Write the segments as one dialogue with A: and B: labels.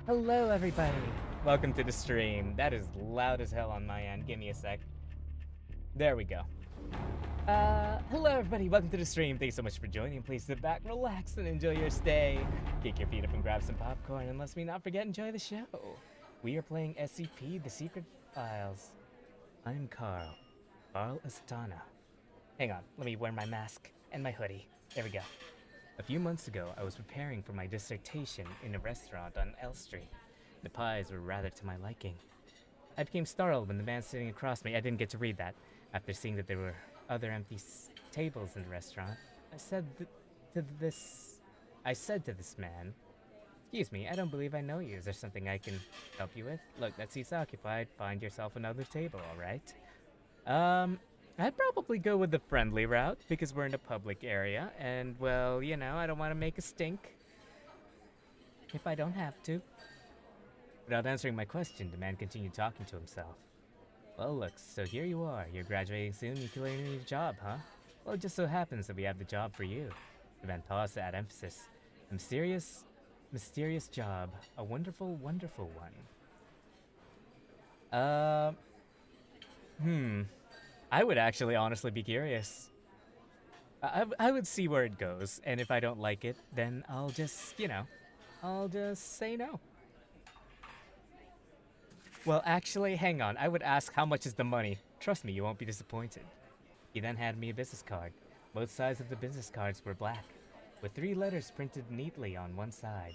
A: Hello, everybody. Welcome to the stream. That is loud as hell on my end. Give me a sec. There we go. Hello, everybody. Welcome to the stream. Thanks so much for joining. Please sit back, relax, and enjoy your stay. Kick your feet up and grab some popcorn, and let's not forget, enjoy the show. We are playing SCP, The Secret Files. I'm Carl Astana. Hang on, let me wear my mask and my hoodie. There we go. A few months ago, I was preparing for my dissertation in a restaurant on L Street. The pies were rather to my liking. I became startled when the man sitting across me, I didn't get to read that. After seeing that there were other empty tables in the restaurant, I said to this man, "Excuse me, I don't believe I know you. Is there something I can help you with? Look, that seat's occupied. Find yourself another table, alright?" I'd probably go with the friendly route, because we're in a public area, and, well, you know, I don't want to make a stink. If I don't have to. Without answering my question, the man continued talking to himself. "Well, look, so here you are. You're graduating soon, you clearly need a job, huh? Well, it just so happens that we have the job for you." The man paused to add emphasis. "A mysterious job. A wonderful, wonderful one." I would actually honestly be curious. I would see where it goes, and if I don't like it, then I'll just, I'll just say no. Well, actually, hang on. I would ask, how much is the money? Trust me, you won't be disappointed. He then handed me a business card. Both sides of the business cards were black, with 3 letters printed neatly on one side.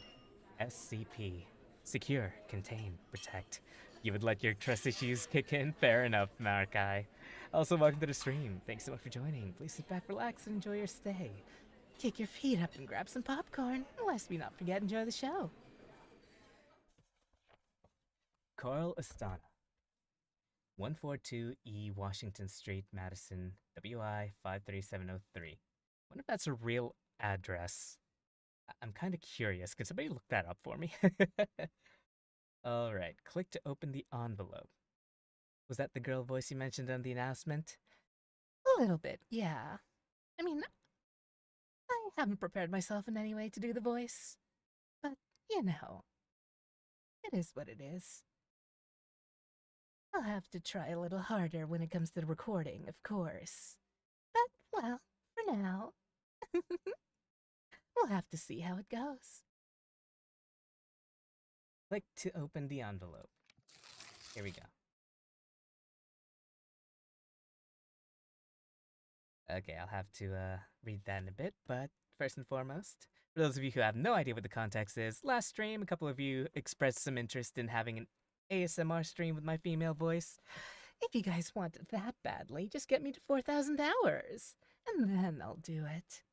A: SCP. Secure, contain, protect. You would let your trust issues kick in? Fair enough, Marikai. Also, welcome to the stream. Thanks so much for joining. Please sit back, relax, and enjoy your stay. Kick your feet up and grab some popcorn. Lest we not forget, enjoy the show. Carl Astana. 142 E Washington Street, Madison, WI 53703. Wonder if that's a real address. I'm kind of curious. Could somebody look that up for me? Alright, click to open the envelope. Was that the girl voice you mentioned on the announcement? A little bit, yeah. I mean, I haven't prepared myself in any way to do the voice. But, you know, it is what it is. I'll have to try a little harder when it comes to the recording, of course. But, well, for now, we'll have to see how it goes. Click to open the envelope. Here we go. Okay, I'll have to read that in a bit, but first and foremost, for those of you who have no idea what the context is, last stream, a couple of you expressed some interest in having an ASMR stream with my female voice. If you guys want it that badly, just get me to 4,000 hours, and then I'll do it.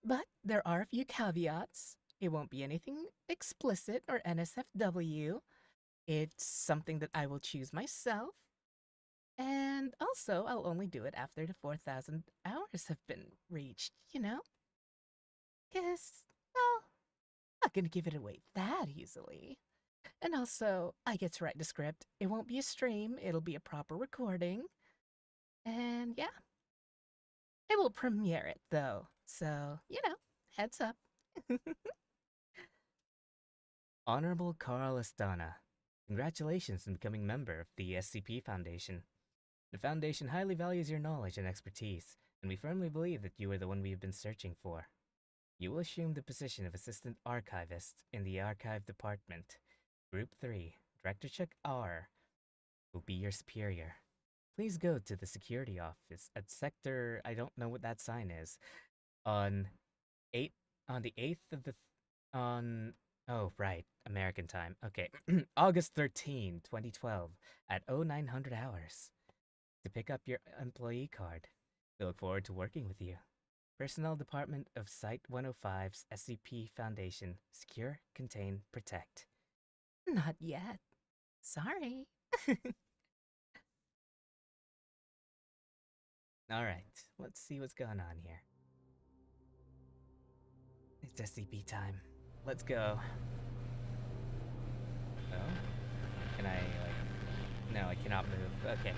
A: But there are a few caveats. It won't be anything explicit or NSFW. It's something that I will choose myself. And also, I'll only do it after the 4,000 hours have been reached, you know? Because, well, I'm not gonna give it away that easily. And also, I get to write the script. It won't be a stream, it'll be a proper recording. And yeah. I will premiere it, though. So, you know, heads up. Honorable Carl Astana, congratulations on becoming a member of the SCP Foundation. The Foundation highly values your knowledge and expertise, and we firmly believe that you are the one we have been searching for. You will assume the position of Assistant Archivist in the Archive Department. Group 3, Director Chuck R. will be your superior. Please go to the security office at Sector, I don't know what that sign is, on the 8th of the, oh, right, American time, okay, August 13, 2012, at 0900 hours, to pick up your employee card. We look forward to working with you. Personnel Department of Site 105's SCP Foundation. Secure, contain, protect. Not yet. Sorry. Alright, let's see what's going on here. It's SCP time. Let's go. Oh? Can I, no, I cannot move. Okay.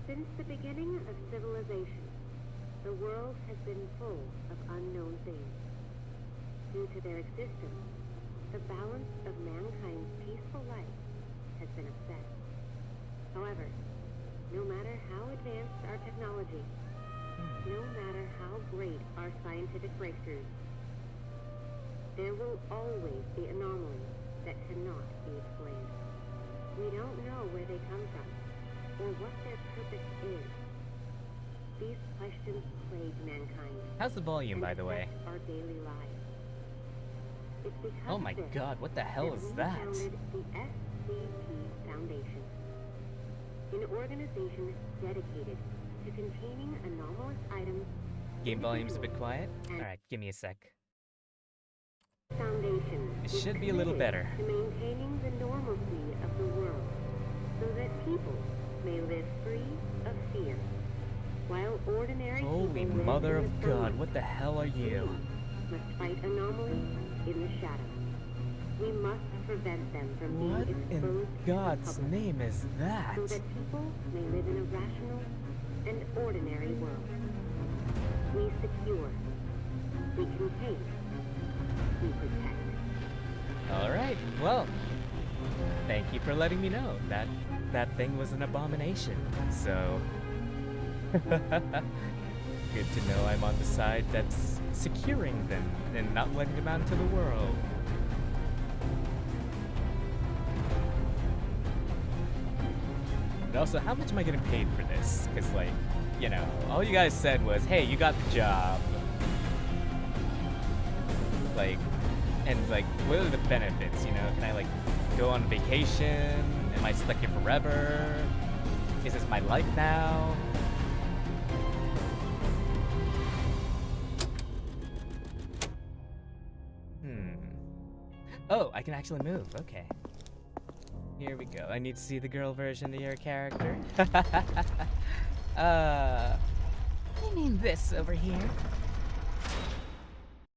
B: Since the beginning of civilization, the world has been full of unknown things. Due to their existence, the balance of mankind's peaceful life has been upset. However, no matter how advanced our technology, no matter how great our scientific breakthroughs, there will always be anomalies that cannot be explained. We don't know where they come from, or what their purpose is. These questions plague mankind.
A: How's the volume, by the way?
B: Our daily lives. It's because
A: Oh my god, what the hell is that?
B: We founded the SCP Foundation, an organization dedicated to containing anomalous items.
A: Game volume's a bit quiet. Alright, give me a sec.
B: Foundation
A: It should be a little better.
B: to maintaining the normalcy of the world, so that people may live free of fear, while ordinary
A: Holy
B: people live
A: mother
B: in
A: of
B: the
A: God,
B: sunlight.
A: what the hell are you?
B: We must fight anomalies in the shadows. We must prevent them from
A: What
B: being exposed
A: in
B: to the
A: God's
B: public,
A: name is that?
B: so that people may live in a rational and ordinary world. We secure, we contain, we protect.
A: Alright, well, thank you for letting me know that that thing was an abomination, so... Good to know I'm on the side that's securing them and not letting them out into the world. And also, how much am I getting paid for this? Because, like, you know, all you guys said was, hey, you got the job. Like, and, like, what are the benefits, you know? Can I, like, go on vacation? Am I stuck here forever? Is this my life now? Oh, I can actually move. Okay. Here we go. I need to see the girl version of your character. I mean this over here.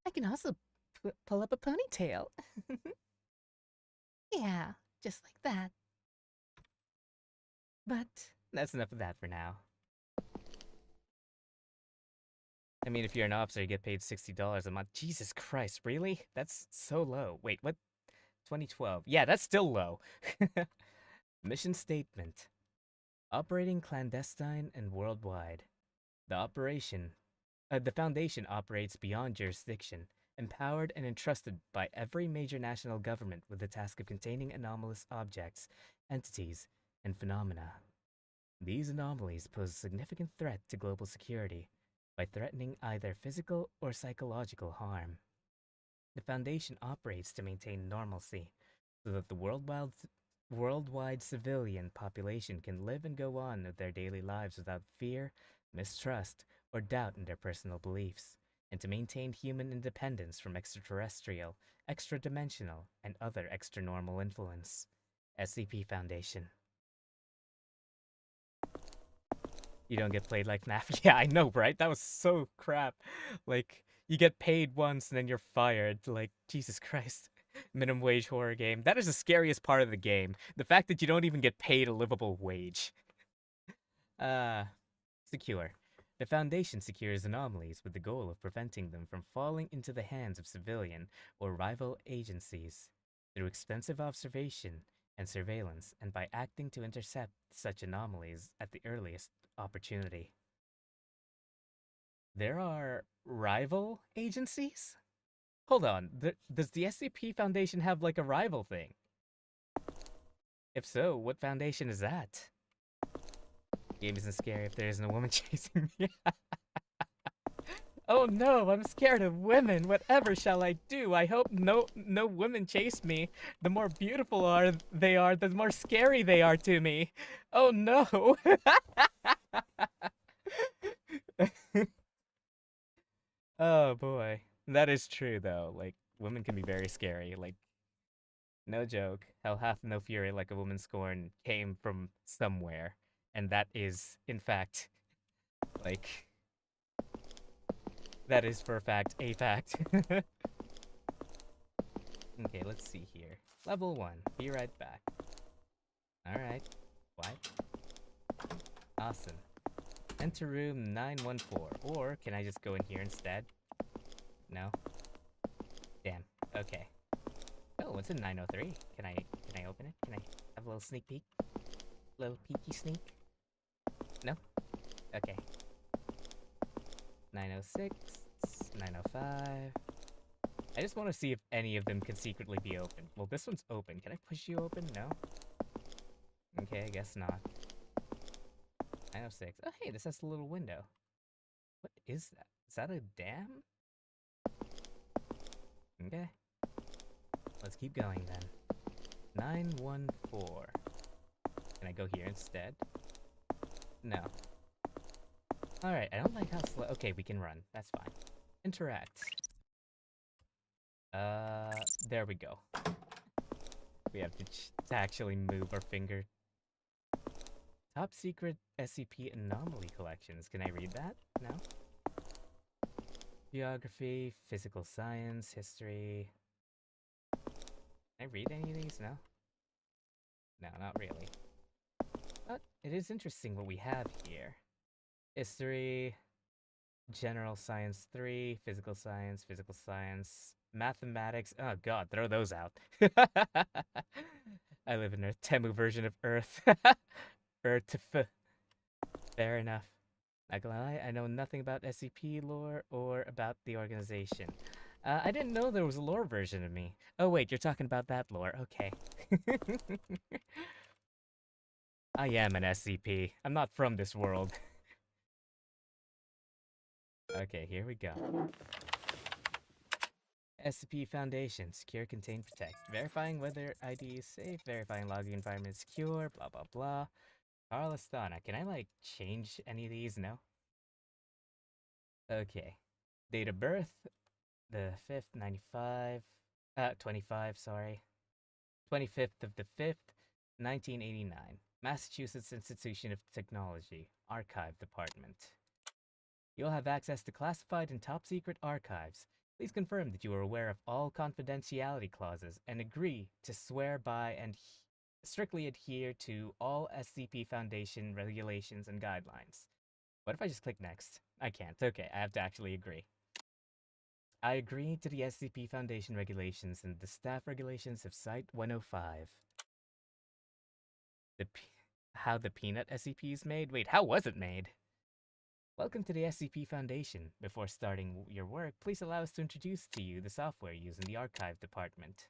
A: I can also pull up a ponytail. Yeah, just like that. But that's enough of that for now. I mean, if you're an officer, you get paid $60 a month. Jesus Christ, really? That's so low. Wait, what? 2012. Yeah, that's still low. Mission statement. Operating clandestine and worldwide. The Foundation operates beyond jurisdiction, empowered and entrusted by every major national government with the task of containing anomalous objects, entities, and phenomena. These anomalies pose a significant threat to global security by threatening either physical or psychological harm. The Foundation operates to maintain normalcy so that the worldwide civilian population can live and go on with their daily lives without fear, mistrust, or doubt in their personal beliefs, and to maintain human independence from extraterrestrial, extra-dimensional, and other extra-normal influence. SCP Foundation. You don't get played like FNAF. Yeah, I know, right? That was so crap. Like, you get paid once and then you're fired. Like, Jesus Christ. Minimum wage horror game. That is the scariest part of the game. The fact that you don't even get paid a livable wage. Secure. The Foundation secures anomalies with the goal of preventing them from falling into the hands of civilian or rival agencies through extensive observation and surveillance, and by acting to intercept such anomalies at the earliest opportunity. There are rival agencies? Hold on, does the SCP Foundation have like a rival thing? If so, what foundation is that? Game isn't scary if there isn't a woman chasing me. Oh no, I'm scared of women. Whatever shall I do? I hope no women chase me. The more beautiful they are, the more scary they are to me. Oh no. Oh boy. That is true though. Like, women can be very scary. Like, no joke. Hell hath no fury like a woman scorned came from somewhere. And that is, in fact, like... That is for a fact, a fact. Okay, let's see here. Level 1. Be right back. Alright. What? Awesome. Enter room 914. Or, can I just go in here instead? No? Damn. Okay. it's a 903. Can I open it? Can I have a little sneak peek? Little peeky sneak? No? Okay. 906, 905. I just want to see if any of them can secretly be open. Well, this one's open. Can I push you open? No? Okay, I guess not. 906. Oh, hey, this has a little window. What is that? Is that a dam? Okay. Let's keep going then. 914. Can I go here instead? No. Alright, I don't like how slow. Okay, we can run. That's fine. Interact. There we go. We have to actually move our finger. Top secret SCP anomaly collections. Can I read that? No? Geography, physical science, history. Can I read any of these? No? No, not really. But it is interesting what we have here. History, general science 3, physical science, mathematics. Oh god, throw those out. I live in a Temu version of Earth. Earth. Fair enough. Not gonna lie, I know nothing about SCP lore or about the organization. I didn't know there was a lore version of me. Oh wait, you're talking about that lore. Okay. I am an SCP. I'm not from this world. Okay, here we go. SCP Foundation. Secure, contain, protect. Verifying whether ID is safe. Verifying login environment is secure. Blah, blah, blah. Carl Astana. Can I, like, change any of these? No? Okay. Date of birth. The 5th, 95. 25, sorry. 25th of the 5th, 1989. Massachusetts Institution of Technology. Archive Department. You'll have access to classified and top-secret archives. Please confirm that you are aware of all confidentiality clauses and agree to swear by and strictly adhere to all SCP Foundation regulations and guidelines. What if I just click next? I can't. Okay, I have to actually agree. I agree to the SCP Foundation regulations and the staff regulations of Site 105. How the peanut SCP is made? Wait, how was it made? Welcome to the SCP Foundation. Before starting your work, please allow us to introduce to you the software used in the archive department.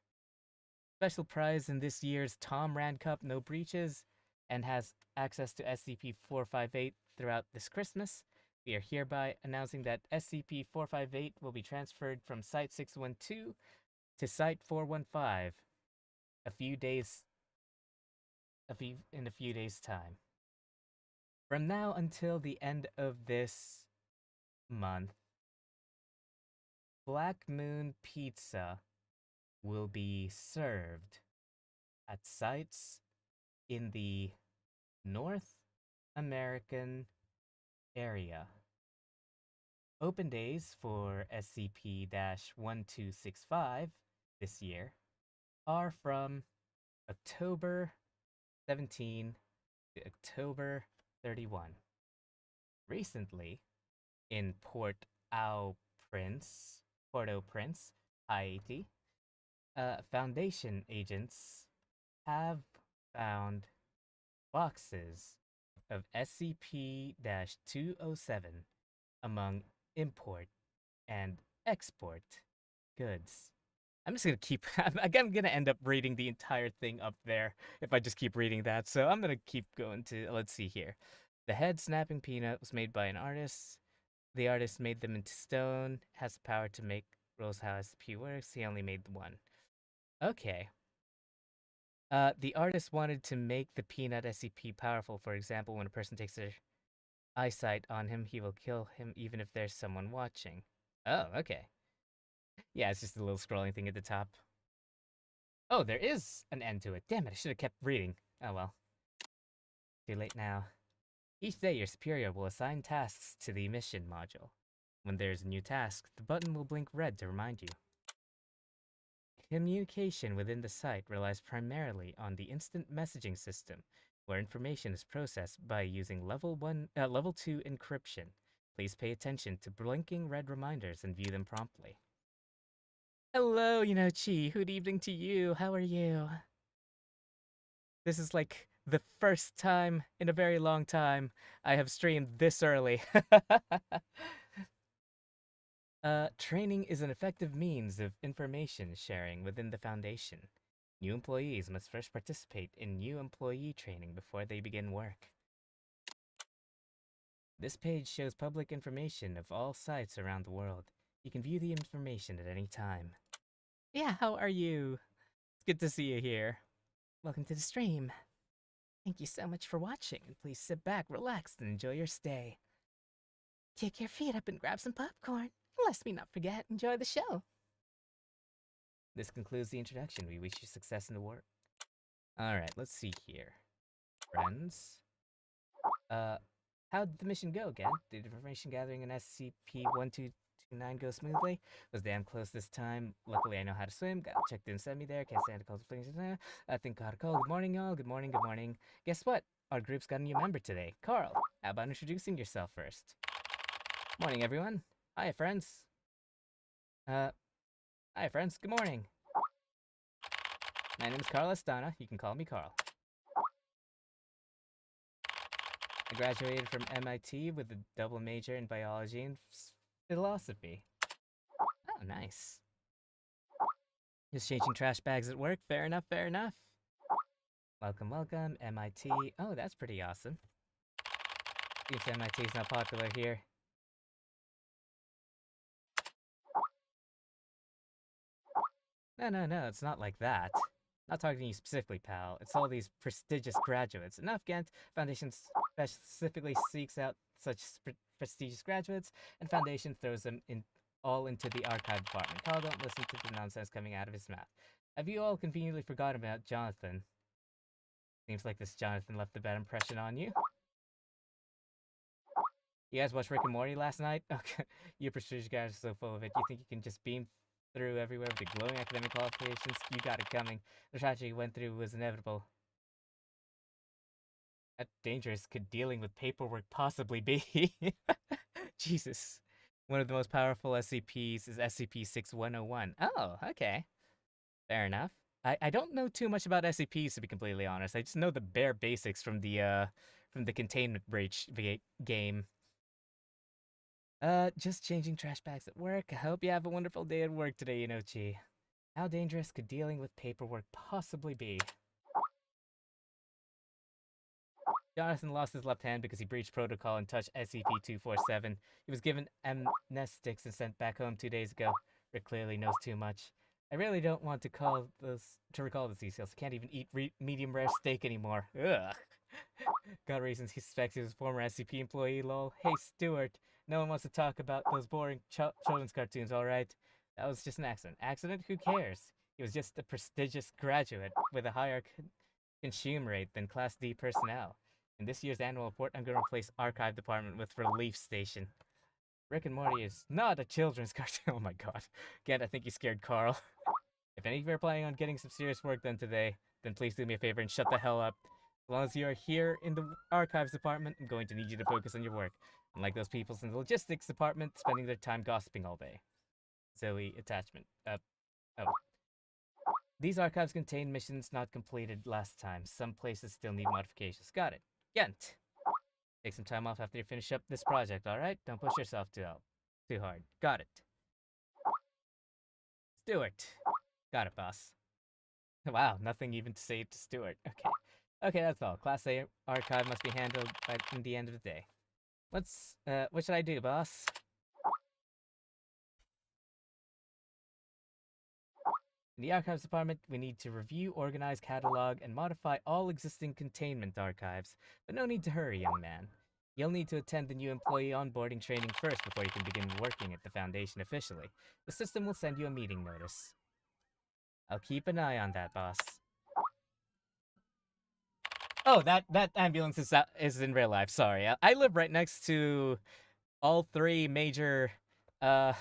A: Special prize in this year's Tom Rand Cup No Breaches and has access to SCP-458 throughout this Christmas. We are hereby announcing that SCP-458 will be transferred from Site-612 to Site-415 in a few days' time. From now until the end of this month, Black Moon Pizza will be served at sites in the North American area. Open days for SCP-1265 this year are from October 17 to October 31. Recently, in Port-au-Prince, Haiti, Foundation agents have found boxes of SCP-207 among import and export goods. I'm just gonna keep. I'm gonna end up reading the entire thing up there if I just keep reading that. So I'm gonna keep going to. Let's see here. The head snapping peanut was made by an artist. The artist made them into stone. Has the power to make rules how SCP works. He only made one. Okay. The artist wanted to make the peanut SCP powerful. For example, when a person takes their eyesight on him, he will kill him even if there's someone watching. Oh, okay. Yeah, it's just a little scrolling thing at the top. Oh, there is an end to it. Damn it, I should have kept reading. Oh well. Too late now. Each day, your superior will assign tasks to the mission module. When there's a new task, the button will blink red to remind you. Communication within the site relies primarily on the instant messaging system, where information is processed by using level 2 encryption. Please pay attention to blinking red reminders and view them promptly. Hello, Chi. Good evening to you. How are you? This is like the first time in a very long time I have streamed this early. Training is an effective means of information sharing within the Foundation. New employees must first participate in new employee training before they begin work. This page shows public information of all sites around the world. You can view the information at any time. Yeah, how are you? It's good to see you here. Welcome to the stream. Thank you so much for watching, and please sit back, relax, and enjoy your stay. Kick your feet up and grab some popcorn. Lest me not forget, enjoy the show. This concludes the introduction. We wish you success in the work. Alright, let's see here. Friends. How did the mission go again? Did information gathering in SCP-1229 go smoothly? Was damn close this time. Luckily, I know how to swim. Got checked in, send me there. Can't stand to call the things. I think got a call. Good morning, y'all. Good morning, good morning. Guess what? Our group's got a new member today. Carl, how about introducing yourself first? Morning, everyone. Hi, friends. Hi, friends. Good morning. My name is Carl Estana. You can call me Carl. I graduated from MIT with a double major in biology and philosophy. Oh, nice. Just changing trash bags at work. Fair enough, fair enough. Welcome, welcome, MIT. Oh, that's pretty awesome. Seems MIT is not popular here. No, it's not like that. Not talking to you specifically, pal. It's all these prestigious graduates. Enough, Ghent. Foundation specifically seeks out such prestigious graduates, and Foundation throws them all into the archive department. Carl, don't listen to the nonsense coming out of his mouth. Have you all conveniently forgotten about Jonathan? Seems like this Jonathan left a bad impression on you. You guys watched Rick and Morty last night? Okay, you prestigious guys are so full of it. You think you can just beam through everywhere with the glowing academic qualifications? You got it coming. The tragedy you went through was inevitable. How dangerous could dealing with paperwork possibly be? Jesus. One of the most powerful SCPs is SCP-6101. Oh, okay. Fair enough. I don't know too much about SCPs, to be completely honest. I just know the bare basics from the containment breach game. Just changing trash bags at work. I hope you have a wonderful day at work today, Inochi. How dangerous could dealing with paperwork possibly be? Jonathan lost his left hand because he breached protocol and touched SCP-247. He was given amnestics and sent back home 2 days ago. Rick clearly knows too much. I really don't want to recall the details. I can't even eat medium rare steak anymore. Ugh. Got reasons he suspects he was a former SCP employee, lol. Hey, Stuart. No one wants to talk about those boring children's cartoons, alright? That was just an accident. Accident? Who cares? He was just a prestigious graduate with a higher consume rate than Class D personnel. In this year's annual report, I'm going to replace Archive Department with Relief Station. Rick and Morty is not a children's cartoon. Oh my god. Again, I think you scared Carl. If any of you are planning on getting some serious work done today, then please do me a favor and shut the hell up. As long as you are here in the Archives Department, I'm going to need you to focus on your work. Unlike those people in the Logistics Department, spending their time gossiping all day. Zoe, attachment. Oh. These archives contain missions not completed last time. Some places still need modifications. Got it. Ghent. Take some time off after you finish up this project, alright? Don't push yourself too hard. Got it. Stuart. Got it, boss. Wow, nothing even to say to Stuart. Okay. Okay, that's all. Class A archive must be handled by the end of the day. What should I do, boss? In the Archives Department, we need to review, organize, catalog, and modify all existing containment archives. But no need to hurry, young man. You'll need to attend the new employee onboarding training first before you can begin working at the Foundation officially. The system will send you a meeting notice. I'll keep an eye on that, boss. Oh, that ambulance is in real life, sorry. I live right next to all three major, first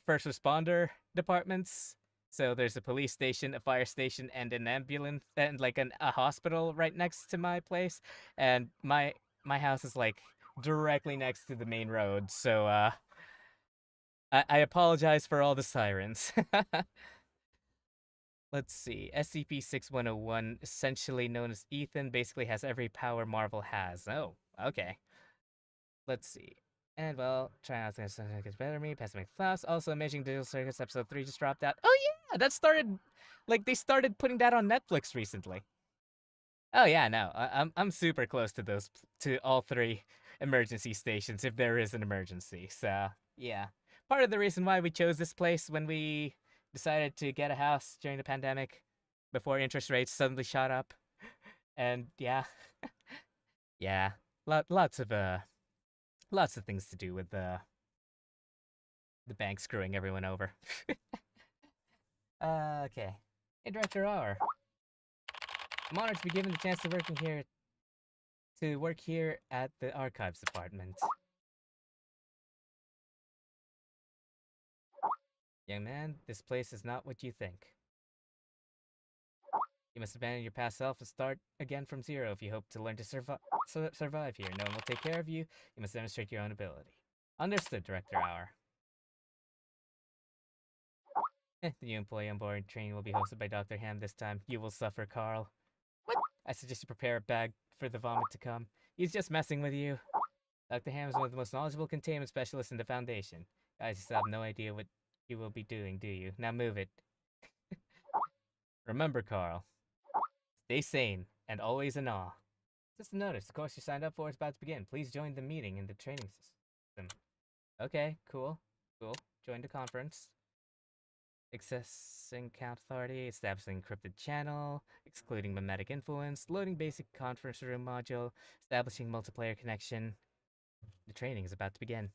A: responder departments. So there's a police station, a fire station, and an ambulance, and like a hospital right next to my place. And my house is like directly next to the main road. So I apologize for all the sirens. Let's see. SCP-6101, essentially known as Ethan, basically has every power Marvel has. Oh, okay. Let's see. And well, try out things that gets better me, Pessimistic Class. Also, Amazing Digital Circus episode 3 just dropped out. Oh yeah, that started, like they started putting that on Netflix recently. Oh yeah, no, I'm super close to to all 3 emergency stations if there is an emergency. So yeah, part of the reason why we chose this place when we decided to get a house during the pandemic, before interest rates suddenly shot up, and yeah, yeah, lots of things to do with the bank screwing everyone over. Okay, hey Director R. I'm honored to be given the chance to work here at the archives department. Young man, this place is not what you think. You must abandon your past self and start again from zero if you hope to learn to survive here. No one will take care of you. You must demonstrate your own ability. Understood, Director Hour. The new employee on board training will be hosted by Dr. Ham this time. You will suffer, Carl. What? I suggest you prepare a bag for the vomit to come. He's just messing with you. Dr. Ham is one of the most knowledgeable containment specialists in the Foundation. Guys, you still have no idea what you will be doing, do you? Now move it. Remember, Carl. Stay sane, and always in awe. Just a notice, the course you signed up for is about to begin. Please join the meeting in the training system. Okay, cool. Join the conference. Accessing count authority, establishing encrypted channel, excluding mimetic influence, loading basic conference room module, establishing multiplayer connection. The training is about to begin.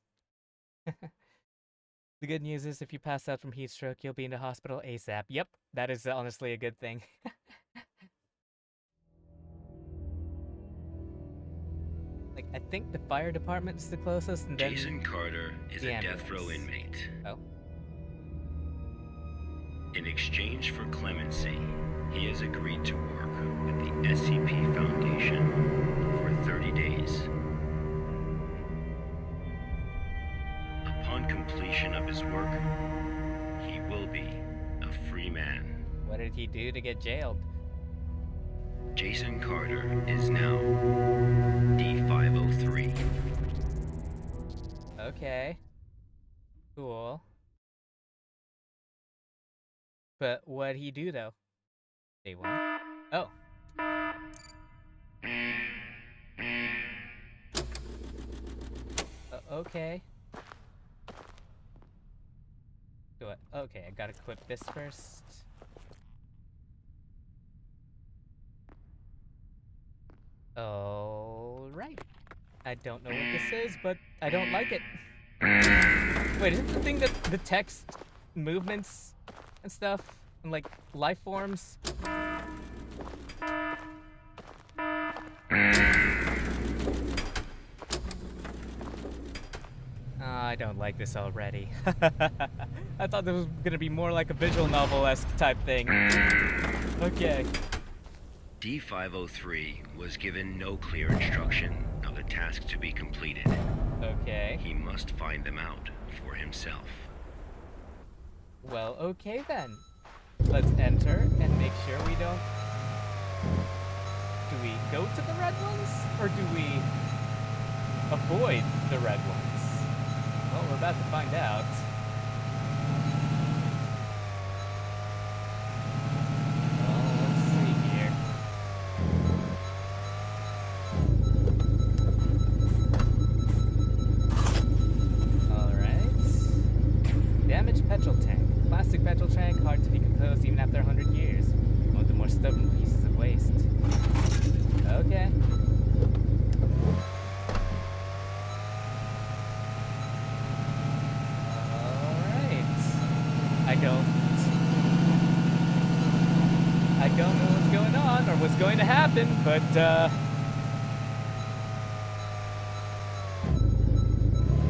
A: The good news is if you pass out from heat stroke, you'll be in the hospital ASAP. Yep, that is honestly a good thing. Like, I think the fire department is the closest, and then
C: Jason Carter is a death row inmate.
A: Oh.
C: In exchange for clemency, he has agreed to work with the SCP Foundation for 30 days. Upon completion of his work, he will be a free man.
A: What did he do to get jailed?
C: Jason Carter is now D503.
A: Okay. Cool. But what'd he do, though? Day 1? Oh. Okay. Okay, I gotta equip this first. Alright. I don't know what this is, but I don't like it. Wait, isn't the thing that the text movements and stuff and like life forms? I don't like this already. I thought this was gonna be more like a visual novel-esque type thing. Okay.
C: D503 was given no clear instruction of the task to be completed.
A: Okay.
C: He must find them out for himself.
A: Well, okay then. Let's enter and make sure we don't... Do we go to the red ones? Or do we avoid the red ones? Well, we're about to find out. Well, let's see here. Alright. Damaged petrol tank. Plastic petrol tank, hard to decompose even after 100 years. One of the more stubborn pieces of waste. Okay. I don't know what's going on or what's going to happen, but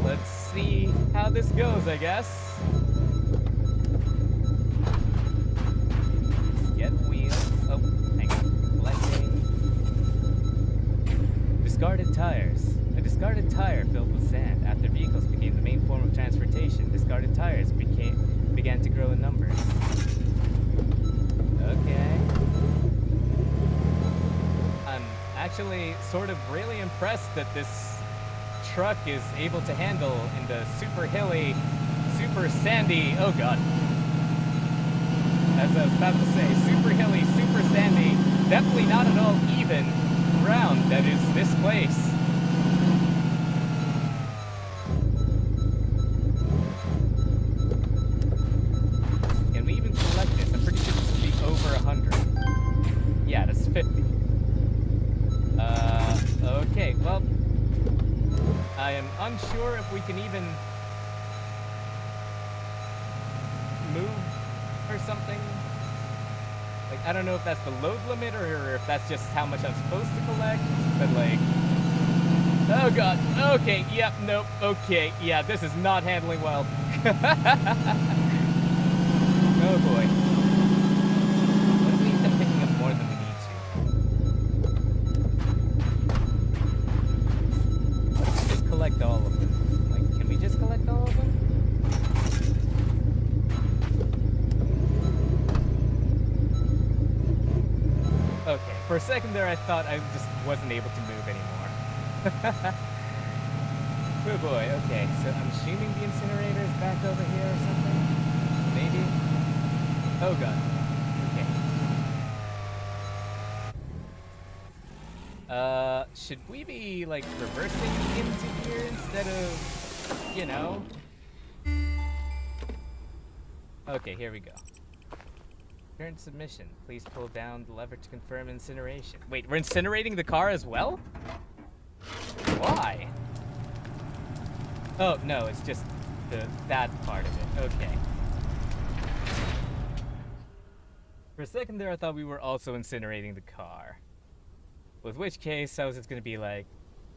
A: let's see how this goes, I guess. Get wheels. Oh, hang on. Collecting. Discarded tires. A discarded tire filled with sand. After vehicles became the main form of transportation, discarded tires began to grow in numbers. Okay. I'm actually sort of really impressed that this truck is able to handle in the super hilly, super sandy, oh god. As I was about to say, super hilly, super sandy, definitely not at all even ground that is this place. Can we even collect this? I'm pretty sure this will be over 100. Yeah, that's 50. Okay, well, I am unsure if we can even move or something. Like, I don't know if that's the load limit or if that's just how much I'm supposed to collect, but like, oh god, okay, yep, nope, okay, yeah, this is not handling well. Oh boy. What if we end up picking up more than we need to? What if we just collect all of them? Like, can we just collect all of them? Okay, for a second there I thought I just wasn't able to move anymore. Oh boy, okay, so I'm assuming the incinerator is back over here or something? Maybe? Oh god. Okay. Should we be, like, reversing into here instead of, you know? Okay, here we go. Current submission. Please pull down the lever to confirm incineration. Wait, we're incinerating the car as well? Why? Oh, no, it's just that part of it. Okay. For a second there, I thought we were also incinerating the car. With which case, I was just gonna be like,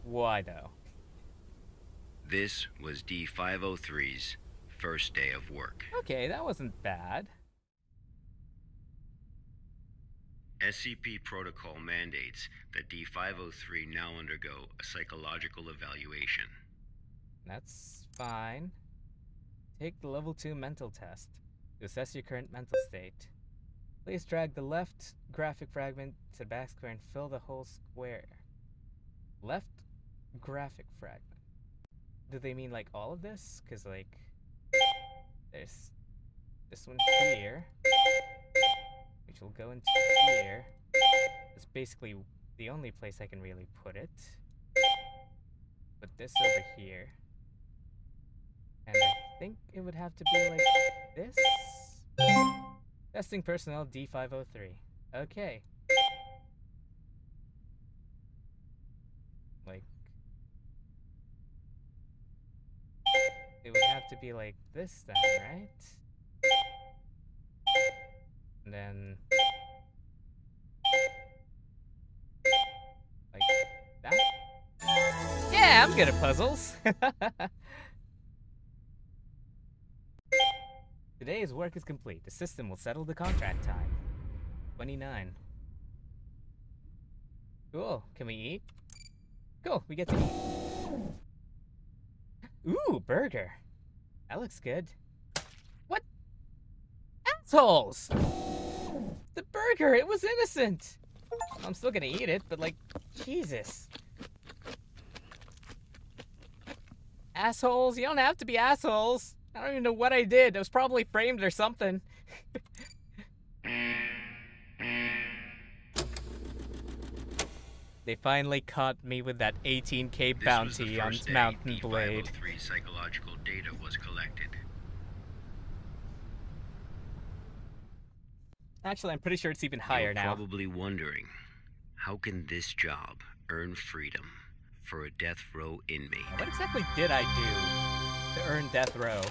A: why though?
C: This was D503's first day of work.
A: Okay, that wasn't bad.
C: SCP protocol mandates that D503 now undergo a psychological evaluation.
A: That's fine. Take the level 2 mental test to assess your current mental state. Please drag the left graphic fragment to the back square and fill the whole square. Left graphic fragment. Do they mean like all of this? Because like, there's this one here, which will go into here. It's basically the only place I can really put it. Put this over here. And I think it would have to be like this. Testing personnel D503. Okay. Like, it would have to be like this then, right? And then like that? Yeah, I'm good at puzzles. Today's work is complete. The system will settle the contract time. 29. Cool. Can we eat? Cool, we get to eat. Ooh, burger. That looks good. What? Assholes! The burger, it was innocent! I'm still gonna eat it, but like, Jesus. Assholes? You don't have to be assholes. I don't even know what I did. It was probably framed or something. They finally caught me with that 18K bounty on Mountain Blade.
C: D503 psychological data was collected.
A: Actually, I'm pretty sure it's even higher
C: You're
A: now.
C: probably wondering, how can this job earn freedom for a death row inmate?
A: What exactly did I do to earn death row?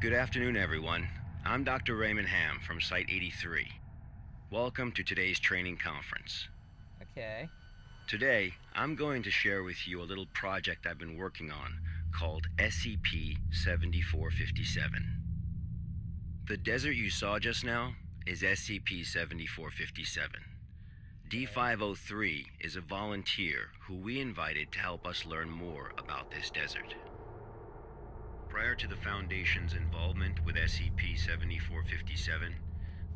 C: Good afternoon, everyone. I'm Dr. Raymond Ham from Site 83. Welcome to today's training conference.
A: Okay.
C: Today, I'm going to share with you a little project I've been working on called SCP-7457. The desert you saw just now is SCP-7457. D503 is a volunteer who we invited to help us learn more about this desert. Prior to the Foundation's involvement with SCP-7457,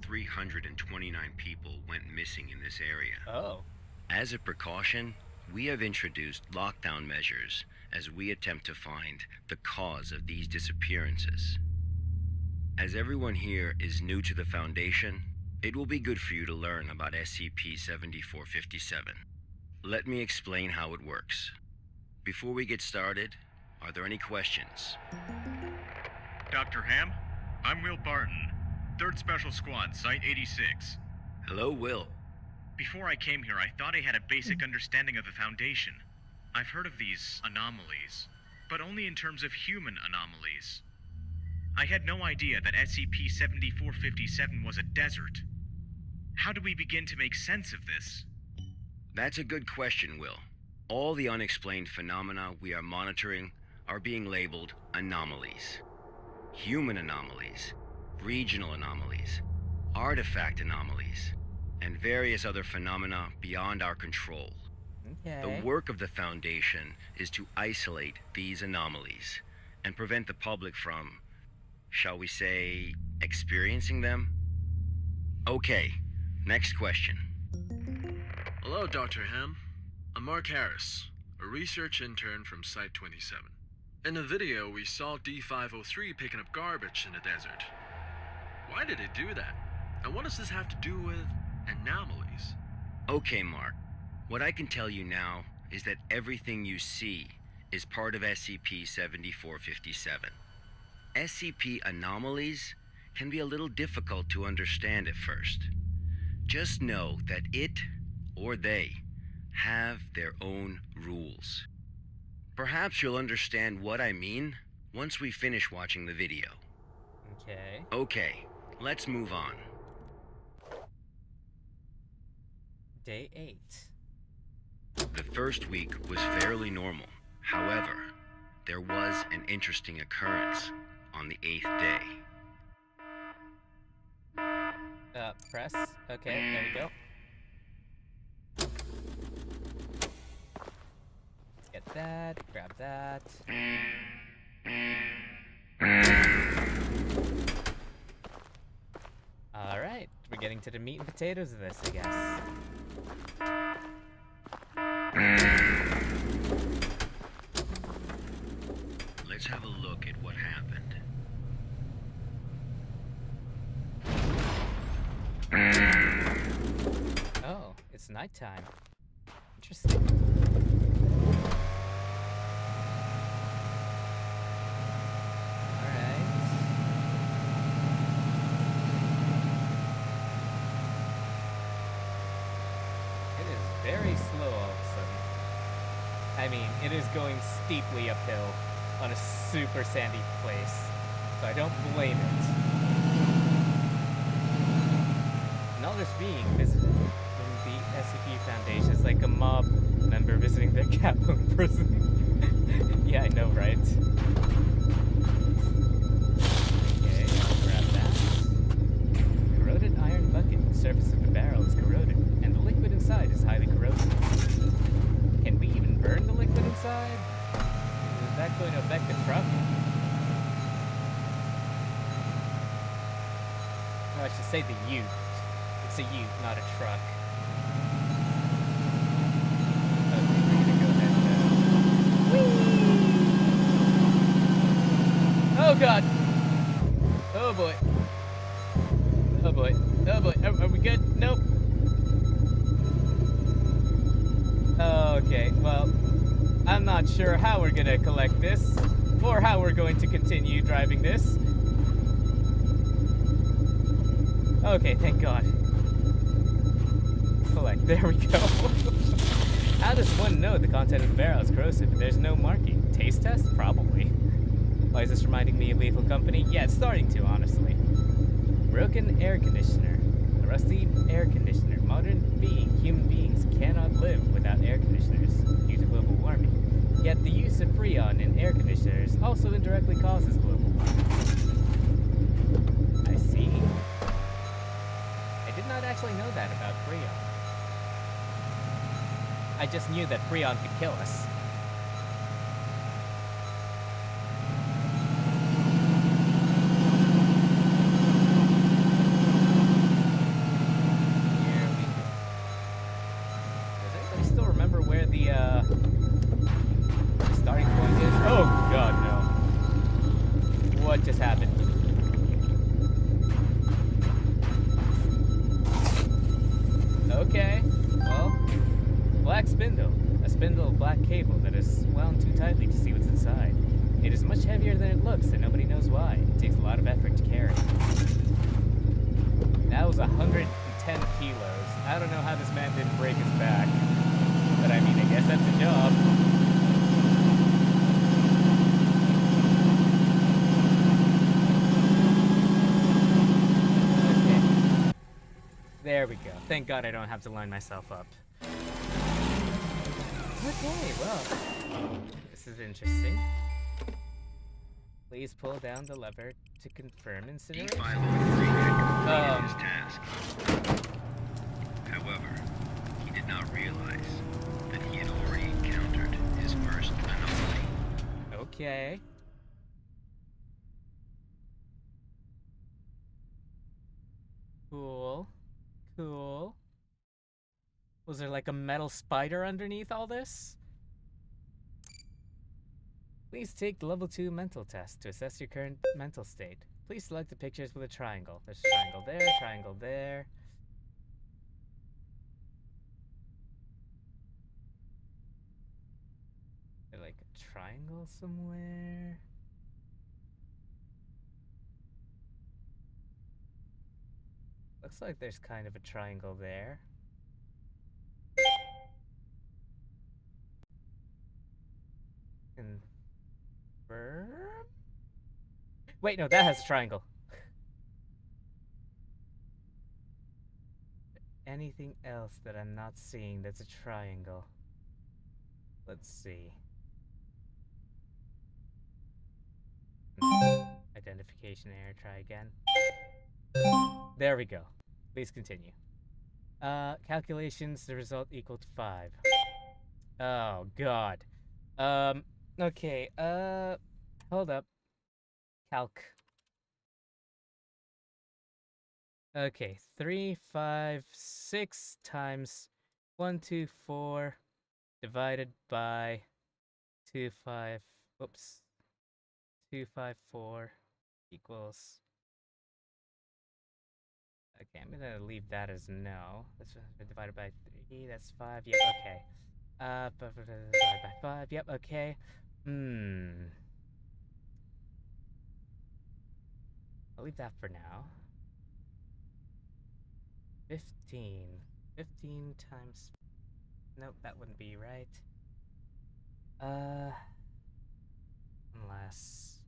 C: 329 people went missing in this area.
A: Oh.
C: As a precaution, we have introduced lockdown measures as we attempt to find the cause of these disappearances. As everyone here is new to the Foundation, it will be good for you to learn about SCP-7457. Let me explain how it works. Before we get started, are there any questions?
D: Dr. Ham, I'm Will Barton, 3rd Special Squad, Site 86.
C: Hello, Will.
D: Before I came here, I thought I had a basic understanding of the Foundation. I've heard of these anomalies, but only in terms of human anomalies. I had no idea that SCP-7457 was a desert. How do we begin to make sense of this?
C: That's a good question, Will. All the unexplained phenomena we are monitoring are being labeled anomalies. Human anomalies, regional anomalies, artifact anomalies, and various other phenomena beyond our control.
A: Okay.
C: The work of the Foundation is to isolate these anomalies and prevent the public from, shall we say, experiencing them? Okay, next question.
E: Hello, Dr. Ham. I'm Mark Harris, a research intern from Site 27. In the video, we saw D503 picking up garbage in the desert. Why did it do that? And what does this have to do with anomalies?
C: Okay, Mark. What I can tell you now is that everything you see is part of SCP-7457. SCP anomalies can be a little difficult to understand at first. Just know that it, or they, have their own rules. Perhaps you'll understand what I mean once we finish watching the video.
A: Okay.
C: Okay, let's move on.
A: Day 8.
C: The first week was fairly normal. However, there was an interesting occurrence on the 8th day.
A: Press. Okay, there we go. Let's get that, grab that. Alright, we're getting to the meat and potatoes of this, I guess.
C: Let's have a look at what happened.
A: Oh, it's nighttime. Interesting. Alright. It is very slow all of a sudden. I mean, it is going steeply uphill on a super sandy place, so I don't blame it. And all this being visited in the SCP Foundation is like a mob member visiting their Capone prison. Yeah, I know, right? Okay, I'll grab that. Corroded iron bucket. The surface of the barrel is corroded, and the liquid inside is highly corrosive. Can we even burn the liquid inside? Is that going to affect the truck? No, I should say the ute. It's a ute, not a truck. Okay, we're gonna go ahead and... Oh god! Oh boy. Oh boy. Oh boy. Are we good? Nope. Okay, well, I'm not sure how we're gonna collect this, or how we're going to continue driving this. Okay, thank God. Collect, there we go. How does one know the content of the barrel is corrosive if there's no marking? Taste test? Probably. Why is this reminding me of Lethal Company? Yeah, it's starting to, honestly. Broken air conditioner. A rusty air conditioner. Human beings cannot live without air conditioners due to global warming. Yet the use of Freon in air conditioners also indirectly causes global warming. I see. I did not actually know that about Freon. I just knew that Freon could kill us. Here we go. Does anybody still remember where the starting point is? Oh god, no. What just happened? Okay, well, black spindle. A spindle of black cable that is wound too tightly to see what's inside. It is much heavier than it looks, and nobody knows why. It takes a lot of effort to carry. That was 110 kilos. I don't know how this man didn't break his back. But I mean, I guess that's a job. Okay. There we go. Thank God I don't have to line myself up. Okay, well, this is interesting. Please pull down the lever to confirm incineration.
C: D503 his task. However, he did not realize that he had already encountered his first anomaly.
A: Okay. Cool. Cool. Was there like a metal spider underneath all this? Please take the level 2 mental test to assess your current mental state. Please select the pictures with a triangle. There's a triangle there, triangle there. Is there like a triangle somewhere? Looks like there's kind of a triangle there. Confirm? Wait, no, that has a triangle. Anything else that I'm not seeing that's a triangle? Let's see. Identification error, try again. There we go. Please continue. Calculations, the result equal to 5. Oh, God. Okay, hold up. Calc. Okay, 356 times 124 divided by 254 equals. Okay, I'm gonna leave that as no. That's divided by 3, that's 5, yep, okay. Divided by 5, yep, okay. I'll leave that for now. 15. 15 times... Nope, that wouldn't be right. Unless...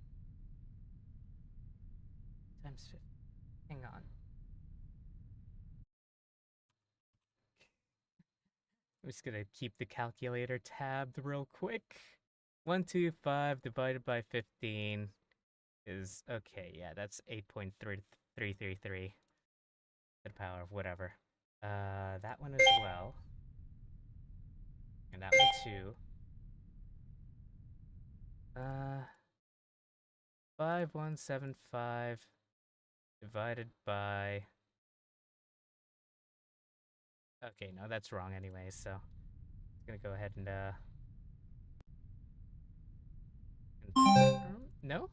A: Times 50. Hang on. I'm just gonna keep the calculator tabbed real quick. 125 divided by 15 is... Okay, yeah, that's 8.333. To the power of whatever. That one as well. And that one too. 5175 divided by... Okay, no, that's wrong anyway, so I'm gonna go ahead and no?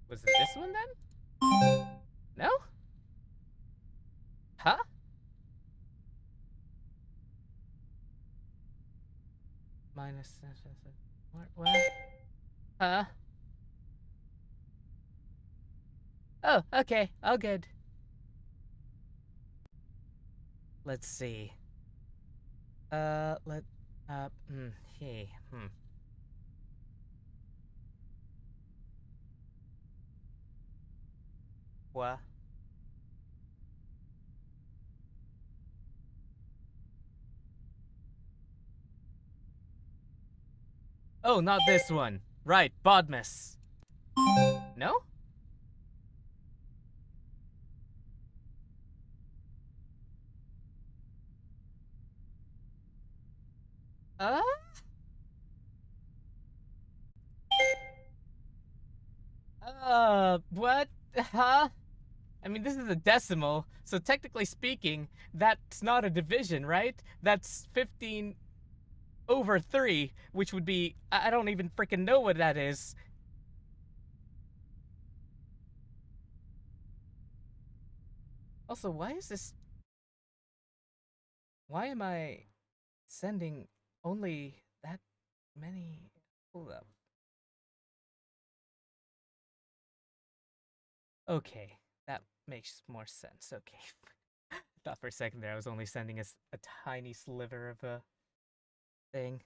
A: Was it this one then? No? Huh? Minus... What? Huh? Oh, okay, all good. Let's see. Hey, What? Oh, not this one. Right, Bodmas. No? What? Huh? I mean, this is a decimal, so technically speaking, that's not a division, right? That's 15 over 3, which would be, I don't even freaking know what that is. Also, why am I sending only that many? Hold up. Okay, that makes more sense. Okay. I thought for a second there I was only sending a tiny sliver of a thing.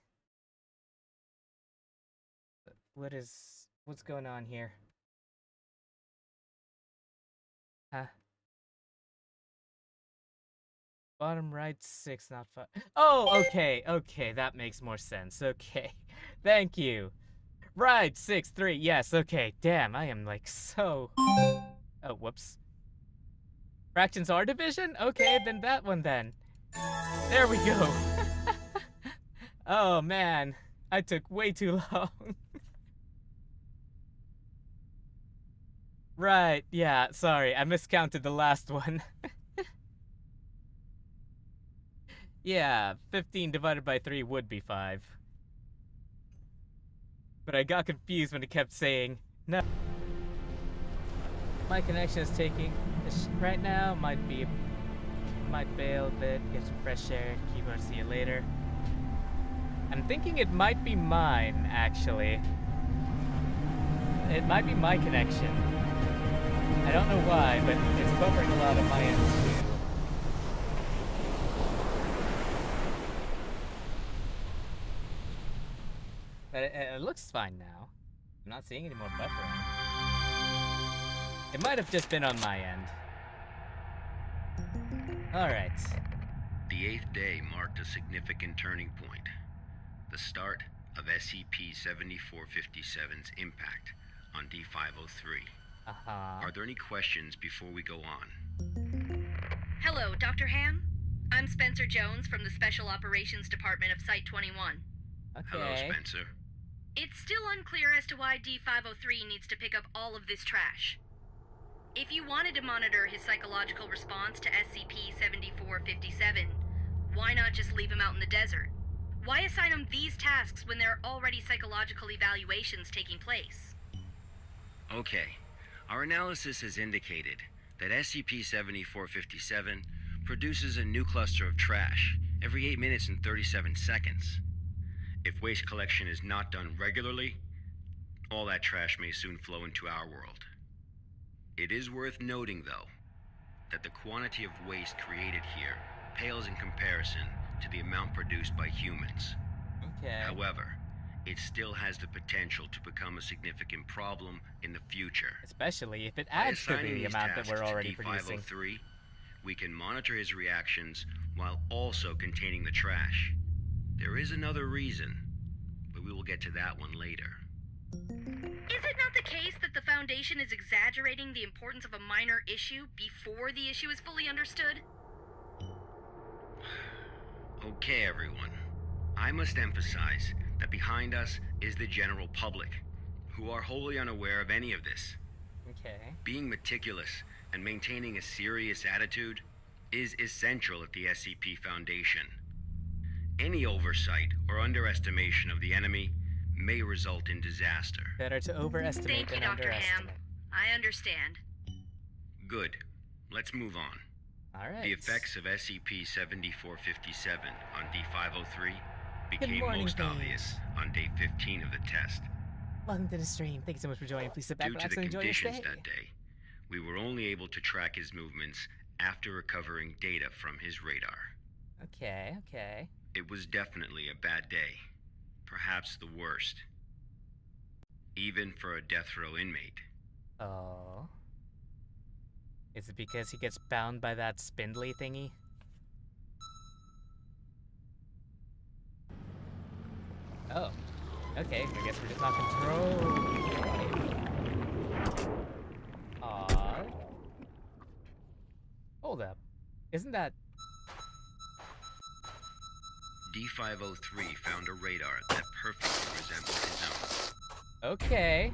A: What's going on here? Huh? Bottom right 6, not 5. Oh, okay, that makes more sense. Okay, thank you. Right, 6, 3, yes, okay. Damn, I am like so... Oh, whoops. Fractions are division? Okay, then that one then. There we go. Oh man, I took way too long. Right, yeah, sorry, I miscounted the last one. Yeah, 15 divided by 3 would be 5. But I got confused when it kept saying, no. My connection is taking right now, might bail a bit, get some fresh air, keyboard, see you later. I'm thinking it might be mine, actually. It might be my connection. I don't know why, but it's buffering a lot on my end too. But it looks fine now. I'm not seeing any more buffering. It might have just been on my end. Alright.
C: The 8th day marked a significant turning point. The start of SCP-7457's impact on D503. Are there any questions before we go on?
F: Hello, Dr. Ham? I'm Spencer Jones from the Special Operations Department of Site-21.
A: Okay.
C: Hello, Spencer.
F: It's still unclear as to why D503 needs to pick up all of this trash. If you wanted to monitor his psychological response to SCP-7457, why not just leave him out in the desert? Why assign him these tasks when there are already psychological evaluations taking place?
C: Okay. Our analysis has indicated that SCP-7457 produces a new cluster of trash every 8 minutes and 37 seconds. If waste collection is not done regularly, all that trash may soon flow into our world. It is worth noting, though, that the quantity of waste created here pales in comparison to the amount produced by humans.
A: Okay.
C: However, it still has the potential to become a significant problem in the future.
A: Especially if it
C: By
A: adds to
C: assigning
A: the
C: these
A: amount that
C: tasks
A: we're
C: to
A: already producing.
C: D503, we can monitor his reactions while also containing the trash. There is another reason, but we will get to that one later.
F: Is it not the case that the Foundation is exaggerating the importance of a minor issue before the issue is fully understood?
C: Okay, everyone. I must emphasize that behind us is the general public, who are wholly unaware of any of this.
A: Okay.
C: Being meticulous and maintaining a serious attitude is essential at the SCP Foundation. Any oversight or underestimation of the enemy may result in disaster.
A: Better to overestimate
F: Thank you,
A: than
F: Dr. Ham.
A: underestimate.
F: I understand.
C: Good. Let's move on.
A: Alright.
C: The effects of SCP-7457 on D503
A: Good
C: became
A: morning,
C: most
A: Paige.
C: obvious on day 15 of the test.
A: Welcome to the stream. Thank you so much for joining. Please sit back,
C: Due to
A: relax,
C: the
A: and enjoy your
C: conditions
A: stay.
C: that day, we were only able to track his movements after recovering data from his radar.
A: Okay.
C: It was definitely a bad day. Perhaps the worst. Even for a death row inmate.
A: Oh. Is it because he gets bound by that spindly thingy? Oh. Okay, I guess we're just on control. Okay. Odd. Hold up. Isn't that...
C: D503 found a radar that perfectly resembled his own.
A: Okay.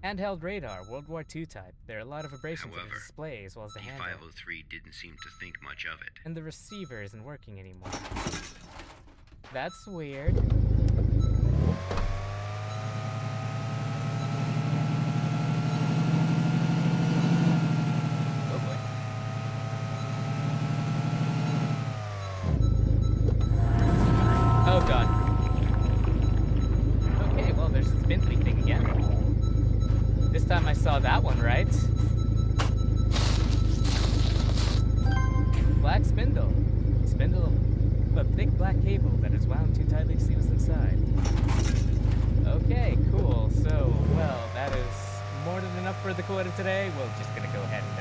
A: Handheld radar, World War II type. There are a lot of vibrations in the
C: However,
A: display as well as the handle.
C: D503 didn't seem to think much of it.
A: And the receiver isn't working anymore. That's weird. Oh boy. Oh god. Okay, well there's this spindly thing again. This time I saw that one right. Black spindle. Spindle of thick black cable that is wound too tightly to see what's inside. Okay, cool. So, well, that is more than enough for the quota today. We're just gonna go ahead and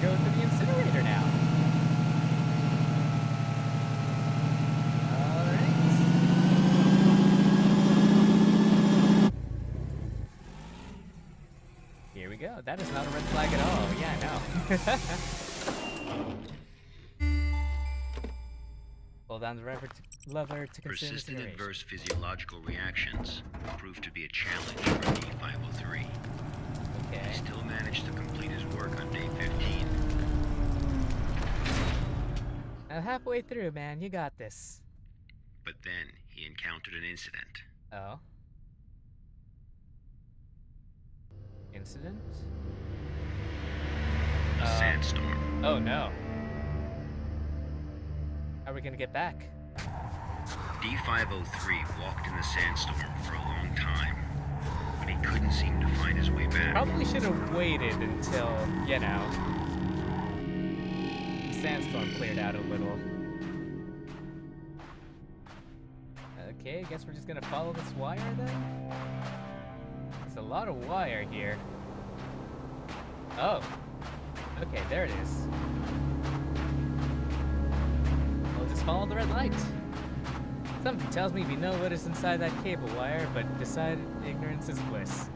A: go to the incinerator now. Here we go. That is not a red flag at all. Yeah, I know. Hold down the lever to consume
C: Persistent
A: incineration.
C: adverse physiological reactions proved to be a challenge for D503.
A: Okay.
C: He still managed to complete his work on day 15.
A: Now halfway through, man. You got this.
C: But then he encountered an incident.
A: Oh. Incident?
C: A sandstorm.
A: Oh no. How are we gonna get back?
C: D503 walked in the sandstorm for a long time, but he couldn't seem to find his way back.
A: Probably should have waited until, you know, the sandstorm cleared out a little. Okay, I guess we're just gonna follow this wire then? There's a lot of wire here. Oh. Okay, there it is. We'll just follow the red light. Something tells me we know what is inside that cable wire, but decided ignorance is bliss.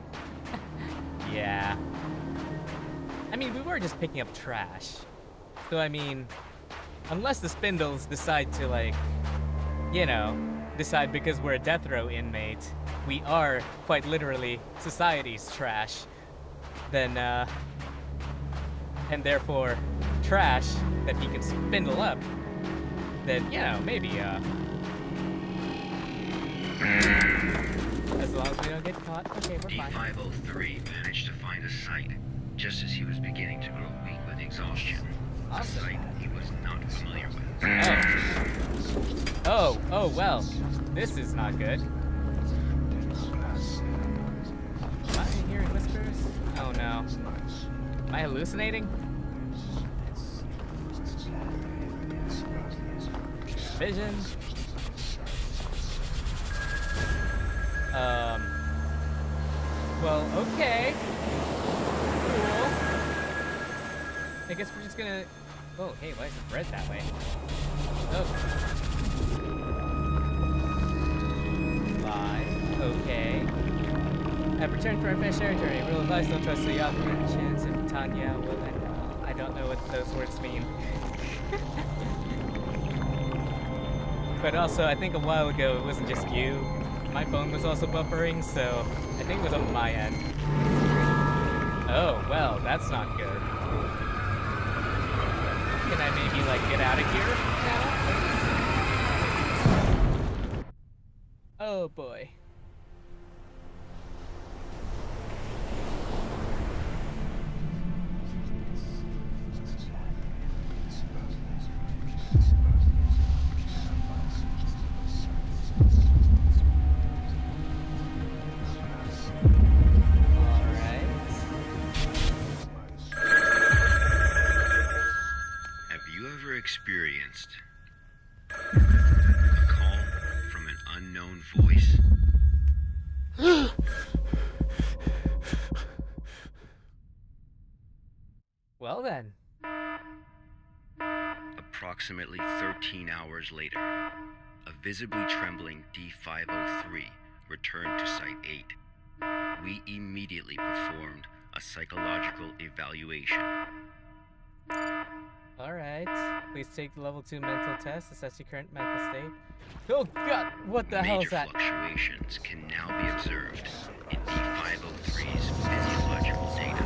A: Yeah. I mean, we were just picking up trash. So, I mean, unless the spindles decide to, like, you know, decide because we're a death row inmate, we are quite literally society's trash, then, and therefore trash that he can spindle up, then, you know, maybe, as long as we don't get caught, okay, we're fine.
C: D503 managed to find a site just as he was beginning to grow weak with exhaustion.
A: Awesome.
C: A site he was not familiar with.
A: Oh, well, this is not good. Am I hearing whispers? Oh no. Am I hallucinating? Vision. Well, okay. Cool. I guess we're just gonna... Oh, hey, why is it red that way? Oh. Lie. Okay. I've returned for our fair share journey. Real advice, don't trust the Yakuza chance if Tanya will end. I don't know what those words mean. But also, I think a while ago it wasn't just you. My phone was also buffering, so I think it was on my end. Oh, well, that's not good. Can I maybe, like, get out of here now? Oh, boy.
C: Experienced a call from an unknown voice.
A: Well then.
C: Approximately 13 hours later, a visibly trembling D503 returned to Site 8. We immediately performed a psychological evaluation.
A: Alright. Please take the level 2 mental test. Assess your current mental state. Oh god, what the hell is
C: Major
A: that?
C: fluctuations can now be observed in D503's physiological data.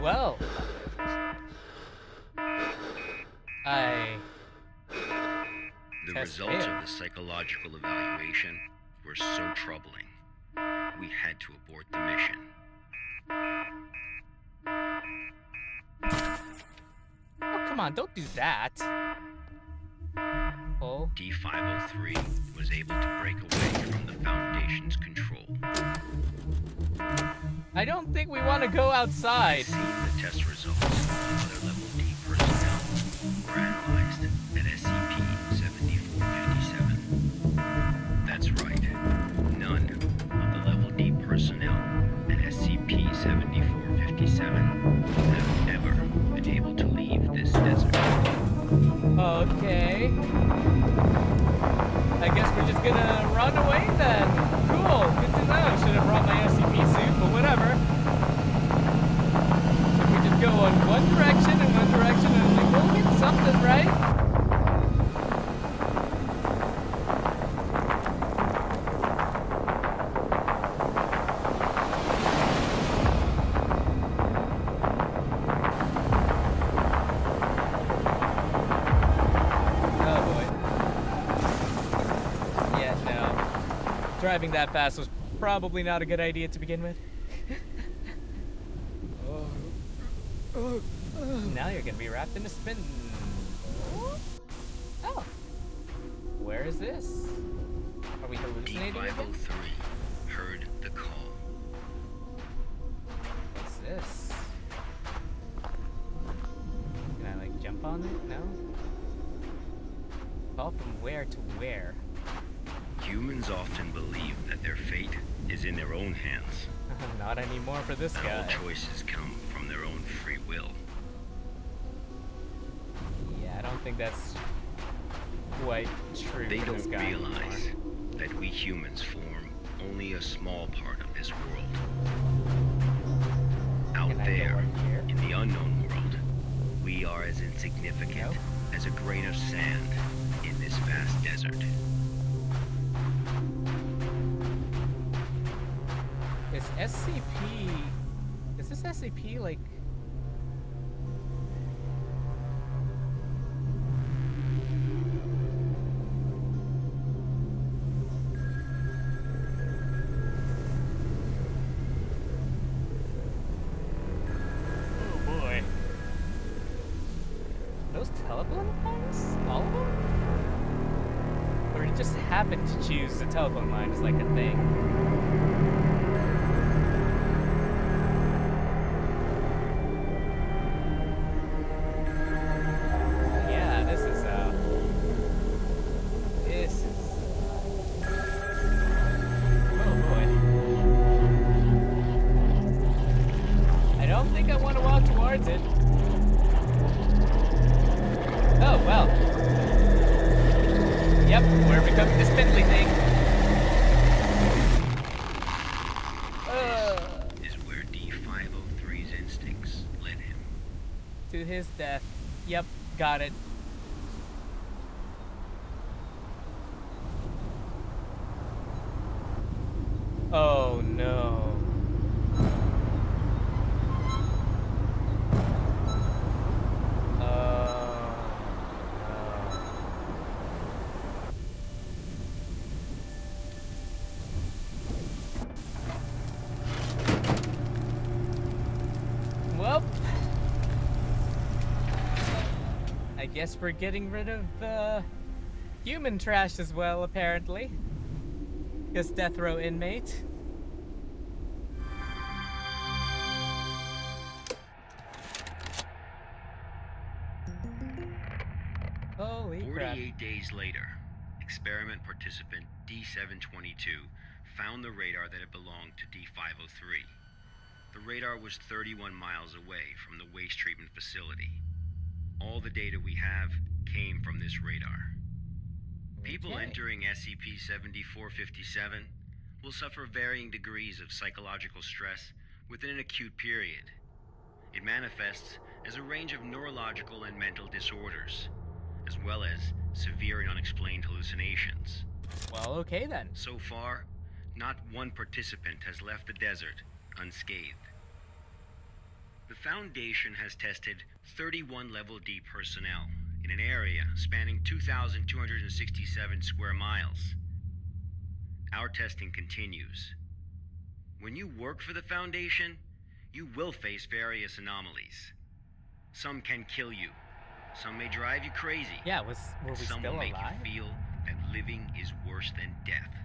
A: Well,
C: The
A: Test
C: results
A: failed.
C: of the psychological evaluation were so troubling, we had to abort the mission.
A: Oh, come on, don't do that. Oh,
C: D503 was able to break away from the Foundation's control.
A: I don't think we want to go outside.
C: The test results of other level D personnel were analyzed at SCP-7457. That's right. None of the level D personnel at SCP-7457 have ever been able to leave this desert.
A: Okay. I guess we're just gonna run away then. Cool, good to know. Should have brought my SCP suit, but whatever. If we just go in one direction and we'll get something, right? Driving that fast was probably not a good idea to begin with. Now you're gonna be wrapped in a spin. Oh. Where is this? Are we hallucinating again?
C: D503 heard the call.
A: What's this? Can I like jump on it? No? Call from where to where?
C: Humans often believe that their fate is in their own hands.
A: Not anymore for this
C: That
A: guy.
C: all choices come from their own free will.
A: Yeah, I don't think that's quite true.
C: They
A: for this
C: don't
A: guy
C: realize
A: anymore.
C: that we humans form only a small part of this world. Out
A: Can I go
C: there,
A: up here?
C: in the unknown world, we are as insignificant
A: Nope.
C: as a grain of sand in this vast desert.
A: Is SCP... Is this SCP, like... Oh boy. Those telephone lines? All of them? Or it just happened to choose the telephone line as like a thing? Yeah, this is oh boy. I don't think I want to walk towards it. Oh, well. Yep, we're becoming the spindly thing.
C: Is where D503's instincts led him.
A: To his death. Yep, got it. Oh no. Well, I guess we're getting rid of human trash as well, apparently. Because death row inmate. Holy crap.
C: 48 days later, experiment participant D722 found the radar that had belonged to D503. The radar was 31 miles away from the waste treatment facility. All the data we have came from this radar. People
A: Okay.
C: entering SCP-7457 will suffer varying degrees of psychological stress within an acute period. It manifests as a range of neurological and mental disorders, as well as severe and unexplained hallucinations.
A: Well, okay then.
C: So far, not one participant has left the desert unscathed. The Foundation has tested 31 Level D personnel in an area spanning 2,267 square miles. Our testing continues. When you work for the Foundation, you will face various anomalies. Some can kill you. Some may drive you crazy.
A: Yeah, were we
C: Some
A: still
C: will make
A: alive?
C: you feel that living is worse than death.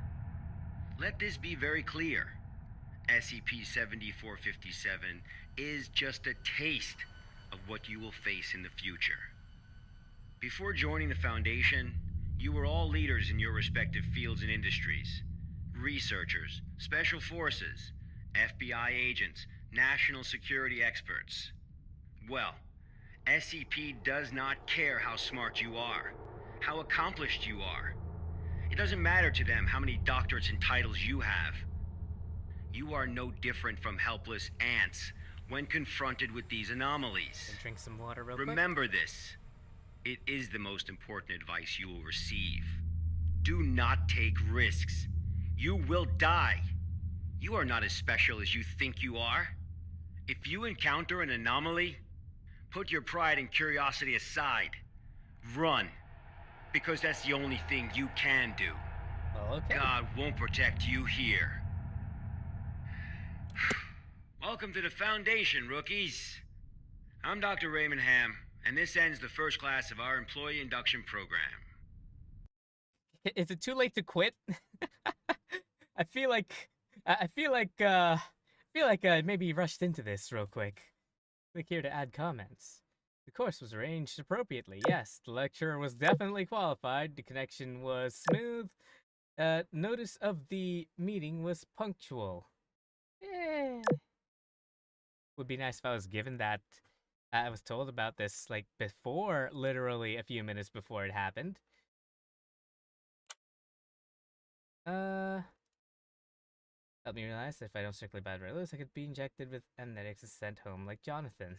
C: Let this be very clear. SCP-7457 is just a taste of what you will face in the future. Before joining the Foundation, you were all leaders in your respective fields and industries. Researchers, special forces, FBI agents, national security experts. Well, SCP does not care how smart you are, how accomplished you are. It doesn't matter to them how many doctorates and titles you have. You are no different from helpless ants when confronted with these anomalies.
A: Can drink some water real quick.
C: Remember this. It is the most important advice you will receive. Do not take risks. You will die. You are not as special as you think you are. If you encounter an anomaly, put your pride and curiosity aside. Run. Because that's the only thing you can do.
A: Well, okay.
C: God won't protect you here. Welcome to the Foundation, rookies. I'm Dr. Raymond Ham, and this ends the first class of our employee induction program.
A: Is it too late to quit? I feel like I maybe rushed into this real quick. Click here to add comments. The course was arranged appropriately. Yes, the lecturer was definitely qualified. The connection was smooth. Notice of the meeting was punctual. Would be nice if I was given that. I was told about this like before, literally a few minutes before it happened. Help me realize that if I don't circulate bad release, I could be injected with amnetics and sent home like Jonathan.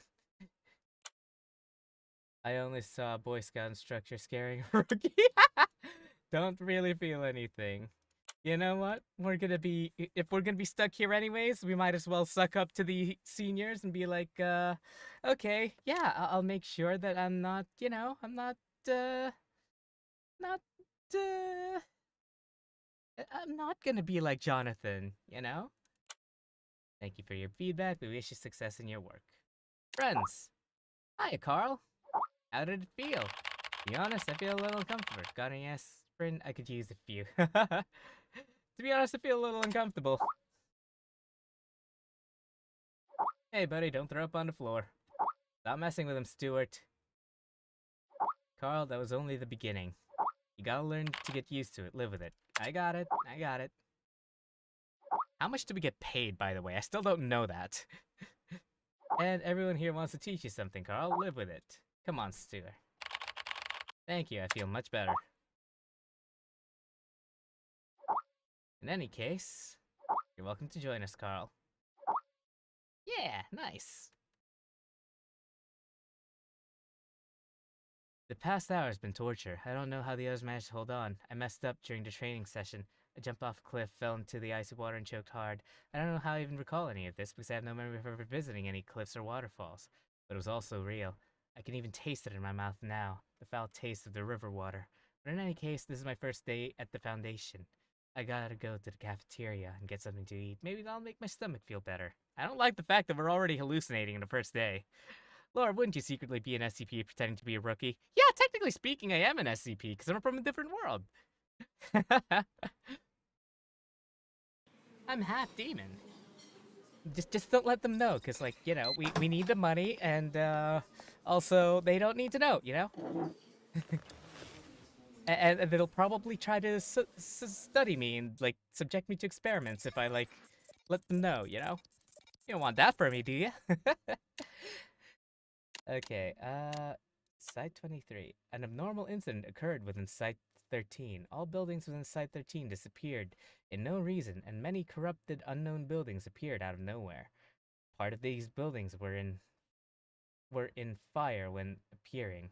A: I only saw a Boy Scout instructor scaring a rookie. Don't really feel anything. You know what? If we're gonna be stuck here anyways, we might as well suck up to the seniors and be like, okay, yeah, I'll make sure that I'm not, I'm not gonna be like Jonathan, Thank you for your feedback. We wish you success in your work. Friends. Hiya, Carl. How did it feel? To be honest, I feel a little uncomfortable. Got any aspirin? I could use a few. To be honest, I feel a little uncomfortable. Hey, buddy, don't throw up on the floor. Stop messing with him, Stuart. Carl, that was only the beginning. You gotta learn to get used to it. Live with it. I got it. How much do we get paid, by the way? I still don't know that. And everyone here wants to teach you something, Carl. Live with it. Come on, Stuart. Thank you, I feel much better. In any case, you're welcome to join us, Carl. Yeah, nice. The past hour has been torture. I don't know how the others managed to hold on. I messed up during the training session. I jumped off a cliff, fell into the icy water, and choked hard. I don't know how I even recall any of this, because I have no memory of ever visiting any cliffs or waterfalls. But it was also real. I can even taste it in my mouth now, the foul taste of the river water. But in any case, this is my first day at the Foundation. I gotta go to the cafeteria and get something to eat. Maybe that'll make my stomach feel better. I don't like the fact that we're already hallucinating in the first day. Lord, wouldn't you secretly be an SCP pretending to be a rookie? Yeah, technically speaking, I am an SCP, because I'm from a different world. I'm half demon. Just don't let them know, because, like, we need the money, and, also, they don't need to know, and they'll probably try to study me and, like, subject me to experiments if I, like, let them know, You don't want that for me, do you? Okay, Site 23. An abnormal incident occurred within Site 13. All buildings within Site 13 disappeared in no reason, and many corrupted unknown buildings appeared out of nowhere. Part of these buildings were in were in fire when appearing.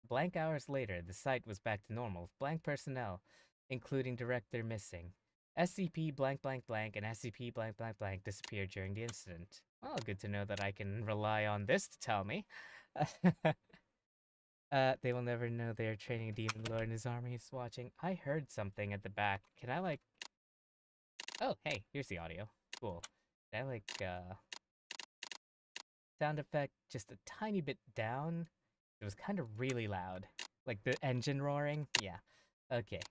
A: Blank hours later, the site was back to normal. Blank personnel, including director, missing. SCP blank blank blank and SCP blank blank blank disappeared during the incident. Well, good to know that I can rely on this to tell me. They will never know they are training a demon lord and his army is watching. I heard something at the back. Can I, like... Oh, hey, here's the audio. Cool. Can I, like, sound effect just a tiny bit down? It was kind of really loud. Like the engine roaring? Yeah. Okay.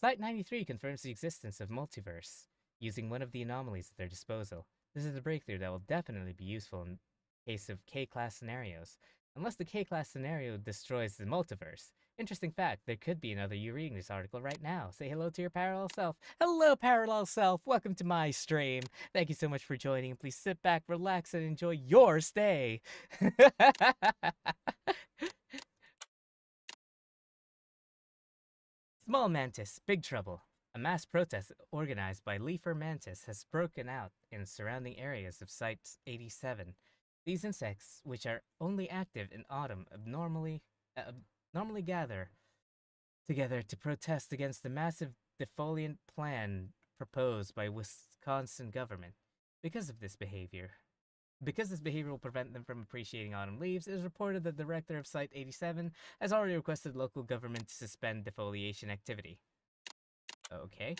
A: Site-93 confirms the existence of multiverse, using one of the anomalies at their disposal. This is a breakthrough that will definitely be useful in case of K-class scenarios. Unless the K-class scenario destroys the multiverse. Interesting fact, there could be another you reading this article right now. Say hello to your parallel self. Hello, parallel self! Welcome to my stream. Thank you so much for joining. Please sit back, relax, and enjoy your stay. Small Mantis, big trouble. A mass protest organized by Leafer Mantis has broken out in surrounding areas of Site-87. These insects, which are only active in autumn, normally gather together to protest against the massive defoliant plan proposed by Wisconsin government. Because this behavior will prevent them from appreciating autumn leaves, it is reported that the director of Site-87 has already requested local government to suspend defoliation activity. Okay.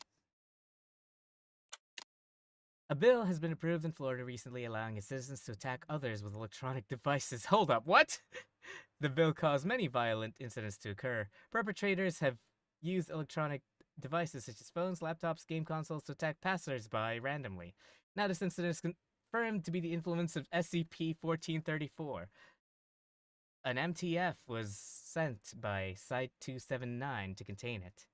A: A bill has been approved in Florida recently allowing its citizens to attack others with electronic devices. Hold up, what? The bill caused many violent incidents to occur. Perpetrators have used electronic devices such as phones, laptops, game consoles to attack passers-by randomly. Now this incident is confirmed to be the influence of SCP-1434. An MTF was sent by Site-279 to contain it.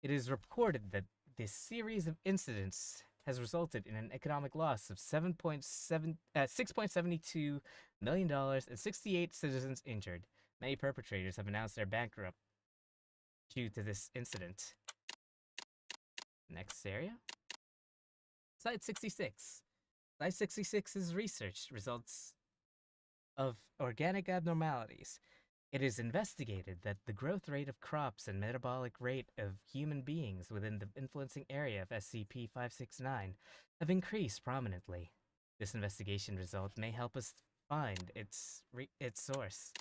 A: It is reported that this series of incidents has resulted in an economic loss of $6.72 million and 68 citizens injured. Many perpetrators have announced they're bankrupt due to this incident. Next area. Site-66. Site-66's research results of organic abnormalities. It is investigated that the growth rate of crops and metabolic rate of human beings within the influencing area of SCP-569 have increased prominently. This investigation result may help us find its source.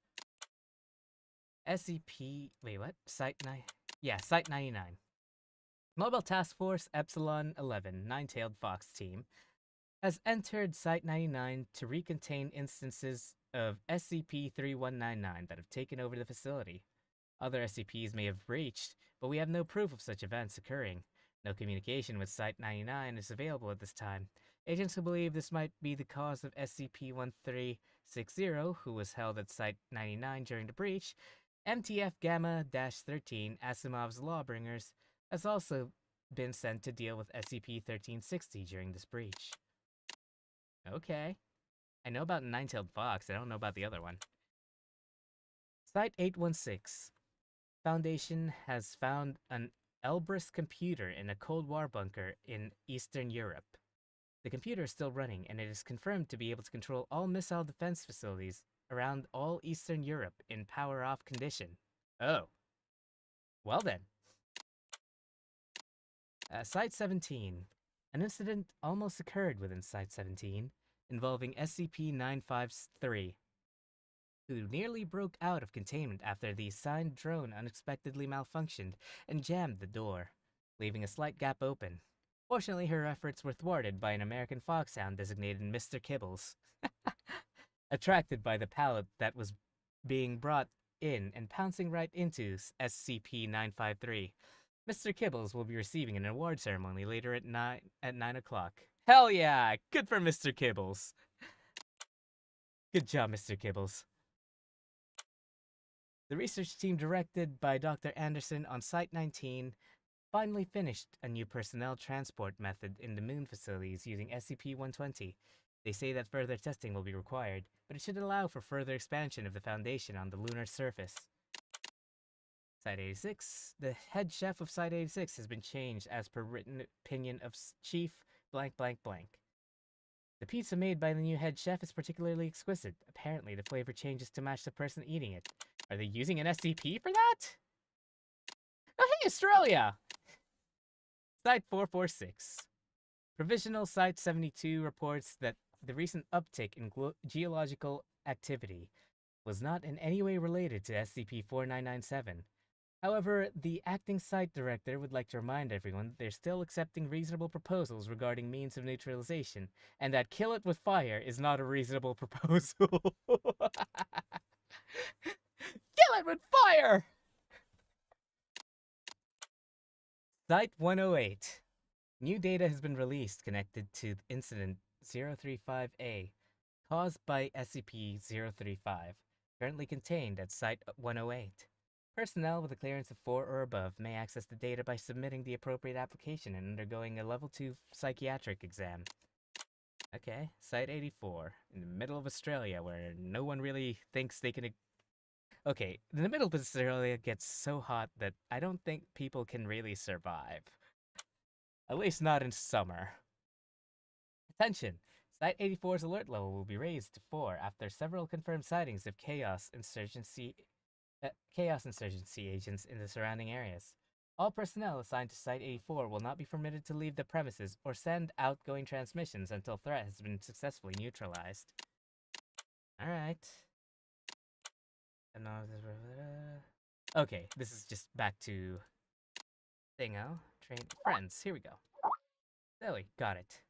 A: SCP... Wait, what? Site-99. Mobile Task Force Epsilon 11 Nine-Tailed Fox Team has entered Site-99 to recontain instances of SCP-3199 that have taken over the facility. Other SCPs may have breached, but we have no proof of such events occurring. No communication with Site-99 is available at this time. Agents who believe this might be the cause of SCP-1360, who was held at Site-99 during the breach, MTF Gamma-13 Asimov's Lawbringers, has also been sent to deal with SCP-1360 during this breach. Okay. I know about Nine-Tailed Fox, I don't know about the other one. Site-816. Foundation has found an Elbrus computer in a Cold War bunker in Eastern Europe. The computer is still running, and it is confirmed to be able to control all missile defense facilities around all Eastern Europe in power-off condition. Oh. Well then. Site-17. An incident almost occurred within Site-17, involving SCP-953, who nearly broke out of containment after the assigned drone unexpectedly malfunctioned and jammed the door, leaving a slight gap open. Fortunately, her efforts were thwarted by an American foxhound designated Mr. Kibbles. Attracted by the pallet that was being brought in and pouncing right into SCP-953, Mr. Kibbles will be receiving an award ceremony later at 9 o'clock. Hell yeah! Good for Mr. Kibbles. Good job, Mr. Kibbles. The research team directed by Dr. Anderson on Site-19 finally finished a new personnel transport method in the moon facilities using SCP-120. They say that further testing will be required, but it should allow for further expansion of the Foundation on the lunar surface. Site-86. The head chef of Site-86 has been changed as per written opinion of Chief blank blank blank. The pizza made by the new head chef is particularly exquisite. Apparently, the flavor changes to match the person eating it. Are they using an SCP for that? Oh, hey, Australia! Site 446. Provisional Site 72 reports that the recent uptick in geological activity was not in any way related to SCP-4997. However, the acting site director would like to remind everyone that they're still accepting reasonable proposals regarding means of neutralization, and that kill it with fire is not a reasonable proposal. Kill it with fire! Site 108. New data has been released connected to Incident 035A, caused by SCP-035, currently contained at Site 108. Personnel with a clearance of 4 or above may access the data by submitting the appropriate application and undergoing a Level 2 psychiatric exam. Okay, Site 84, in the middle of Australia, where no one really thinks they can... Okay, in the middle of Australia gets so hot that I don't think people can really survive. At least not in summer. Attention! Site 84's alert level will be raised to 4 after several confirmed sightings of chaos insurgency agents in the surrounding areas. All personnel assigned to Site 84 will not be permitted to leave the premises or send outgoing transmissions until threat has been successfully neutralized. Alright. Okay, this is just back to Thingo. Train friends. Here we go. Zoe, got it.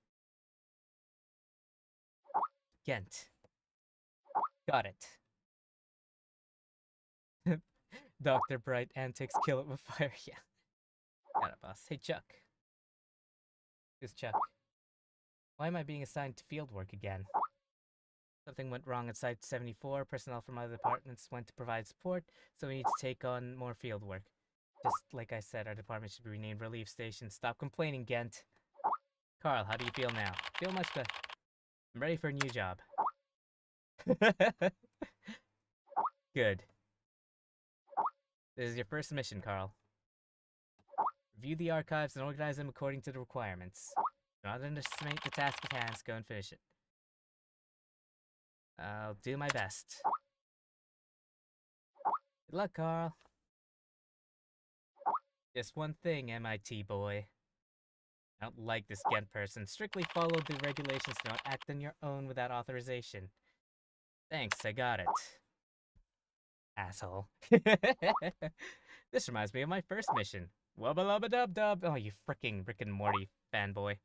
A: Ghent. Got it. Dr. Bright antics, kill it with fire. Yeah. Got it, boss. Hey, Chuck. Who's Chuck? Why am I being assigned to field work again? Something went wrong at Site 74. Personnel from other departments went to provide support, so we need to take on more field work. Just like I said, our department should be renamed Relief Station. Stop complaining, Ghent. Carl, how do you feel now? Feel much better. I'm ready for a new job. Good. This is your first mission, Carl. Review the archives and organize them according to the requirements. Do not underestimate the task at hand, go and finish it. I'll do my best. Good luck, Carl. Just one thing, MIT boy. I don't like this Ghent person. Strictly follow the regulations. Do not act on your own without authorization. Thanks, I got it. Asshole. This reminds me of my first mission. Wubba lubba dub dub. Oh, you fricking Rick and Morty fanboy.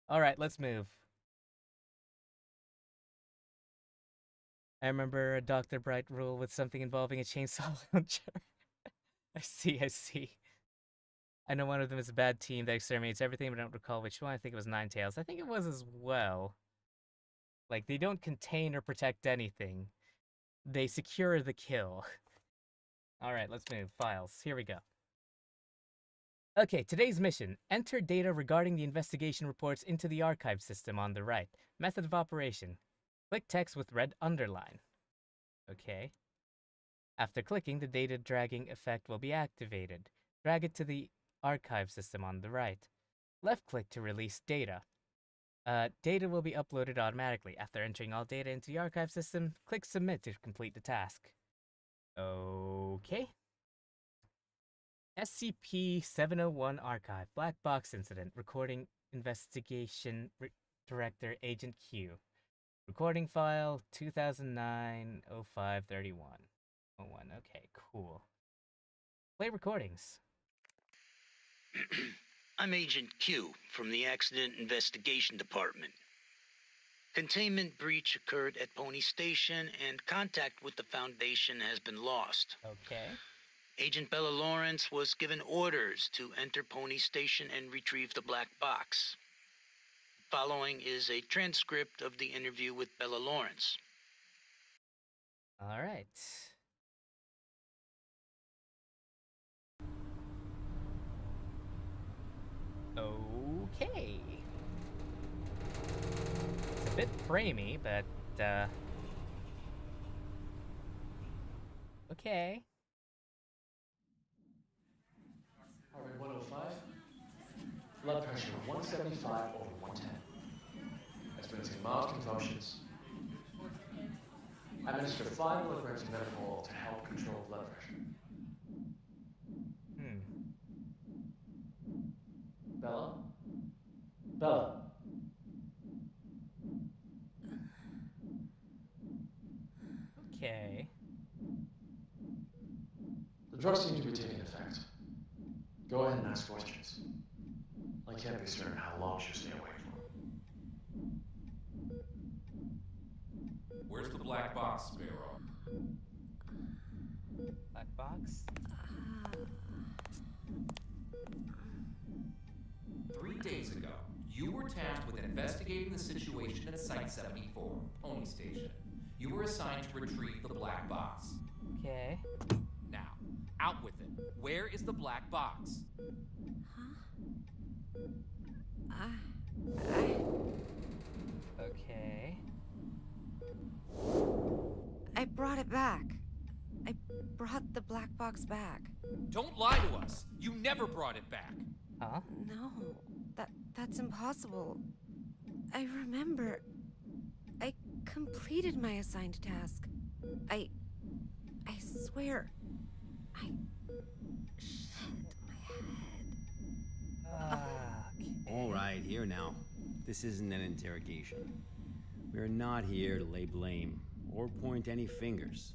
A: Alright, let's move. I remember a Dr. Bright rule with something involving a chainsaw launcher. I see. I know one of them is a bad team that exterminates everything, but I don't recall which one. I think it was Ninetales. I think it was as well. Like, they don't contain or protect anything. They secure the kill. Alright, let's move. Files. Here we go. Okay, today's mission. Enter data regarding the investigation reports into the archive system on the right. Method of operation. Click text with red underline. Okay. After clicking, the data dragging effect will be activated. Drag it to the archive system on the right. Left-click to release data. Data will be uploaded automatically. After entering all data into the archive system, click Submit to complete the task. Okay. SCP-701 Archive. Black Box Incident. Recording Investigation Director Agent Q. Recording file 2009-05-31. 01. Okay, cool. Play recordings.
G: I'm Agent Q from the Accident Investigation Department. Containment breach occurred at Pony Station and contact with the Foundation has been lost.
A: Okay.
G: Agent Bella Lawrence was given orders to enter Pony Station and retrieve the black box. Following is a transcript of the interview with Bella Lawrence.
A: All right. Okay. It's a bit framey, but, okay.
H: Heart rate 105. Blood pressure 175 over 110. experiencing mild convulsions. Administer 5 milligrams of methanol to help control blood pressure. Bella? Bella?
A: Okay.
H: The drugs seem to be taking effect. Go ahead and ask questions. I can't be certain how long she'll stay awake for.
I: Where's the black box, Sparrow?
A: Black box?
I: 3 days ago, you were tasked with investigating the situation at Site 74, Pony Station. You were assigned to retrieve the black box.
A: Okay.
I: Now, out with it. Where is the black box?
A: Okay.
J: I brought it back. I brought the black box back.
I: Don't lie to us. You never brought it back.
A: Huh?
J: No, that's impossible. I remember. I completed my assigned task. I swear. Shit, my head.
C: All right, here now. This isn't an interrogation. We're not here to lay blame or point any fingers.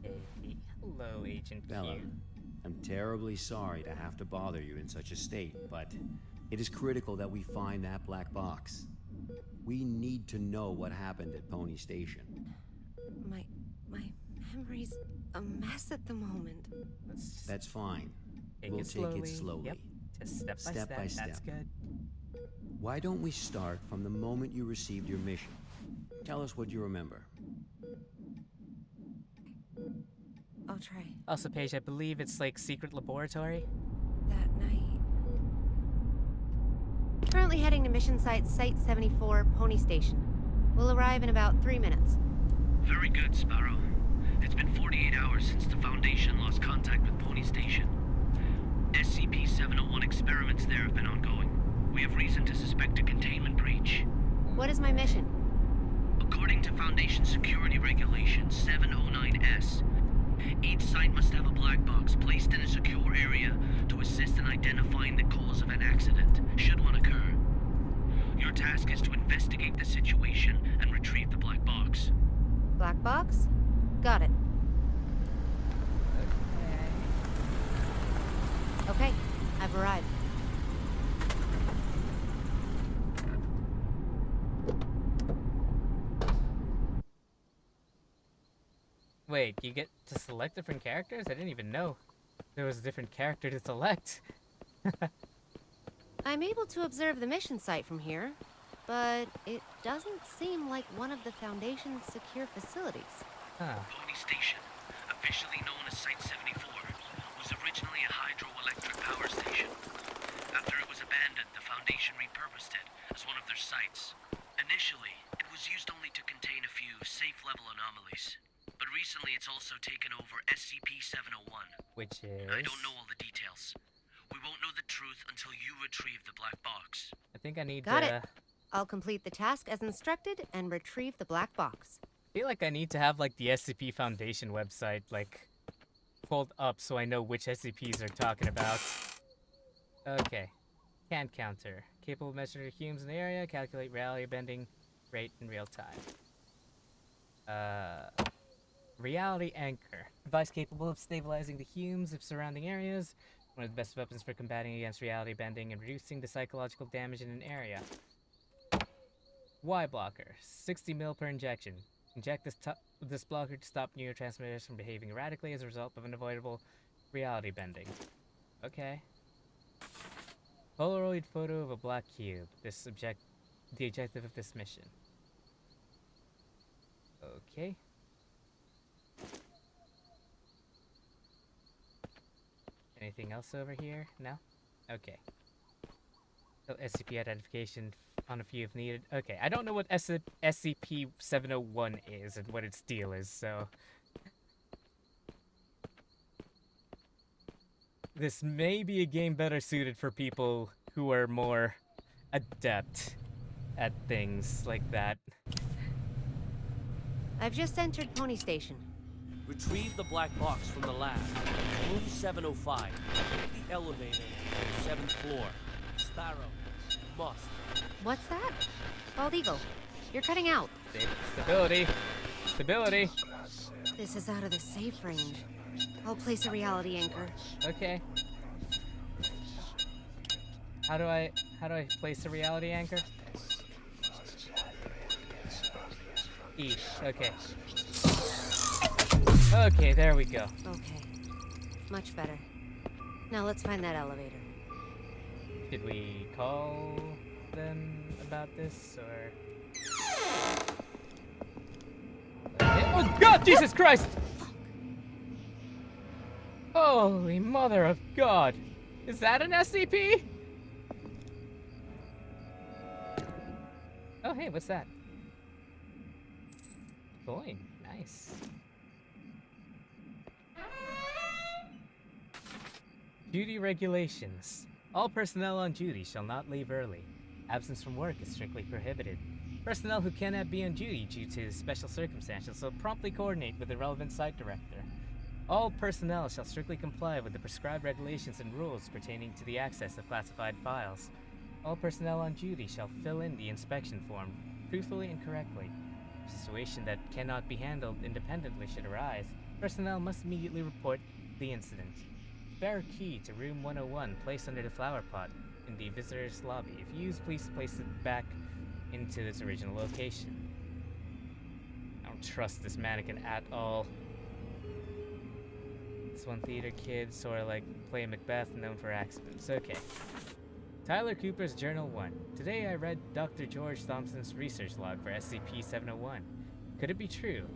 A: Okay. Hello, Agent
C: Bella,
A: Q.
C: I'm terribly sorry to have to bother you in such a state, but it is critical that we find that black box. We need to know what happened at Pony Station.
J: My memory's a mess at the moment.
C: That's fine.
A: Take
C: We'll
A: it
C: take
A: slowly.
C: it slowly.
A: Yep. Just step by
C: Step
A: step.
C: by
A: That's
C: step.
A: good.
C: Why don't we start from the moment you received your mission? Tell us what you remember.
J: I'll try.
A: Also, Paige, I believe it's like secret laboratory.
J: That night. Currently heading to mission site 74, Pony Station. We'll arrive in about 3 minutes.
K: Very good, Sparrow. It's been 48 hours since the Foundation lost contact with Pony Station. SCP-701 experiments there have been ongoing. We have reason to suspect a containment breach.
J: What is my mission?
K: According to Foundation Security Regulation 709S, each site must have a black box placed in a secure area to assist in identifying the cause of an accident, should one occur. Your task is to investigate the situation and retrieve the black box.
J: Black box? Got it. Okay, I've arrived.
A: Wait, you get to select different characters? I didn't even know there was a different character to select.
J: I'm able to observe the mission site from here, but it doesn't seem like one of the Foundation's secure facilities.
A: Huh.
K: Pony Station, officially known as Site 74, was originally a hydroelectric power station. After it was abandoned, the Foundation repurposed it as one of their sites. Initially, it was used only to contain a few safe-level anomalies. But recently it's also taken over SCP-701.
A: Which is...
K: I don't know all the details. We won't know the truth until you retrieve the black box.
A: I think I need
J: Got it. I'll complete the task as instructed and retrieve the black box.
A: I feel like I need to have like the SCP Foundation website like pulled up so I know which SCPs they're talking about. Okay. Can counter. Capable of measuring humes in the area. Calculate reality bending rate in real time. Reality anchor. Device capable of stabilizing the humes of surrounding areas. One of the best weapons for combating against reality bending and reducing the psychological damage in an area. Y blocker. 60 mil per injection. Inject this blocker to stop neurotransmitters from behaving erratically as a result of unavoidable reality bending. Okay. Polaroid photo of a black cube. The objective of this mission. Okay. Anything else over here? No? Okay. So SCP identification on a few if needed. Okay, I don't know what SCP-701 is and what its deal is, so... this may be a game better suited for people who are more adept at things like that.
J: I've just entered Pony Station.
L: Retrieve the black box from the lab. Room 705. The elevator. 7th floor. Sparrow. Must.
J: What's that? Bald Eagle, you're cutting out.
A: Stability. Stability.
J: This is out of the safe range. I'll place a reality anchor.
A: Okay. How do I place a reality anchor? E. Okay. Okay, there we go.
J: Okay. Much better. Now let's find that elevator.
A: Did we call them about this, or...? Oh God, Jesus Christ! Holy mother of God! Is that an SCP? Oh hey, what's that? Coin, nice. Duty regulations. All personnel on duty shall not leave early. Absence from work is strictly prohibited. Personnel who cannot be on duty due to special circumstances will promptly coordinate with the relevant site director. All personnel shall strictly comply with the prescribed regulations and rules pertaining to the access of classified files. All personnel on duty shall fill in the inspection form truthfully and correctly. If a situation that cannot be handled independently should arise, personnel must immediately report the incident. Spare key to room 101 placed under the flower pot in the visitor's lobby. If used, please place it back into its original location. I don't trust this mannequin at all. This one theater kid, sort of like play Macbeth, known for accidents. Okay. Tyler Cooper's Journal 1. Today I read Dr. George Thompson's research log for SCP-701. Could it be true?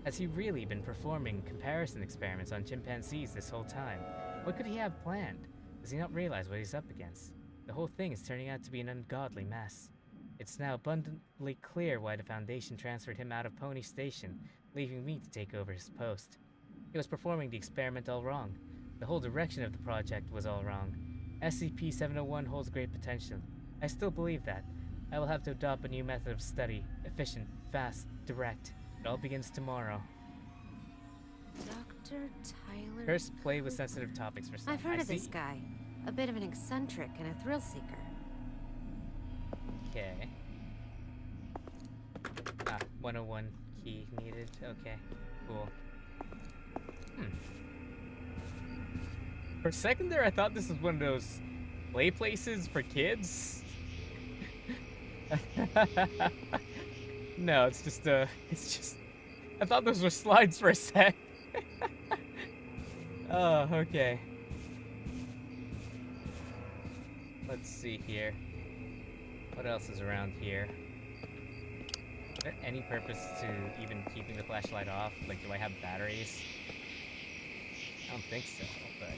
A: Has he really been performing comparison experiments on chimpanzees this whole time? What could he have planned? Does he not realize what he's up against? The whole thing is turning out to be an ungodly mess. It's now abundantly clear why the Foundation transferred him out of Pony Station, leaving me to take over his post. He was performing the experiment all wrong. The whole direction of the project was all wrong. SCP-701 holds great potential. I still believe that. I will have to adopt a new method of study. Efficient, fast, direct. It all begins tomorrow.
J: Dr. Tyler
A: First, play with sensitive topics for some.
J: I've heard of this guy. A bit of an eccentric and a thrill seeker.
A: Okay. 101 key needed. Okay, cool. For a second there, I thought this was one of those play places for kids. No, it's just I thought those were slides for a sec. Oh, okay. Let's see here. What else is around here? Is there any purpose to even keeping the flashlight off? Like, do I have batteries? I don't think so, but...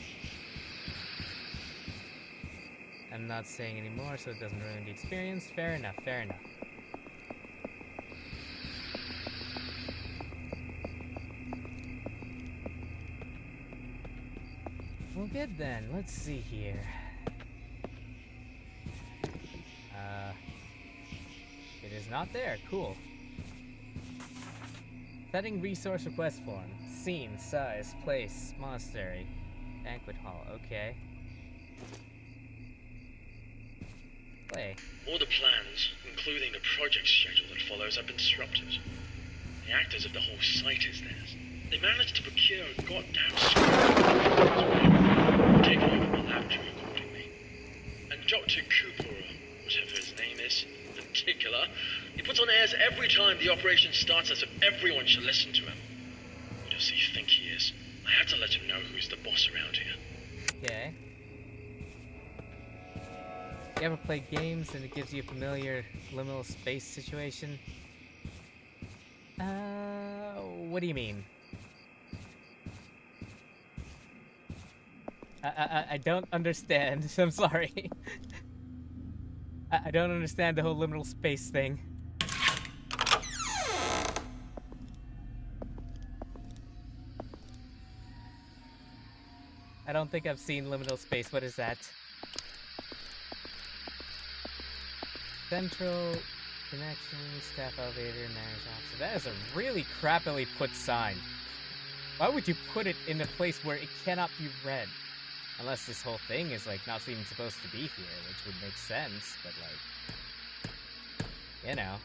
A: I'm not saying any more, so it doesn't ruin the experience. Fair enough, fair enough. Well, good then. Let's see here. It is not there. Cool. Setting resource request form. Scene, size, place, monastery, banquet hall. Okay. Play.
H: All the plans, including the project schedule that follows, have been disrupted. The actors of the whole site is theirs. They managed to procure a goddamn script, taking over the laboratory accordingly. And Dr. Cooper, or whatever his name is, in particular, he puts on airs every time the operation starts as if everyone should listen to him. Who does he think he is? I had to let him know who's the boss around here.
A: Okay. You ever play games and it gives you a familiar liminal space situation? What do you mean? I don't understand. I'm sorry. I don't understand the whole liminal space thing. I I don't think I've seen liminal space. What is that? Central connection, staff elevator, manager officer. That is a really crappily put sign. Why would you put it in a place where it cannot be read? Unless this whole thing is, like, not even supposed to be here, which would make sense, but, like, you know.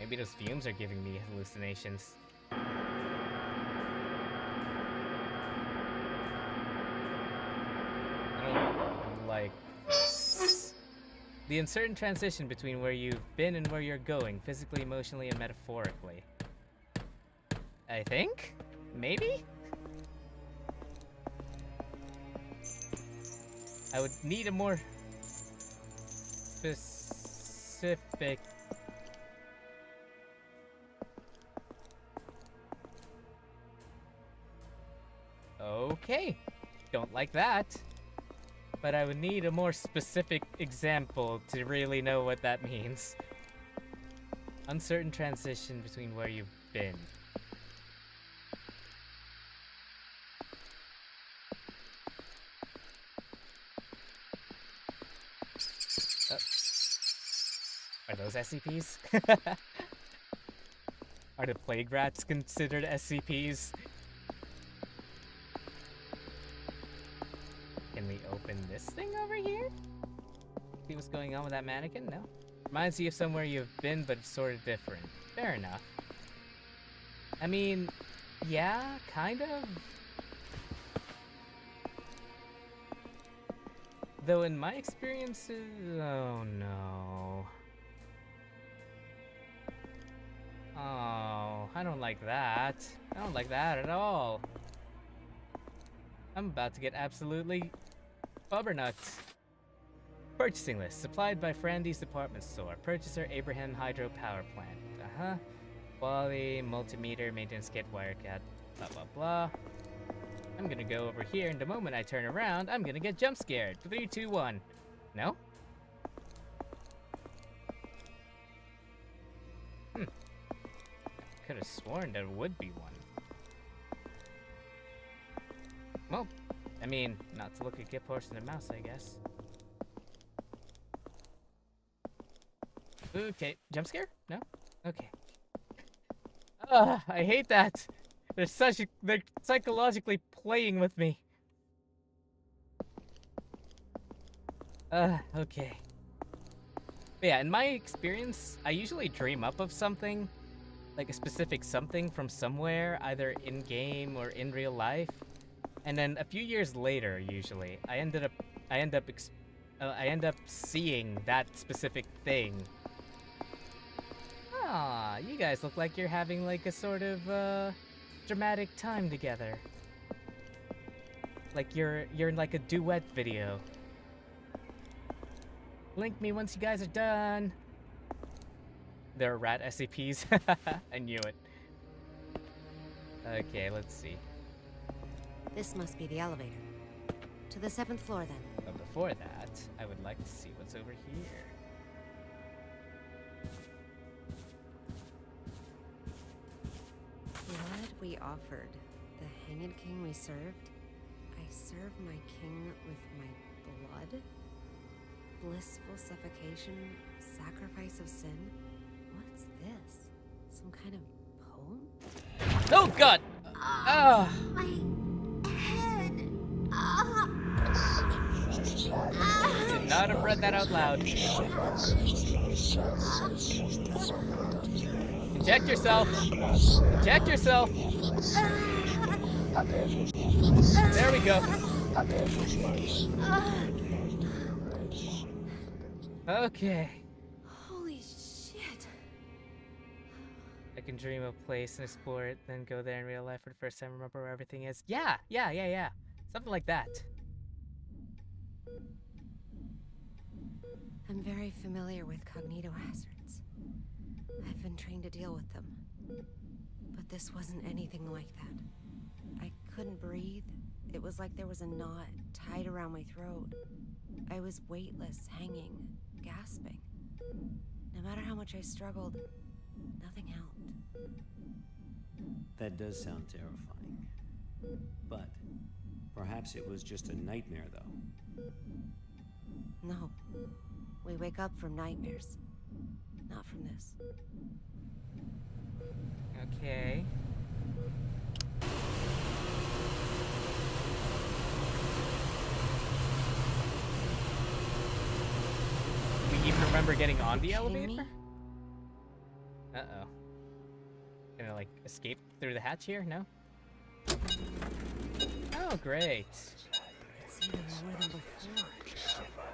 A: Maybe those fumes are giving me hallucinations. I don't like this. The uncertain transition between where you've been and where you're going, physically, emotionally, and metaphorically. I think? Maybe? I would need a more specific... Okay, don't like that. But I would need a more specific example to really know what that means. Uncertain transition between where you've been. Are those SCPs? Are the plague rats considered SCPs? Can we open this thing over here? See what's going on with that mannequin? No. Reminds you of somewhere you've been, but it's sort of different. Fair enough. I mean, yeah, kind of. Though in my experiences... Oh no. Oh, I don't like that. I don't like that at all. I'm about to get absolutely bubbernuts. Purchasing list. Supplied by Frandy's department store. Purchaser Abraham Hydro Power Plant. Quality, multimeter, maintenance kit, wire cat, blah blah blah. I'm gonna go over here, and the moment I turn around, I'm gonna get jump scared. 3, 2, 1. No? Could have sworn there would be one. Well, I mean, not to look a gift horse and a mouse, I guess. Okay, jump scare? No? Okay. Ugh, I hate that. They're psychologically playing with me. Okay. But yeah, in my experience, I usually dream up of something, like a specific something from somewhere, either in-game or in real life. And then a few years later, usually, I end up seeing that specific thing. Ah, you guys look like you're having like a sort of dramatic time together. Like you're in like a duet video. Link me once you guys are done. There are rat SCPs. I knew it. Okay, let's see.
J: This must be the elevator. To the 7th floor, then.
A: But before that, I would like to see what's over here.
J: Blood we offered, the hanged king we served. I serve my king with my blood? Blissful suffocation, sacrifice of sin? What's this? Some kind of poem?
A: Oh god!
J: My head!
A: Should not have read that out loud. Inject yourself! Inject yourself! There we go. Okay.
J: Holy shit.
A: I can dream of a place and explore it, then go there in real life for the first time, remember where everything is. Yeah. Something like that.
J: I'm very familiar with cognito hazards. I've been trained to deal with them. But this wasn't anything like that. I couldn't breathe. It was like there was a knot tied around my throat. I was weightless, hanging, gasping. No matter how much I struggled, nothing helped.
M: That does sound terrifying. But Perhaps it was just a nightmare, though.
J: No. We wake up from nightmares. Not from this.
A: Okay. We even remember getting on the elevator? Uh-oh. Gonna, like, escape through the hatch here? No? Oh, great.
J: It's even more than before.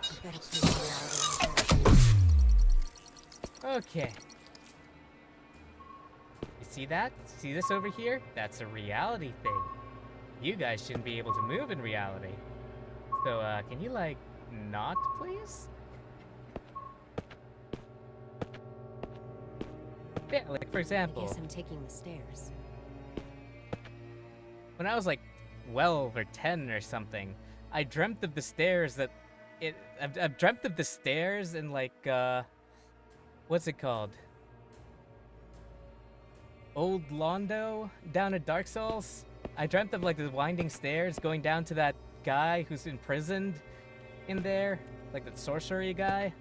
J: We better please get out of here.
A: Okay. You see that? See this over here? That's a reality thing. You guys shouldn't be able to move in reality. So, can you, like, not, please? Yeah, like, for example...
J: I guess I'm taking the stairs.
A: When I was, like, 12 or 10 or something, I dreamt of the stairs that... I've dreamt of the stairs in, like, what's it called? Old Londo down at Dark Souls? I dreamt of, like, the winding stairs going down to that guy who's imprisoned in there. Like, that sorcery guy.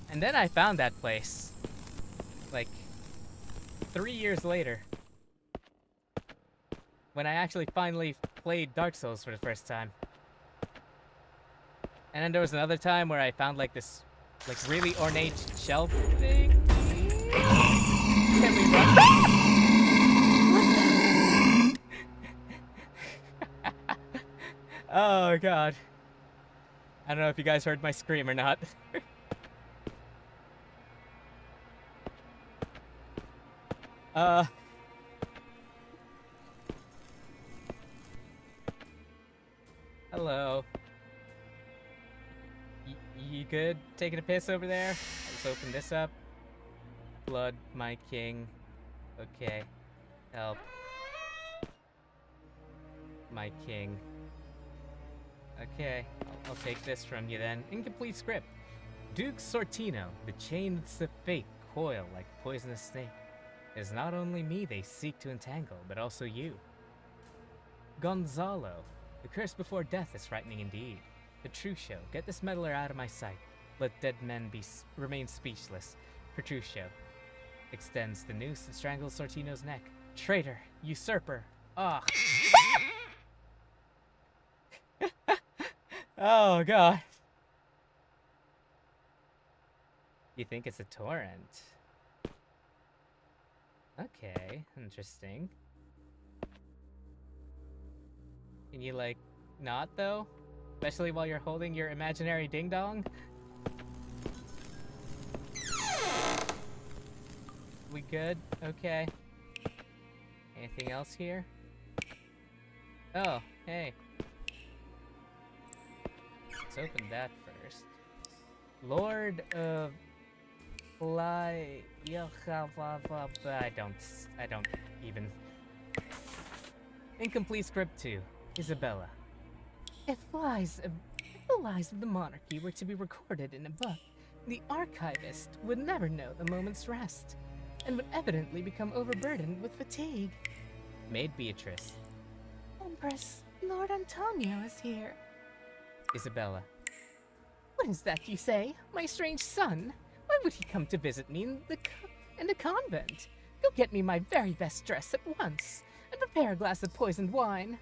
A: And then I found that place. Like, 3 years later. When I actually finally played Dark Souls for the first time. And then there was another time where I found, like, this, like, really ornate shelf thing. Can we run? Oh, God. I don't know if you guys heard my scream or not. Hello. You good? Taking a piss over there? Let's open this up. Blood, my king. Okay. Help. My king. Okay, I'll take this from you then. Incomplete script. Duke Sortino, the chains of fate coil like a poisonous snake. It is not only me they seek to entangle, but also you. Gonzalo, the curse before death is frightening indeed. Petruchio, get this meddler out of my sight. Let dead men remain speechless. Petruchio extends the noose and strangles Sortino's neck. Traitor, usurper. Ah. Oh, God. You think it's a torrent? Okay, interesting. Can you, like, not, though? Especially while you're holding your imaginary ding-dong? We good? Okay. Anything else here? Oh, hey. Let's open that first. Lord of Fly... I don't even... Incomplete script 2. Isabella. If the lies of the monarchy were to be recorded in a book, the archivist would never know the moment's rest, and would evidently become overburdened with fatigue. Maid Beatrice. Empress, Lord Antonio is here. Isabella. What is that you say? My strange son? Why would he come to visit me in the convent? Go get me my very best dress at once, and prepare a glass of poisoned wine.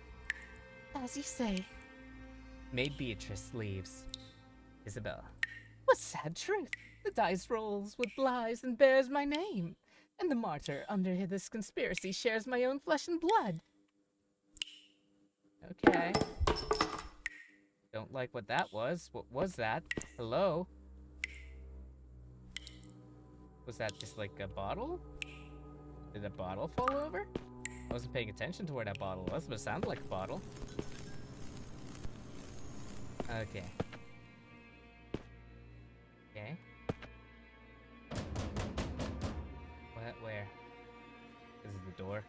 A: As you say. Maid Beatrice leaves. Isabella. What sad truth! The dice rolls with lies and bears my name, and the martyr under this conspiracy shares my own flesh and blood. Okay. Don't like what that was. What was that? Hello? Was that just like a bottle? Did a bottle fall over? I wasn't paying attention to where that bottle was, but it sounded like a bottle. Okay. Okay. What? Where? This is the door.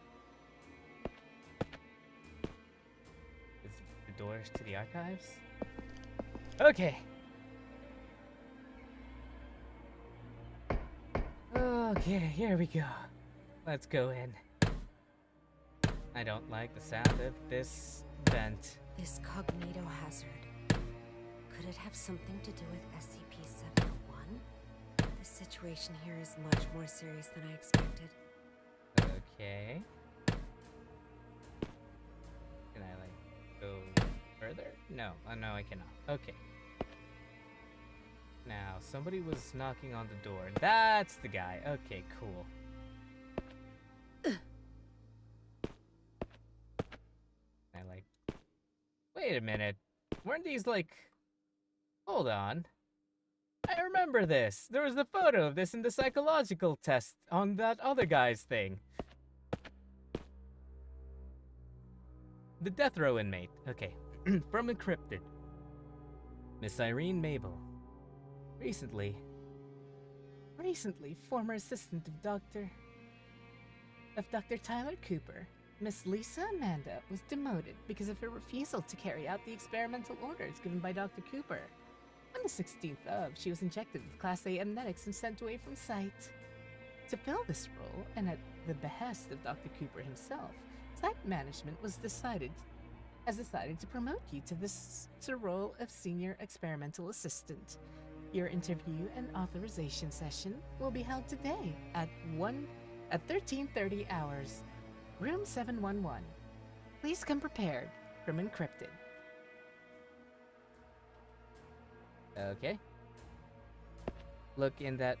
A: Is the doors to the archives? Okay. Okay, here we go. Let's go in. I don't like the sound of this vent.
J: This cognito hazard. Could it have something to do with SCP-701? The situation here is much more serious than I expected.
A: Okay. Can I, like, go further? No. Oh, no, I cannot. Okay. Now, somebody was knocking on the door. That's the guy. Okay, cool. I, like... Wait a minute. Weren't these, like... Hold on. I remember this. There was a photo of this in the psychological test on that other guy's thing. The death row inmate. Okay. From Encrypted. Miss Irene Mabel. Recently, former assistant of Dr. Tyler Cooper, Miss Lisa Amanda was demoted because of her refusal to carry out the experimental orders given by Dr. Cooper. On the 16th of, she was injected with Class A amnetics and sent away from site. To fill this role, and at the behest of Dr. Cooper himself, site management has decided to promote you to the role of Senior Experimental Assistant. Your interview and authorization session will be held today at 13:30 hours, room 711. Please come prepared. From Encrypted. Okay. Looking in that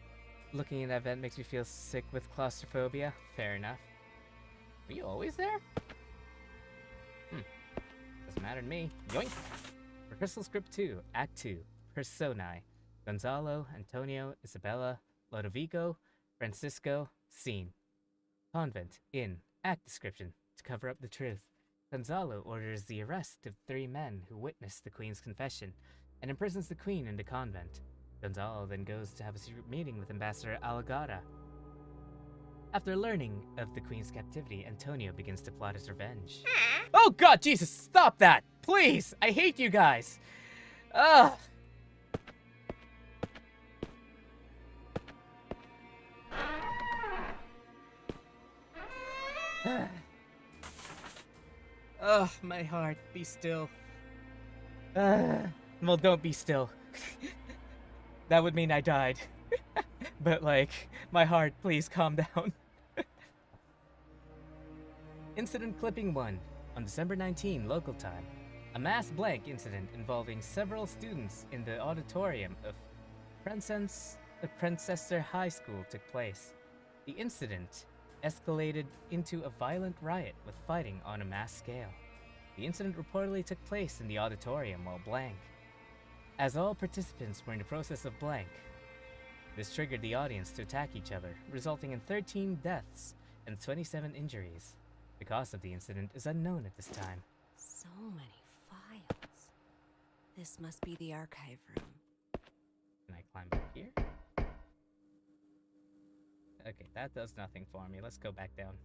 A: vent makes me feel sick with claustrophobia. Fair enough. Were you always there? Doesn't matter to me. Yoink! Rehearsal Script 2, Act 2, Personae. Gonzalo, Antonio, Isabella, Lodovico, Francisco, Scene. Convent, Inn, Act Description. To cover up the truth, Gonzalo orders the arrest of 3 men who witnessed the Queen's confession and imprisons the Queen in the convent. Gonzalo then goes to have a secret meeting with Ambassador Alagada. After learning of the Queen's captivity, Antonio begins to plot his revenge. Oh god, Jesus, stop that! Please! I hate you guys! Ugh! Ugh, my heart, be still. Well, don't be still. That would mean I died. But, like, my heart, please calm down. Incident Clipping 1. On December 19, local time, a mass blank incident involving several students in the auditorium of Princester High School took place. The incident escalated into a violent riot with fighting on a mass scale. The incident reportedly took place in the auditorium while blank. As all participants were in the process of blank, this triggered the audience to attack each other, resulting in 13 deaths and 27 injuries. The cause of the incident is unknown at this time.
J: So many files. This must be the archive room.
A: Can I climb back here? Okay, that does nothing for me. Let's go back down.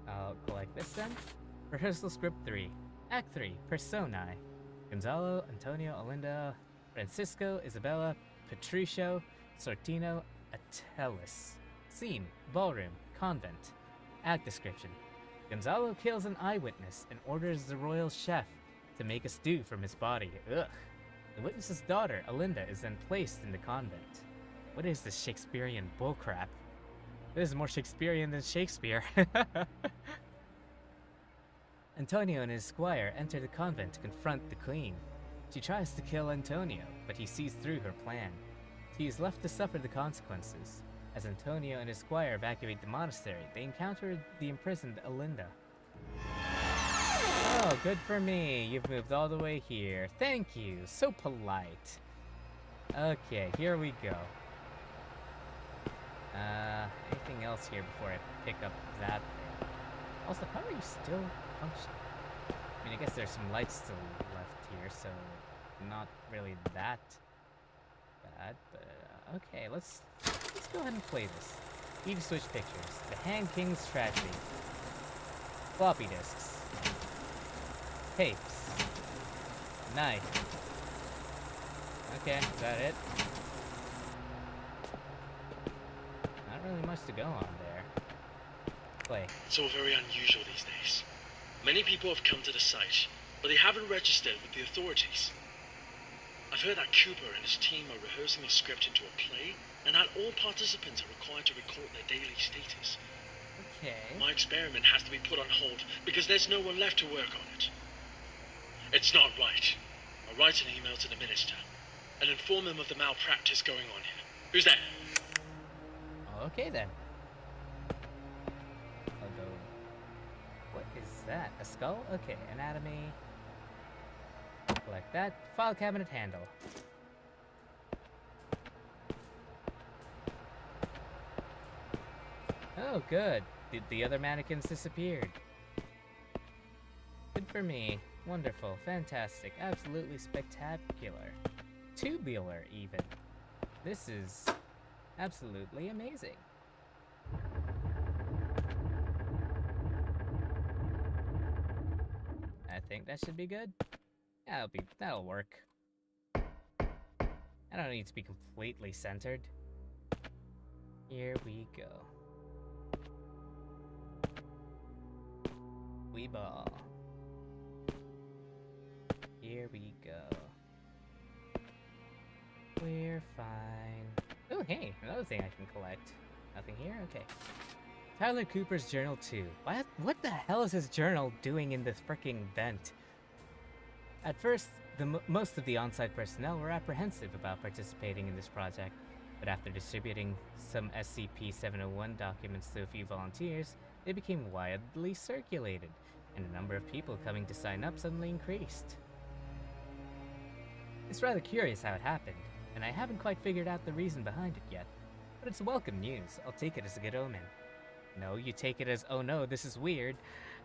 A: I'll collect this then. Rehearsal Script 3. Act 3. Personae. Gonzalo, Antonio, Olinda, Francisco, Isabella, Petruccio, Sortino, Atelis. Scene. Ballroom. Convent. Act description. Gonzalo kills an eyewitness and orders the royal chef to make a stew from his body. Ugh. The witness's daughter, Olinda, is then placed in the convent. What is this Shakespearean bullcrap? This is more Shakespearean than Shakespeare. Antonio and his squire enter the convent to confront the queen. She tries to kill Antonio, but he sees through her plan. He is left to suffer the consequences. As Antonio and his squire evacuate the monastery, they encounter the imprisoned Olinda. Oh, good for me. You've moved all the way here. Thank you. So polite. Okay, here we go. Anything else here before I pick up that thing? Also, how are you still functioning? I mean, I guess there's some lights still left here, so not really that bad, but okay, let's go ahead and play this. Eve switch pictures. The Hand King's Tragedy. Floppy disks. Tapes. Knife. Okay, is that it? Not really much to go on there. play.
H: It's all very unusual these days. Many people have come to the site, but they haven't registered with the authorities. I've heard that Cooper and his team are rehearsing a script into a play, and that all participants are required to record their daily status.
A: Okay.
H: My experiment has to be put on hold because there's no one left to work on it. It's not right. I'll write an email to the minister and inform him of the malpractice going on here. Who's that?
A: Okay then. I'll go. What is that? A skull? Okay, anatomy. Collect that. File cabinet handle. Oh, good. The other mannequins disappeared. Good for me. Wonderful. Fantastic. Absolutely spectacular. Tubular, even. This is absolutely amazing. I think that should be good. That'll work. I don't need to be completely centered. Here we go. We ball. Here we go. We're fine. Oh, hey, another thing I can collect. Nothing here? Okay. Tyler Cooper's Journal 2. What the hell is his journal doing in this freaking vent? At first, most of the on-site personnel were apprehensive about participating in this project, but after distributing some SCP-701 documents to a few volunteers, they became widely circulated, and the number of people coming to sign up suddenly increased. It's rather curious how it happened, and I haven't quite figured out the reason behind it yet, but it's welcome news. I'll take it as a good omen. No, you take it as, oh no, this is weird.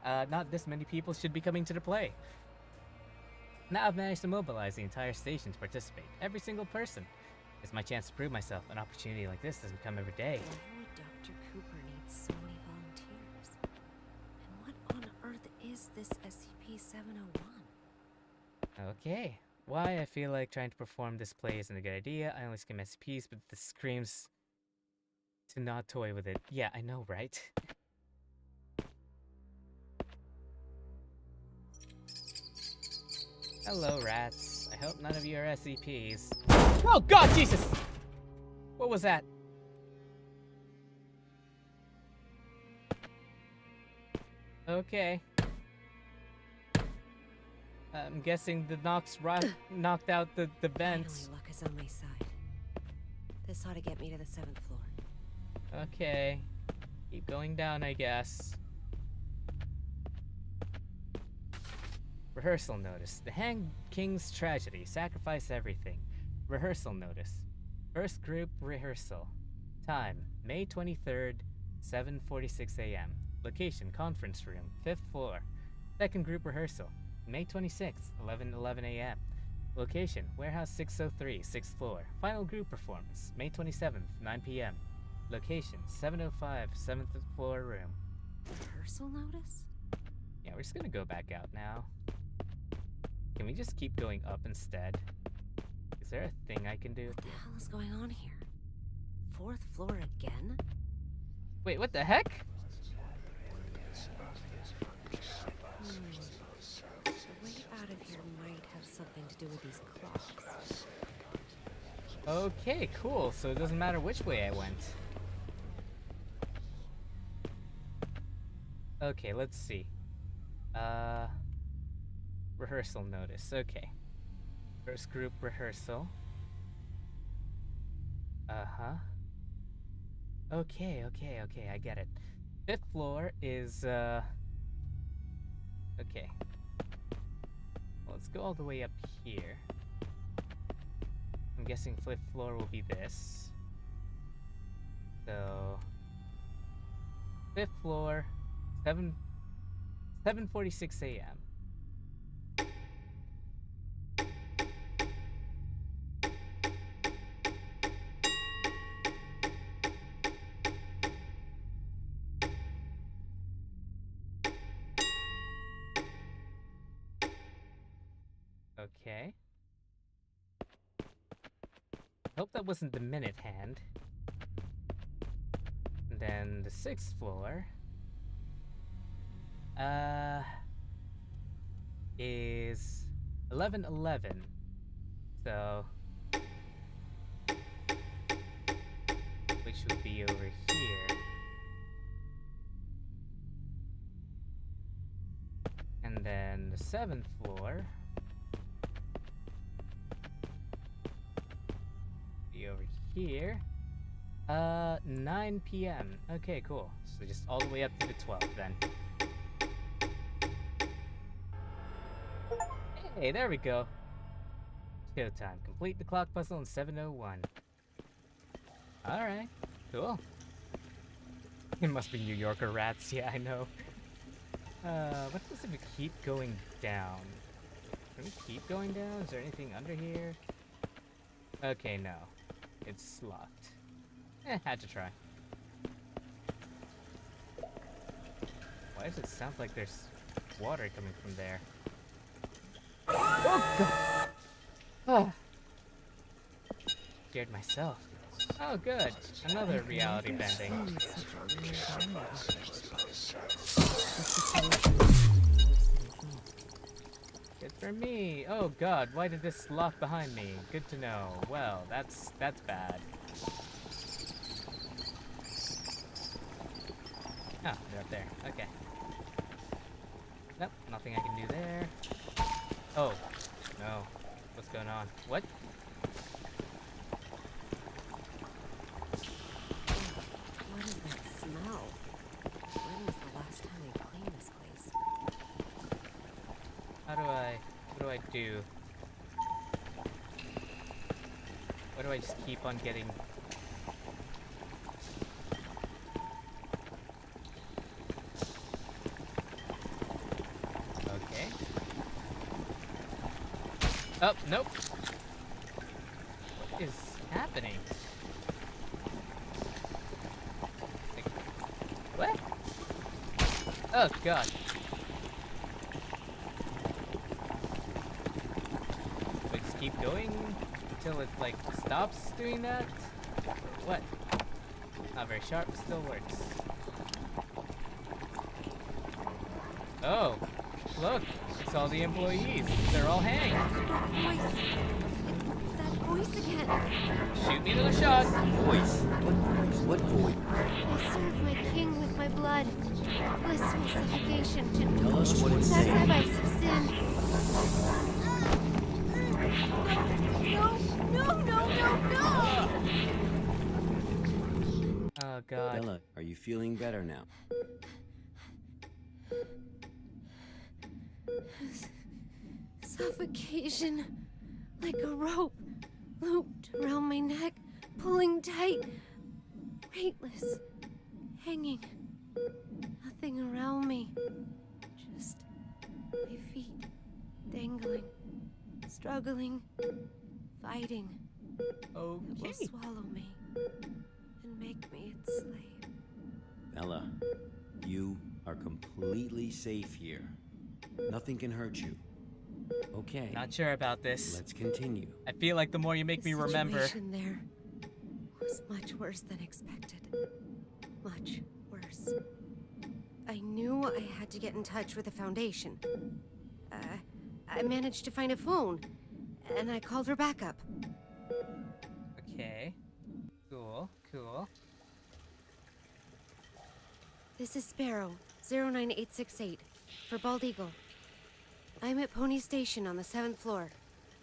A: Not this many people should be coming to the play. Now I've managed to mobilize the entire station to participate. Every single person. It's my chance to prove myself. An opportunity like this doesn't come every day.
J: Why would Dr. Cooper need so many volunteers? And what on earth is this SCP-701?
A: Okay. Why I feel like trying to perform this play isn't a good idea. I only skim SCPs, but this screams to not toy with it. Yeah, I know, right? Hello, rats. I hope none of you are SCPs. Oh, God, Jesus! What was that? Okay. I'm guessing the knocks knocked out the vents.
J: Finally, luck is on my side. This ought to get me to the 7th floor.
A: Okay. Keep going down, I guess. Rehearsal notice. The Hanged King's tragedy. Sacrifice everything. Rehearsal notice. First group rehearsal. Time, May 23rd, 7:46 a.m. Location, conference room, 5th floor. Second group rehearsal, May 26th, 11:11 a.m. Location, warehouse 603, 6th floor. Final group performance, May 27th, 9 p.m. Location, 705, 7th floor room.
J: Rehearsal notice?
A: Yeah, we're just gonna go back out now. Can we just keep going up instead? Is there a thing I can do?
J: What the hell is going on here? 4th floor again?
A: Wait, what the heck?
J: The way out of here might have something to do with these clocks.
A: Okay, cool. So it doesn't matter which way I went. Okay, let's see. Rehearsal notice. Okay. First group rehearsal. Uh-huh. Okay, I get it. 5th floor is, okay. Well, let's go all the way up here. I'm guessing 5th floor will be this. So... 5th floor, 7:46 a.m. Okay. Hope that wasn't the minute hand. And then the 6th floor. is 11:11. So, which would be over here. And then the 7th floor be over here. 9 p.m. Okay, cool. So just all the way up to the 12th then. Hey, there we go. Showtime. Complete the clock puzzle in 7:01. Alright, cool. It must be New Yorker rats, yeah, I know. What happens if we keep going down? Can we keep going down? Is there anything under here? Okay, no. It's locked. Had to try. Why does it sound like there's water coming from there? Oh, God! Oh. Scared myself. Oh, good. Another reality bending. Good for me. Oh, God, why did this lock behind me? Good to know. Well, that's bad. Oh, they're up there. Okay. Nope, nothing I can do there. Oh, no. What's going on? What?
J: What is that smell? When was the last time they cleaned this place?
A: What do I do? Why do I just keep on getting... Okay. Oh, nope. What is happening? Like, what? Oh, God. Wait, just keep going until it, like, stops doing that? What? Not very sharp, still works. Oh, look, it's all the employees. They're all hanged.
J: That voice again.
A: Shoot me another shot.
M: Voice? What voice? What voice?
J: I serve my king with my blood. Blissful suffocation to
M: Tell us what it says.
J: sacrifice of sin. No!
A: Oh, God.
M: Bella, are you feeling better now?
J: Suffocation. Like a rope. Looped around my neck. Pulling tight. Weightless. Hanging. Nothing around me. Just my feet. Dangling. Struggling. Fighting.
A: Okay.
J: It will swallow me. And make me its slave.
M: Bella, you are completely safe here. Nothing can hurt you. Okay.
A: Not sure about this.
M: Let's continue.
A: I feel like the more you make me remember...
J: The situation there was much worse than expected. Much worse. I knew I had to get in touch with the Foundation. I managed to find a phone, and I called her backup.
A: Okay. Cool, cool.
J: This is Sparrow, 09868, for Bald Eagle. I'm at Pony Station on the 7th floor.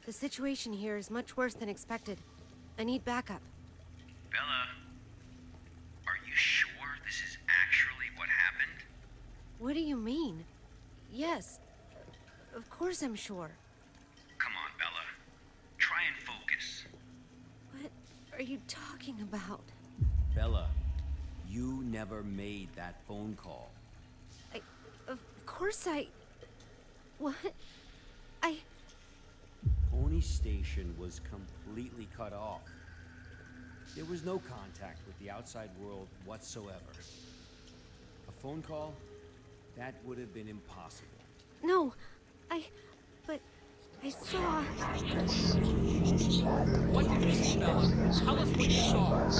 J: The situation here is much worse than expected. I need backup.
C: Bella, are you sure this is actually what happened?
J: What do you mean? Yes. Of course I'm sure.
C: Come on, Bella. Try and focus.
J: What are you talking about?
M: Bella, you never made that phone call.
J: Of course I... What?
M: Pony Station was completely cut off. There was no contact with the outside world whatsoever. A phone call? That would have been impossible.
J: No, but I saw...
L: What did you see, Bella? Tell us what you saw.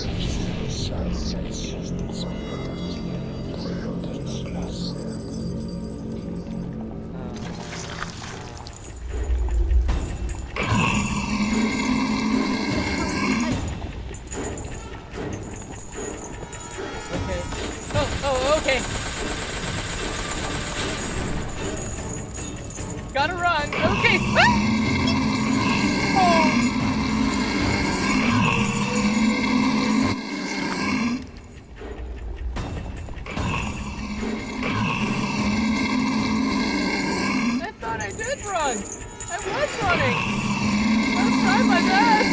A: Gotta run. Okay. Oh. I thought I did run. I was running. I was trying my best.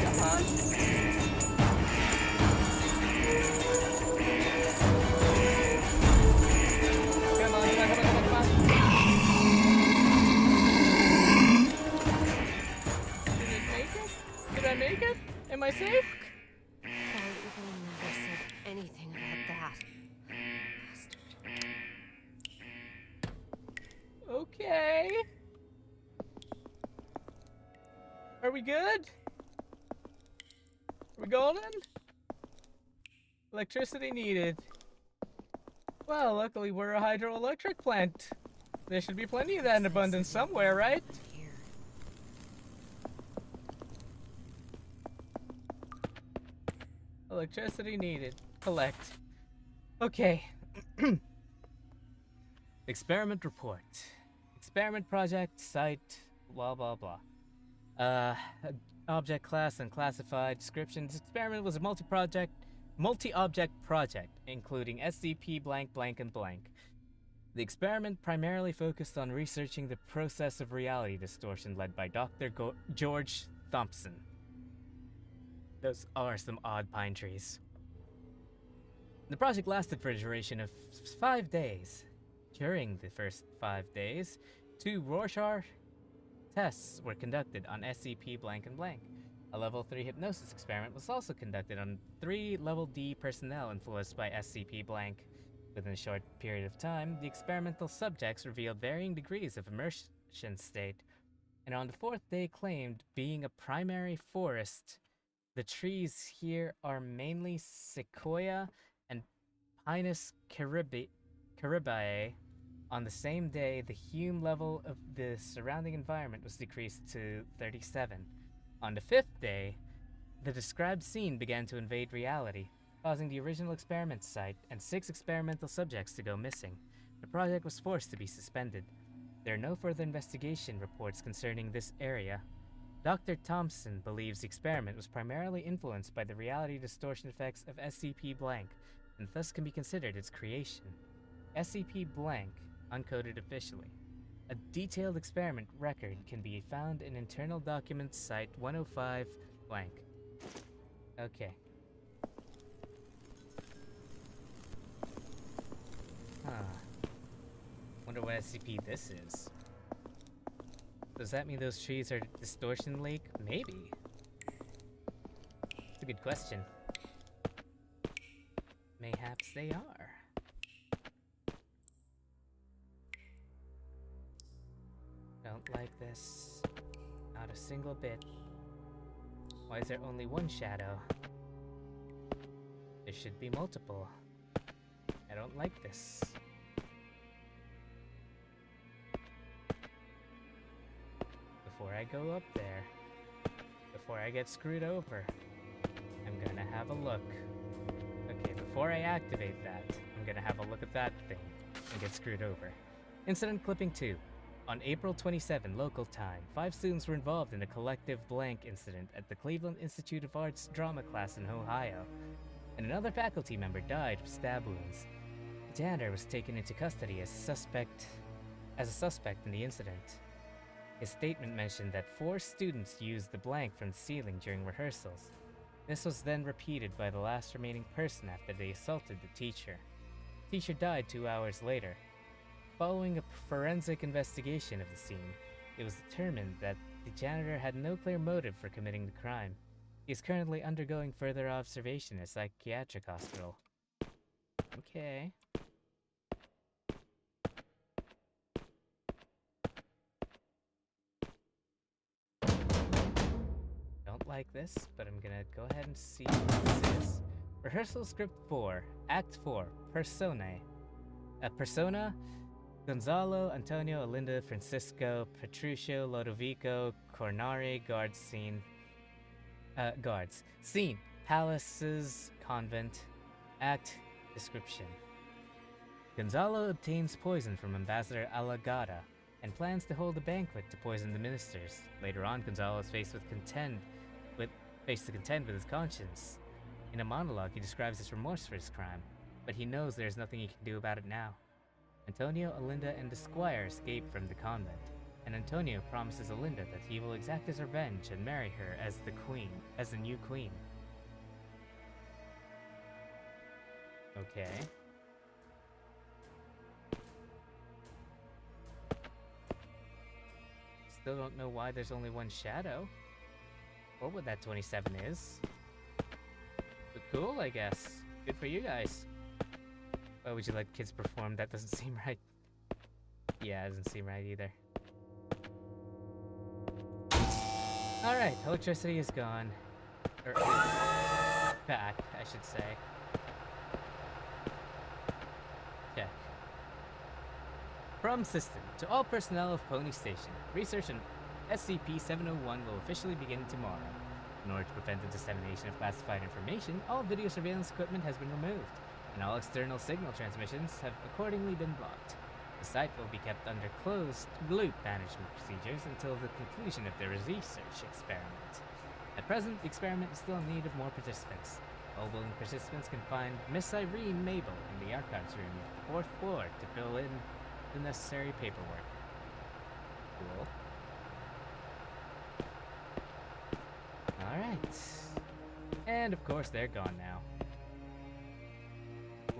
A: Come on. Come on. Did I make it? Am I safe?
J: Paul Eagle never said anything about that. Bastard.
A: Okay. Are we good? Are we golden? Electricity needed. Well, luckily we're a hydroelectric plant. There should be plenty of that in abundance somewhere, right?
J: Here.
A: Electricity needed. Collect. Okay. Experiment report. Experiment project, site, blah blah blah. Object class unclassified. Description. This experiment was a multi-object project, including SCP blank blank and blank. The experiment primarily focused on researching the process of reality distortion led by Dr. George Thompson. Those are some odd pine trees. The project lasted for a duration of 5 days. During the first 5 days, 2 Rorschach tests were conducted on SCP blank and blank. A level 3 hypnosis experiment was also conducted on 3 level D personnel influenced by SCP blank. Within a short period of time, the experimental subjects revealed varying degrees of immersion state, and on the 4th day claimed being a primary forest. The trees here are mainly Sequoia and Pinus caribae. On the same day, the Hume level of the surrounding environment was decreased to 37. On the 5th day, the described scene began to invade reality, causing the original experiment site and 6 experimental subjects to go missing. The project was forced to be suspended. There are no further investigation reports concerning this area. Dr. Thompson believes the experiment was primarily influenced by the reality distortion effects of SCP blank, and thus can be considered its creation. SCP blank, uncoded officially. A detailed experiment record can be found in internal documents site 105 blank. Okay. Huh. Wonder what SCP this is. Does that mean those trees are distortion leak? Maybe. It's a good question. Mayhaps they are. Don't like this. Not a single bit. Why is there only one shadow? There should be multiple. I don't like this. Before I go up there, before I get screwed over, I'm gonna have a look. Okay, before I activate that, I'm gonna have a look at that thing and get screwed over. Incident clipping 2. On April 27 local time, 5 students were involved in a collective blank incident at the Cleveland Institute of Arts drama class in Ohio, and another faculty member died of stab wounds. The janitor was taken into custody as a suspect in the incident. His statement mentioned that 4 students used the blank from the ceiling during rehearsals. This was then repeated by the last remaining person after they assaulted the teacher. The teacher died 2 hours later. Following a forensic investigation of the scene, it was determined that the janitor had no clear motive for committing the crime. He is currently undergoing further observation at a psychiatric hospital. Okay. Don't like this, but I'm gonna go ahead and see what this is. Rehearsal script 4, Act 4, Personae. Persona, Gonzalo, Antonio, Olinda, Francisco, Petruccio, Lodovico, Cornari, guards scene. Guards. Scene, palaces, convent. Act, description. Gonzalo obtains poison from Ambassador Alagada and plans to hold a banquet to poison the ministers. Later on, Gonzalo is faced to contend with his conscience. In a monologue, he describes his remorse for his crime, but he knows there's nothing he can do about it now. Antonio, Olinda, and the squire escape from the convent, and Antonio promises Olinda that he will exact his revenge and marry her as the new queen. Okay. Still don't know why there's only one shadow, or what that 27 is. But cool, I guess. Good for you guys. Why would you let kids perform? That doesn't seem right. Yeah, it doesn't seem right either. Alright, electricity is gone. Or is back, I should say. Check. From system to all personnel of Pony Station, research on SCP-701 will officially begin tomorrow. In order to prevent the dissemination of classified information, all video surveillance equipment has been removed, and all external signal transmissions have accordingly been blocked. The site will be kept under closed-loop management procedures until the conclusion of the research experiment. At present, the experiment is still in need of more participants. All willing participants can find Miss Irene Mabel in the archives room, 4th floor, to fill in the necessary paperwork. Cool. Alright. And of course, they're gone now.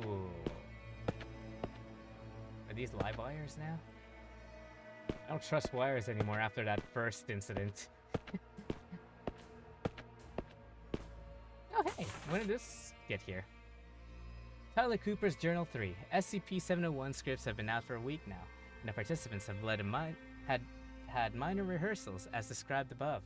A: Ooh. Are these live wires now? I don't trust wires anymore after that first incident. Oh hey, when did this get here? Tyler Cooper's Journal 3. SCP-701 scripts have been out for a week now, and the participants have had minor rehearsals as described above.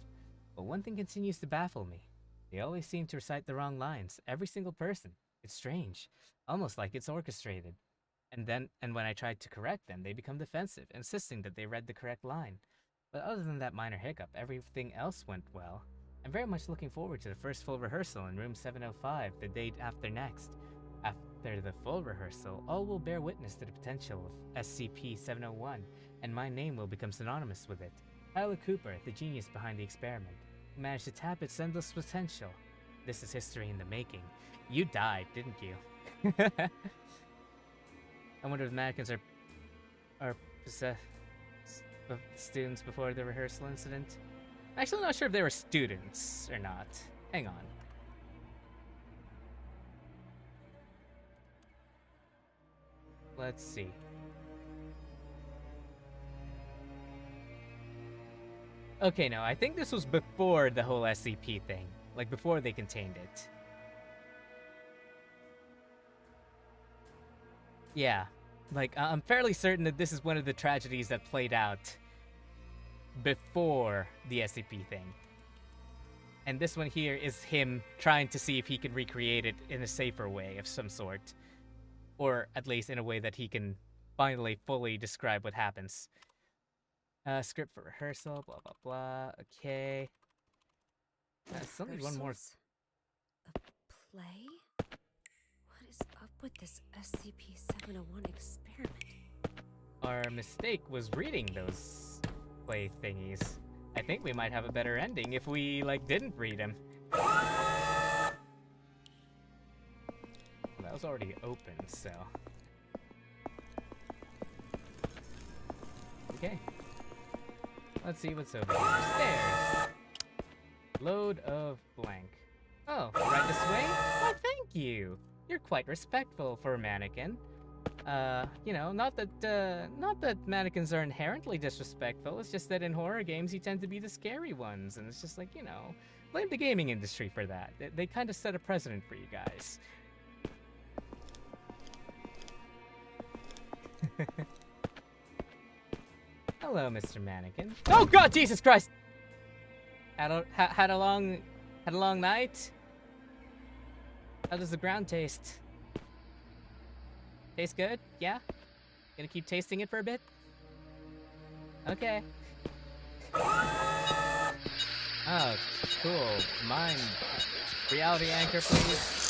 A: But one thing continues to baffle me. They always seem to recite the wrong lines, every single person. It's strange, almost like it's orchestrated. And when I try to correct them, they become defensive, insisting that they read the correct line. But other than that minor hiccup, everything else went well. I'm very much looking forward to the first full rehearsal in room 705, the date after next. After the full rehearsal, all will bear witness to the potential of SCP-701, and my name will become synonymous with it. Tyler Cooper, the genius behind the experiment, who managed to tap its endless potential. This is history in the making. You died, didn't you? I wonder if mannequins are possessed of students before the rehearsal incident. I'm actually not sure if they were students or not. Hang on. Let's see. Okay, no, I think this was before the whole SCP thing. Like, before they contained it. Yeah. Like, I'm fairly certain that this is one of the tragedies that played out before the SCP thing. And this one here is him trying to see if he can recreate it in a safer way of some sort. Or at least in a way that he can finally fully describe what happens. Script for rehearsal, blah, blah, blah. Okay. Still need one more.
J: A play? What is up with this SCP-701 experiment?
A: Our mistake was reading those play thingies. I think we might have a better ending if we, like, didn't read them. Well, that was already open, so... Okay. Let's see what's over here. Stairs! Load of blank. Oh, right this way? Why, thank you! You're quite respectful for a mannequin. You know, not that mannequins are inherently disrespectful, it's just that in horror games you tend to be the scary ones, and it's just like, you know, blame the gaming industry for that. They kind of set a precedent for you guys. Hello, Mr. Mannequin. Oh God, Jesus Christ! Had a long night. How does the ground taste? Tastes good? Yeah? Gonna keep tasting it for a bit? Okay. Oh, cool. Mine. Reality anchor, please.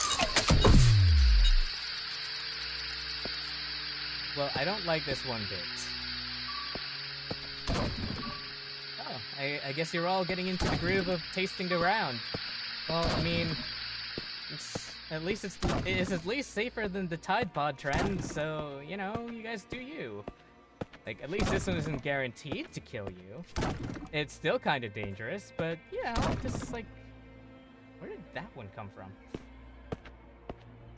A: Well, I don't like this one bit. Oh, I guess you're all getting into the groove of tasting the ground. Well, I mean, it's at least it's at least safer than the Tide Pod trend, so, you know, you guys do you. Like, at least this one isn't guaranteed to kill you. It's still kind of dangerous, but, you know, just, like, where did that one come from?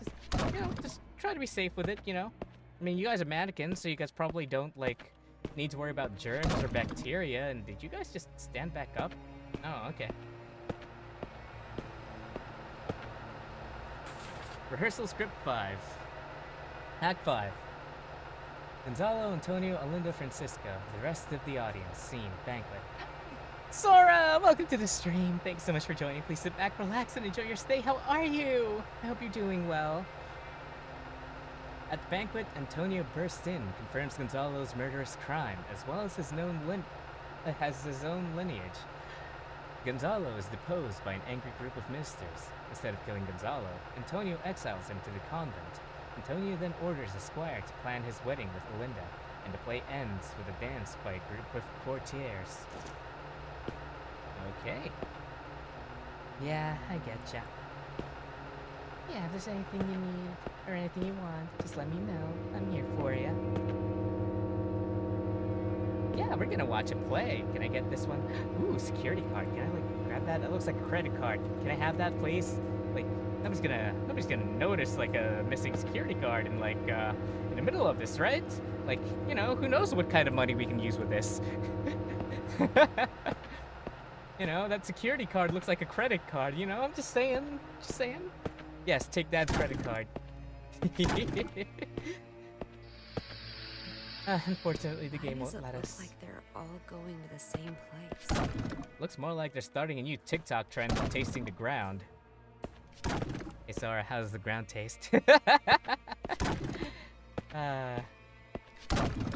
A: Just, you know, just try to be safe with it, you know? I mean, you guys are mannequins, so you guys probably don't, like, need to worry about germs or bacteria, and did you guys just stand back up? Oh, okay. Rehearsal script 5. Act 5. Gonzalo, Antonio, Olinda, Francisco. The rest of the audience. Scene. Banquet. Sora! Welcome to the stream. Thanks so much for joining. Please sit back, relax, and enjoy your stay. How are you? I hope you're doing well. At the banquet, Antonio bursts in, confirms Gonzalo's murderous crime, as well as his own lineage. Gonzalo is deposed by an angry group of ministers. Instead of killing Gonzalo, Antonio exiles him to the convent. Antonio then orders a squire to plan his wedding with Olinda, and the play ends with a dance by a group of courtiers. Okay. Yeah, I getcha. Yeah, if there's anything you need, or anything you want, just let me know. I'm here for you. Yeah, we're gonna watch a play. Can I get this one? Ooh, security card. Can I, like, grab that? That looks like a credit card. Can I have that, please? Like, nobody's gonna notice, like, a missing security card in, like, in the middle of this, right? Like, you know, who knows what kind of money we can use with this? You know, that security card looks like a credit card, you know? I'm just saying. Just saying. Yes, take that credit card. Unfortunately, the game won't let us.
J: Looks like they're all going to the same place.
A: Looks more like they're starting a new TikTok trend of tasting the ground. Hey, Sora, how does the ground taste? How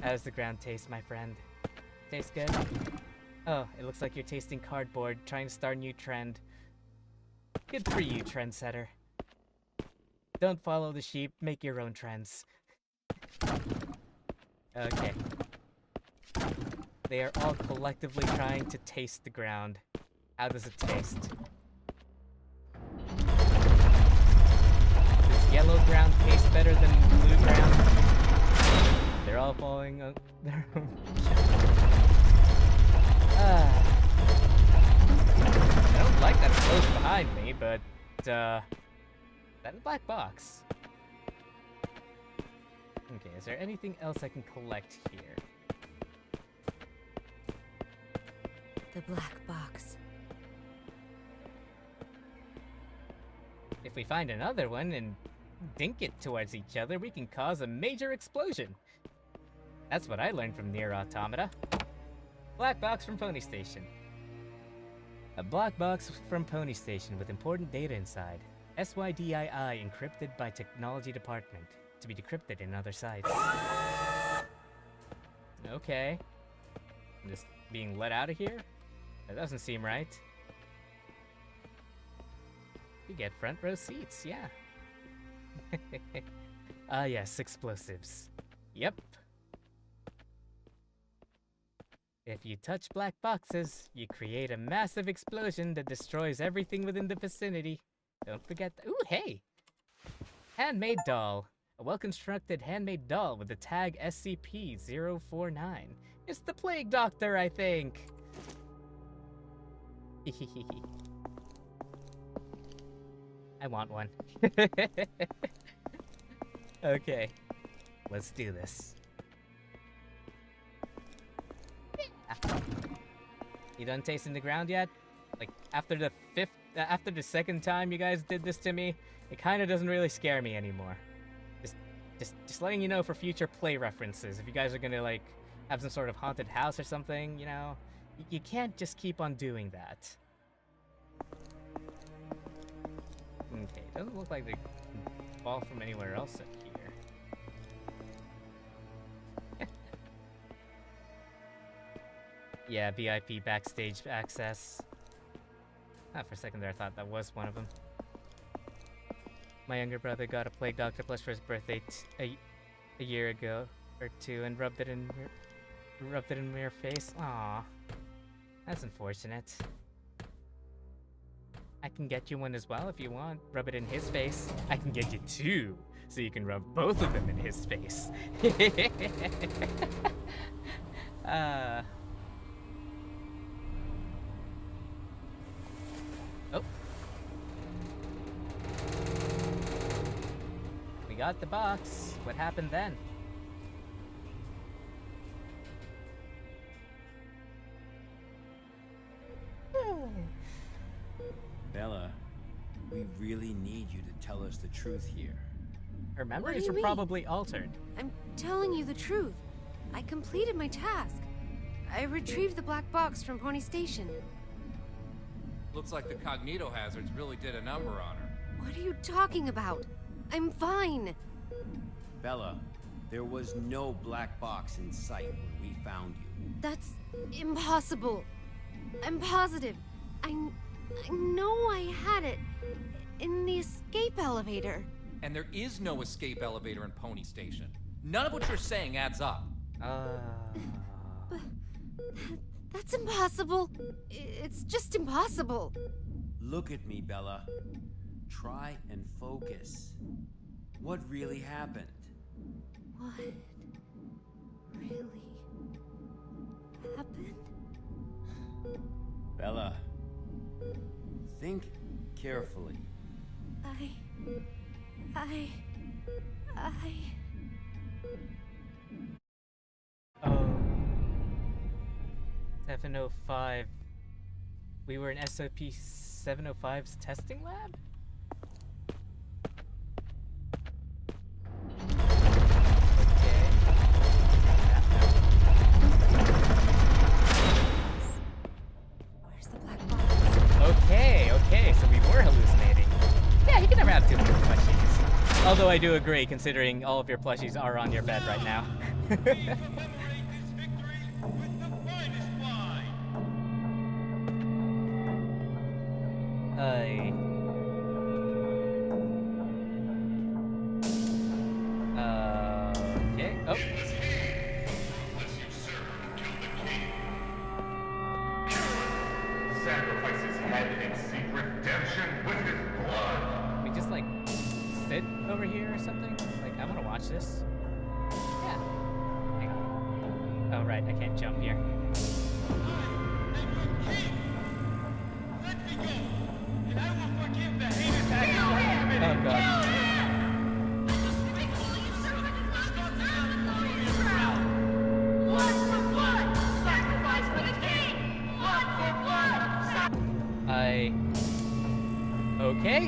A: does the ground taste, my friend? Tastes good? Oh, it looks like you're tasting cardboard, trying to start a new trend. Good for you, trendsetter. Don't follow the sheep, make your own trends. Okay. They are all collectively trying to taste the ground. How does it taste? Does yellow ground taste better than blue ground? They're all following their own I don't like that it's close behind me, but, that's a black box. Okay, is there anything else I can collect here?
J: The black box.
A: If we find another one and dink it towards each other, we can cause a major explosion. That's what I learned from Nier Automata. Black box from Pony Station. A black box from Pony Station with important data inside. SYDII encrypted by Technology Department. To be decrypted in other sites. Okay. I'm just being let out of here? That doesn't seem right. You get front row seats, yeah. Ah yes, explosives. Yep. If you touch black boxes, you create a massive explosion that destroys everything within the vicinity. Don't forget ooh, hey! Handmade doll. A well-constructed handmade doll with the tag SCP-049. It's the Plague Doctor, I think! I want one. Okay. Let's do this. Yeah. You done tasting the ground yet? Like, after the second time you guys did this to me, it kinda doesn't really scare me anymore. Just letting you know for future play references, if you guys are gonna, like, have some sort of haunted house or something, you know, you can't just keep on doing that. Okay, doesn't look like they can fall from anywhere else up here. Yeah, VIP backstage access. For a second there, I thought that was one of them. My younger brother got a Plague Doctor plush for his birthday a year ago. Or two and rubbed it in your face. Aw, that's unfortunate. I can get you one as well if you want. Rub it in his face. I can get you two, so you can rub both of them in his face. Oh. We got the box. What happened then?
M: Bella, we really need you to tell us the truth here.
A: Her
J: What
A: memories
J: do you
A: were
J: mean?
A: probably altered.
J: I'm telling you the truth. I completed my task. I retrieved the black box from Pony Station.
I: Looks like the cognito hazards really did a number on her.
J: What are you talking about? I'm fine.
M: Bella, there was no black box in sight when we found you.
J: That's impossible. I'm positive. I know I had it in the escape elevator.
I: And there is no escape elevator in Pony Station. None of what you're saying adds up.
J: But that's impossible. It's just impossible.
M: Look at me, Bella. Try and focus. What really happened?
J: What really happened?
M: Bella, think carefully.
J: I...
A: Oh. 705. We were in SCP 705's testing lab?
J: Where's the black box?
A: Okay, so we were hallucinating. Yeah, you can never have too many plushies. Although I do agree, considering all of your plushies are on your bed right now. Okay. Oh.
N: Sacrifices head and seek redemption with his blood.
A: We just like sit over here or something? Like, I want to watch this. Yeah. Hang on. Oh, right, I can't jump here.
N: Let me go, and I will forgive the heinous act you have committed.
A: Oh, God. Okay.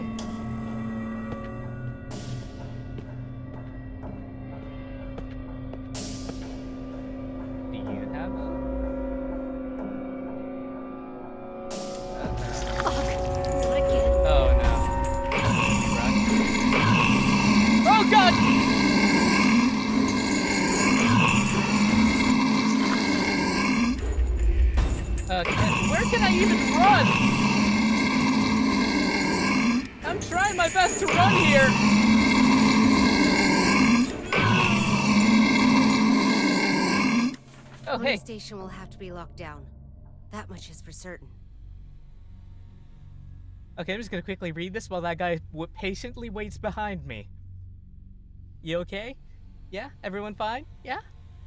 A: Do you have a...
J: Not again.
A: Oh, no. Run. Oh, God! Where can I even run? I'm trying my best to run here. Oh,
J: Pony
A: hey.
J: Station will have to be locked down. That much is for certain.
A: Okay, I'm just gonna quickly read this while that guy patiently waits behind me. You okay? Yeah? Everyone fine? Yeah?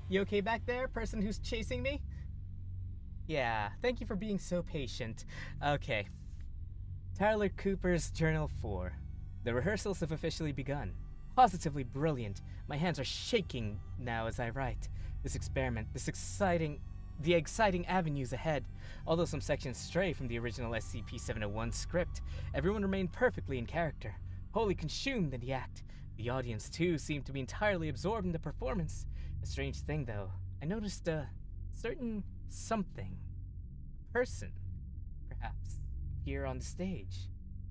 A: You okay back there, person who's chasing me? Yeah, thank you for being so patient. Okay. Tyler Cooper's Journal 4. The rehearsals have officially begun. Positively brilliant. My hands are shaking now as I write. This experiment, the exciting avenues ahead. Although some sections stray from the original SCP-701 script, everyone remained perfectly in character, wholly consumed in the act. The audience, too, seemed to be entirely absorbed in the performance. A strange thing, though. I noticed a certain something. Person, perhaps, appear on the stage.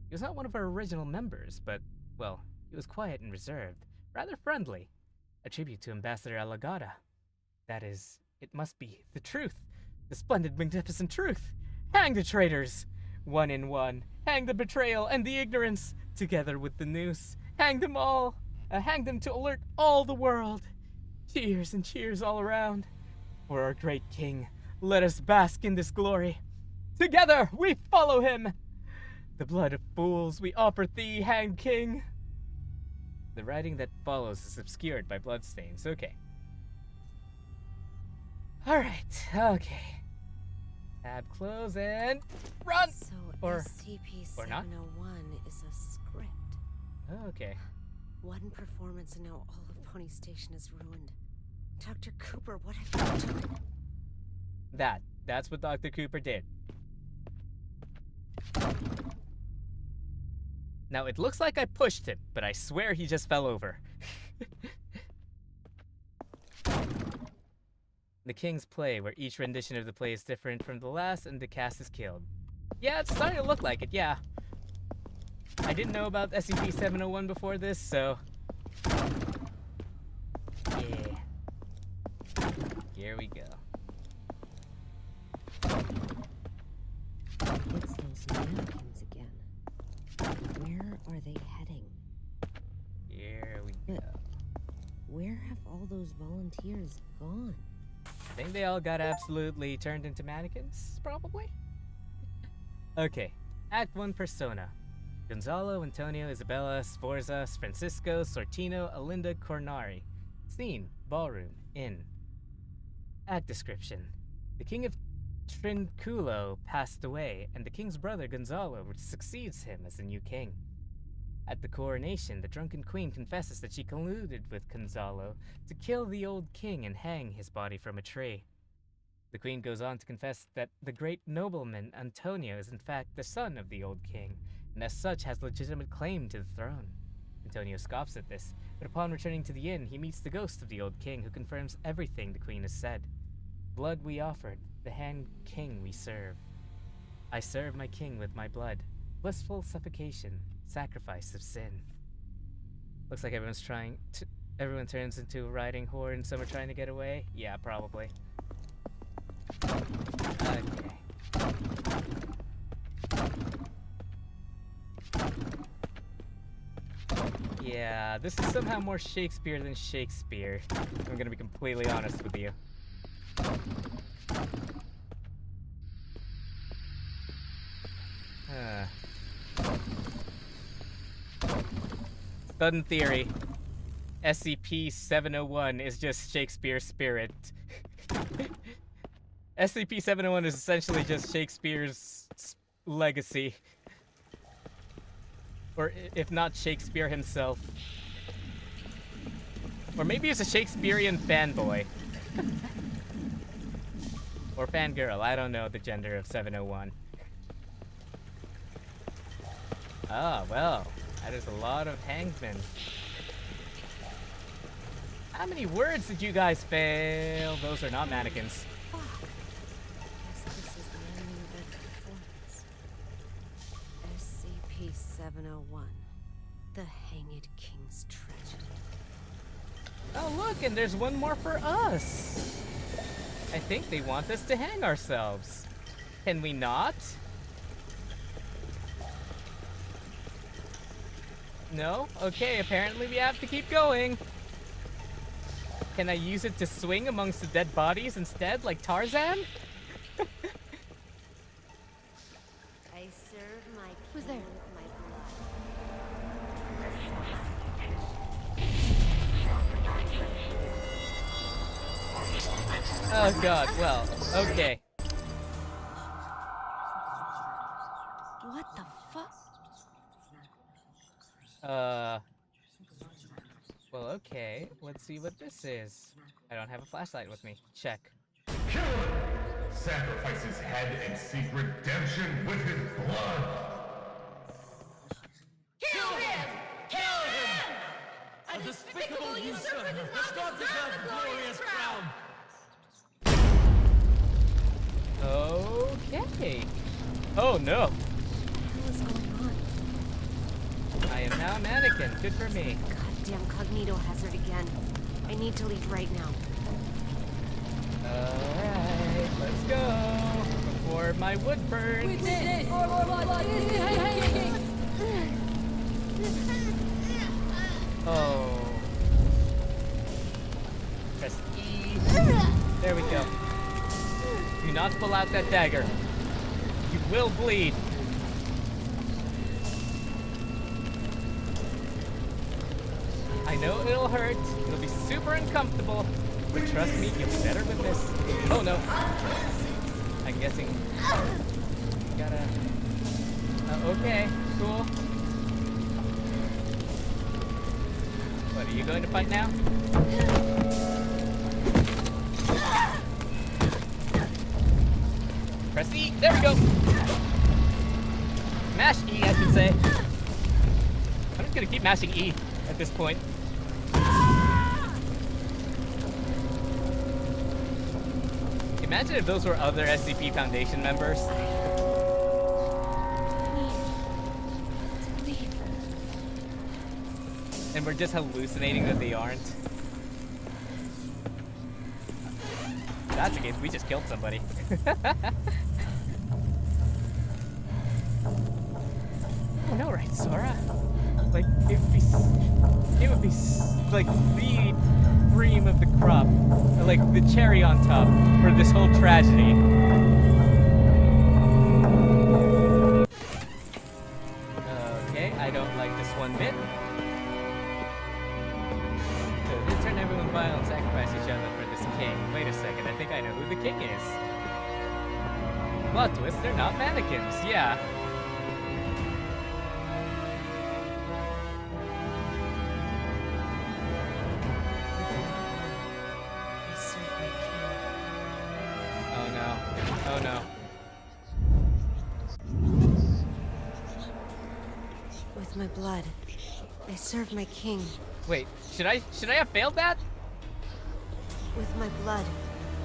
A: He was not one of our original members, but, well, he was quiet and reserved, rather friendly. A tribute to Ambassador Alagata. That is, it must be the truth. The splendid, magnificent truth. Hang the traitors! One in one. Hang the betrayal and the ignorance, together with the noose. Hang them all. Hang them to alert all the world. Cheers and cheers all around. For our great king, let us bask in this glory. Together we follow him. The blood of fools we offer thee, hanged king. The writing that follows is obscured by bloodstains. Okay. Alright, okay. Tab close and run!
J: So
A: Or
J: SCP-701
A: not?
J: is a script.
A: Okay.
J: One performance and now all of Pony Station is ruined. Dr. Cooper, what have you done?
A: That's what Dr. Cooper did. Now, it looks like I pushed him, but I swear he just fell over. The King's Play, where each rendition of the play is different from the last and the cast is killed. Yeah, it's starting to look like it, yeah. I didn't know about SCP-701 before this, so... yeah. Here we go.
J: It's those mannequins again. Where are they heading?
A: Here we go.
J: Where have all those volunteers gone?
A: I think they all got absolutely turned into mannequins, probably? Okay, Act 1 Persona. Gonzalo, Antonio, Isabella, Sforza, Francisco, Sortino, Alinda, Cornari. Scene, ballroom, inn. Act description. The king of Trinculo passed away, and the king's brother Gonzalo succeeds him as the new king. At the coronation, the drunken queen confesses that she colluded with Gonzalo to kill the old king and hang his body from a tree. The queen goes on to confess that the great nobleman Antonio is in fact the son of the old king, and as such has legitimate claim to the throne. Antonio scoffs at this, but upon returning to the inn, he meets the ghost of the old king, who confirms everything the queen has said. Blood we offered, the hand king we serve. I serve my king with my blood. Blissful suffocation, sacrifice of sin. Looks like everyone turns into a riding whore and some are trying to get away. Yeah, probably. Okay. Yeah, this is somehow more Shakespeare than Shakespeare. I'm gonna be completely honest with you. Student theory. SCP-701 is just Shakespeare's spirit. SCP-701 is essentially just Shakespeare's legacy. Or if not Shakespeare himself. Or maybe he's a Shakespearean fanboy. Or fangirl, I don't know the gender of 701. Ah, well, that is a lot of hangmen. How many words did you guys fail? Those are not mannequins.
J: Fuck. Guess this is the ending of the performance. SCP-701. The Hanged King's Tragedy.
A: Oh, look, and there's one more for us. I think they want us to hang ourselves. Can we not? No? Okay, apparently we have to keep going. Can I use it to swing amongst the dead bodies instead, like Tarzan?
J: I serve my
F: Who's there?
J: with my
A: Oh god, well, okay.
J: What the fuck?
A: Well, okay. Let's see what this is. I don't have a flashlight with me. Check.
O: Kill him! Sacrifice his head and seek redemption with his blood!
N: Kill him! Kill him! A despicable usurper does not deserve the glorious crown!
A: Okay. Oh no.
J: What is going on?
A: I am now a mannequin. Good for me.
J: Goddamn cognito hazard again. I need to leave right now.
A: Alright, let's go. Before my wood burns. Oh. not pull out that dagger. You will bleed. I know it'll hurt. It'll be super uncomfortable. But trust me, you'll be better with this. Oh no. I'm guessing. You gotta. Okay, cool. What, are you going to fight now? Press E. There we go. Mash E, I should say. I'm just gonna keep mashing E at this point. Imagine if those were other SCP Foundation members. And we're just hallucinating that they aren't. If that's the case, we just killed somebody. I know, right, Sora? Like, it would be like the cream of the crop, like the cherry on top for this whole tragedy. Okay, I don't like this one bit. So they turn everyone violent, sacrifice each other for this king. Wait a second, I think I know who the king is. Plot twist, they're not mannequins, yeah. Oh no.
J: With my blood, I serve my king.
A: Wait, should I have failed that?
J: With my blood,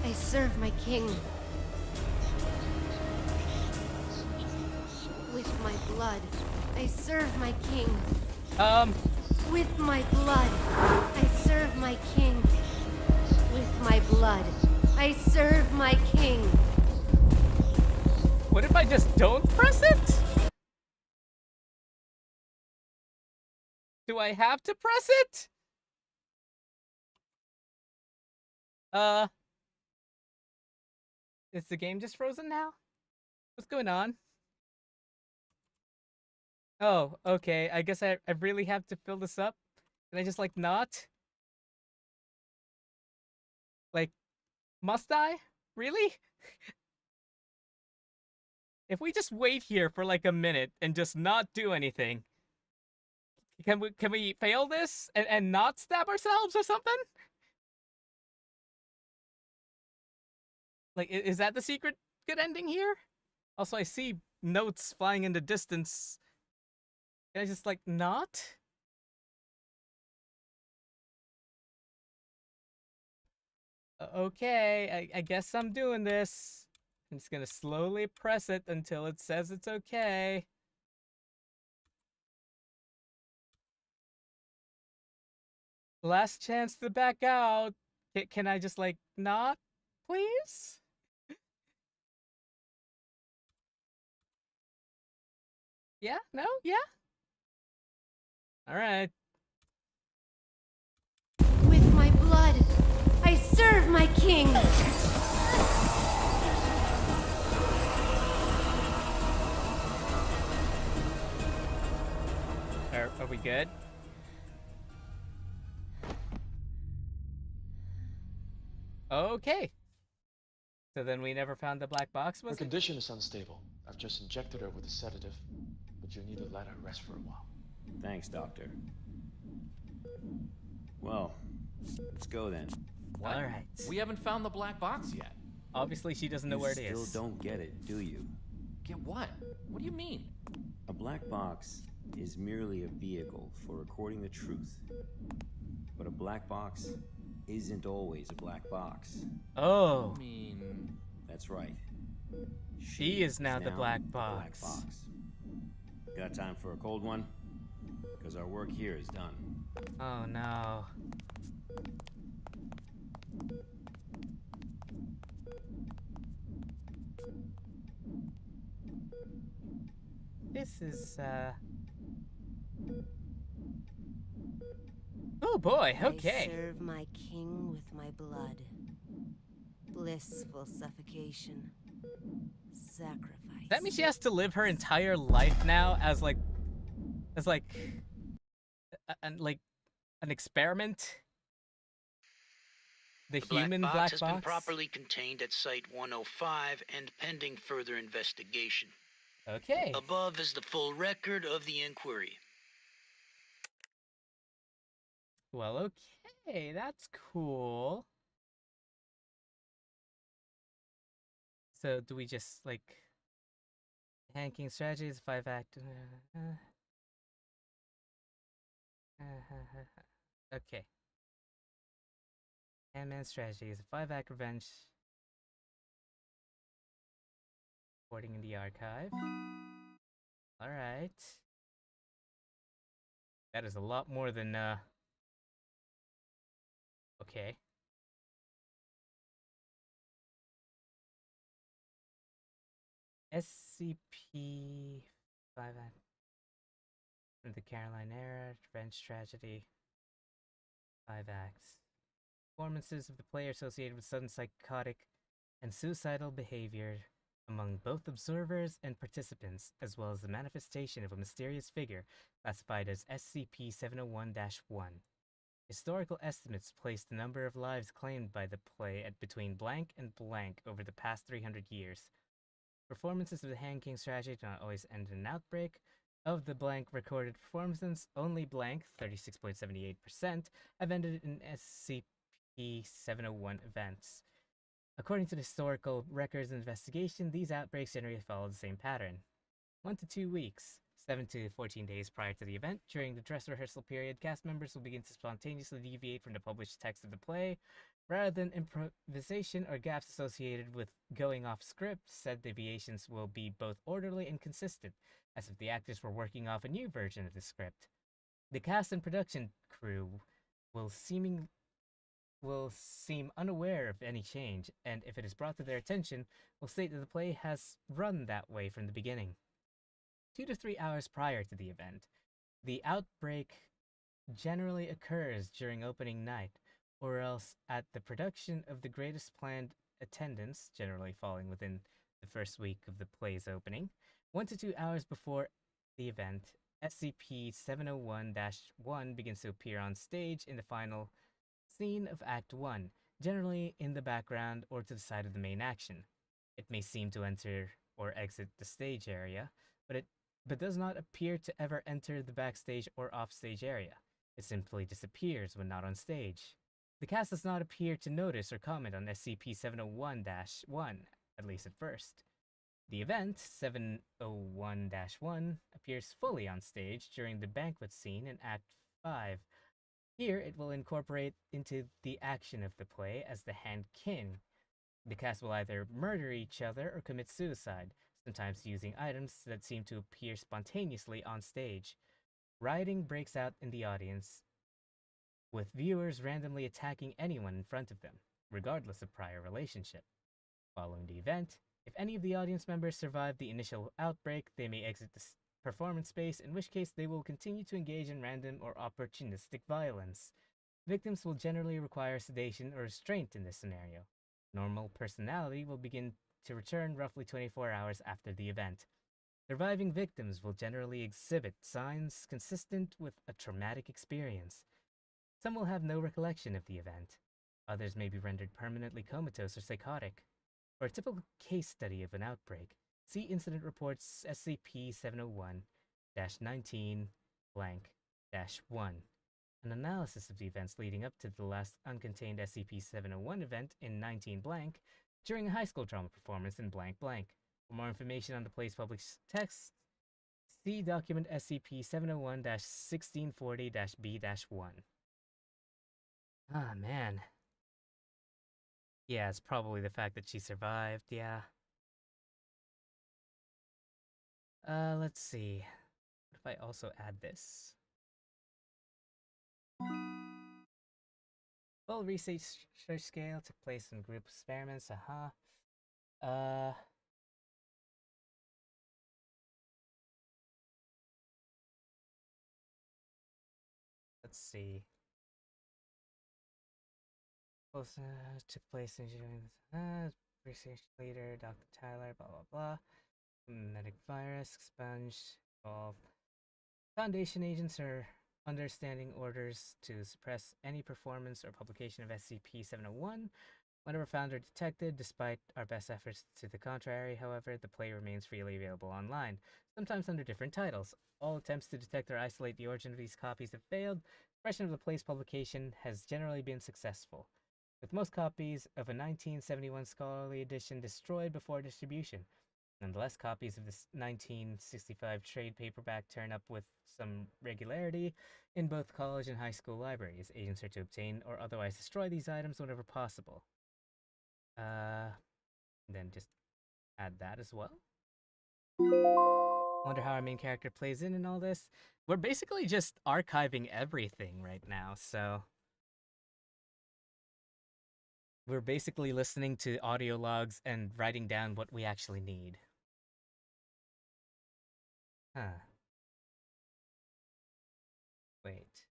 J: I serve my king. With my blood, I serve my king.
A: With
J: my blood, I serve my king. With my blood, I serve my king.
A: What if I just don't press it? Do I have to press it? Is the game just frozen now? What's going on? Oh, okay. I guess I really have to fill this up. Can I just, like, not? Like, must I? Really? If we just wait here for, like, a minute and just not do anything, can we fail this and not stab ourselves or something? Like, is that the secret good ending here? Also, I see notes flying in the distance. Can I just, like, not? Okay, I guess I'm doing this. I'm just gonna slowly press it until it says it's okay. Last chance to back out. Can I just, like, not, please? Yeah? No? Yeah? Alright.
J: With my blood, I serve my king.
A: Are we good? Okay. So then we never found the black box, was
P: Her
A: it?
P: condition is unstable. I've just injected her with a sedative, but you'll need to let her rest for a while.
M: Thanks, Doctor. Well, let's go then.
I: What?
A: Alright.
I: We haven't found the black box yet.
A: Obviously, she doesn't know where it is.
M: You still don't get it, do you?
I: Get what? What do you mean?
M: A black box is merely a vehicle for recording the truth. But a black box isn't always a black box.
A: Oh.
I: I mean...
M: That's right.
A: She is now the black box.
M: Got time for a cold one? Because our work here is done.
A: Oh no. This is, oh boy, okay.
J: I serve my king with my blood. Blissful suffocation. Sacrifice.
A: That means she has to live her entire life now as like an experiment. The human
G: black box has been
A: box?
G: properly contained at Site 105 and pending further investigation.
A: Okay.
G: Above is the full record of the inquiry.
A: Well, okay, that's cool. So do we just like Hanking strategies 5-act? Okay. Ant-Man strategy is a 5-act revenge. Reporting in the archive. Alright. That is a lot more than, okay. SCP 5-act. From the Caroline era, revenge tragedy. 5 acts. Performances of the player associated with sudden psychotic and suicidal behavior among both observers and participants, as well as the manifestation of a mysterious figure classified as SCP-701-1. Historical estimates place the number of lives claimed by the play at between blank and blank over the past 300 years. Performances of the Hand King strategy do not always end in an outbreak. Of the blank recorded performances, only blank, 36.78%, have ended in SCP-701 events. According to the historical records and investigation, these outbreaks generally follow the same pattern. 1 to 2 weeks, 7 to 14 days prior to the event. During the dress rehearsal period, cast members will begin to spontaneously deviate from the published text of the play. Rather than improvisation or gaps associated with going off script, said deviations will be both orderly and consistent, as if the actors were working off a new version of the script. The cast and production crew will seem unaware of any change, and if it is brought to their attention, will state that the play has run that way from the beginning. 2 to 3 hours prior to the event, the outbreak generally occurs during opening night, or else at the production of the greatest planned attendance, generally falling within the first week of the play's opening. 1 to 2 hours before the event, SCP-701-1 begins to appear on stage in the final scene of Act 1, generally in the background or to the side of the main action. It may seem to enter or exit the stage area, but does not appear to ever enter the backstage or offstage area. It simply disappears when not on stage. The cast does not appear to notice or comment on SCP-701-1, at least at first. The event, 701-1, appears fully on stage during the banquet scene in Act 5. Here, it will incorporate into the action of the play as the Hand King. The cast will either murder each other or commit suicide, sometimes using items that seem to appear spontaneously on stage. Rioting breaks out in the audience, with viewers randomly attacking anyone in front of them, regardless of prior relationship. Following the event, if any of the audience members survive the initial outbreak, they may exit the performance space, in which case they will continue to engage in random or opportunistic violence. Victims will generally require sedation or restraint in this scenario. Normal personality will begin to return roughly 24 hours after the event. Surviving victims will generally exhibit signs consistent with a traumatic experience. Some will have no recollection of the event. Others may be rendered permanently comatose or psychotic. For a typical case study of an outbreak, see Incident Reports SCP-701-19-1. An analysis of the events leading up to the last uncontained SCP-701 event in 19 blank during a high school drama performance in blank blank. For more information on the play's published text, see document SCP-701-1640-B-1. Ah, man. Yeah, it's probably the fact that she survived, yeah. Let's see. What if I also add this? Full research scale took place in group experiments, let's see. Took place in Research leader, Dr. Tyler, blah blah blah. Medic virus, expunged, evolved. Foundation agents are understanding orders to suppress any performance or publication of SCP-701. Whenever found or detected, despite our best efforts to the contrary, however, the play remains freely available online, sometimes under different titles. All attempts to detect or isolate the origin of these copies have failed. Suppression of the play's publication has generally been successful, with most copies of a 1971 scholarly edition destroyed before distribution. Nonetheless, copies of this 1965 trade paperback turn up with some regularity in both college and high school libraries. Agents are to obtain or otherwise destroy these items whenever possible. Then just add that as well. Wonder how our main character plays in all this. We're basically just archiving everything right now, so we're basically listening to audio logs and writing down what we actually need. Huh. Wait.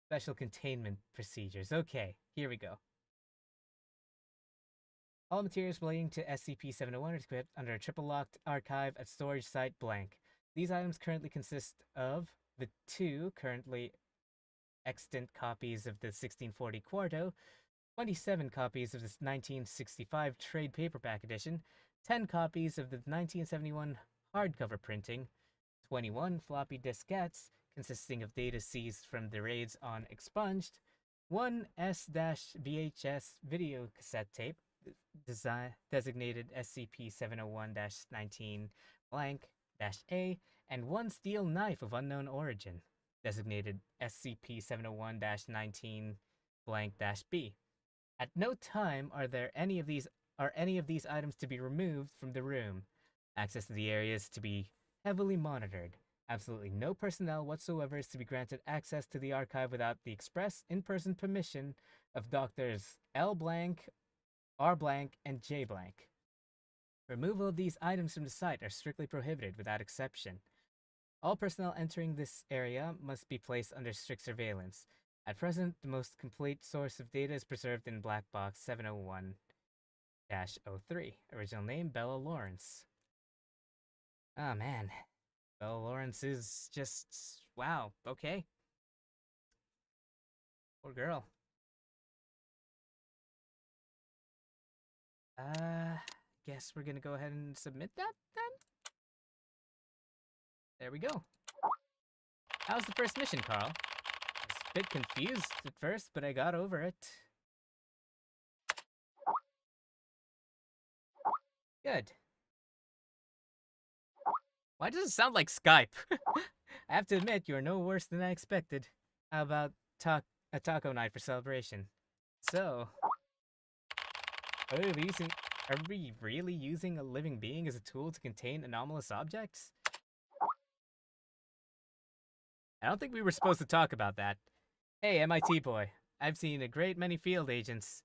A: Special containment procedures. Okay, here we go. All materials relating to SCP-701 are equipped under a triple-locked archive at storage site blank. These items currently consist of the 2 currently extant copies of the 1640 Quarto, 27 copies of the 1965 trade paperback edition, 10 copies of the 1971 hardcover printing, 21 floppy diskettes consisting of data seized from the raids on Expunged, 1 S-VHS video cassette tape, designated SCP-701-19 blank-A, and 1 steel knife of unknown origin, designated SCP-701-19 blank-B. At no time are any of these items to be removed from the room. Access to the area is to be heavily monitored. Absolutely no personnel whatsoever is to be granted access to the archive without the express in-person permission of Doctors L blank, R blank, and J blank. Removal of these items from the site are strictly prohibited without exception. All personnel entering this area must be placed under strict surveillance. At present, the most complete source of data is preserved in Black Box 701-03. Original name, Bella Lawrence. Oh man. Bella Lawrence is just... wow, okay. Poor girl. Guess we're gonna go ahead and submit that then? There we go. How's the first mission, Carl? I was a bit confused at first, but I got over it. Good. Why does it sound like Skype? I have to admit, you're no worse than I expected. How about a taco night for celebration? So, are we really using a living being as a tool to contain anomalous objects? I don't think we were supposed to talk about that. Hey, MIT boy, I've seen a great many field agents.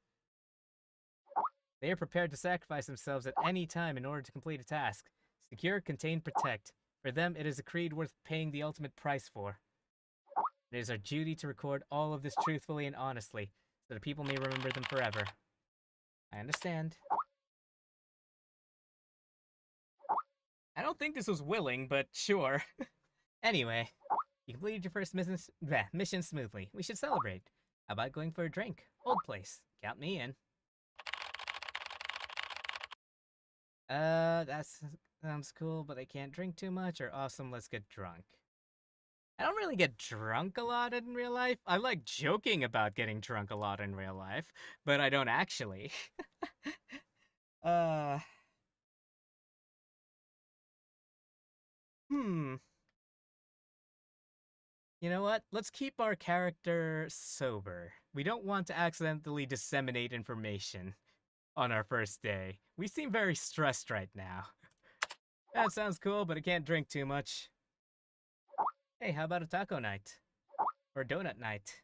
A: They are prepared to sacrifice themselves at any time in order to complete a task. Secure, contain, protect. For them, it is a creed worth paying the ultimate price for. It is our duty to record all of this truthfully and honestly, so that people may remember them forever. I understand. I don't think this was willing, but sure. Anyway, you completed your first mission smoothly. We should celebrate. How about going for a drink? Old place. Count me in. That sounds cool, but I can't drink too much, or awesome, let's get drunk. I don't really get drunk a lot in real life. I like joking about getting drunk a lot in real life, but I don't actually. You know what? Let's keep our character sober. We don't want to accidentally disseminate information on our first day. We seem very stressed right now. That sounds cool, but I can't drink too much. Hey, how about a taco night? Or a donut night?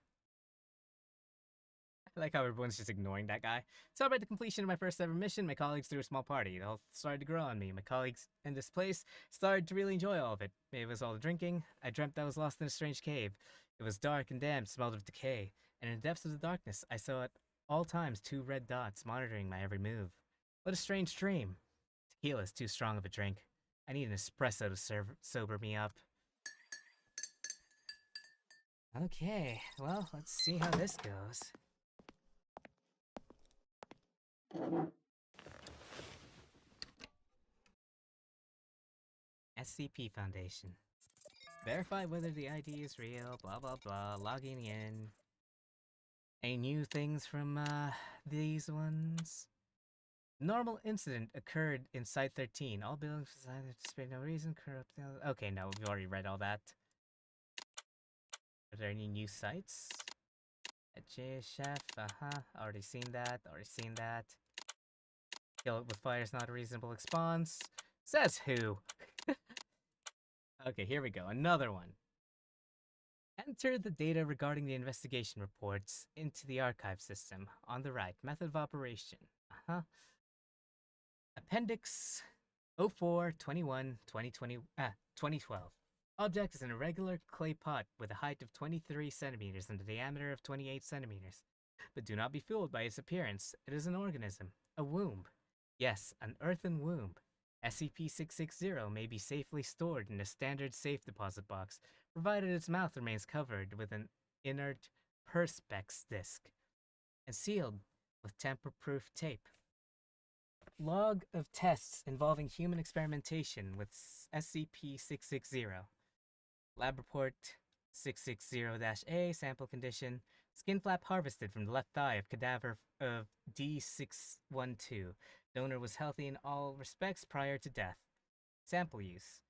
A: I like how everyone's just ignoring that guy. Celebrate the completion of my first ever mission, my colleagues threw a small party. It all started to grow on me. My colleagues in this place started to really enjoy all of it. Maybe it was all the drinking. I dreamt I was lost in a strange cave. It was dark and damp, smelled of decay. And in the depths of the darkness, I saw it all times 2 red dots monitoring my every move. What a strange dream. Tequila is too strong of a drink. I need an espresso to sober me up. Okay, well, let's see how this goes. SCP Foundation. Verify whether the ID is real, blah blah blah, logging in. Any new things from these ones? Normal incident occurred in Site 13. All buildings despite no reason, corrupt. Okay, no, we've already read all that. Are there any new sites? Chef, already seen that, Kill it with fire is not a reasonable response. Says who? Okay, here we go, another one. Enter the data regarding the investigation reports into the archive system. On the right, method of operation. Appendix 04-21-2012. Object is an irregular clay pot with a height of 23 centimeters and a diameter of 28 centimeters. But do not be fooled by its appearance. It is an organism, a womb. Yes, an earthen womb. SCP-660 may be safely stored in a standard safe deposit box, provided its mouth remains covered with an inert perspex disc and sealed with tamper-proof tape. Log of tests involving human experimentation with SCP-660. Lab report 660-A, sample condition. Skin flap harvested from the left thigh of cadaver of D612. Donor was healthy in all respects prior to death. Sample use.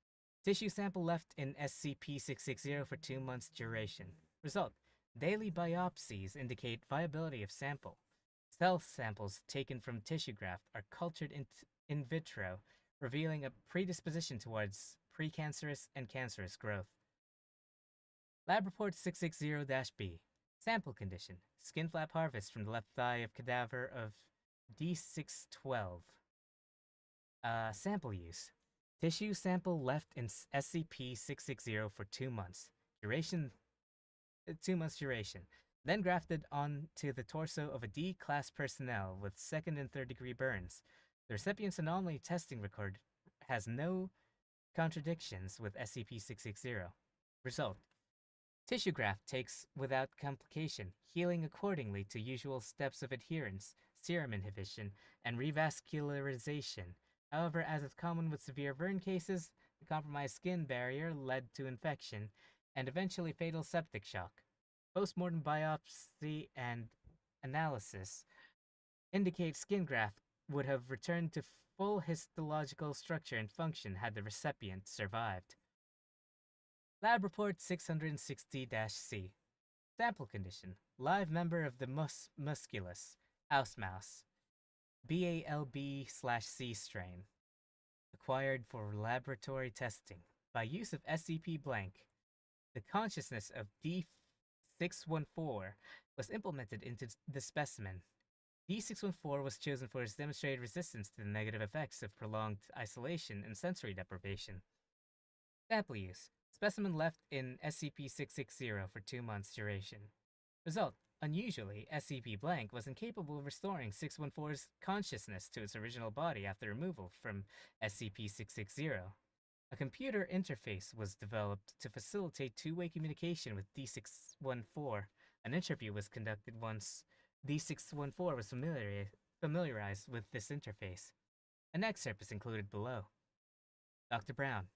A: Tissue sample left in SCP-660 for 2 months duration. Result. Daily biopsies indicate viability of sample. Cell samples taken from tissue graft are cultured in vitro, revealing a predisposition towards precancerous and cancerous growth. Lab report 660-B. Sample condition. Skin flap harvest from the left thigh of cadaver of D612. Sample use. Tissue sample left in SCP-660 for 2 months. Duration 2 months duration. Then grafted onto the torso of a D-class personnel with 2nd and 3rd degree burns. The recipient's anomaly testing record has no contradictions with SCP-660. Result. Tissue graft takes without complication, healing accordingly to usual steps of adherence, serum inhibition, and revascularization. However, as is common with severe burn cases, the compromised skin barrier led to infection and eventually fatal septic shock. Postmortem biopsy and analysis indicate skin graft would have returned to full histological structure and function had the recipient survived. Lab report 660-C. Sample condition. Live member of the musculus, house mouse. BALB/C strain. Acquired for laboratory testing. By use of SCP blank. The consciousness of D614 was implemented into the specimen. D614 was chosen for its demonstrated resistance to the negative effects of prolonged isolation and sensory deprivation. Sample use. Specimen left in SCP-660 for 2 months duration. Result. Unusually, SCP blank was incapable of restoring 614's consciousness to its original body after removal from SCP-660. A computer interface was developed to facilitate two-way communication with D614. An interview was conducted once D614 was familiarized with this interface. An excerpt is included below. Dr. Brown.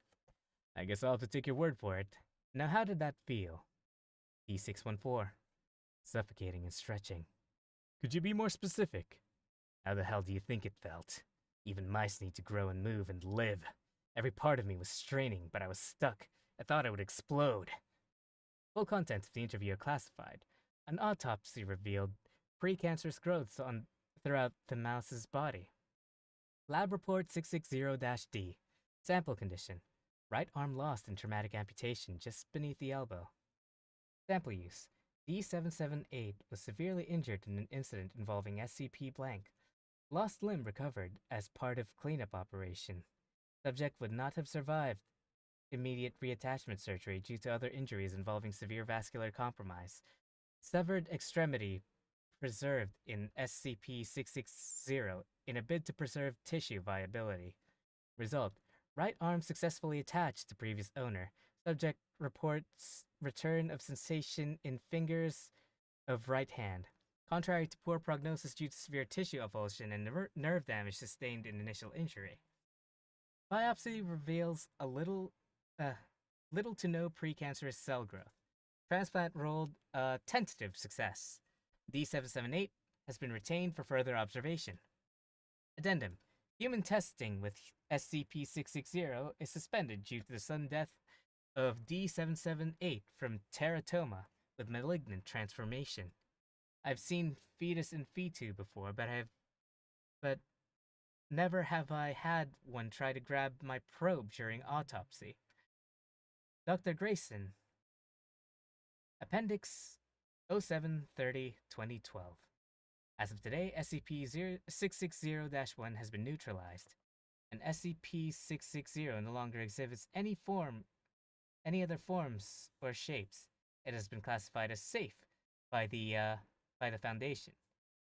A: I guess I'll have to take your word for it. Now how did that feel? D614. Suffocating and stretching. Could you be more specific? How the hell do you think it felt? Even mice need to grow and move and live. Every part of me was straining, but I was stuck. I thought I would explode. Full contents of the interview are classified. An autopsy revealed precancerous growths throughout the mouse's body. Lab report 660-D. Sample condition. Right arm lost in traumatic amputation just beneath the elbow. Sample use. D778 was severely injured in an incident involving SCP blank. Lost limb recovered as part of cleanup operation. Subject would not have survived immediate reattachment surgery due to other injuries involving severe vascular compromise. Severed extremity preserved in SCP-660 in a bid to preserve tissue viability. Result: right arm successfully attached to previous owner. Subject reports return of sensation in fingers of right hand. Contrary to poor prognosis due to severe tissue avulsion and nerve damage sustained in initial injury. Biopsy reveals a little to no precancerous cell growth. Transplant rolled a tentative success. D778 has been retained for further observation. Addendum: human testing with SCP-660 is suspended due to the sudden death of D778 from teratoma with malignant transformation. I've seen fetus in fetu before, but never have I had one try to grab my probe during autopsy. Dr. Grayson. Appendix 0730-2012. As of today, SCP-660-1 has been neutralized, and SCP-660 no longer exhibits any other forms or shapes. It has been classified as safe by the Foundation.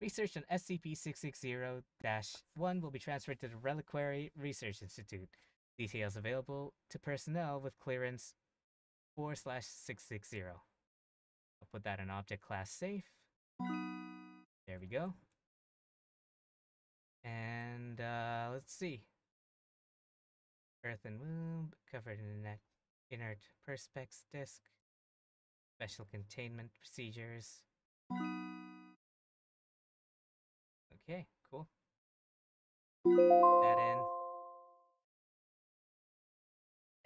A: Research on SCP-660-1 will be transferred to the Reliquary Research Institute. Details available to personnel with clearance 4/660. I'll put that in object class safe. There we go. And let's see. Earthen womb, covered in an inert perspex disc. Special containment procedures. Okay, cool. That in.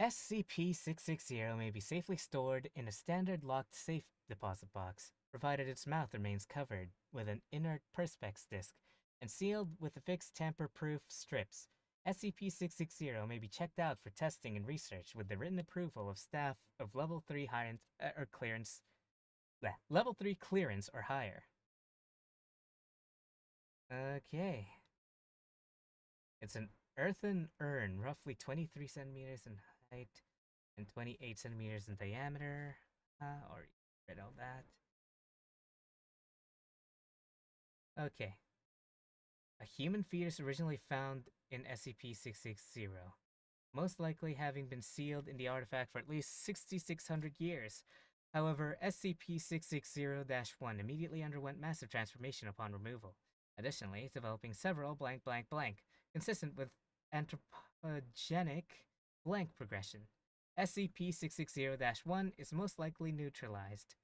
A: SCP-660 may be safely stored in a standard locked safe deposit box, provided its mouth remains covered with an inert perspex disc and sealed with affixed tamper-proof strips. SCP-660 may be checked out for testing and research with the written approval of staff of Level 3 Level 3 clearance or higher. Okay. It's an earthen urn, roughly 23 centimeters in height and 28 centimeters in diameter. Or read all that. Okay. A human fetus originally found in SCP-660, most likely having been sealed in the artifact for at least 6,600 years. However, SCP-660-1 immediately underwent massive transformation upon removal. Additionally, developing several ... consistent with anthropogenic blank progression. SCP-660-1 is most likely neutralized.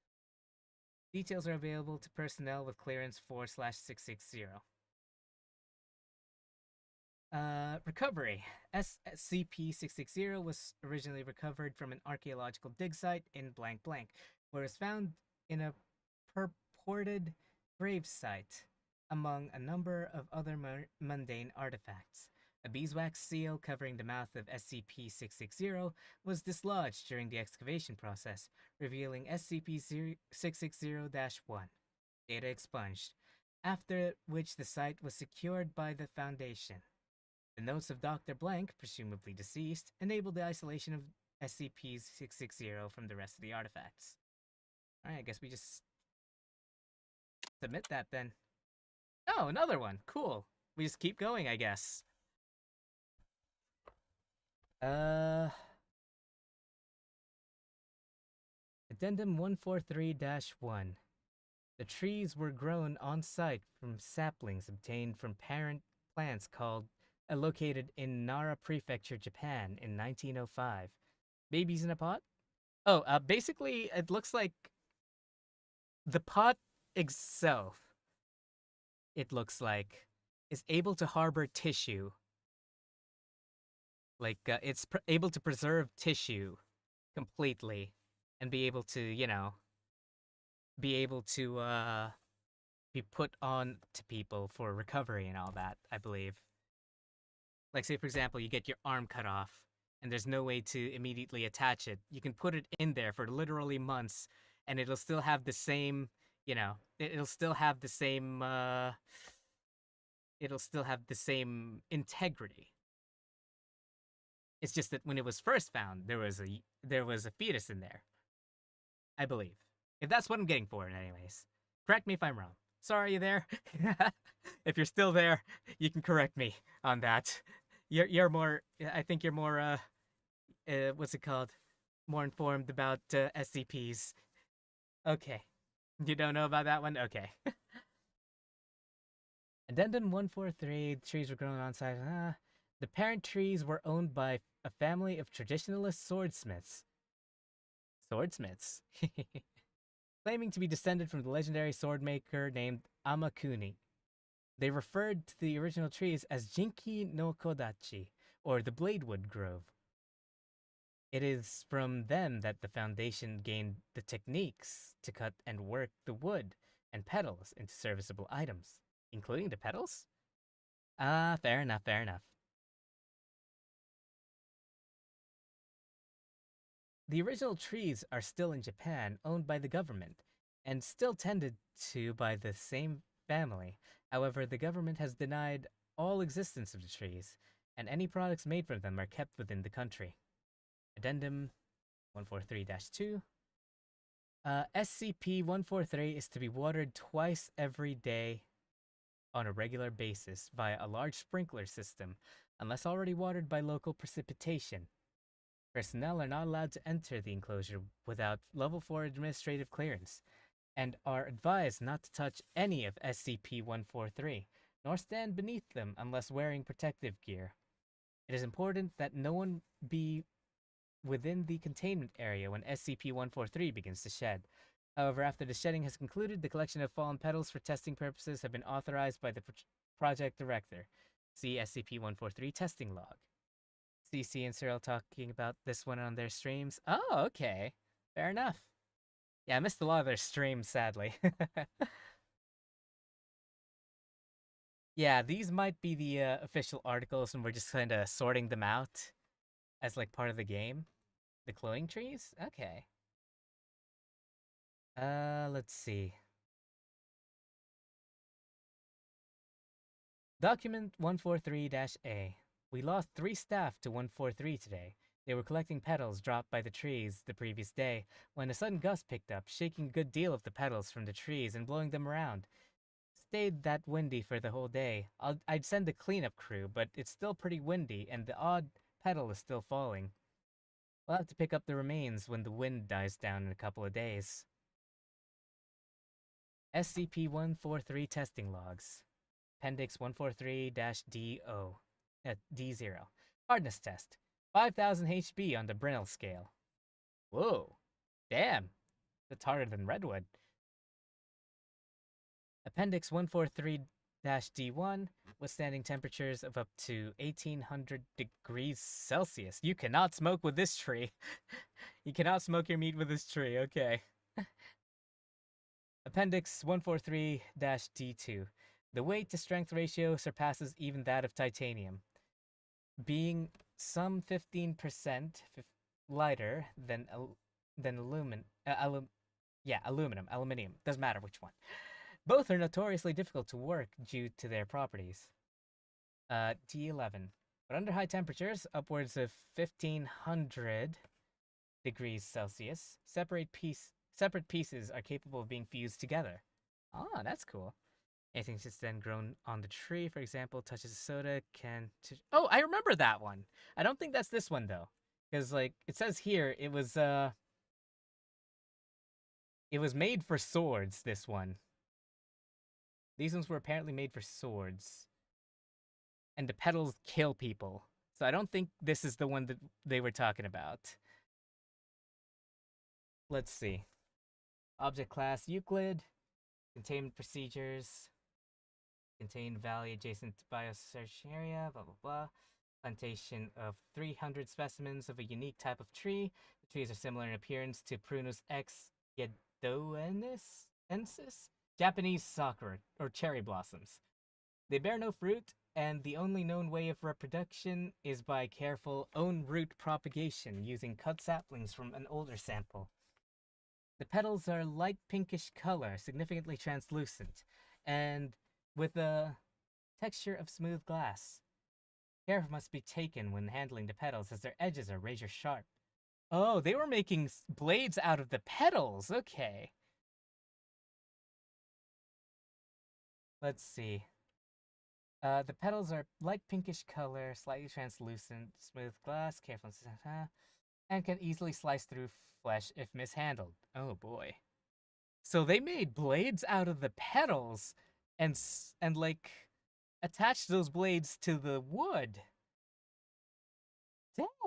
A: Details are available to personnel with clearance 4/660. Recovery. SCP-660 was originally recovered from an archaeological dig site in ... where it was found in a purported grave site, among a number of other mundane artifacts. A beeswax seal covering the mouth of SCP-660 was dislodged during the excavation process, revealing SCP-660-1. Data expunged, after which the site was secured by the Foundation. The notes of Dr. Blank, presumably deceased, enabled the isolation of SCP-660 from the rest of the artifacts. Alright, I guess we just submit that then. Oh, another one. Cool. We just keep going, I guess. Addendum 143-1. The trees were grown on site from saplings obtained from parent plants located in Nara Prefecture, Japan in 1905. Babies in a pot? Oh, basically, it looks like the pot itself, it looks like, is able to harbor tissue. Like, it's able to preserve tissue completely and be able to, be put on to people for recovery and all that, I believe. Like, say, for example, you get your arm cut off and there's no way to immediately attach it. You can put it in there for literally months and it'll still have the same, it'll still have the same integrity. It's just that when it was first found, there was a fetus in there, I believe. If that's what I'm getting for, anyways. Correct me if I'm wrong. Sorry you there. If you're still there, you can correct me on that. You're more. I think you're more. What's it called? More informed about SCPs. Okay. You don't know about that one? Okay. Addendum 143, the trees were grown on site. The parent trees were owned by a family of traditionalist swordsmiths. Swordsmiths? Claiming to be descended from the legendary swordmaker named Amakuni. They referred to the original trees as Jinki no Kodachi, or the Bladewood Grove. It is from them that the Foundation gained the techniques to cut and work the wood and petals into serviceable items. Including the petals? Fair enough, fair enough. The original trees are still in Japan, owned by the government, and still tended to by the same family. However, the government has denied all existence of the trees, and any products made from them are kept within the country. Addendum 143-2. SCP-143 is to be watered twice every day on a regular basis via a large sprinkler system, unless already watered by local precipitation. Personnel are not allowed to enter the enclosure without Level 4 administrative clearance, and are advised not to touch any of SCP-143, nor stand beneath them unless wearing protective gear. It is important that no one be within the containment area when SCP-143 begins to shed. However, after the shedding has concluded, the collection of fallen petals for testing purposes have been authorized by the project director. See SCP-143 testing log. CC and Cyril talking about this one on their streams. Oh, okay. Fair enough. Yeah, I missed a lot of their streams, sadly. Yeah, these might be the official articles, and we're just kind of sorting them out as like part of the game. The glowing trees? Okay. Let's see. Document 143-A. We lost 3 staff to 143 today. They were collecting petals dropped by the trees the previous day when a sudden gust picked up, shaking a good deal of the petals from the trees and blowing them around. Stayed that windy for the whole day. I'd send a cleanup crew, but it's still pretty windy and the odd petal is still falling. We'll have to pick up the remains when the wind dies down in a couple of days. SCP-143 testing logs. Appendix 143-D0. D0. Hardness test. 5,000 HB on the Brinell scale. Whoa. Damn. That's harder than Redwood. Appendix 143-D1. Withstanding temperatures of up to 1,800 degrees Celsius. You cannot smoke with this tree. You cannot smoke your meat with this tree. Okay. Appendix 143-D2. The weight to strength ratio surpasses even that of titanium, being some 15% lighter than aluminum. Doesn't matter which one. Both are notoriously difficult to work due to their properties. D11. But under high temperatures, upwards of 1,500 degrees Celsius, separate pieces are capable of being fused together. Ah, that's cool. Anything that's then grown on the tree, for example, touches a soda, can... Oh, I remember that one! I don't think that's this one, though. Because, like, it says here, it was made for swords, this one. These ones were apparently made for swords. And the petals kill people. So I don't think this is the one that they were talking about. Let's see. Object class Euclid. Containment procedures. Contained valley adjacent to biosearch area, blah, blah, blah. Plantation of 300 specimens of a unique type of tree. The trees are similar in appearance to Prunus X yedoensis, Japanese sakura, or cherry blossoms. They bear no fruit, and the only known way of reproduction is by careful own-root propagation using cut saplings from an older sample. The petals are light pinkish color, significantly translucent, and with a texture of smooth glass. Care must be taken when handling the petals as their edges are razor sharp. Oh, they were making blades out of the petals, okay. Let's see. The petals are light pinkish color, slightly translucent, smooth glass, careful, and can easily slice through flesh if mishandled. Oh boy. So they made blades out of the petals and like attached those blades to the wood.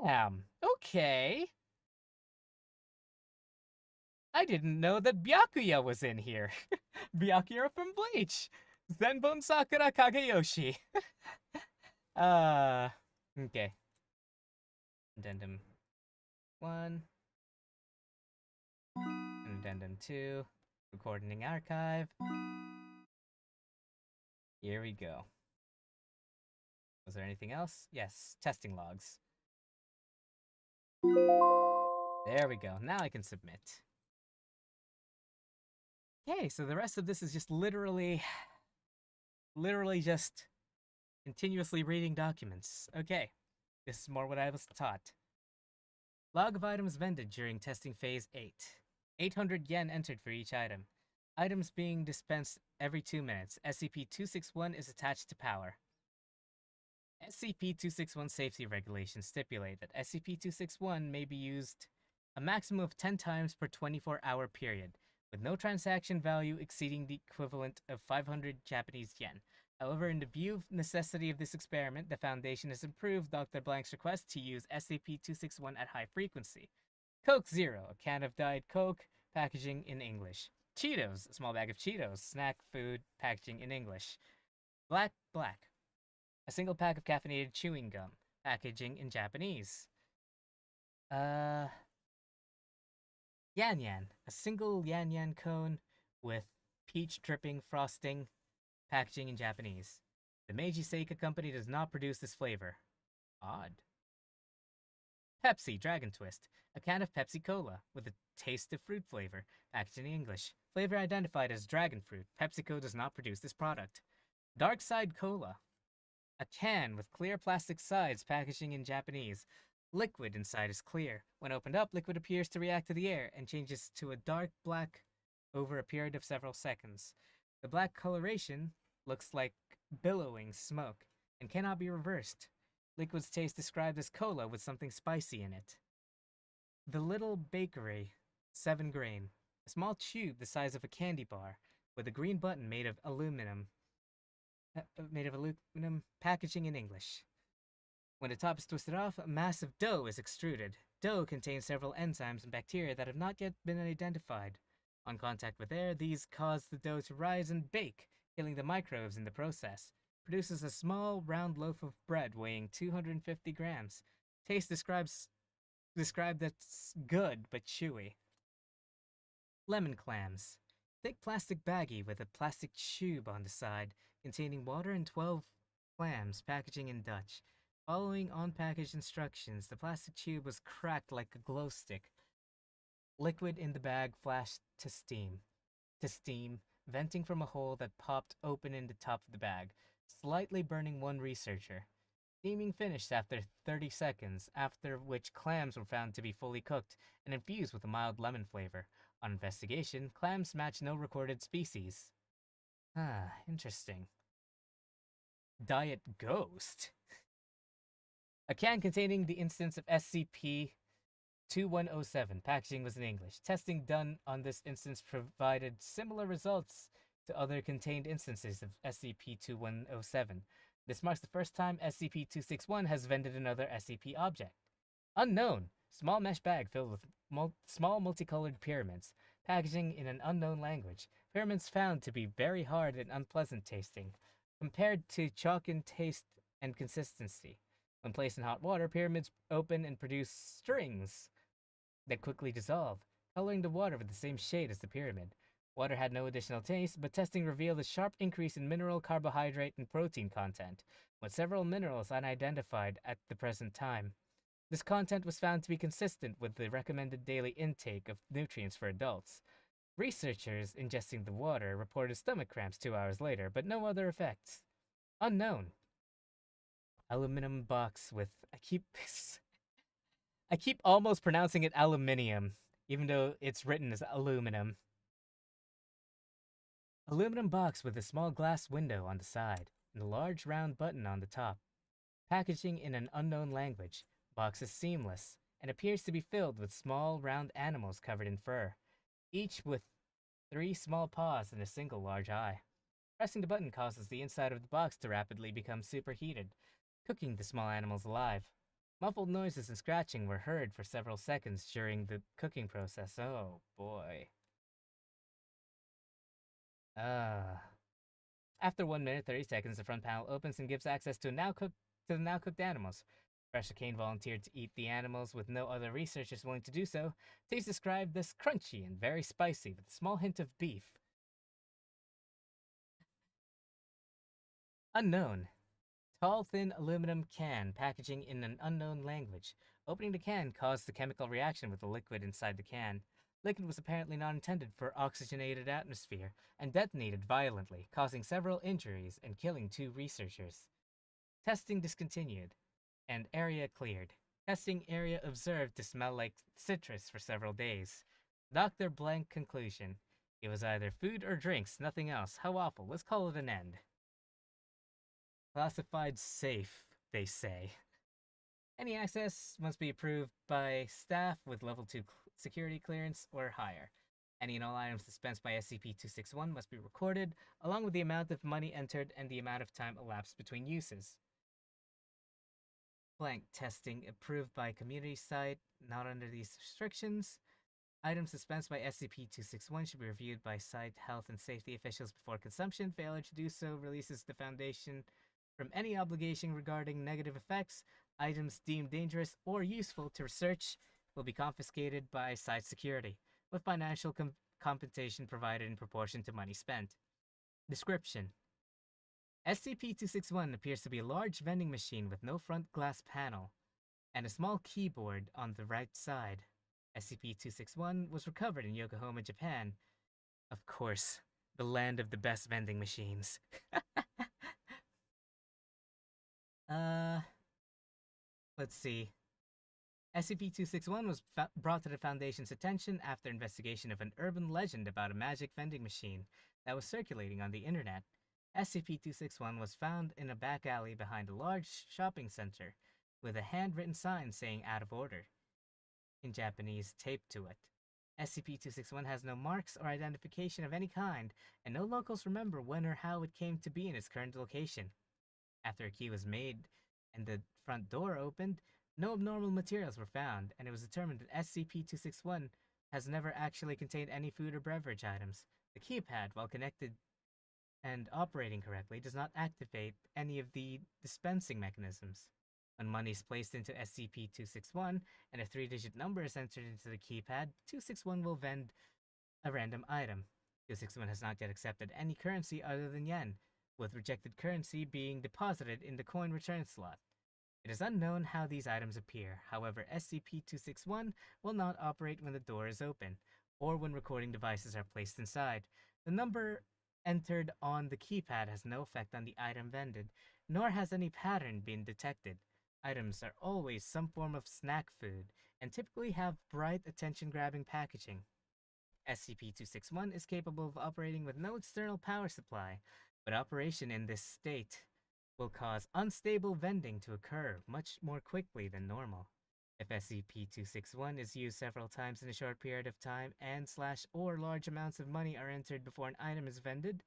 A: Damn. Okay. I didn't know that Byakuya was in here. Byakuya from Bleach. Zenbon Sakura Kageyoshi. Okay. Addendum 1. And Addendum 2. Recording archive. Here we go. Was there anything else? Yes, testing logs. There we go. Now I can submit. Okay, so the rest of this is just literally just continuously reading documents. Okay, this is more what I was taught. Log of items vended during testing phase 8. 800 yen entered for each item. Items being dispensed every 2 minutes. SCP-261 is attached to power. SCP-261 safety regulations stipulate that SCP-261 may be used a maximum of 10 times per 24-hour period, with no transaction value exceeding the equivalent of 500 Japanese yen. However, in the view of necessity of this experiment, the Foundation has approved Dr. Blank's request to use SCP-261 at high frequency. Coke Zero, a can of Diet Coke, packaging in English. Cheetos, a small bag of Cheetos, snack food, packaging in English. Black, a single pack of caffeinated chewing gum, packaging in Japanese. Yan Yan, a single Yan Yan cone with peach dripping frosting, packaging in Japanese. The Meiji Seika company does not produce this flavor. Odd. Pepsi Dragon Twist, a can of Pepsi Cola with a taste of fruit flavor, packaging in English. Flavor identified as dragon fruit. PepsiCo does not produce this product. Dark Side Cola, a can with clear plastic sides, packaging in Japanese. Liquid inside is clear. When opened up, liquid appears to react to the air and changes to a dark black over a period of several seconds. The black coloration looks like billowing smoke and cannot be reversed. Liquid's taste described as cola with something spicy in it. The Little Bakery, 7 grain, a small tube the size of a candy bar with a green button made of aluminum, packaging in English. When the top is twisted off, a mass of dough is extruded. Dough contains several enzymes and bacteria that have not yet been identified. On contact with air, these cause the dough to rise and bake, killing the microbes in the process. Produces a small, round loaf of bread weighing 250 grams. Taste described that's good, but chewy. Lemon clams. Thick plastic baggie with a plastic tube on the side, containing water and 12 clams, packaging in Dutch. Following on-package instructions, the plastic tube was cracked like a glow stick. Liquid in the bag flashed to steam, venting from a hole that popped open in the top of the bag, slightly burning one researcher. Steaming finished after 30 seconds, after which clams were found to be fully cooked and infused with a mild lemon flavor. On investigation, clams match no recorded species. Interesting. Diet Ghost. A can containing the instance of SCP-2107. Packaging was in English. Testing done on this instance provided similar results to other contained instances of SCP-2107. This marks the first time SCP-261 has vended another SCP object. Unknown. Small mesh bag filled with small multicolored pyramids. Packaging in an unknown language. Pyramids found to be very hard and unpleasant tasting, compared to chalk in taste and consistency. When placed in hot water, pyramids open and produce strings that quickly dissolve, coloring the water with the same shade as the pyramid. Water had no additional taste, but testing revealed a sharp increase in mineral, carbohydrate, and protein content, with several minerals unidentified at the present time. This content was found to be consistent with the recommended daily intake of nutrients for adults. Researchers ingesting the water reported stomach cramps 2 hours later, but no other effects. Unknown. Aluminum box with... I keep almost pronouncing it aluminium, even though it's written as aluminum. Aluminum box with a small glass window on the side and a large round button on the top. Packaging in an unknown language. Box is seamless and appears to be filled with small round animals covered in fur, each with 3 small paws and a single large eye. Pressing the button causes the inside of the box to rapidly become superheated, cooking the small animals alive. Muffled noises and scratching were heard for several seconds during the cooking process. Oh boy. After 1 minute 30 seconds, the front panel opens and gives access to the now cooked animals. Professor Kane volunteered to eat the animals with no other researchers willing to do so. Taste described as crunchy and very spicy with a small hint of beef. Unknown. Tall, thin aluminum can, packaging in an unknown language. Opening the can caused the chemical reaction with the liquid inside the can. Liquid was apparently not intended for oxygenated atmosphere and detonated violently, causing several injuries and killing 2 researchers. Testing discontinued and area cleared. Testing area observed to smell like citrus for several days. Dr. Blank conclusion. It was either food or drinks, nothing else. How awful. Let's call it an end. Classified safe, they say. Any access must be approved by staff with level 2 security clearance or higher. Any and all items dispensed by SCP-261 must be recorded, along with the amount of money entered and the amount of time elapsed between uses. Blank testing approved by community site, not under these restrictions. Items dispensed by SCP-261 should be reviewed by site health and safety officials before consumption. Failure to do so releases the Foundation from any obligation regarding negative effects. Items deemed dangerous or useful to research will be confiscated by site security, with financial compensation provided in proportion to money spent. Description: SCP-261 appears to be a large vending machine with no front glass panel, and a small keyboard on the right side. SCP-261 was recovered in Yokohama, Japan. Of course, the land of the best vending machines. Let's see. SCP-261 was brought to the Foundation's attention after investigation of an urban legend about a magic vending machine that was circulating on the internet. SCP-261 was found in a back alley behind a large shopping center, with a handwritten sign saying out of order, in Japanese, taped to it. SCP-261 has no marks or identification of any kind, and no locals remember when or how it came to be in its current location. After a key was made and the front door opened, no abnormal materials were found, and it was determined that SCP-261 has never actually contained any food or beverage items. The keypad, while connected and operating correctly, does not activate any of the dispensing mechanisms. When money is placed into SCP-261 and a 3-digit number is entered into the keypad, 261 will vend a random item. 261 has not yet accepted any currency other than yen, with rejected currency being deposited in the coin return slot. It is unknown how these items appear. However, SCP-261 will not operate when the door is open, or when recording devices are placed inside. The number entered on the keypad has no effect on the item vended, nor has any pattern been detected. Items are always some form of snack food, and typically have bright, attention-grabbing packaging. SCP-261 is capable of operating with no external power supply, but operation in this state will cause unstable vending to occur much more quickly than normal. If SCP-261 is used several times in a short period of time and/or large amounts of money are entered before an item is vended,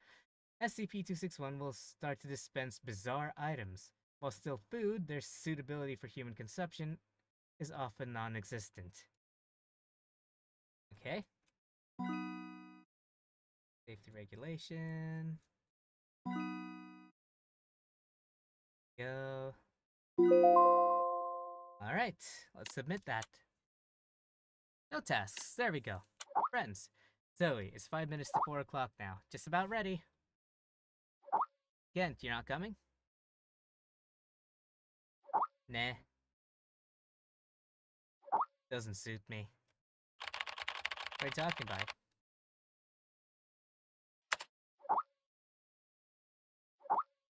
A: SCP-261 will start to dispense bizarre items. While still food, their suitability for human consumption is often non-existent. Okay. Safety regulation. Go. Alright, let's submit that. No tasks, there we go. Friends, Zoe, it's 5 minutes to 4 o'clock now. Just about ready. Gent, you're not coming? Nah. Doesn't suit me. What are you talking about?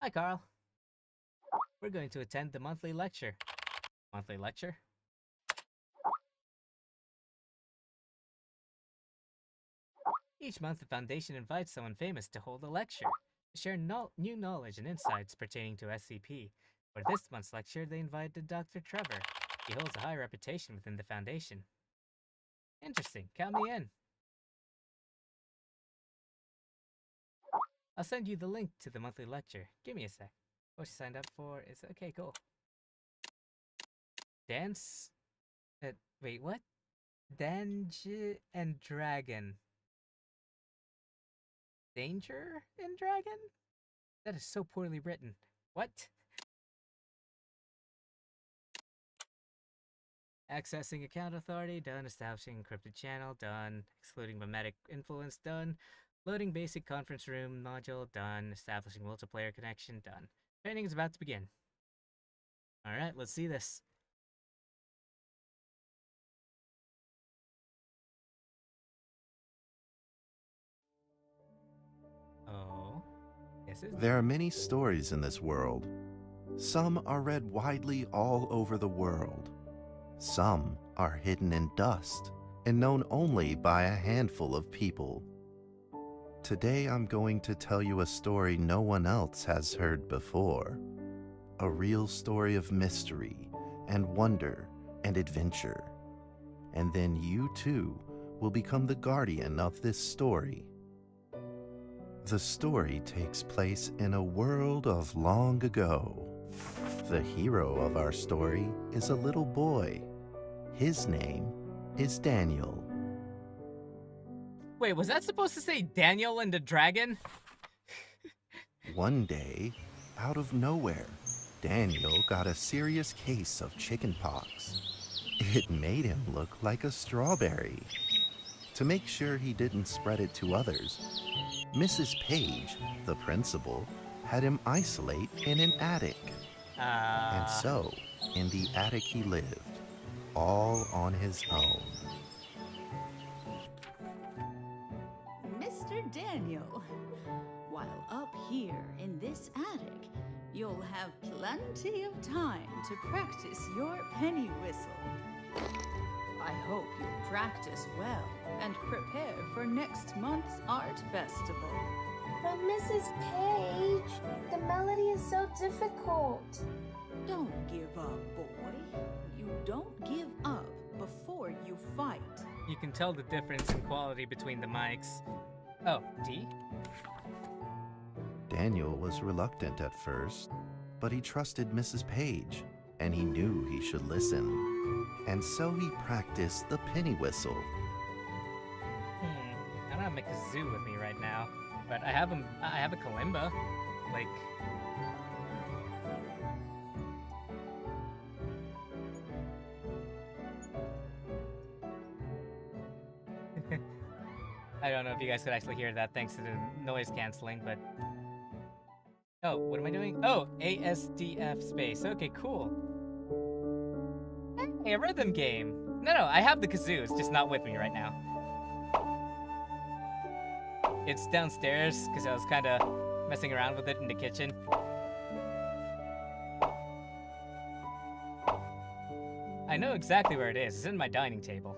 A: Hi, Carl. We're going to attend the monthly lecture. Monthly lecture? Each month, the Foundation invites someone famous to hold a lecture, to share new knowledge and insights pertaining to SCP. For this month's lecture, they invited Dr. Trevor. He holds a high reputation within the Foundation. Interesting. Count me in. I'll send you the link to the monthly lecture. Give me a sec. What you signed up for is okay, cool. Dance? Wait, what? Danger and Dragon. Danger and Dragon? That is so poorly written. What? Accessing account authority, done. Establishing encrypted channel, done. Excluding mimetic influence, done. Loading basic conference room module, done. Establishing multiplayer connection, done. Training is about to begin. Alright, let's see this. Oh.
Q: There are many stories in this world. Some are read widely all over the world. Some are hidden in dust and known only by a handful of people. Today I'm going to tell you a story no one else has heard before. A real story of mystery and wonder and adventure. And then you too will become the guardian of this story. The story takes place in a world of long ago. The hero of our story is a little boy. His name is Daniel.
A: Wait, was that supposed to say Daniel and the Dragon?
Q: One day, out of nowhere, Daniel got a serious case of chickenpox. It made him look like a strawberry. To make sure he didn't spread it to others, Mrs. Page, the principal, had him isolate in an attic. And so, in the attic he lived, all on his own.
R: Mr. Daniel, while up here in this attic, you'll have plenty of time to practice your penny whistle. I hope you'll practice well and prepare for next month's art festival.
S: But Mrs. Page, the melody is so difficult.
R: Don't give up, boy. You don't give up before you fight.
A: You can tell the difference in quality between the mics. Oh, D?
Q: Daniel was reluctant at first, but he trusted Mrs. Page, and he knew he should listen. And so he practiced the penny whistle.
A: I don't have a kazoo with me right now, but I have a kalimba. Like, I don't know if you guys could actually hear that thanks to the noise canceling, but oh, what am I doing? Oh, ASDF space. Okay, cool. Hey, a rhythm game. No, I have the kazoo. It's just not with me right now. It's downstairs because I was kind of messing around with it in the kitchen. I know exactly where it is. It's in my dining table.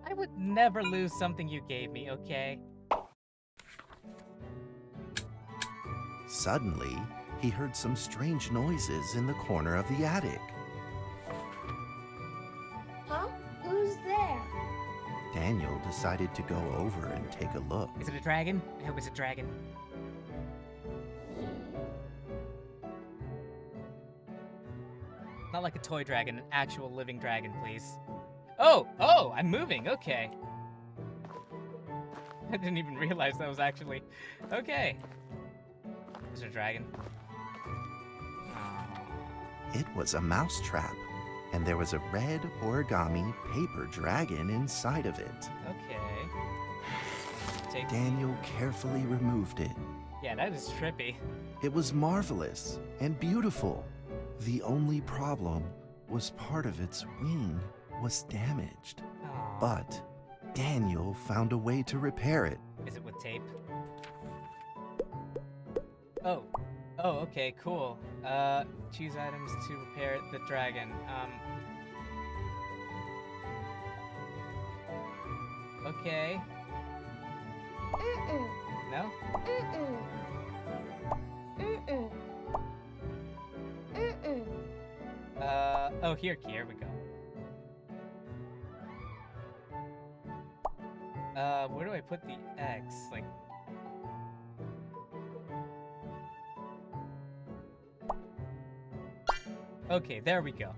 A: I would never lose something you gave me, okay?
Q: Suddenly, he heard some strange noises in the corner of the attic.
S: Huh? Who's there?
Q: Daniel decided to go over and take a look.
A: Is it a dragon? I hope it's a dragon. Not like a toy dragon, an actual living dragon, please. Oh, I'm moving, okay. I didn't even realize that was actually... Okay. Is it a dragon?
Q: It was a mousetrap, and there was a red origami paper dragon inside of it.
A: Okay.
Q: Daniel carefully removed it.
A: Yeah, that is trippy.
Q: It was marvelous and beautiful. The only problem was part of its wing was damaged.
A: Aww.
Q: But Daniel found a way to repair it.
A: Is it with tape? Oh, Oh, okay, cool. Choose items to repair the dragon. Okay. No? Oh, here we go. Where do I put the X? Like... Okay, there we go.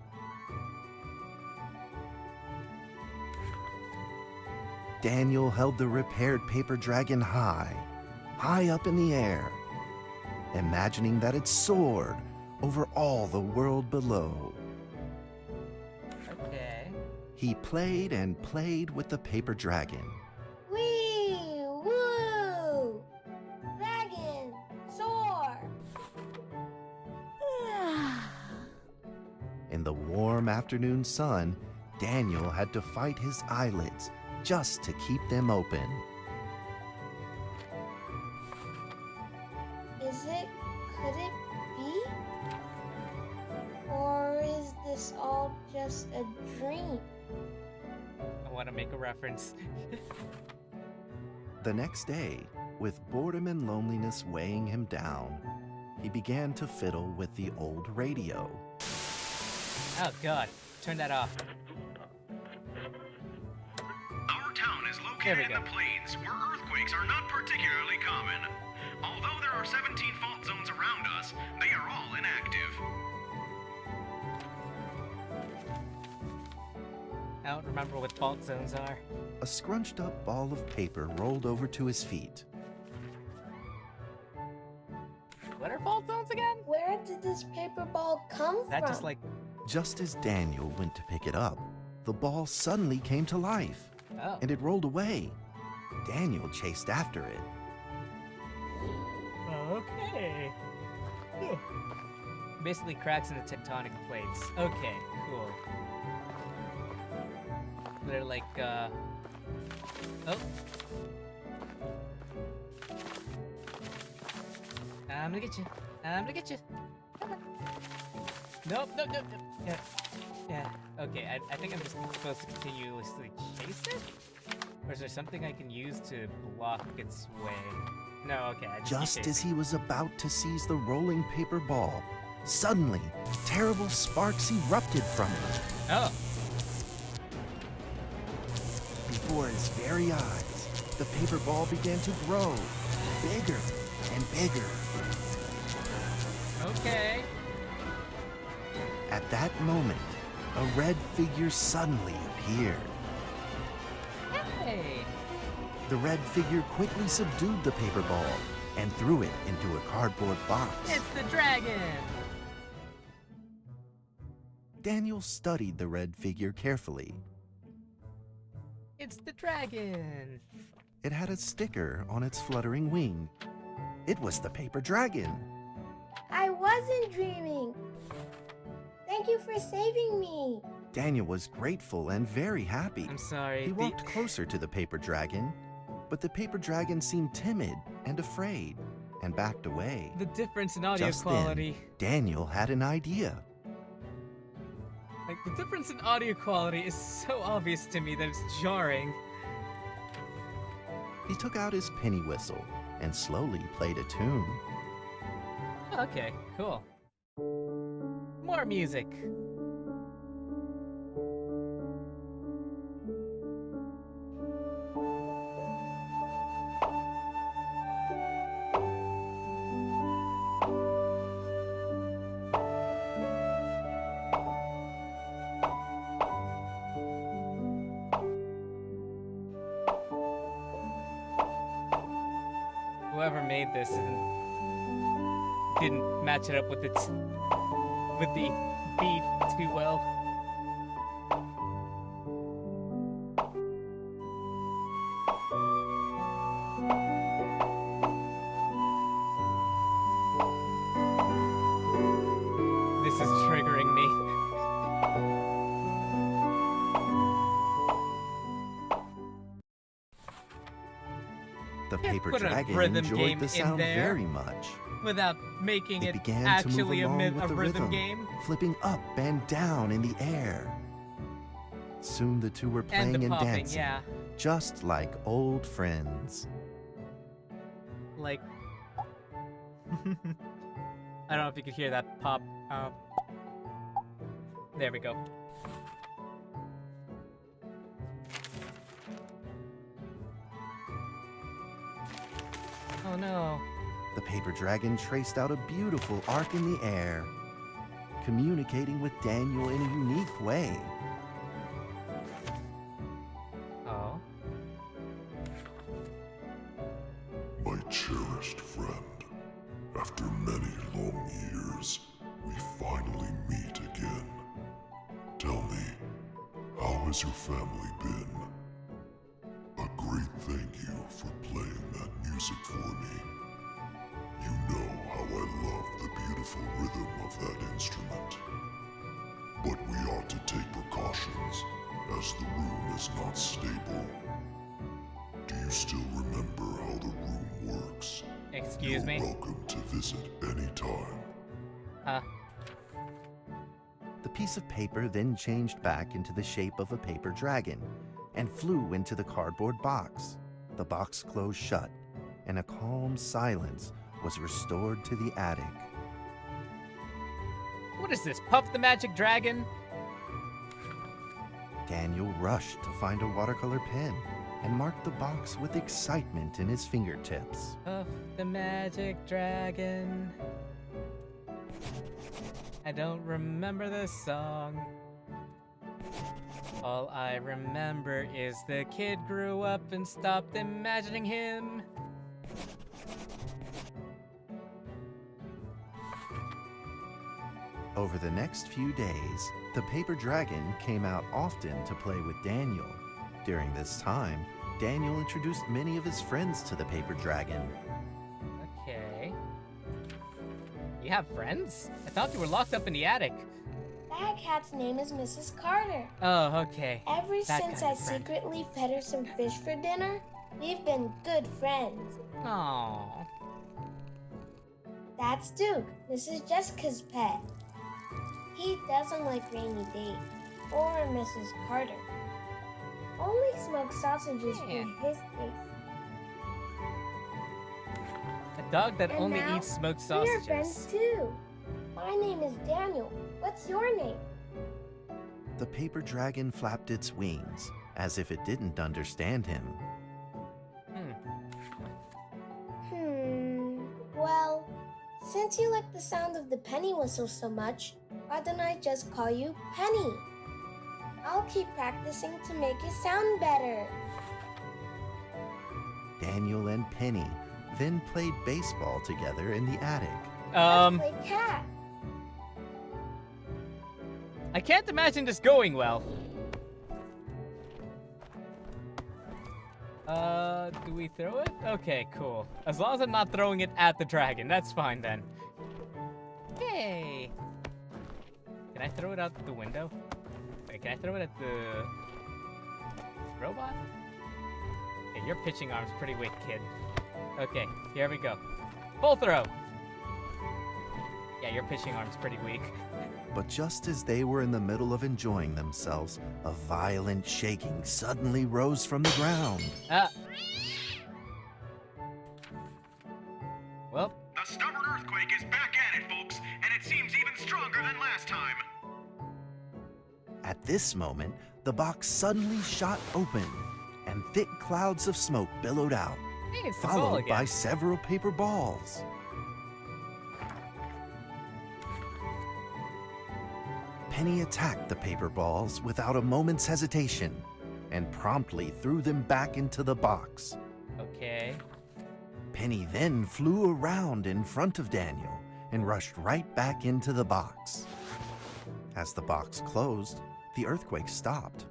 Q: Daniel held the repaired paper dragon high up in the air, imagining that it soared over all the world below.
A: Okay.
Q: He played and played with the paper dragon.
S: Wee! Woo! Dragon! Soar!
Q: In the warm afternoon sun, Daniel had to fight his eyelids just to keep them open.
S: Could it be? Or is this all just a dream?
A: I want to make a reference.
Q: The next day, with boredom and loneliness weighing him down, he began to fiddle with the old radio.
A: Oh god, turn that off.
D: Our town is located in the plains where earthquakes are not particularly common. Although there are 17 fault zones around us, they are all inactive.
A: I don't remember what fault zones are.
Q: A scrunched up ball of paper rolled over to his feet.
A: What are fault zones again?
S: Where did this paper ball come from?
A: That just like...
Q: Just as Daniel went to pick it up, the ball suddenly came to life, and it rolled away. Daniel chased after it.
A: Okay. Basically cracks in the tectonic plates. Okay, cool. They're like, oh. I'm gonna get you. I'm gonna get you. Nope. Yeah. Okay, I think I'm just supposed to continuously chase it? Or is there something I can use to block its way? No, okay, I just
Q: as he was about to seize the rolling paper ball, suddenly, terrible sparks erupted from it.
A: Oh.
Q: Before his very eyes, the paper ball began to grow, bigger and bigger.
A: Okay.
Q: At that moment, a red figure suddenly appeared.
A: Hey.
Q: The red figure quickly subdued the paper ball and threw it into a cardboard box.
A: It's the dragon!
Q: Daniel studied the red figure carefully.
A: It's the dragon!
Q: It had a sticker on its fluttering wing. It was the paper dragon.
S: I wasn't dreaming. Thank you for saving me.
Q: Daniel was grateful and very happy.
A: I'm sorry.
Q: He walked closer to the paper dragon, but the paper dragon seemed timid and afraid and backed away.
A: The difference in audio
Q: Just
A: quality.
Q: Then, Daniel had an idea.
A: Like, the difference in audio quality is so obvious to me that it's jarring.
Q: He took out his penny whistle and slowly played a tune.
A: Okay, cool. More music. Whoever made this didn't match it up with the beat too well. This is triggering me.
Q: The paper
A: put a
Q: dragon
A: rhythm
Q: enjoyed
A: game
Q: the
A: in
Q: sound
A: there.
Q: very much.
A: Without making it
Q: began to
A: actually
Q: move along with
A: a
Q: the
A: rhythm game.
Q: flipping up and down in the air. Soon the two were
A: And the
Q: playing and
A: popping,
Q: dancing,
A: yeah.
Q: just like old friends.
A: Like, I don't know if you could hear that pop. There we go. Oh no.
Q: The paper dragon traced out a beautiful arc in the air, communicating with Daniel in a unique way.
A: Oh.
T: My cherished friend, after many long years, we finally meet again. Tell me, how has your family been? A great thank you for playing that music for me. You know how I love the beautiful rhythm of that instrument. But we ought to take precautions, as the room is not stable. Do you still remember how the room works?
A: Excuse me?
T: You're welcome to visit anytime.
A: Huh.
Q: The piece of paper then changed back into the shape of a paper dragon and flew into the cardboard box. The box closed shut, and a calm silence was restored to the attic.
A: What is this, Puff the Magic Dragon?
Q: Daniel rushed to find a watercolor pen and marked the box with excitement in his fingertips.
A: Puff the Magic Dragon. I don't remember this song. All I remember is the kid grew up and stopped imagining him.
Q: Over the next few days, the paper dragon came out often to play with Daniel. During this time, Daniel introduced many of his friends to the paper dragon.
A: Okay. You have friends? I thought you were locked up in the attic.
S: That cat's name is Mrs. Carter.
A: Oh, okay.
S: Ever
A: That
S: since
A: kind
S: I
A: of friend.
S: secretly fed her some fish for dinner, we've been good friends.
A: Aww.
S: That's Duke, Mrs. Jessica's pet. He doesn't like rainy days or Mrs. Carter. Only smoked sausages for his taste.
A: A dog that
S: And
A: only
S: now,
A: eats smoked
S: we're
A: sausages.
S: friends too. My name is Daniel. What's your name?
Q: The paper dragon flapped its wings, as if it didn't understand him.
S: Well, since you like the sound of the penny whistle so much, why don't I just call you Penny? I'll keep practicing to make it sound better.
Q: Daniel and Penny then played baseball together in the attic.
S: Let's play cat.
A: I can't imagine this going well. Do we throw it? Okay, cool. As long as I'm not throwing it at the dragon, that's fine then. Hey! Can I throw it out the window? Wait, can I throw it at the robot? Okay, your pitching arm's pretty weak, kid. Okay, here we go. Full throw! Yeah, your pitching arm's pretty weak.
Q: But just as they were in the middle of enjoying themselves, a violent shaking suddenly rose from the ground.
A: Well,
D: The stubborn earthquake is back at it, folks, and it seems even stronger than last time.
Q: At this moment, the box suddenly shot open, and thick clouds of smoke billowed out,
A: hey, it's the ball
Q: followed
A: again.
Q: by several paper balls. Penny attacked the paper balls without a moment's hesitation and promptly threw them back into the box.
A: Okay.
Q: Penny then flew around in front of Daniel and rushed right back into the box. As the box closed, the earthquake stopped.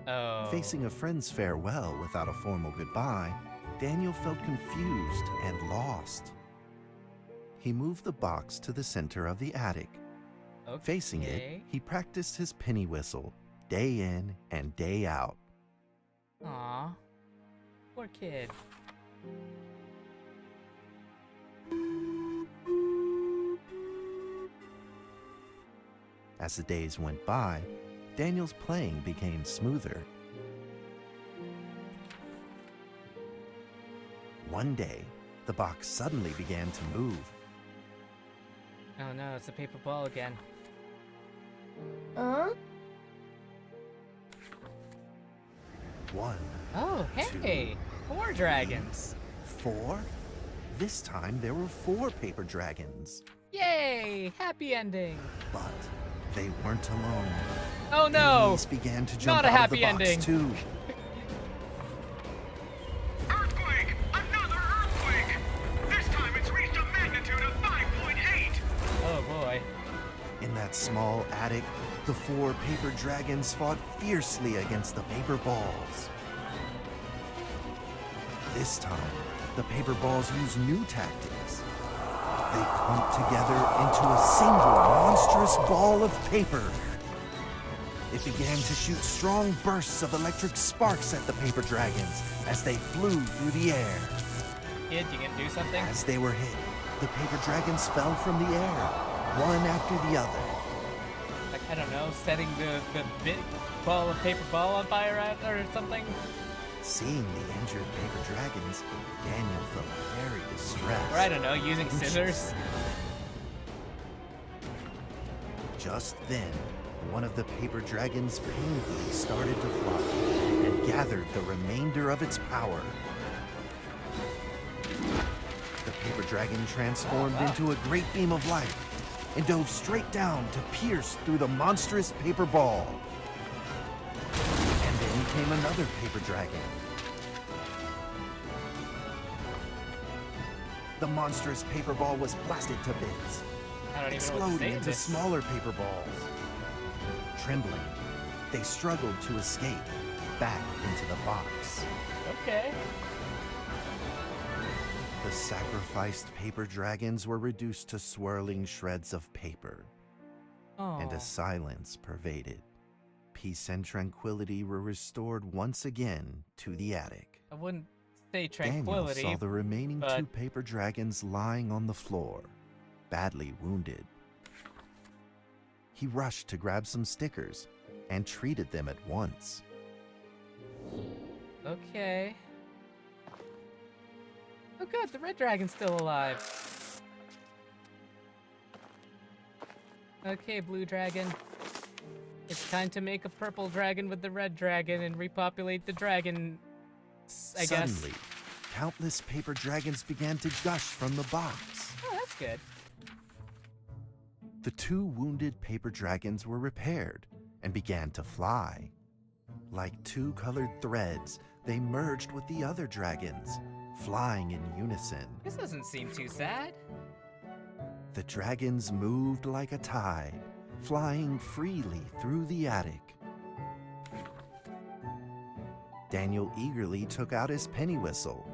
A: Oh.
Q: Facing a friend's farewell without a formal goodbye, Daniel felt confused and lost. He moved the box to the center of the attic.
A: Okay.
Q: Facing it, he practiced his penny whistle day in and day out.
A: Aw. Poor kid.
Q: As the days went by, Daniel's playing became smoother. One day, the box suddenly began to move.
A: Oh no, it's a paper ball again.
S: Huh?
Q: One.
A: Oh, hey! 4 dragons!
Q: 4? This time there were 4 paper dragons.
A: Yay! Happy ending!
Q: But they weren't alone.
A: Oh no!
Q: Enemies began to jump
A: Not a
Q: out
A: happy
Q: of the box
A: ending.
Q: too.
D: Earthquake! Another earthquake! This time it's reached a magnitude of 5.8!
A: Oh boy.
Q: In that small attic, the 4 paper dragons fought fiercely against the paper balls. This time, the paper balls used new tactics. They clumped together into a single monstrous ball of paper. It began to shoot strong bursts of electric sparks at the paper dragons as they flew through the air.
A: Kid, you gonna do something?
Q: As they were hit, the paper dragons fell from the air, one after the other.
A: Like, I don't know, setting the big ball of paper ball on fire or something?
Q: Seeing the injured paper dragons, Daniel felt very distressed.
A: Or I don't know, using scissors?
Q: Just then, one of the paper dragons painfully started to fly and gathered the remainder of its power. The paper dragon transformed into a great beam of light and dove straight down to pierce through the monstrous paper ball. And then came another paper dragon. The monstrous paper ball was blasted to bits,
A: I don't even know what to
Q: exploding
A: say to
Q: into
A: this.
Q: smaller paper balls. Trembling, they struggled to escape back into the box.
A: Okay.
Q: The sacrificed paper dragons were reduced to swirling shreds of paper, and
A: Oh.
Q: a silence pervaded. Peace and tranquility were restored once again to the attic.
A: I wouldn't say
Q: Daniel
A: tranquility.
Q: saw the remaining
A: but
Q: 2 paper dragons lying on the floor, badly wounded. He rushed to grab some stickers and treated them at once.
A: Okay. Oh good, the red dragon's still alive. Okay, blue dragon. It's time to make a purple dragon with the red dragon and repopulate the dragon, I guess.
Q: Suddenly, countless paper dragons began to gush from the box.
A: Oh, that's good.
Q: The 2 wounded paper dragons were repaired and began to fly. Like 2 colored threads, they merged with the other dragons, flying in unison.
A: This doesn't seem too sad.
Q: The dragons moved like a tide, flying freely through the attic. Daniel eagerly took out his penny whistle.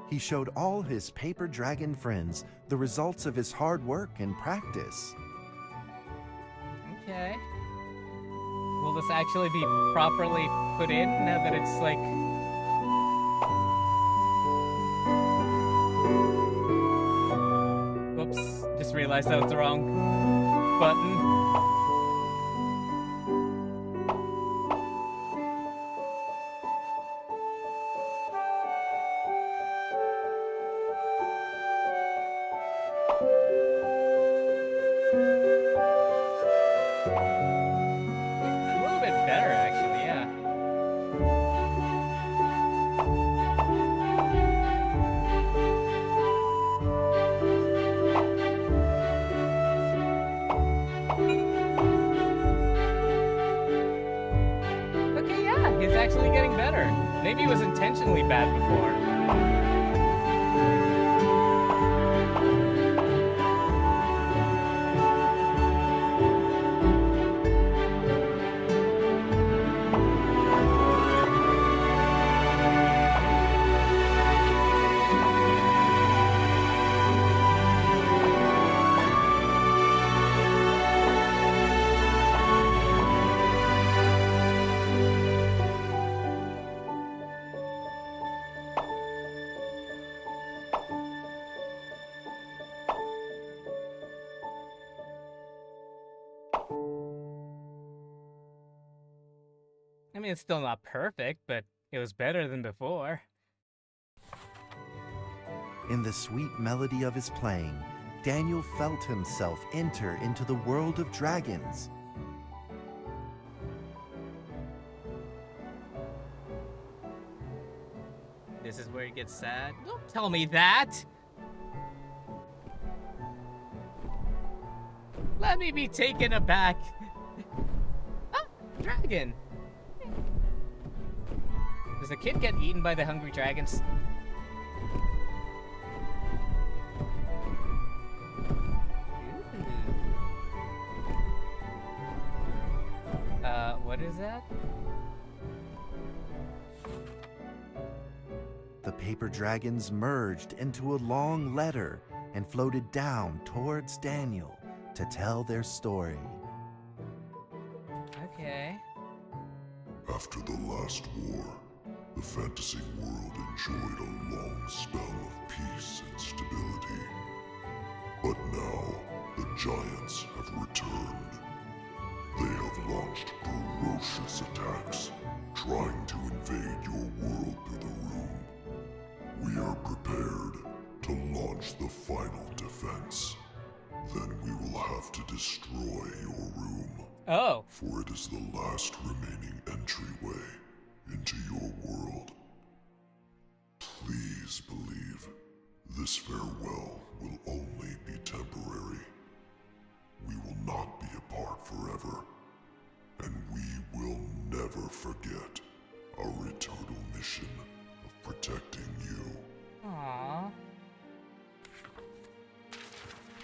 Q: He showed all his paper dragon friends the results of his hard work and practice.
A: Okay. Will this actually be properly put in now that it's like... Whoops, just realized that was the wrong button. A little bit better, actually, yeah. Okay, yeah, he's actually getting better. Maybe he was intentionally bad before. I mean, it's still not perfect, but it was better than before.
Q: In the sweet melody of his playing, Daniel felt himself enter into the world of dragons.
A: This is where it gets sad. Don't tell me that! Let me be taken aback. Oh, dragon. Does the kid get eaten by the hungry dragons? What is that?
Q: The paper dragons merged into a long letter and floated down towards Daniel to tell their story.
A: Okay.
T: After the last war, the fantasy world enjoyed a long spell of peace and stability. But now, the giants have returned. They have launched ferocious attacks, trying to invade your world through the room. We are prepared to launch the final defense. Then we will have to destroy your room.
A: Oh.
T: For it is the last remaining entryway into your world. Please believe this farewell will only be temporary. We will not be apart forever, and we will never forget our eternal mission of protecting you.
A: Aww.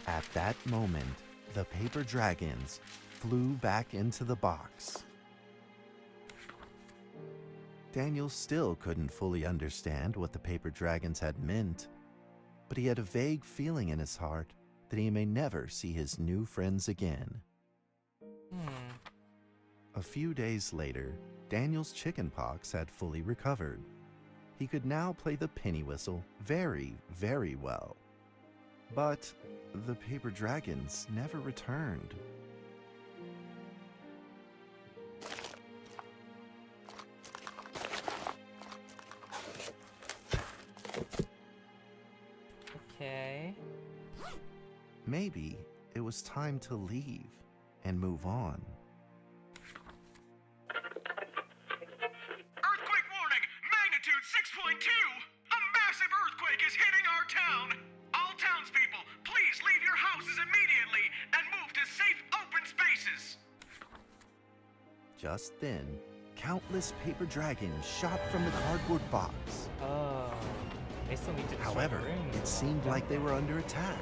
Q: At that moment, the paper dragons flew back into the box. Daniel still couldn't fully understand what the paper dragons had meant, but he had a vague feeling in his heart that he may never see his new friends again. A few days later, Daniel's chickenpox had fully recovered. He could now play the penny whistle very, very well. But the paper dragons never returned.
A: Okay.
Q: Maybe it was time to leave and move on.
D: Earthquake warning! Magnitude 6.2! A massive earthquake is hitting our town! All townspeople, please leave your houses immediately and move to safe open spaces!
Q: Just then, countless paper dragons shot from the cardboard box.
A: Oh. They still need to destroy
Q: However,
A: the room.
Q: it seemed like they were under attack,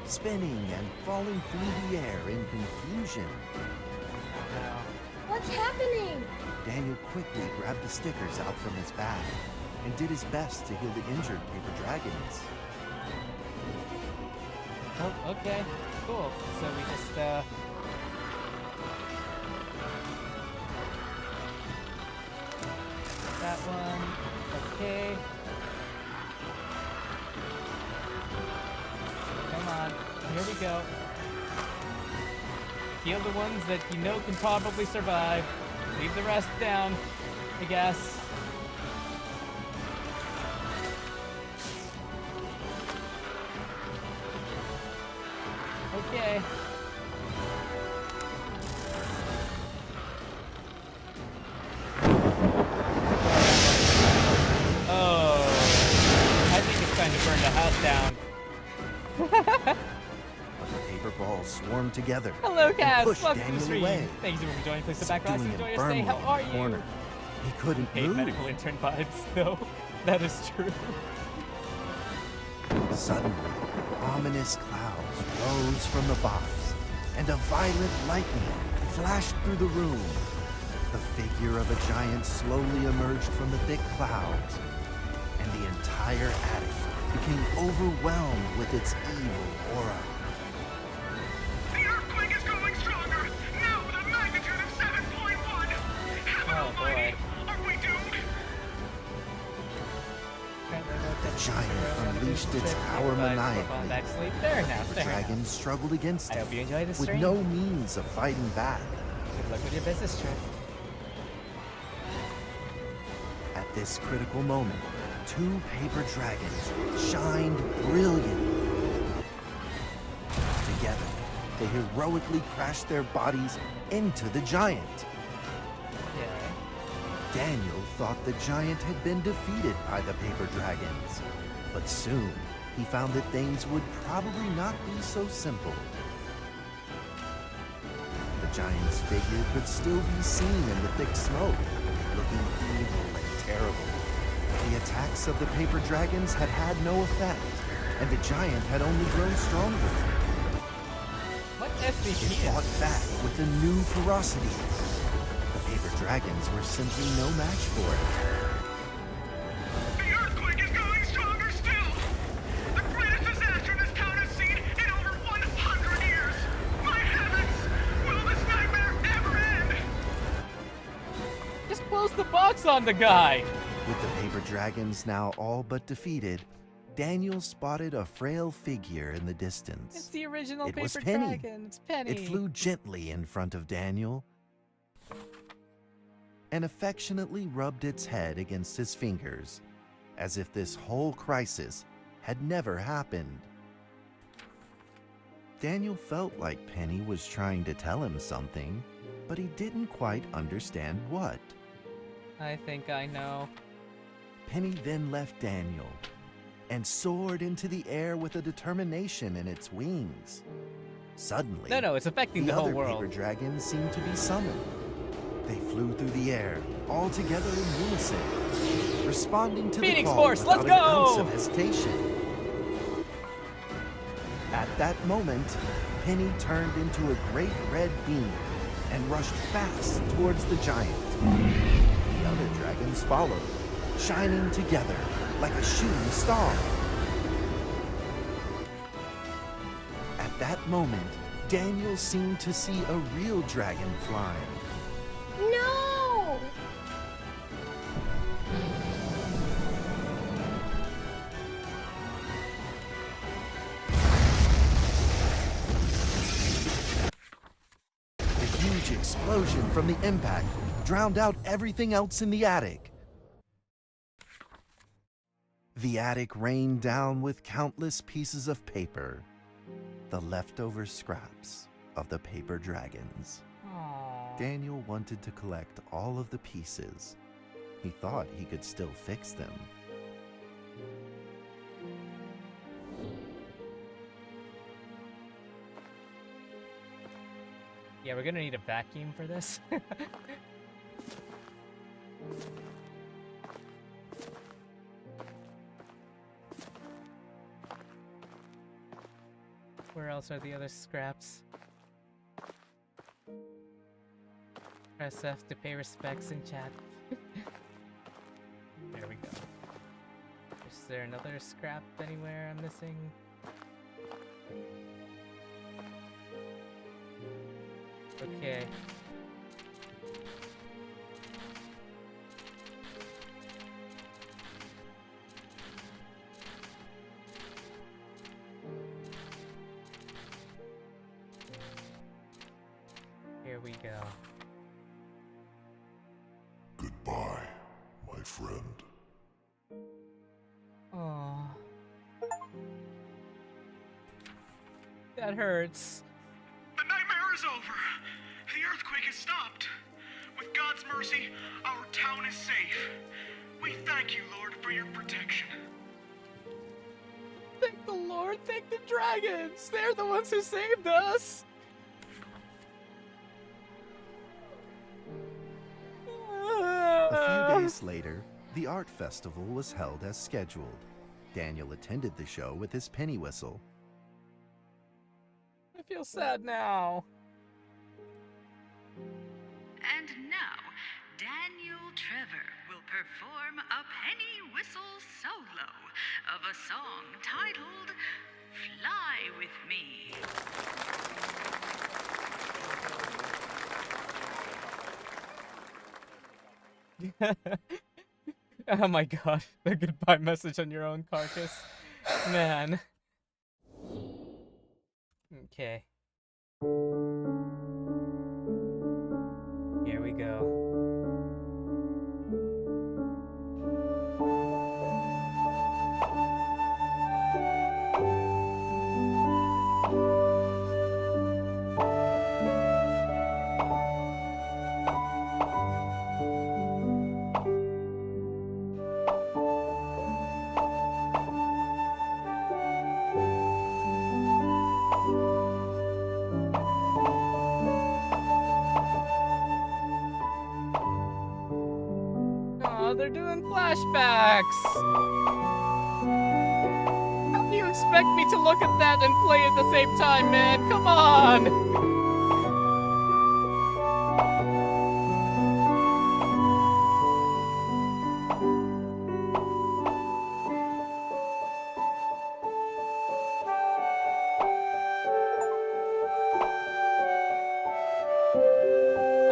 Q: spinning and falling through the air in confusion.
S: What's happening?
Q: Daniel quickly grabbed the stickers out from his bag and did his best to heal the injured paper dragons.
A: Oh, okay. Cool. So we just, that one. Okay. Come on. Here we go. Heal the ones that you know can probably survive. Leave the rest down, I guess. Okay. Oh. I think it's time to burn the house down.
Q: But the paper balls swarmed together
A: Hello,
Q: and
A: Cass.
Q: pushed
A: Welcome to the
Q: Daniel
A: stream.
Q: away,
A: Thank you for joining. Please sit back, guys.
Q: subduing
A: Enjoy
Q: him
A: your stay.
Q: firmly
A: How are
Q: in the
A: you?
Q: corner. He couldn't
A: Hey,
Q: move.
A: medical intern vibes. No, that is true.
Q: Suddenly, ominous clouds rose from the box, and a violent lightning flashed through the room. The figure of a giant slowly emerged from the thick clouds, and the entire attic became overwhelmed with its evil aura.
D: The earthquake is growing stronger, now with a magnitude of 7.1! Heaven almighty, are we doomed?
Q: The giant unleashed its power maniacally.
A: Backseat. There now.
Q: The
A: There now.
Q: dragon struggled against
A: I
Q: it,
A: hope you enjoy this
Q: with
A: stream.
Q: no means of fighting back.
A: Good luck with your business trip.
Q: At this critical moment, two paper dragons shined brilliantly. Together, they heroically crashed their bodies into the giant. Daniel thought the giant had been defeated by the paper dragons, but soon he found that things would probably not be so simple. The giant's figure could still be seen in the thick smoke, looking evil and terrible. The attacks of the paper dragons had had no effect, and the giant had only grown stronger.
A: What SCP?
Q: It fought back with a new ferocity. The paper dragons were simply no match for it.
N: The earthquake is going stronger still! The greatest disaster this town has seen in over 100 years! My heavens! Will this nightmare ever end?
A: Just close the box on the guy!
Q: With the paper dragons now all but defeated, Daniel spotted a frail figure in the distance.
A: It's the original
Q: It was
A: paper
Q: Penny.
A: dragon. It's Penny.
Q: It flew gently in front of Daniel and affectionately rubbed its head against his fingers, as if this whole crisis had never happened. Daniel felt like Penny was trying to tell him something, but he didn't quite understand what.
A: I think I know.
Q: Penny then left Daniel and soared into the air with a determination in its wings. Suddenly,
A: No, it's affecting the whole
Q: other
A: world.
Q: paper dragons seemed to be summoned. They flew through the air, all together in unison, responding to
A: Phoenix
Q: the call
A: Force, let's
Q: without an
A: go!
Q: ounce of hesitation. At that moment, Penny turned into a great red beam and rushed fast towards the giant. The other dragons followed, shining together like a shooting star. At that moment, Daniel seemed to see a real dragon flying.
S: No!
Q: The huge explosion from the impact drowned out everything else in the attic. The attic rained down with countless pieces of paper, the leftover scraps of the paper dragons. Daniel wanted to collect all of the pieces. He thought he could still fix them.
A: Yeah, we're gonna need a vacuum for this. Where else are the other scraps? Press F to pay respects in chat. There we go. Is there another scrap anywhere I'm missing? Okay. Here we go.
T: Goodbye, my friend.
A: Oh. That hurts.
N: The nightmare is over. The earthquake has stopped. With God's mercy, our town is safe. We thank you, Lord, for your protection.
A: Thank the Lord, thank the dragons! They're the ones who saved us!
Q: A few days later, the art festival was held as scheduled. Daniel attended the show with his penny whistle.
A: I feel sad now.
U: And now, Daniel Trevor will perform a penny whistle solo of a song titled Fly With Me.
A: Oh my god, the goodbye message on your own carcass. Man. Okay. Here we go. they're doing flashbacks. How do you expect me to look at that and play at the same time, man? Come on.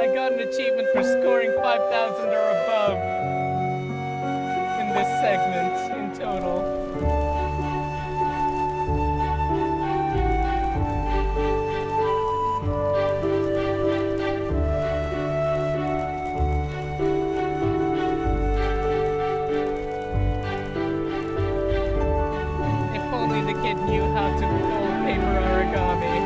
A: I got an achievement for scoring 5,000 or above in this segment in total. If only the kid knew how to fold paper origami.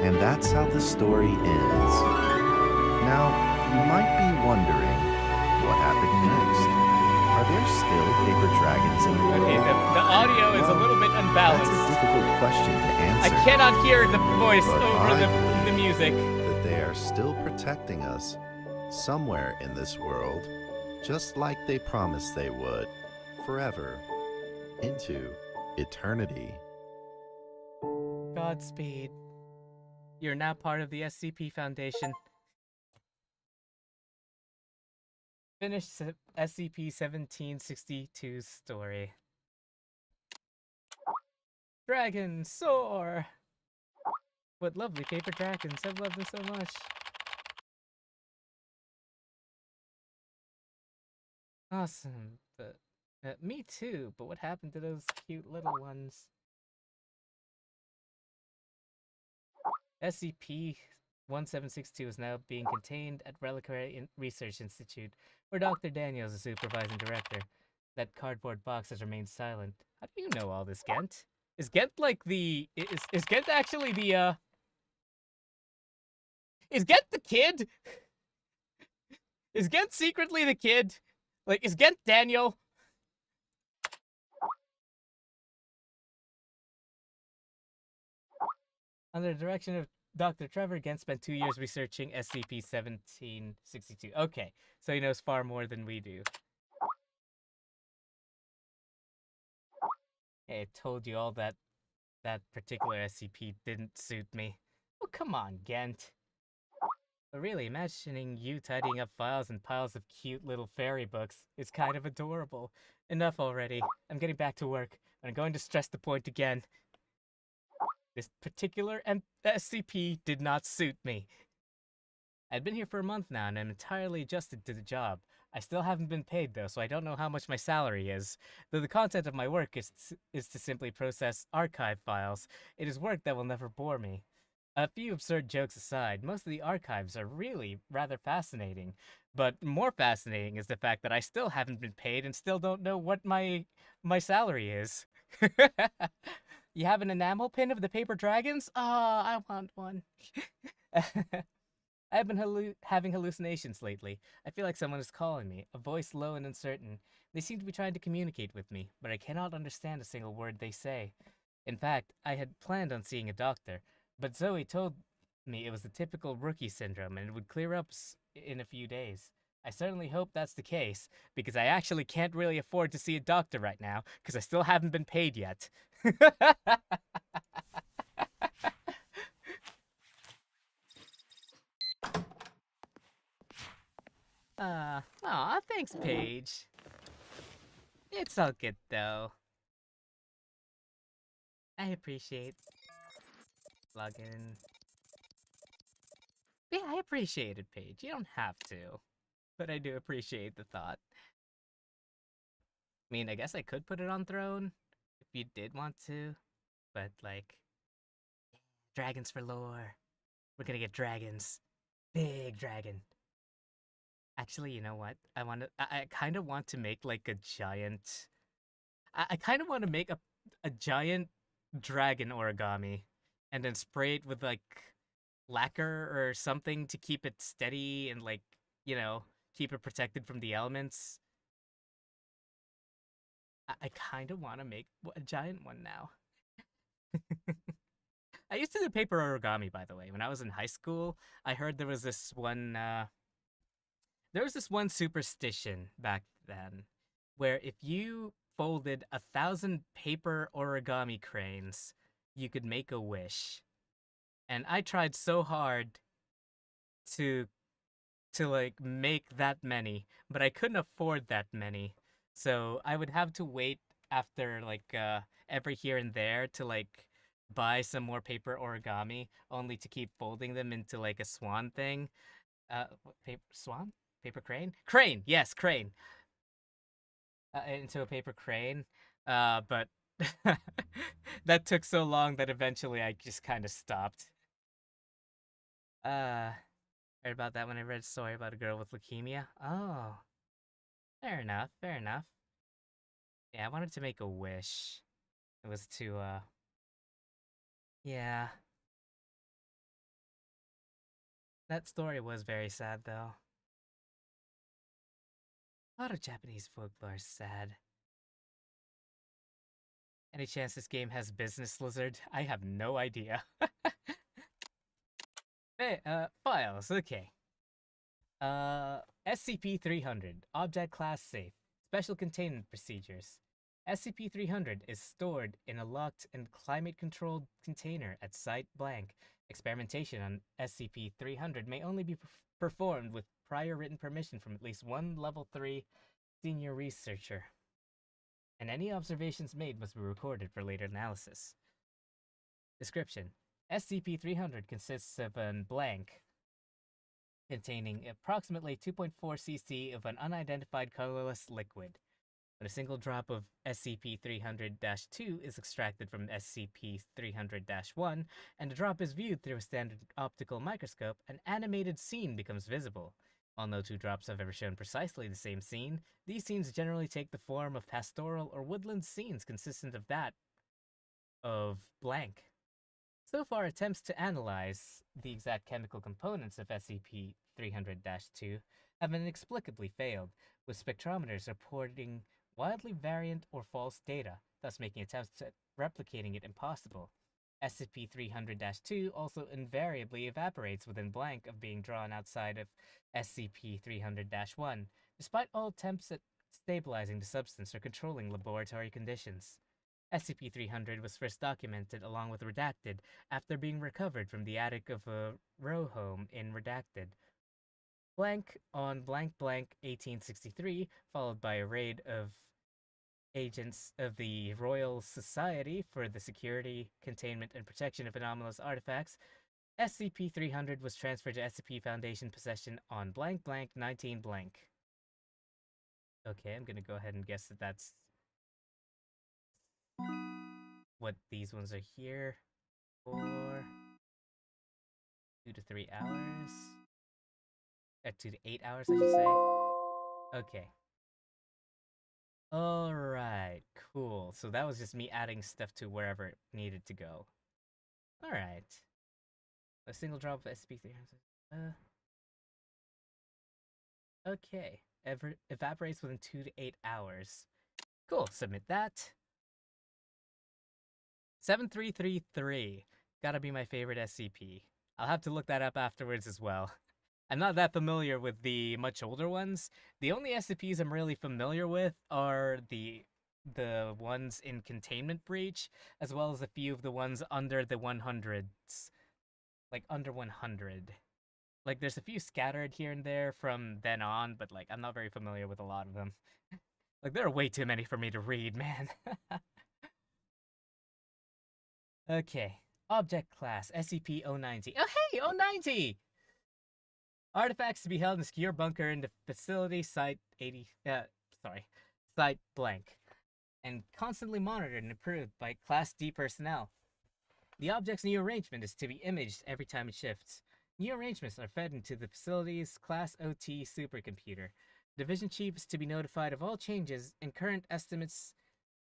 Q: And that's how the story ends. Now, you might be wondering, what happened next? Are there still paper dragons in the world?
A: Okay, the audio is a little bit unbalanced.
Q: That's a difficult question to answer.
A: I cannot hear the voice
Q: But
A: over
Q: I
A: the music.
Q: that they are still protecting us somewhere in this world, just like they promised they would, forever, into eternity.
A: Godspeed. You're now part of the SCP Foundation. Finish SCP-1762's story. Dragon soar! What lovely paper dragons. I've loved them so much. Awesome. But, me too, but what happened to those cute little ones? SCP-1762 is now being contained at Reliquary Research Institute, where Dr. Daniels is supervising director. That cardboard box has remained silent. How do you know all this, Gent? Is Gent like the... Is Gent actually the, Is Gent the kid? Is Gent secretly the kid? Like, is Gent Daniel? Under the direction of Dr. Trevor, Gent spent 2 years researching SCP-1762. Okay, so he knows far more than we do. Hey, I told you all that particular SCP didn't suit me. Oh, come on, Gent. But really, imagining you tidying up files and piles of cute little fairy books is kind of adorable. Enough already. I'm getting back to work, and I'm going to stress the point again. This particular SCP did not suit me. I've been here for a month now, and I'm entirely adjusted to the job. I still haven't been paid, though, so I don't know how much my salary is. Though the content of my work is to simply process archive files, it is work that will never bore me. A few absurd jokes aside, most of the archives are really rather fascinating. But more fascinating is the fact that I still haven't been paid and still don't know what my salary is. You have an enamel pin of the paper dragons? I want one. I've been having hallucinations lately. I feel like someone is calling me, a voice low and uncertain. They seem to be trying to communicate with me, but I cannot understand a single word they say. In fact, I had planned on seeing a doctor, but Zoe told me it was the typical rookie syndrome and it would clear up in a few days. I certainly hope that's the case, because I actually can't really afford to see a doctor right now, because I still haven't been paid yet. Aw, thanks, Paige. It's all good, though. I appreciate login. Yeah, I appreciate it, Paige. You don't have to, but I do appreciate the thought. I mean, I guess I could put it on throne if you did want to, but like, dragons for lore. We're gonna get dragons. Big dragon. Actually, you know what? I kind of want to make like a giant. I kind of want to make a giant dragon origami, and then spray it with like lacquer or something to keep it steady and like, you know, keep it protected from the elements. I kind of want to make a giant one now. I used to do paper origami, by the way. When I was in high school, I heard there was this one superstition back then where if you folded 1,000 paper origami cranes, you could make a wish. And I tried so hard to like make that many, but I couldn't afford that many. So I would have to wait after like every here and there to like buy some more paper origami, only to keep folding them into like a swan thing. Paper swan? Paper crane? Crane! Yes, crane. Into a paper crane. But that took so long that eventually I just kind of stopped. Heard about that when I read a story about a girl with leukemia. Oh. Fair enough, fair enough. Yeah, I wanted to make a wish. It was to, yeah. That story was very sad, though. A lot of Japanese folklore is sad. Any chance this game has business lizard? I have no idea. Hey, files, okay. SCP-300, Object Class Safe, Special Containment Procedures. SCP-300 is stored in a locked and climate-controlled container at Site Blank. Experimentation on SCP-300 may only be performed with prior written permission from at least one Level 3 senior researcher. And any observations made must be recorded for later analysis. Description: SCP-300 consists of a blank containing approximately 2.4 cc of an unidentified colorless liquid. When a single drop of SCP-300-2 is extracted from SCP-300-1, and a drop is viewed through a standard optical microscope, an animated scene becomes visible. While no two drops have ever shown precisely the same scene, these scenes generally take the form of pastoral or woodland scenes consistent of that of blank. So far, attempts to analyze the exact chemical components of SCP-300-2 have inexplicably failed, with spectrometers reporting wildly variant or false data, thus making attempts at replicating it impossible. SCP-300-2 also invariably evaporates within blank of being drawn outside of SCP-300-1, despite all attempts at stabilizing the substance or controlling laboratory conditions. SCP-300 was first documented along with Redacted after being recovered from the attic of a row home in Redacted. Blank on blank blank 1863, followed by a raid of agents of the Royal Society for the Security, Containment, and Protection of Anomalous Artifacts. SCP-300 was transferred to SCP Foundation possession on blank blank 19 blank. Okay, I'm gonna go ahead and guess that that's what these ones are here for. 2 to 3 hours. 2 to 8 hours, I should say. Okay. Alright, cool. So that was just me adding stuff to wherever it needed to go. Alright. A single drop of SCP-300. Okay. Evaporates within 2 to 8 hours. Cool, submit that. 7333. Gotta be my favorite SCP. I'll have to look that up afterwards as well. I'm not that familiar with the much older ones. The only SCPs I'm really familiar with are the ones in Containment Breach, as well as a few of the ones under the 100s. Like, under 100. Like, there's a few scattered here and there from then on, but, like, I'm not very familiar with a lot of them. Like, there are way too many for me to read, man. Okay. Object Class, SCP-090. Oh, hey, 090! Artifacts to be held in a secure bunker in the facility Site Site Blank, and constantly monitored and improved by Class D personnel. The object's new arrangement is to be imaged every time it shifts. New arrangements are fed into the facility's Class OT supercomputer. Division Chief is to be notified of all changes in current estimates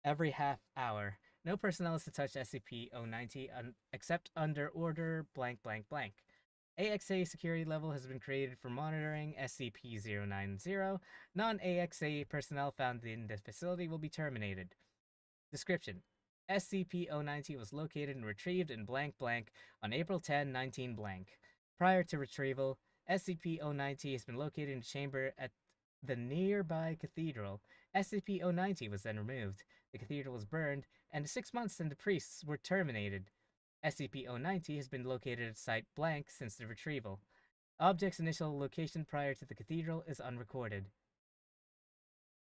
A: every half hour. No personnel is to touch SCP-090 except under order blank blank blank. AXA security level has been created for monitoring SCP-090. Non-AXA personnel found in the facility will be terminated. Description: SCP-090 was located and retrieved in blank blank on April 10, 19 blank. Prior to retrieval, SCP-090 has been located in a chamber at the nearby cathedral. SCP-090 was then removed. The cathedral was burned, and 6 months and the priests were terminated. SCP-090 has been located at Site Blank since the retrieval. Object's initial location prior to the cathedral is unrecorded.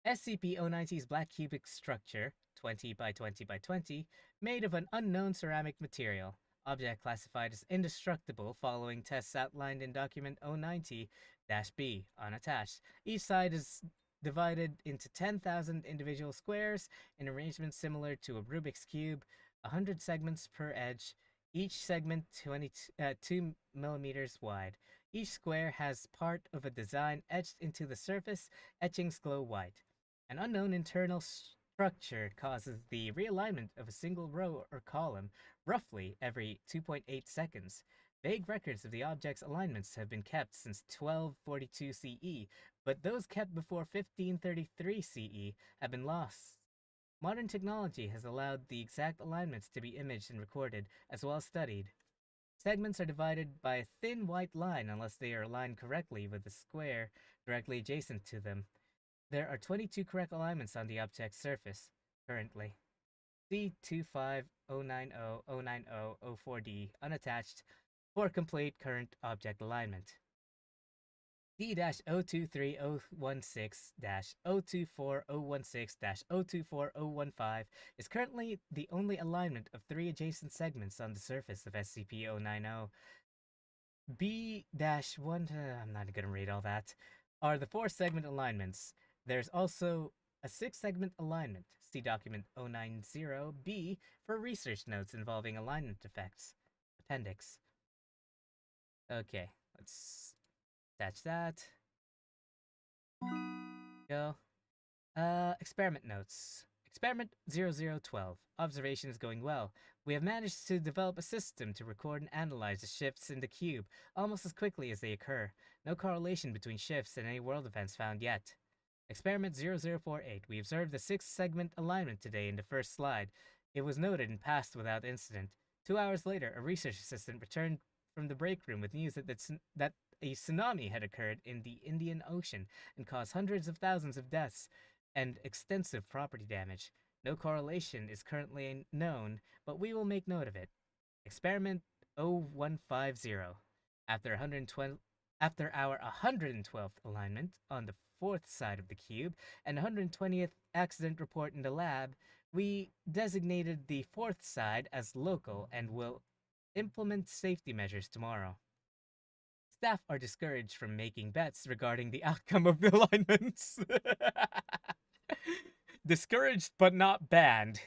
A: SCP-090's black cubic structure, 20 by 20 by 20, made of an unknown ceramic material. Object classified as indestructible following tests outlined in Document 090-B, unattached. Each side is divided into 10,000 individual squares in arrangement similar to a Rubik's Cube, 100 segments per edge, each segment 2 millimeters wide. Each square has part of a design etched into the surface. Etchings glow white. An unknown internal structure causes the realignment of a single row or column roughly every 2.8 seconds. Vague records of the object's alignments have been kept since 1242 CE, but those kept before 1533 CE have been lost. Modern technology has allowed the exact alignments to be imaged and recorded, as well as studied. Segments are divided by a thin white line unless they are aligned correctly with the square directly adjacent to them. There are 22 correct alignments on the object's surface, currently. C25090-090-04D, unattached, for complete current object alignment. D-023016-024-016-024-015 is currently the only alignment of 3 adjacent segments on the surface of SCP-090. B-1, I'm not going to read all that, are the 4-segment alignments. There's also a 6-segment alignment. See Document 090-B for research notes involving alignment effects. Appendix. Okay, let's attach that. Go. Experiment notes. Experiment 0012. Observation is going well. We have managed to develop a system to record and analyze the shifts in the cube almost as quickly as they occur. No correlation between shifts and any world events found yet. Experiment 0048. We observed the 6-segment alignment today in the first slide. It was noted and passed without incident. 2 hours later, a research assistant returned from the break room with news that a tsunami had occurred in the Indian Ocean and caused hundreds of thousands of deaths and extensive property damage. No correlation is currently known, but we will make note of it. Experiment 0150. After our 112th alignment on the 4th side of the cube and 120th accident report in the lab, we designated the 4th side as local and will implement safety measures tomorrow. Staff are discouraged from making bets regarding the outcome of the alignments. Discouraged but not banned.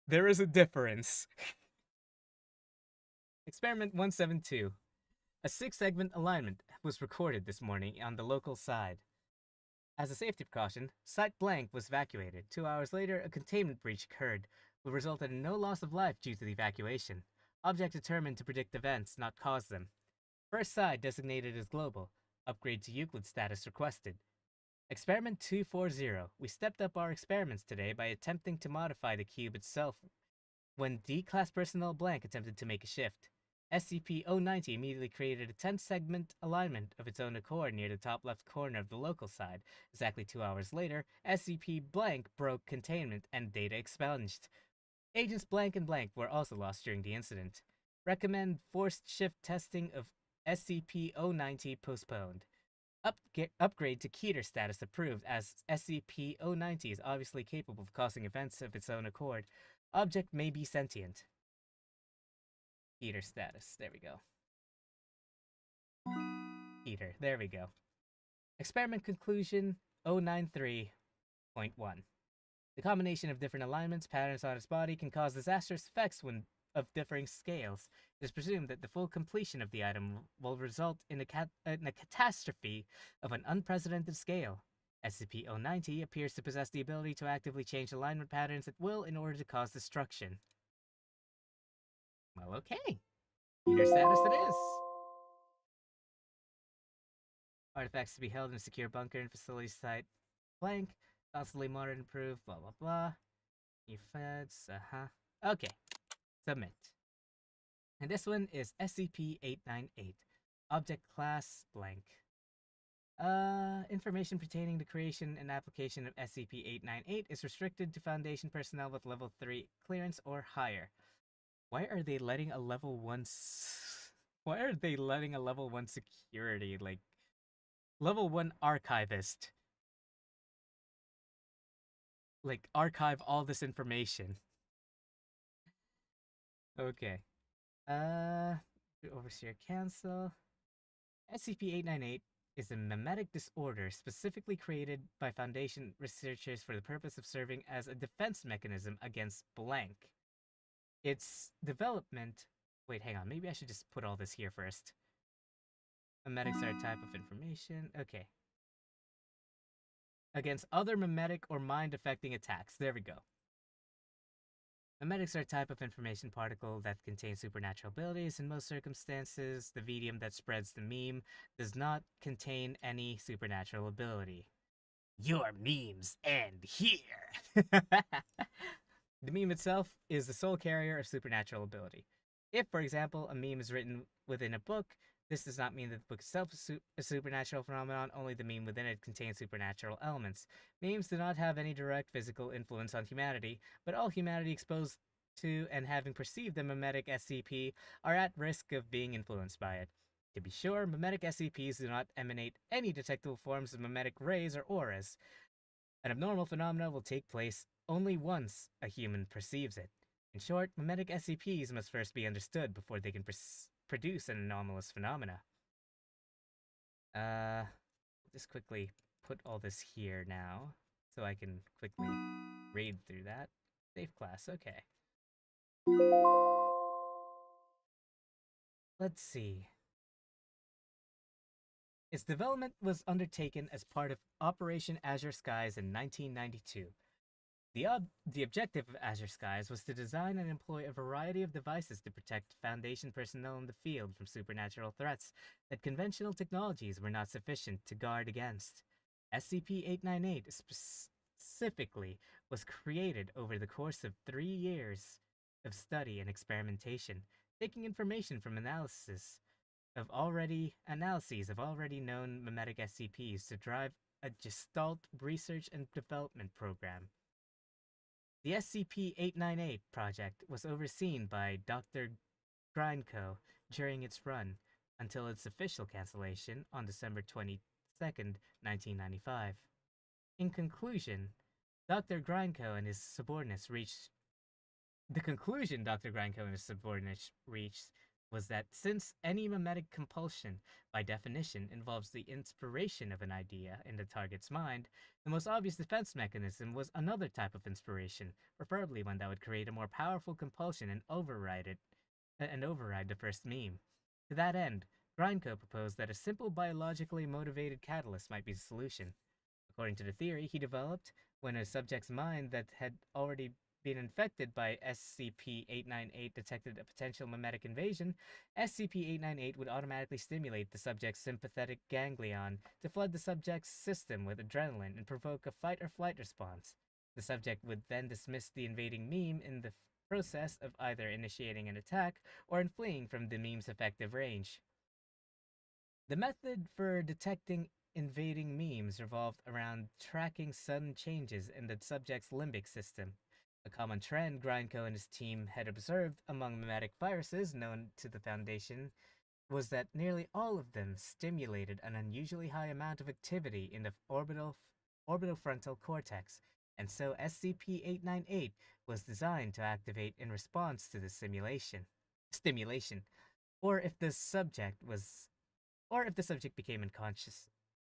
A: There is a difference. Experiment 172. A 6-segment alignment was recorded this morning on the local side. As a safety precaution, Site Blank was evacuated. 2 hours later, a containment breach occurred, which resulted in no loss of life due to the evacuation. Object determined to predict events, not cause them. First side designated as global. Upgrade to Euclid status requested. Experiment 240. We stepped up our experiments today by attempting to modify the cube itself when D-Class Personnel Blank attempted to make a shift. SCP-090 immediately created a 10-segment alignment of its own accord near the top left corner of the local side. Exactly 2 hours later, SCP-Blank broke containment and data expunged. Agents Blank and Blank were also lost during the incident. Recommend forced shift testing of SCP-090 postponed. Upgrade to Keter status approved, as SCP-090 is obviously capable of causing events of its own accord. Object may be sentient. Keter status. There we go. Keter. There we go. Experiment conclusion 093.1. The combination of different alignments, patterns on its body can cause disastrous effects of differing scales. It is presumed that the full completion of the item will result in a catastrophe of an unprecedented scale. SCP-090 appears to possess the ability to actively change alignment patterns at will in order to cause destruction. Well, okay. Keter status it is. Artifacts to be held in a secure bunker and facility site blank. Constantly monitored and improved, blah blah blah. Effects, Okay, submit. And this one is SCP-898. Object class blank. Information pertaining to creation and application of SCP-898 is restricted to Foundation personnel with level 3 clearance or higher. Why are they letting a level 1 Why are they letting a level 1 security, like level 1 archivist, like archive all this information? Okay. Overseer cancel. SCP-898 is a memetic disorder specifically created by Foundation researchers for the purpose of serving as a defense mechanism against blank. Its development... Wait, hang on. Maybe I should just put all this here first. Memetics are a type of information. Okay. Against other memetic or mind-affecting attacks. There we go. Memetics are a type of information particle that contains supernatural abilities. In most circumstances, the medium that spreads the meme does not contain any supernatural ability. Your memes end here! The meme itself is the sole carrier of supernatural ability. If, for example, a meme is written within a book, this does not mean that the book itself is a supernatural phenomenon, only the meme within it contains supernatural elements. Memes do not have any direct physical influence on humanity, but all humanity exposed to and having perceived the memetic SCP are at risk of being influenced by it. To be sure, memetic SCPs do not emanate any detectable forms of memetic rays or auras. An abnormal phenomena will take place only once a human perceives it. In short, memetic SCPs must first be understood before they can produce an anomalous phenomena. Just quickly put all this here now, so I can quickly read through that. Save class, okay. Let's see. Its development was undertaken as part of Operation Azure Skies in 1992. The objective of Azure Skies was to design and employ a variety of devices to protect Foundation personnel in the field from supernatural threats that conventional technologies were not sufficient to guard against. SCP-898 specifically was created over the course of 3 years of study and experimentation, taking information from analyses of already known memetic SCPs to drive a Gestalt research and development program. The SCP-898 project was overseen by Dr. Grindco during its run, until its official cancellation on December 22nd, 1995. In conclusion, Dr. Grindco and his subordinates reached was that since any memetic compulsion, by definition, involves the inspiration of an idea in the target's mind, the most obvious defense mechanism was another type of inspiration, preferably one that would create a more powerful compulsion and override the first meme. To that end, Grindco proposed that a simple biologically motivated catalyst might be the solution. According to the theory he developed, when a subject's mind that had already been infected by SCP-898 detected a potential memetic invasion, SCP-898 would automatically stimulate the subject's sympathetic ganglion to flood the subject's system with adrenaline and provoke a fight-or-flight response. The subject would then dismiss the invading meme in the process of either initiating an attack or in fleeing from the meme's effective range. The method for detecting invading memes revolved around tracking sudden changes in the subject's limbic system. A common trend Grindco and his team had observed among memetic viruses known to the Foundation was that nearly all of them stimulated an unusually high amount of activity in the orbitofrontal cortex, and so SCP-898 was designed to activate in response to the stimulation, or if the subject became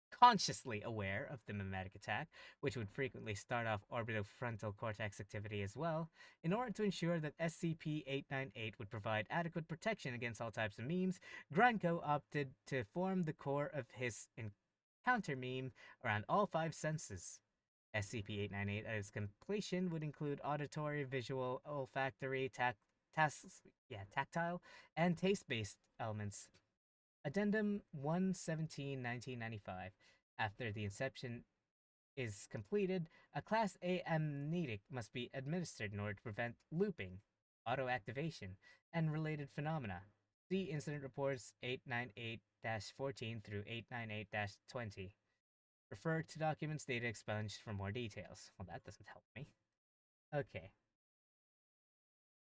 A: consciously aware of the memetic attack, which would frequently start off orbitofrontal cortex activity as well, in order to ensure that SCP-898 would provide adequate protection against all types of memes, Grindco opted to form the core of his encounter meme around all 5 senses. SCP-898 at its completion would include auditory, visual, olfactory, tactile, and taste-based elements. Addendum 117-1995. After the inception is completed, a Class A amnesic must be administered in order to prevent looping, auto-activation, and related phenomena. See Incident Reports 898-14 through 898-20. Refer to documents data expunged for more details. Well, that doesn't help me. Okay.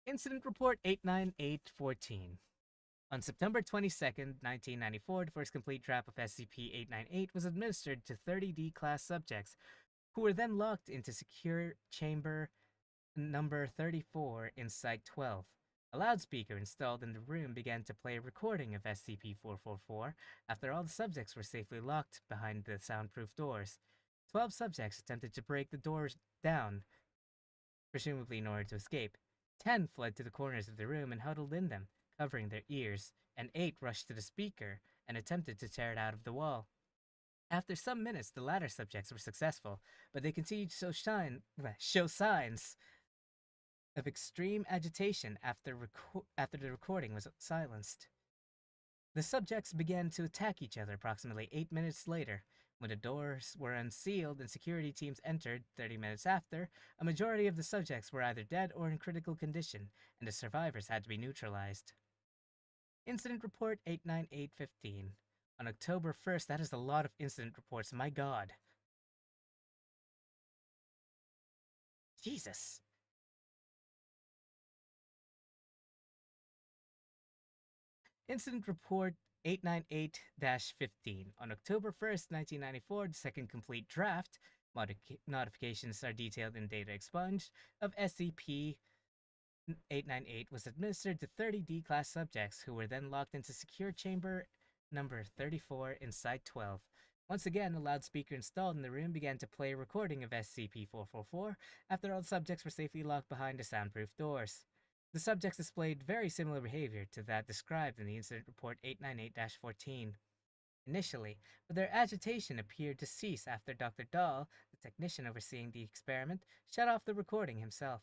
A: Incident Report 898-14. On September 22nd, 1994, the first complete draft of SCP-898 was administered to 30 D-Class subjects, who were then locked into secure chamber number 34 in Site-12. A loudspeaker installed in the room began to play a recording of SCP-444 after all the subjects were safely locked behind the soundproof doors. 12 subjects attempted to break the doors down, presumably in order to escape. 10 fled to the corners of the room and huddled in them, covering their ears, and 8 rushed to the speaker and attempted to tear it out of the wall. After some minutes, the latter subjects were successful, but they continued to show signs of extreme agitation after the recording was silenced. The subjects began to attack each other approximately 8 minutes later. When the doors were unsealed and security teams entered 30 minutes after, a majority of the subjects were either dead or in critical condition, and the survivors had to be neutralized. Incident Report 898-15. On October 1st, that is a lot of incident reports, my god. Jesus. Incident Report 898-15. On October 1st, 1994, the second complete draft, modifications are detailed in data expunged, of SCP-898 was administered to 30 D-Class subjects who were then locked into secure chamber number 34 in Site-12. Once again, a loudspeaker installed in the room began to play a recording of SCP-444 after all subjects were safely locked behind the soundproof doors. The subjects displayed very similar behavior to that described in the Incident Report 898-14. Initially, but their agitation appeared to cease after Dr. Dahl, the technician overseeing the experiment, shut off the recording himself.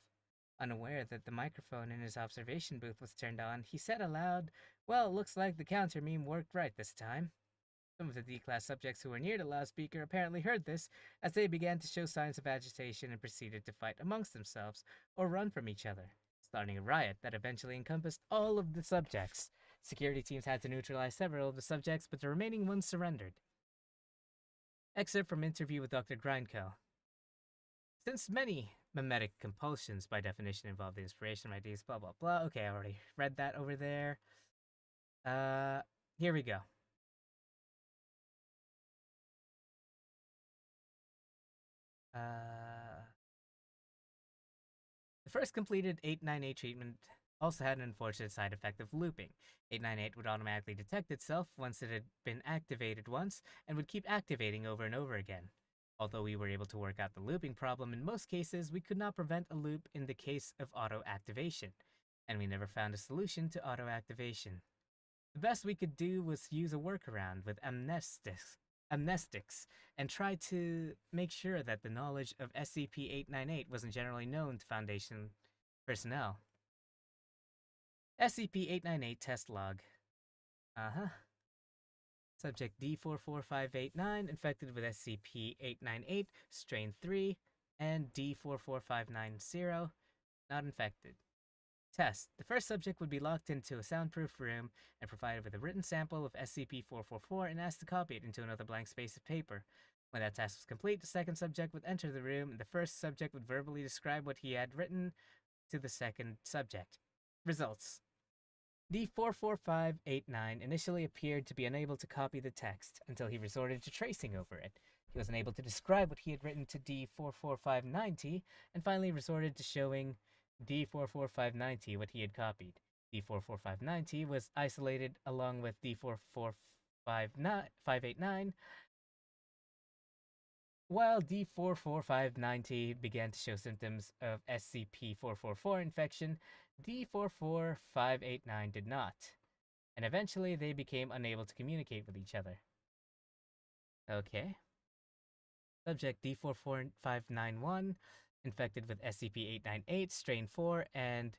A: Unaware that the microphone in his observation booth was turned on, he said aloud, "Well, looks like the counter meme worked right this time." Some of the D-Class subjects who were near the loudspeaker apparently heard this, as they began to show signs of agitation and proceeded to fight amongst themselves or run from each other, starting a riot that eventually encompassed all of the subjects. Security teams had to neutralize several of the subjects, but the remaining ones surrendered. Excerpt from interview with Dr. Grindco. Since many mimetic compulsions by definition involve the inspiration of ideas, blah blah blah. Okay, I already read that over there. Here we go. The first completed 898 treatment also had an unfortunate side effect of looping. 898 would automatically detect itself once it had been activated once, and would keep activating over and over again. Although we were able to work out the looping problem in most cases, we could not prevent a loop in the case of auto-activation, and we never found a solution to auto-activation. The best we could do was use a workaround with amnestics, and try to make sure that the knowledge of SCP-898 wasn't generally known to Foundation personnel. SCP-898 test log. Subject D44589 infected with SCP-898 strain 3 and D44590 not infected. Test. The first subject would be locked into a soundproof room and provided with a written sample of SCP-444 and asked to copy it into another blank space of paper. When that task was complete, the second subject would enter the room and the first subject would verbally describe what he had written to the second subject. Results. D44589 initially appeared to be unable to copy the text until he resorted to tracing over it. He was unable to describe what he had written to D44590 and finally resorted to showing D44590 what he had copied. D44590 was isolated along with D44589, while D44590 began to show symptoms of SCP-444 infection. D44589 did not, and eventually they became unable to communicate with each other. Okay. Subject D44591 infected with SCP-898 strain 4 and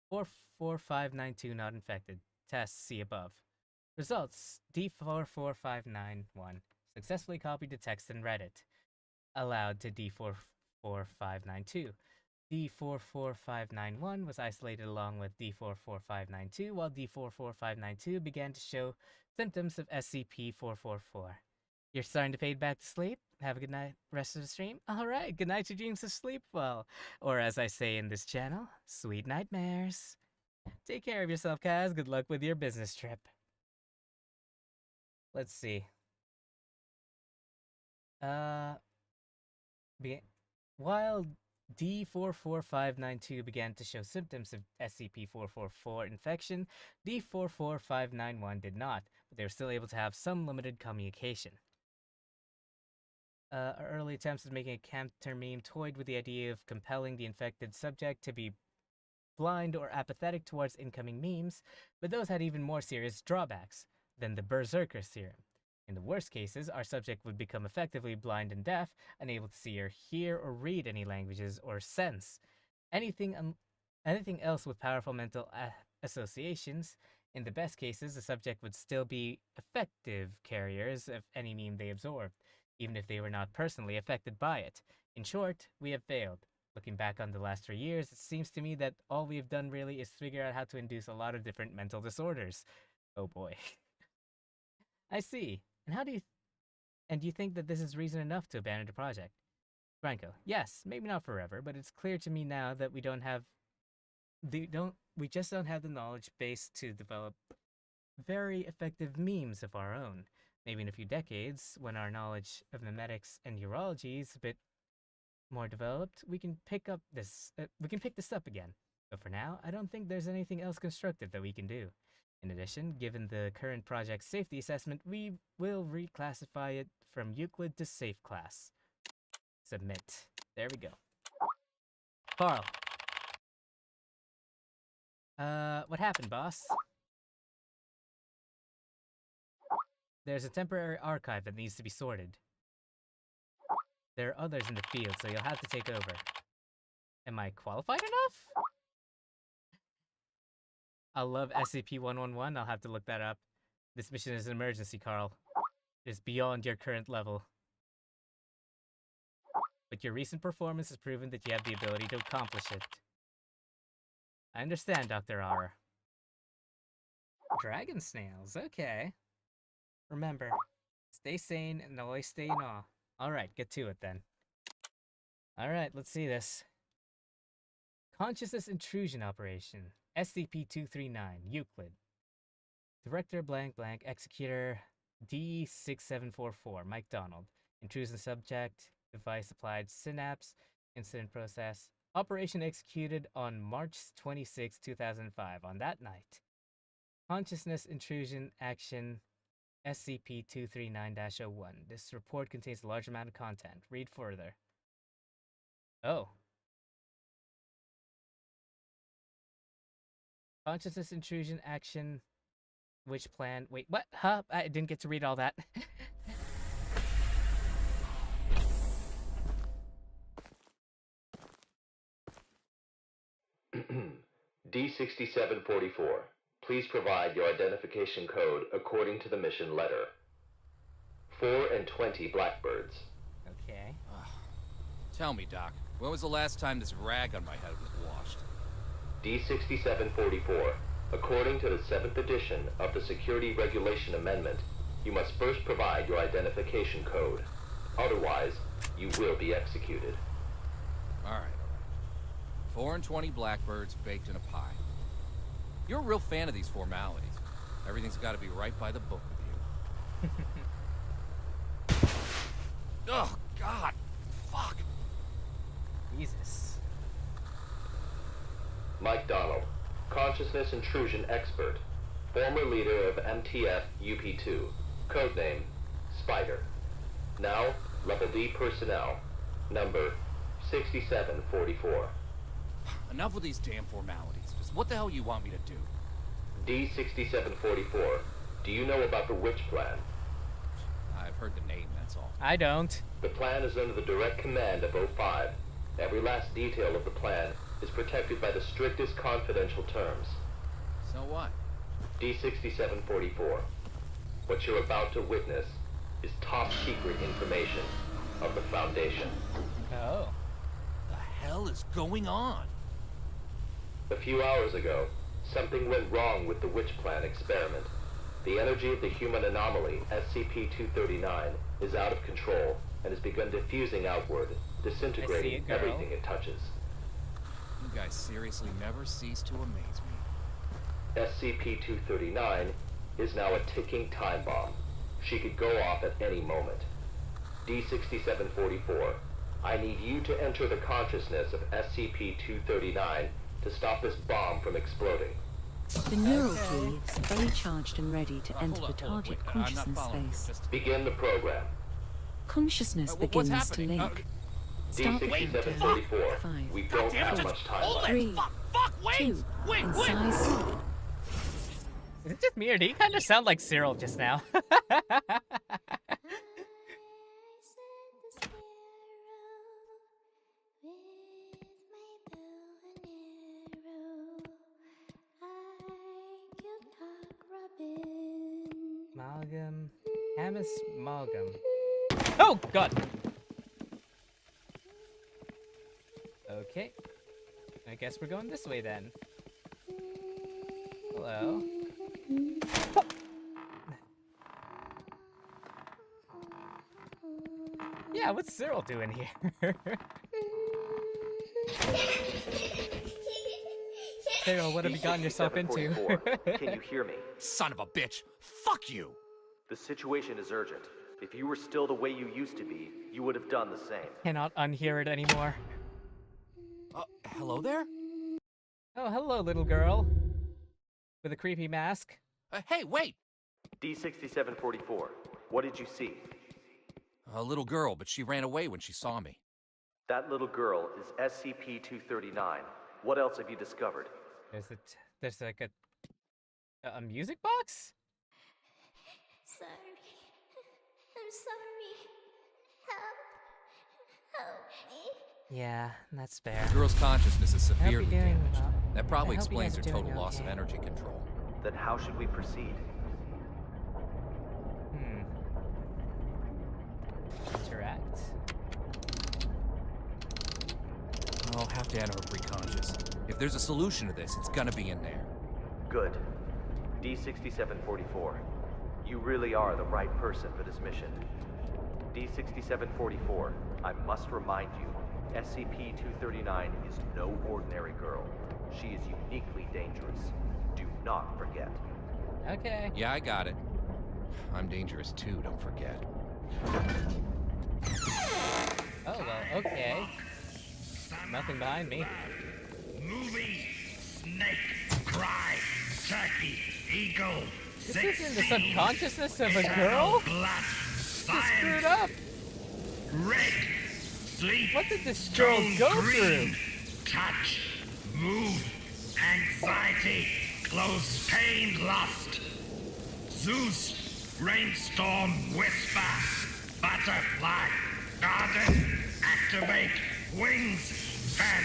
A: 44592 not infected. Tests see above. Results. D44591 successfully copied the text and read it. allowed to D44592. D44591 was isolated along with D44592, while D44592 began to show symptoms of SCP-444. You're starting to fade back to sleep? Have a good night, rest of the stream? Alright, good night, your dreams of sleep well. Or as I say in this channel, sweet nightmares. Take care of yourself, Kaz. Good luck with your business trip. Let's see. While D44592 began to show symptoms of SCP-444 infection, D44591 did not, but they were still able to have some limited communication. Our early attempts at making a counter meme toyed with the idea of compelling the infected subject to be blind or apathetic towards incoming memes, but those had even more serious drawbacks than the Berserker serum. In the worst cases, our subject would become effectively blind and deaf, unable to see or hear or read any languages or sense anything else with powerful mental associations. In the best cases, the subject would still be effective carriers of any meme they absorbed, even if they were not personally affected by it. In short, we have failed. Looking back on the last 3 years, it seems to me that all we have done really is figure out how to induce a lot of different mental disorders. Oh boy. I see. And do you think that this is reason enough to abandon the project? Franco, yes, maybe not forever, but it's clear to me now that we just don't have the knowledge base to develop very effective memes of our own. Maybe in a few decades, when our knowledge of memetics and urology is a bit more developed, we can pick this up again. But for now, I don't think there's anything else constructive that we can do. In addition, given the current project safety assessment, we will reclassify it from Euclid to Safe Class. Submit. There we go. Carl. What happened, boss? There's a temporary archive that needs to be sorted. There are others in the field, so you'll have to take over. Am I qualified enough? I love SCP-111. I'll have to look that up. This mission is an emergency, Carl. It is beyond your current level. But your recent performance has proven that you have the ability to accomplish it. I understand, Dr. R. Dragon snails, okay. Remember, stay sane and always stay in awe. Alright, get to it then. Alright, let's see this. Consciousness Intrusion Operation. SCP-239, Euclid. Director blank blank, Executor D6744, Mike Donald. Intrusion subject, device applied, synapse, incident process. Operation executed on March 26, 2005, on that night. Consciousness Intrusion Action SCP-239-01. This report contains a large amount of content. Read further. Oh. Consciousness Intrusion Action. Which plan? Wait, what? Huh? I didn't get to read all that.
B: D6744. Please provide your identification code according to the mission letter. 4 and 20 blackbirds.
A: Okay.
V: Tell me, Doc, when was the last time this rag on my head was washed?
B: D6744. According to the 7th edition of the Security Regulation Amendment, you must first provide your identification code. Otherwise, you will be executed.
V: All right. 4 and 20 blackbirds baked in a pie. You're a real fan of these formalities. Everything's got to be right by the book with you. Oh, God. Fuck.
A: Jesus.
B: Mike Donald, Consciousness Intrusion Expert, former leader of MTF UP2, codename Spider. Now, Level D personnel, number 6744.
V: Enough with these damn formalities. Just what the hell you want me to do?
B: D6744, do you know about the Witch Plan?
V: I've heard the name, that's all.
A: I don't.
B: The plan is under the direct command of O5. Every last detail of the plan is protected by the strictest confidential terms.
V: So what?
B: D6744, what you're about to witness is top secret information. of the Foundation.
A: Oh.
V: The hell is going on?
B: A few hours ago, something went wrong with the Witch Plan experiment. The energy of the human anomaly, SCP-239, is out of control and has begun diffusing outward, disintegrating everything it touches.
V: You guys seriously never cease to amaze me.
B: SCP-239 is now a ticking time bomb. She could go off at any moment. D-6744, I need you to enter the consciousness of SCP-239 to stop this bomb from exploding.
E: The neural key is fully charged and ready to enter the target consciousness space.
B: Begin the program.
E: Consciousness begins to link. Start
B: D-6744, we don't have much time left.
E: 3, 2, and size.
A: Is it just me or do you kind of sound like Cyril just now? Amalgam. Hamas Amalgam. Oh, God! Okay. I guess we're going this way then. Hello. Yeah, what's Cyril doing here? Cyril, what have you gotten yourself into?
K: Can you hear me?
V: Son of a bitch! Fuck you!
K: The situation is urgent. If you were still the way you used to be, you would have done the same.
A: Cannot unhear it anymore.
V: Hello there?
A: Oh, hello, little girl. With a creepy mask.
V: Hey, wait!
K: D-6744, what did you see?
V: A little girl, but she ran away when she saw me.
K: That little girl is SCP-239. What else have you discovered?
A: There's like a music box?
W: Sorry. I'm sorry. Help me.
A: Yeah, that's fair.
V: The girl's consciousness is severely
A: doing
V: damaged.
A: well.
V: That probably
A: I hope you
V: explains
A: guys
V: her
A: are doing
V: total loss of
A: okay.
V: energy control.
K: Then how should we proceed?
A: Interact.
V: I'll have to enter her preconscious. If there's a solution to this, it's gonna be in there.
K: Good. D-6744, you really are the right person for this mission. D-6744, I must remind you, SCP-239 is no ordinary girl. She is uniquely dangerous. Do not forget.
A: Okay.
V: Yeah, I got it. I'm dangerous too, don't forget.
A: Oh, well, okay. Nothing behind me.
N: Movie, snake, cry, turkey, eagle,
A: This is in the subconsciousness of a girl? This is screwed up.
N: red, sleep,
A: What did this girl go through?
N: touch, move, anxiety, close pain, lust, Zeus, rainstorm, whisper, butterfly, garden, activate, wings, fan,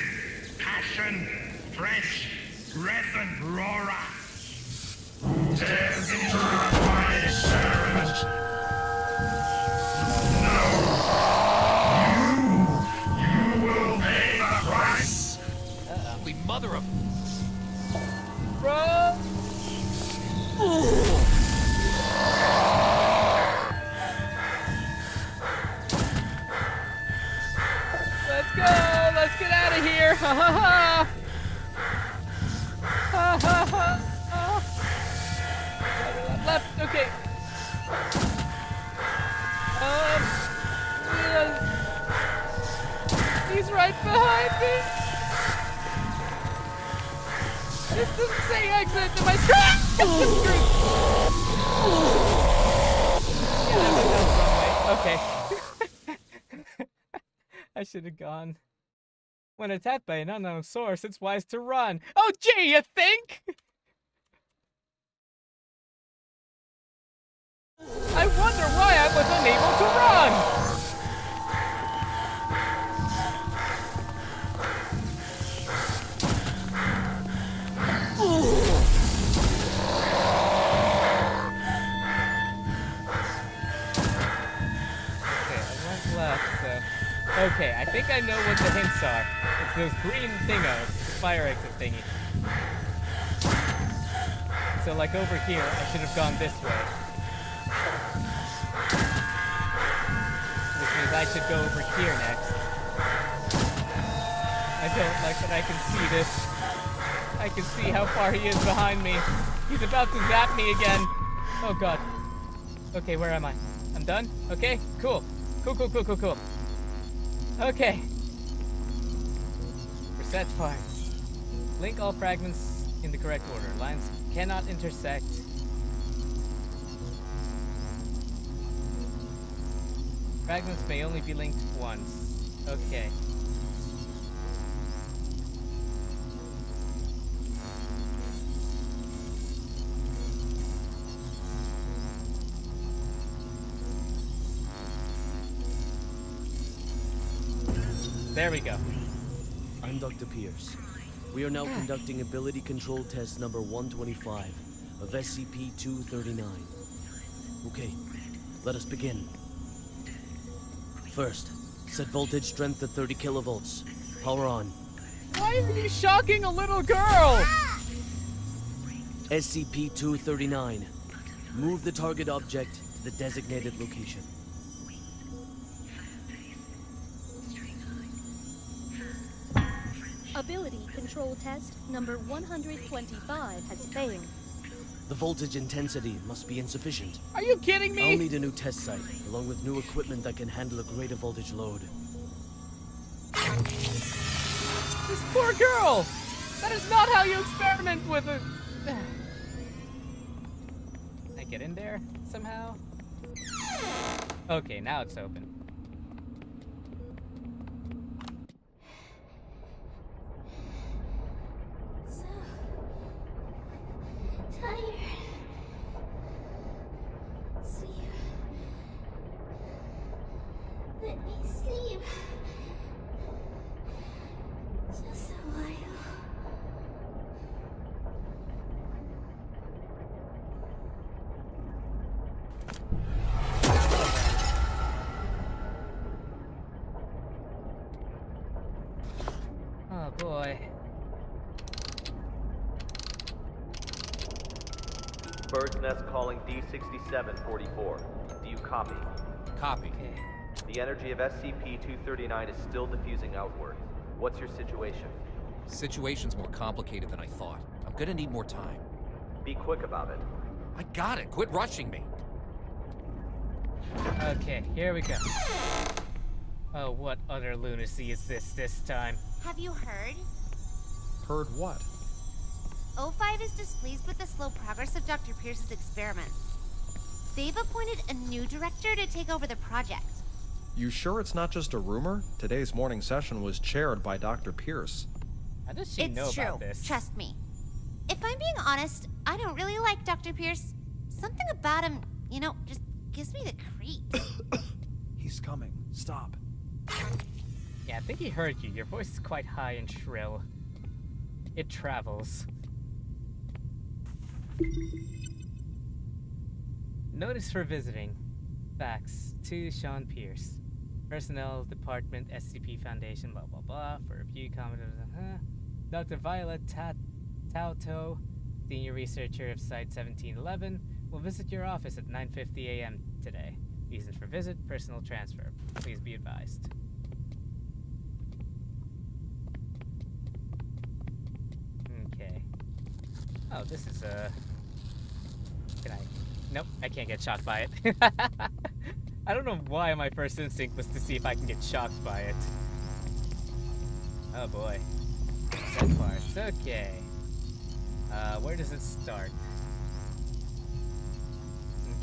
N: passion, French, resin, roarer. Tears into the quiet experiment. No. You will pay the price.
V: Holy mother of...
A: Bro! Let's go! Let's get out of here! Ha ha ha! Ha ha ha! Left, okay. He's right behind me! This doesn't say exit! Am I screwed? Okay. I should have gone. When attacked by an unknown source, it's wise to run. Oh, gee, you think? I wonder why I was unable to run! Okay, I went left, so... think I know what the hints are. It's those green thingos, the fire exit thingy. So like over here, I should have gone this way. Which means I should go over here next. I don't like that I can see this. I can see how far he is behind me. He's about to zap me again. Oh god. Okay, where am I? I'm done? Okay, cool. Cool. Okay. Reset parts. Link all fragments in the correct order. Lines cannot intersect. Fragments may only be linked once. Okay. There we go.
C: I'm Dr. Pierce. We are now conducting ability control test number 125 of SCP-239. Okay, let us begin. First, set voltage strength to 30 kilovolts. Power on.
A: Why are you shocking a little girl?
C: SCP-239. Move the target object to the designated location.
H: Ability control test number 125 has failed.
C: The voltage intensity must be insufficient.
A: Are you kidding me?
C: I'll need a new test site, along with new equipment that can handle a greater voltage load.
A: This poor girl! That is not how you experiment with it! Can I get in there somehow? Okay, now it's open.
W: Tired. Sleep. Let me sleep. Just a while.
A: Oh boy.
K: Bird's Nest calling D6744. Do you copy?
V: Copy.
K: The energy of SCP-239 is still diffusing outward. What's your situation?
V: Situation's more complicated than I thought. I'm gonna need more time.
K: Be quick about it.
V: I got it. Quit rushing me.
A: Okay, here we go. Oh, what utter lunacy is this time?
L: Have you heard?
P: Heard what?
L: O5 is displeased with the slow progress of Dr. Pierce's experiments. They've appointed a new director to take over the project.
P: You sure it's not just a rumor? Today's morning session was chaired by Dr. Pierce.
A: How does she know about this?
L: Trust me. If I'm being honest, I don't really like Dr. Pierce. Something about him, you know, just gives me the creeps.
P: He's coming. Stop.
A: Yeah, I think he heard you. Your voice is quite high and shrill. It travels. Notice for visiting. Fax to Sean Pierce. Personnel Department, SCP Foundation, blah blah blah. For review, comment. Dr. Violet Tauto, Senior Researcher of Site 1711, will visit your office at 9:50 a.m. today. Reason for visit: personal transfer. Please be advised. Okay. Oh, this is Can I? Nope, I can't get shocked by it. I don't know why my first instinct was to see if I can get shocked by it. Oh boy. Set parts. Okay. Where does it start?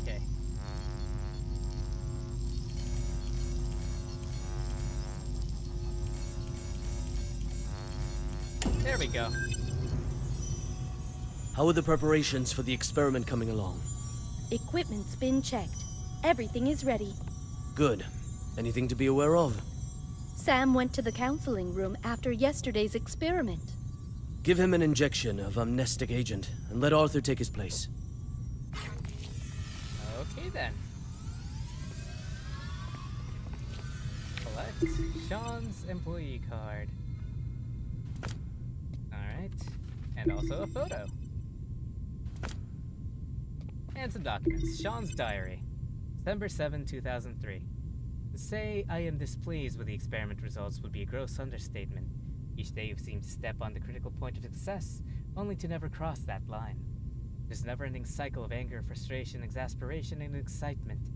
A: Okay. There we go.
C: How are the preparations for the experiment coming along?
H: Equipment's been checked. Everything is ready.
C: Good. Anything to be aware of?
H: Sam went to the counseling room after yesterday's experiment.
C: Give him an injection of amnestic agent, and let Arthur take his place.
A: Okay then. Collect. Sean's employee card. Alright. And also a photo. And some documents. Sean's diary. December 7, 2003. To say I am displeased with the experiment results would be a gross understatement. Each day you've seemed to step on the critical point of success, only to never cross that line. This never-ending cycle of anger, frustration, exasperation, and excitement.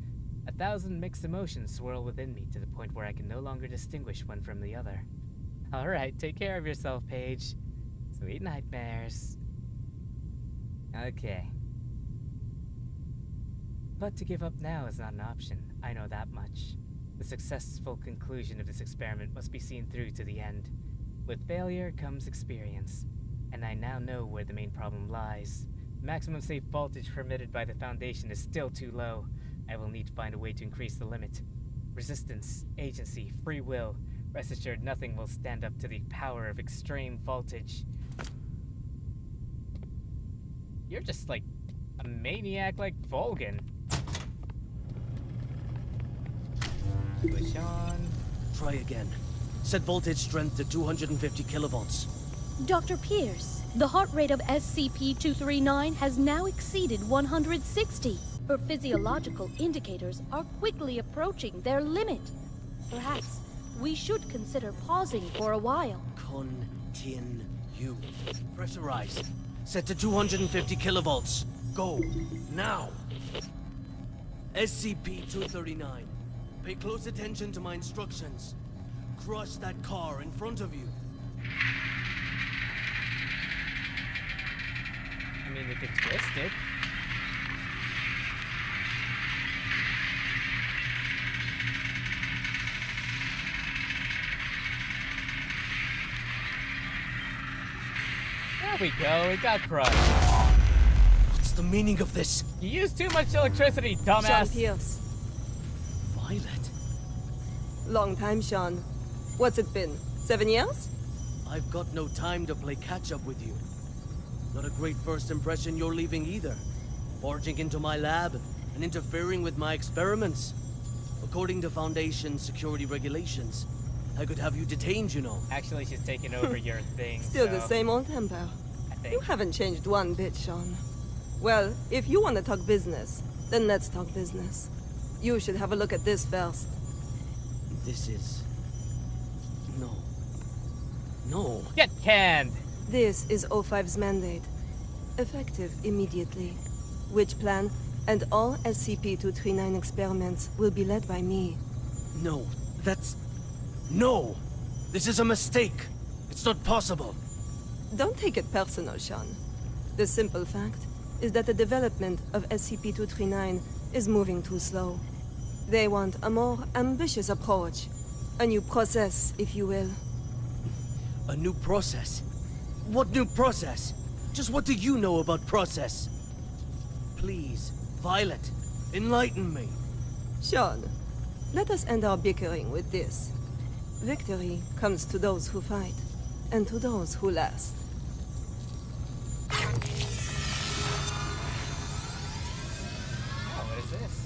A: 1,000 mixed emotions swirl within me to the point where I can no longer distinguish one from the other. Alright, take care of yourself, Paige. Sweet nightmares. Okay. But to give up now is not an option, I know that much. The successful conclusion of this experiment must be seen through to the end. With failure comes experience, and I now know where the main problem lies. The maximum safe voltage permitted by the Foundation is still too low. I will need to find a way to increase the limit. Resistance, agency, free will. Rest assured nothing will stand up to the power of extreme voltage. You're just like a maniac like Volgan. Push on.
C: Try again. Set voltage strength to 250 kilovolts.
H: Dr. Pierce, the heart rate of SCP-239 has now exceeded 160. Her physiological indicators are quickly approaching their limit. Perhaps we should consider pausing for a while.
C: Continue. Pressurize. Set to 250 kilovolts. Go. Now. SCP-239. Pay close attention to my instructions. Crush that car in front of you.
A: I mean, we could twist it. There we go, it got crushed.
C: What's the meaning of this?
A: You used too much electricity, dumbass.
F: Sean Pierce.
C: Violet.
F: Long time, Sean. What's it been? 7 years?
C: I've got no time to play catch-up with you. Not a great first impression you're leaving either. Barging into my lab and interfering with my experiments. According to Foundation security regulations, I could have you detained, you know.
A: Actually, she's taking over your thing.
F: Still
A: so
F: the same old temper.
A: I think.
F: You haven't changed one bit, Sean. Well, if you want to talk business, then let's talk business. You should have a look at this first.
C: This is... No.
A: Get canned!
F: This is O5's mandate. Effective immediately. Which plan and all SCP-239 experiments will be led by me.
C: No, that's... No! This is a mistake! It's not possible!
F: Don't take it personal, Sean. The simple fact is that the development of SCP-239 is moving too slow. They want a more ambitious approach. A new process, if you will.
C: A new process? What new process? Just what do you know about process? Please, Violet, enlighten me.
F: Sean, let us end our bickering with this. Victory comes to those who fight, and to those who last.
A: Oh, what is this?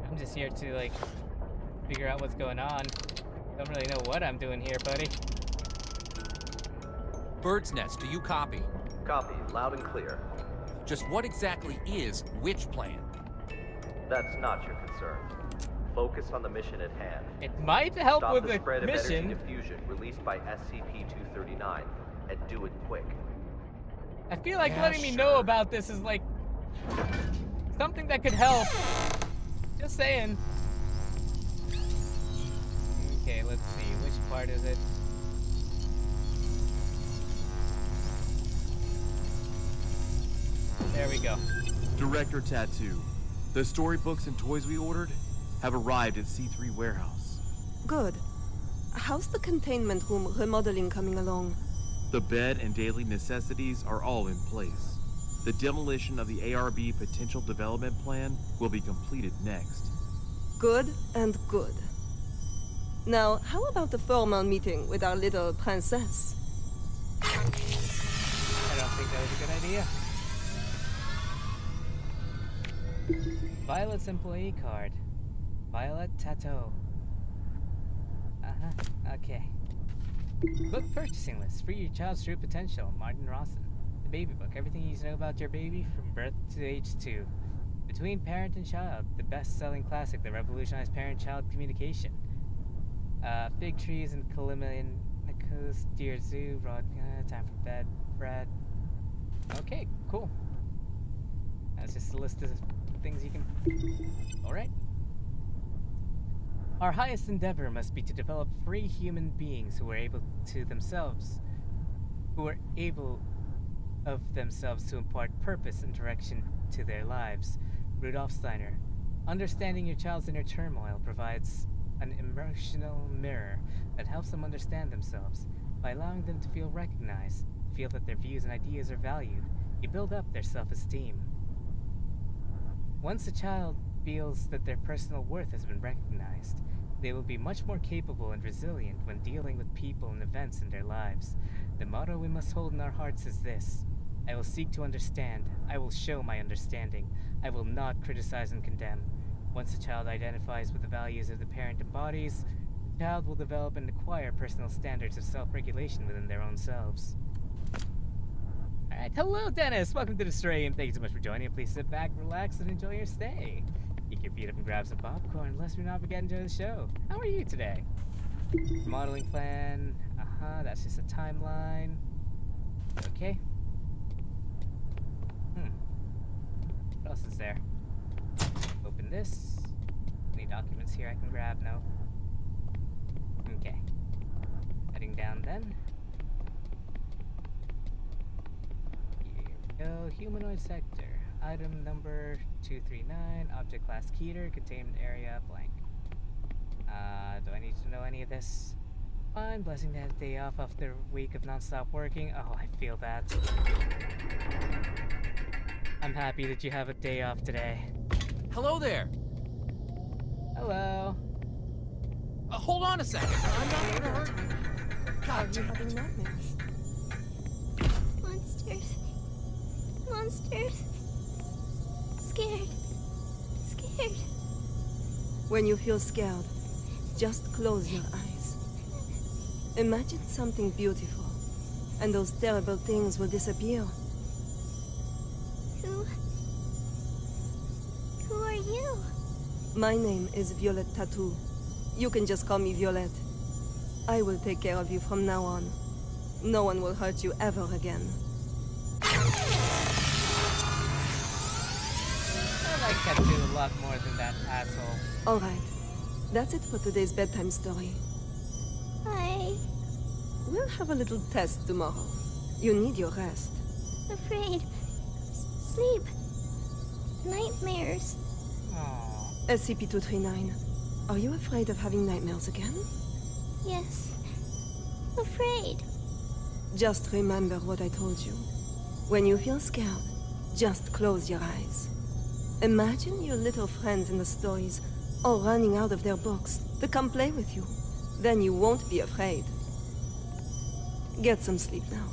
A: I'm just here to, like, figure out what's going on. Don't really know what I'm doing here, buddy.
V: Bird's Nest, do you copy?
K: Copy, loud and clear.
V: Just what exactly is which plan?
K: That's not your concern. Focus on the mission at hand.
A: It might help
K: Stop
A: with
K: the
A: the
K: spread of
A: mission.
K: energy diffusion released by SCP-239, and do it quick.
A: I feel like
K: Yeah,
A: letting me know about this is like something that could help. Just saying. Okay, let's see. Which part is it? There we go.
I: Director Tattoo. The storybooks and toys we ordered have arrived at C3 Warehouse.
F: Good. How's the containment room remodeling coming along?
I: The bed and daily necessities are all in place. The demolition of the ARB Potential Development Plan will be completed next.
F: Good and good. Now, how about a formal meeting with our little princess?
A: I don't think that was a good idea. Violet's employee card. Violet Tattoo. Okay. Book purchasing list. Free your child's true potential. Martin Rawson. The baby book. Everything you need to know about your baby from birth to age 2. Between Parent and Child. The best-selling classic that revolutionized parent-child communication. Fig trees and Calimalian Nicholas, Dear Zoo, Rod, time for bed, Brad. Okay, cool. That's just a list of things you can... Alright. Our highest endeavor must be to develop free human beings who are able of themselves to impart purpose and direction to their lives. Rudolf Steiner. Understanding your child's inner turmoil provides an emotional mirror that helps them understand themselves. By allowing them to feel recognized, feel that their views and ideas are valued, you build up their self-esteem. Once a child feels that their personal worth has been recognized, they will be much more capable and resilient when dealing with people and events in their lives. The motto we must hold in our hearts is this: I will seek to understand. I will show my understanding. I will not criticize and condemn. Once a child identifies with the values of the parent embodies, the child will develop and acquire personal standards of self-regulation within their own selves. Alright, hello Dennis! Welcome to the stream. Thank you so much for joining. Please sit back, relax, and enjoy your stay. Kick your feet up and grab some popcorn. Let's not forget to enjoy the show. How are you today? Modeling plan. That's just a timeline. Okay. What else is there? Open this. Any documents here I can grab? No. Okay. Heading down then. Here we go. Humanoid sector. Item number 239. Object class Keter. Containment area blank. Do I need to know any of this? Fine. Blessing to have a day off after a week of non-stop working. Oh, I feel that. I'm happy that you have a day off today.
V: Hello there!
A: Hello.
V: Hold on a second. I'm not gonna hurt you.
F: God, you having nightmares?
S: Monsters. Monsters. Scared. Scared.
F: When you feel scared, just close your eyes. Imagine something beautiful, and those terrible things will disappear.
S: Who are you?
F: My name is Violet Tattoo. You can just call me Violet. I will take care of you from now on. No one will hurt you ever again.
A: I like Tattoo a lot more than that asshole.
F: Alright. That's it for today's bedtime story. We'll have a little test tomorrow. You need your rest.
S: Afraid. Sleep. Nightmares.
F: SCP-239. Are you afraid of having nightmares again?
S: Yes. Afraid.
F: Just remember what I told you. When you feel scared, just close your eyes. Imagine your little friends in the stories all running out of their books to come play with you. Then you won't be afraid. Get some sleep now.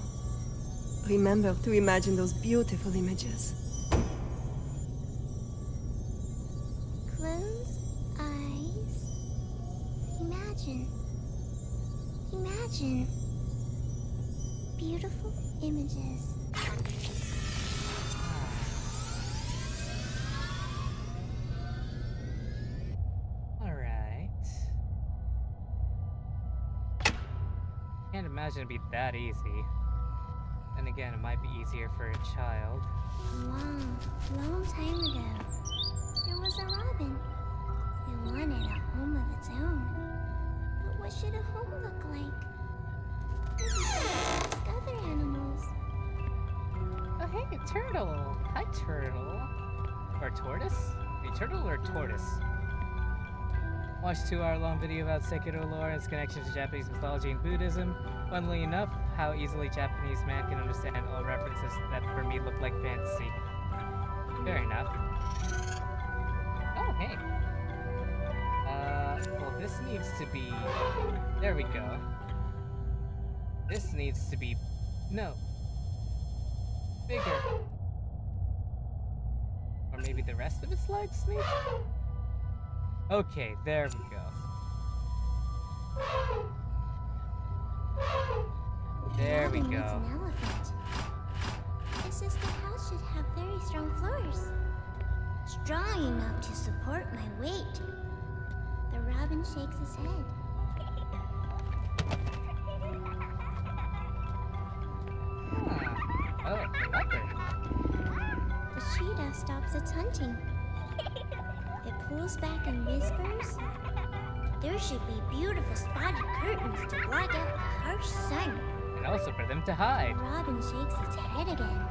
F: Remember to imagine those beautiful images.
S: Close eyes. Imagine. Imagine. Beautiful images.
A: Can't imagine it'd be that easy. And again, it might be easier for a child.
S: Long time ago, there was a robin. It wanted a home of its own. But what should a home look like? Maybe ask other animals.
A: Oh hey, a turtle! Hi, turtle. Or tortoise? A turtle or tortoise? Watch a 2-hour-long video about Sekiro lore and its connection to Japanese mythology and Buddhism. Funnily enough, how easily Japanese man can understand all references that for me look like fantasy. Fair enough. Oh, hey. Well, this needs to be... There we go. This needs to be... No. Bigger. Or maybe the rest of its legs need... Okay, there we go. There we
S: Robin needs
A: go.
S: an elephant. It's just the house should have very strong floors. Strong enough to support my weight. The robin shakes his head.
A: Oh, the leopard.
S: The cheetah stops its hunting. It pulls back and whispers. There should be beautiful spotted curtains to block out the harsh sun.
A: And also for them to hide.
S: The robin shakes its head again.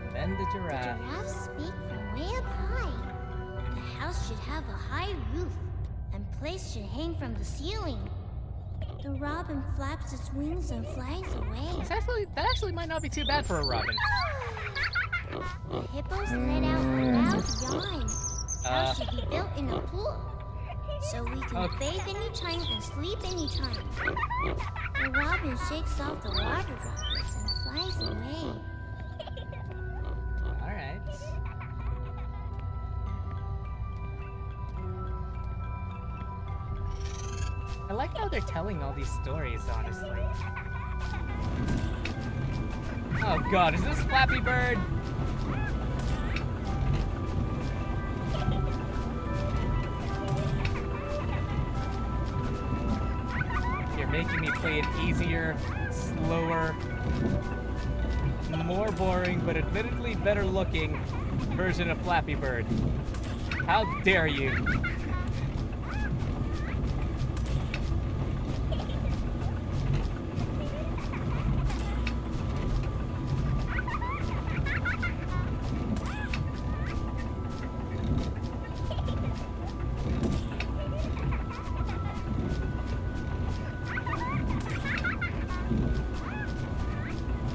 A: And then the giraffe.
S: The giraffes speak from way up high. The house should have a high roof, and plates should hang from the ceiling. The robin flaps its wings and flies away.
A: That actually might not be too bad for a robin.
S: The hippos let out a loud yawn. The house should be built in a pool, so we can bathe anytime and sleep anytime. The robin shakes off the water droplets and flies away.
A: Alright. I like how they're telling all these stories, honestly. Oh god, is this Flappy Bird? You're making me play an easier, slower, more boring, but admittedly better looking version of Flappy Bird. How dare you?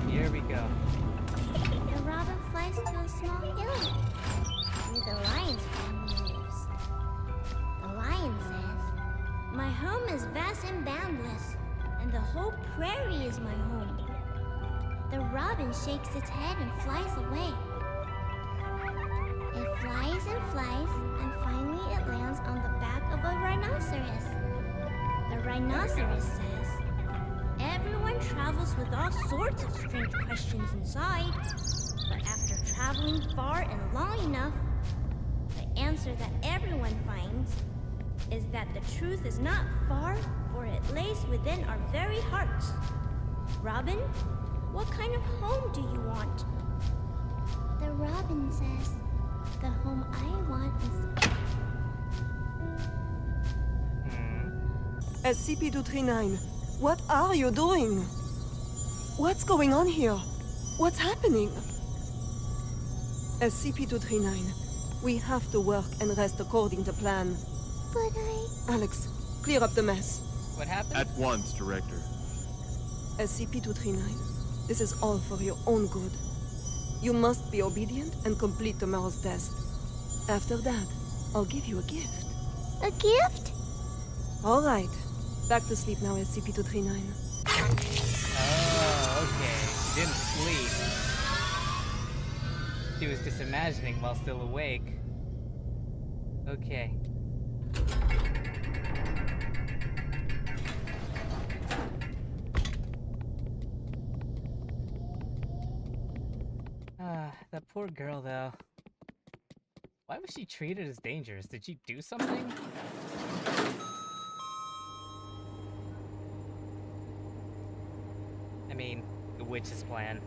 A: Here we go.
S: The robin flies to a small hill where the lion's family lives. The lion says, "My home is vast and boundless, and the whole prairie is my home." The robin shakes its head and flies away. It flies and flies, and finally it lands on the back of a rhinoceros. The rhinoceros says, "Everyone travels with all sorts of strange questions inside, but after traveling far and long enough, the answer that everyone finds is that the truth is not far, for it lays within our very hearts." Robin, what kind of home do you want? The robin says, "The home I want is..."
F: SCP-239, what are you doing? What's going on here? What's happening? SCP-239, we have to work and rest according to plan.
S: But
F: Alex, clear up the mess.
A: What happened?
I: At once, Director.
F: SCP-239, this is all for your own good. You must be obedient and complete tomorrow's test. After that, I'll give you a gift.
S: A gift?
F: All right. Back to sleep now, SCP-239.
A: Oh, okay. She didn't sleep. She was just imagining while still awake. Okay. That poor girl, though. Why was she treated as dangerous? Did she do something? I mean, the witch's plan.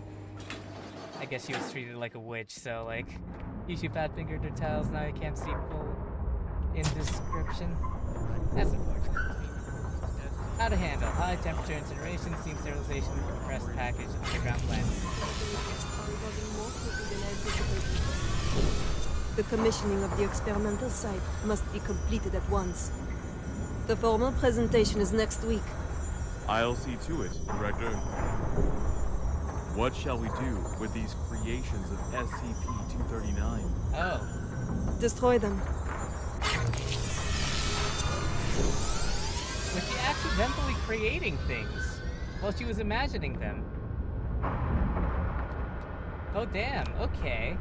A: I guess she was treated like a witch, so like, use your fat-fingered her tiles, now you can't see full indescription. That's unfortunate. How to handle high temperature incineration, steam sterilization, compressed package, underground plant.
F: The commissioning of the experimental site must be completed at once. The formal presentation is next week.
I: I'll see to it, Director. What shall we do with these creations of SCP-239?
A: Oh.
F: Destroy them.
A: Was she accidentally creating things while she was imagining them? Oh damn, okay.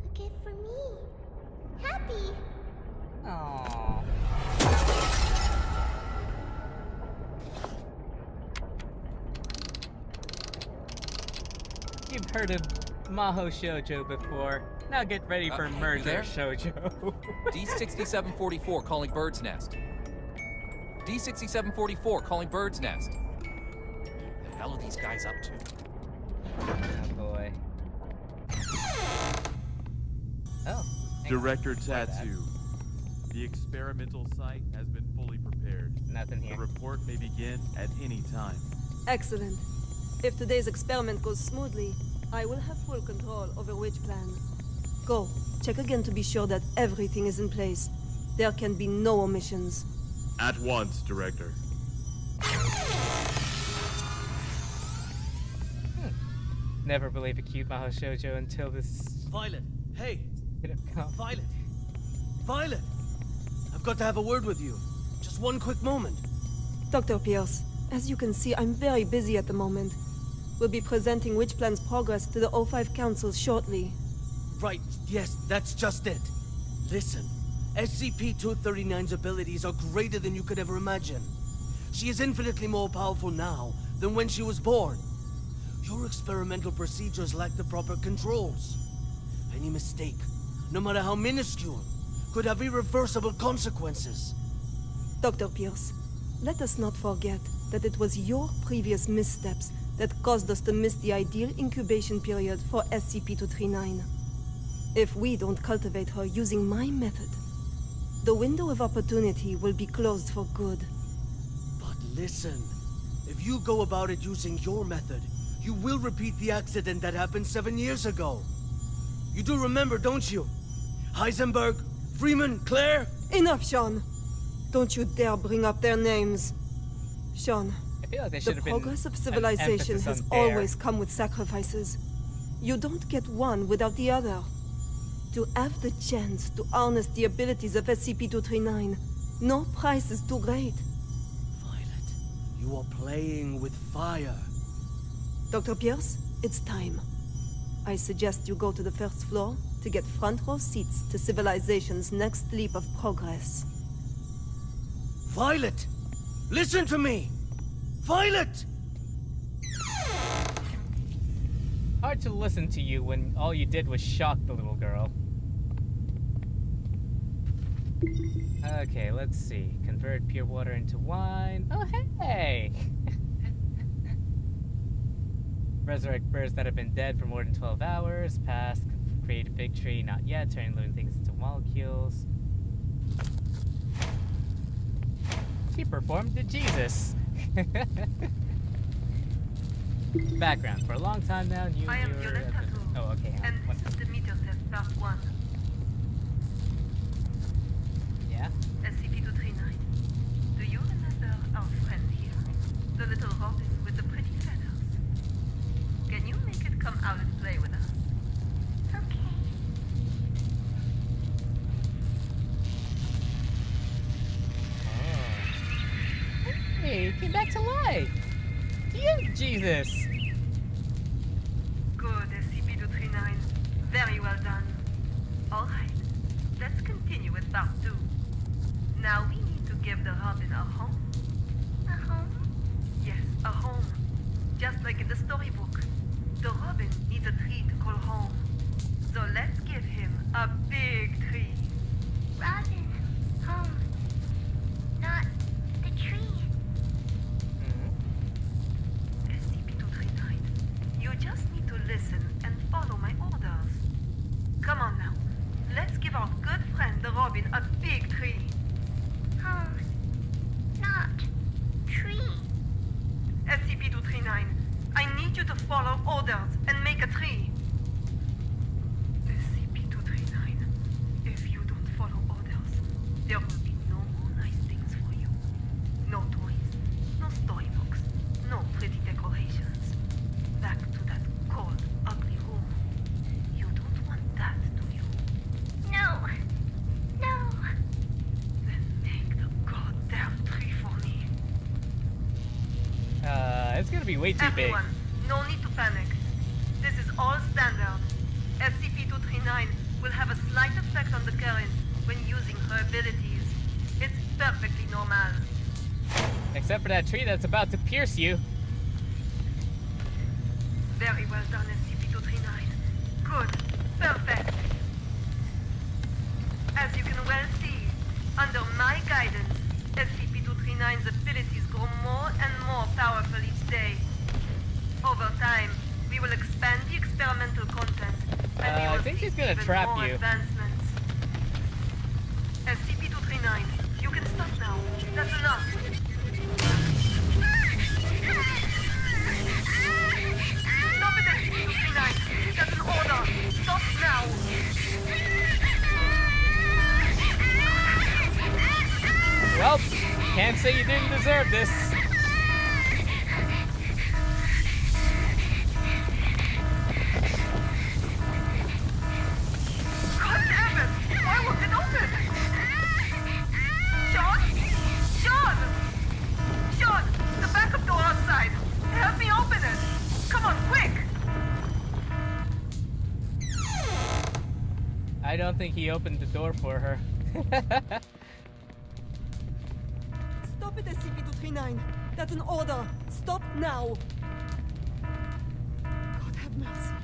S: A gift for me. Happy.
A: Aww. You've heard of Maho Shoujo before. Now get ready for
V: Hey,
A: murder
V: you there?
A: Shoujo.
V: D6744 calling Bird's Nest. D6744 calling Bird's Nest. What the hell are these guys up to?
A: Oh boy. Oh.
I: Director Tattoo. The experimental site has been fully prepared.
A: Nothing here.
I: The report may begin at any time.
F: Excellent. If today's experiment goes smoothly, I will have full control over which plan. Go. Check again to be sure that everything is in place. There can be no omissions.
I: At once, Director.
A: Never believe a cute Maho Shoujo until this
C: Violet, hey!
A: could have come.
C: Violet! Violet! I've got to have a word with you. Just one quick moment.
F: Dr. Pierce, as you can see, I'm very busy at the moment. We'll be presenting Witch Plan's progress to the O5 Council shortly.
C: Right, yes, that's just it. Listen, SCP-239's abilities are greater than you could ever imagine. She is infinitely more powerful now than when she was born. Your experimental procedures lack the proper controls. Any mistake, no matter how minuscule, could have irreversible consequences.
F: Dr. Pierce, let us not forget that it was your previous missteps that caused us to miss the ideal incubation period for SCP-239. If we don't cultivate her using my method, the window of opportunity will be closed for good.
C: But listen, if you go about it using your method, you will repeat the accident that happened 7 years ago. You do remember, don't you? Heisenberg, Freeman, Claire?
F: Enough, Sean! Don't you dare bring up their names. Sean,
A: I feel like there
F: the
A: should have been
F: progress of
A: an
F: civilization
A: emphasis
F: has
A: on dare.
F: always come with sacrifices. You don't get one without the other. To have the chance to harness the abilities of SCP-239, no price is too great.
C: Violet, you are playing with fire.
F: Dr. Pierce, it's time. I suggest you go to the first floor to get front row seats to civilization's next leap of progress.
C: Violet! Listen to me! Violet!
A: Hard to listen to you when all you did was shock the little girl. Okay, let's see. Convert pure water into wine. Oh, hey! Resurrect birds that have been dead for more than 12 hours. Pass. Create a fig tree. Not yet. Turn living things into molecules. She performed to Jesus. Background. For a long time now, you
F: I am
A: were...
F: Violetta Tattoo,
A: Oh, okay. hang on.
F: and
A: One
F: this is the meter test part 1.
A: Yeah?
F: SCP-239. Do you remember our friend here? The little robin with the pretty feathers? Can you make it come out and play with us?
A: Hey, it came back to life! You, Jesus!
F: Good, SCP-239. Very well done. Alright, let's continue with part 2. Now we need to give the robin a home.
S: A home?
F: Yes, a home. Just like in the storybook. The robin needs a tree to call home. So let's give him a big tree.
S: Robin. Home. Not the tree.
F: SCP-239, you just need to listen and follow my orders. Come on now. Let's give our good friend the robin a big tree.
S: Home. Not tree.
F: SCP-239, I need you to follow orders and make a tree. SCP-239, if you don't follow orders, there will be no more nice things for you. No toys, no storybooks.
A: That's gonna be way too
F: Everyone, no need to panic. This is all standard. SCP-239 will have a slight effect on the current when using her abilities. It's perfectly normal.
A: big. Except for that tree that's about to pierce you.
F: Very well done, SCP-239. Good. Perfect. As you can well see, under my guidance, SCP-239's abilities grow more and more powerful each day. Over time, we will expand the experimental content, and we will
A: I think
F: see
A: he's gonna
F: even
A: trap
F: more
A: you.
F: advancements. SCP-239, you can stop now. That's enough. Stop it, SCP-239. That's an order. Stop now.
A: Well, can't say you didn't deserve this.
F: God damn it! Why won't it open? Sean? Sean! Sean! The backup door outside! Help me open it! Come on, quick!
A: I don't think he opened the door for her.
F: Stop it, SCP-239. That's an order. Stop now. God have mercy.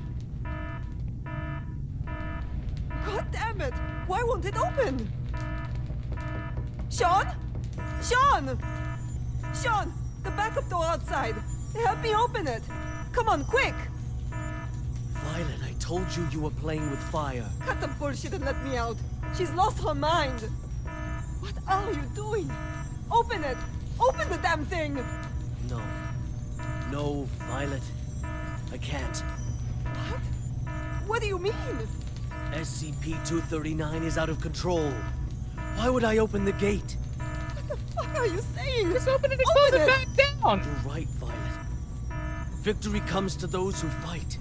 F: God damn it! Why won't it open? Sean? Sean! Sean! The backup door outside. Help me open it. Come on, quick!
C: Violet, I told you you were playing with fire.
F: Cut the bullshit and let me out. She's lost her mind. What are you doing? Open it! Open the damn thing!
C: No. No, Violet. I can't.
F: What? What do you mean?
C: SCP-239 is out of control. Why would I open the gate?
F: What the fuck are you saying?
A: Just open it and close it back down!
C: You're right, Violet. Victory comes to those who fight,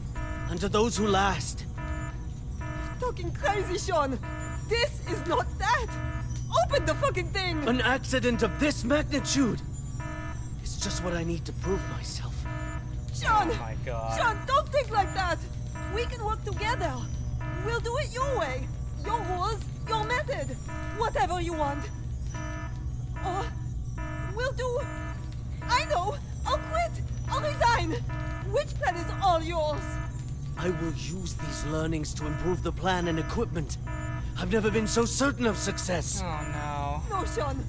C: and to those who last.
F: You're talking crazy, Sean! This is not that! Open the fucking thing!
C: An accident of this magnitude! It's just what I need to prove myself.
F: Sean!
A: Oh my god.
F: Sean, don't think like that! We can work together! We'll do it your way! Your rules, your method! Whatever you want! Or we'll do... I know! I'll quit! I'll resign! Which plan is all yours?
C: I will use these learnings to improve the plan and equipment. I've never been so certain of success.
A: Oh no.
F: No, Sean.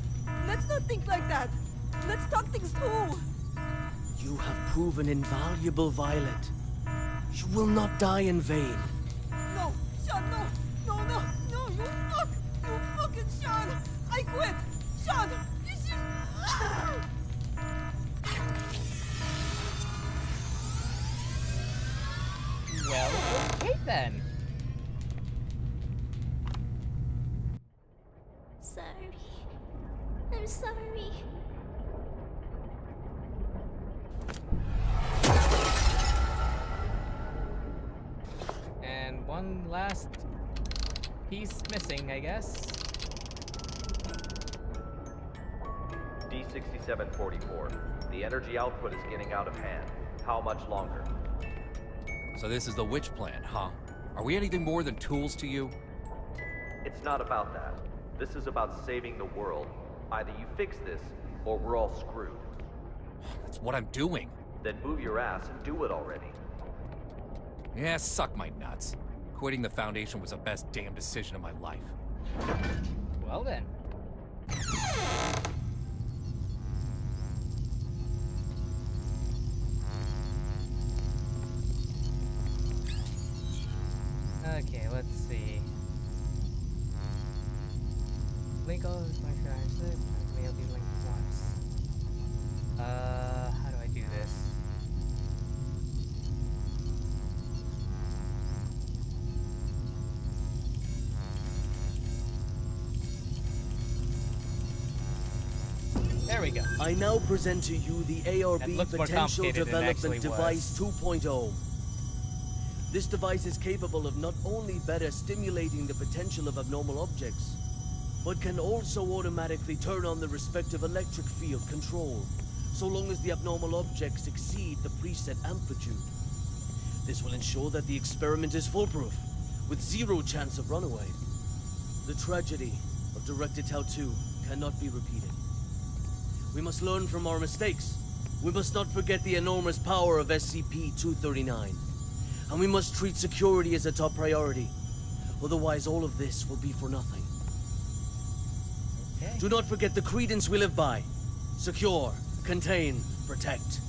F: Let's not think like that. Let's talk things through.
C: You have proven invaluable, Violet. You will not die in vain.
F: No, Sean, no. No, no, no, you fuck. You fucking Sean. I quit. Sean, you should...
A: Well, okay then.
S: Sorry. I'm sorry.
A: And one last piece missing, I guess.
K: D6744. The energy output is getting out of hand. How much longer?
V: So this is the witch plan, huh? Are we anything more than tools to you?
K: It's not about that. This is about saving the world. Either you fix this, or we're all screwed.
V: That's what I'm doing.
K: Then move your ass and do it already.
V: Yeah, suck my nuts. Quitting the Foundation was the best damn decision of my life.
A: Well then. Okay, let's see. Link all of my shrines. May be linked once. How do I do this? There we go.
C: I now present to you the ARB
A: That looks more
C: Potential
A: complicated than it
C: Development
A: actually
C: Device 2.0. This device is capable of not only better stimulating the potential of abnormal objects, but can also automatically turn on the respective electric field control, so long as the abnormal objects exceed the preset amplitude. This will ensure that the experiment is foolproof, with zero chance of runaway. The tragedy of Directed Tau 2 cannot be repeated. We must learn from our mistakes. We must not forget the enormous power of SCP-239. And we must treat security as a top priority. Otherwise, all of this will be for nothing.
A: Okay.
C: Do not forget the credence we live by. Secure, contain, protect.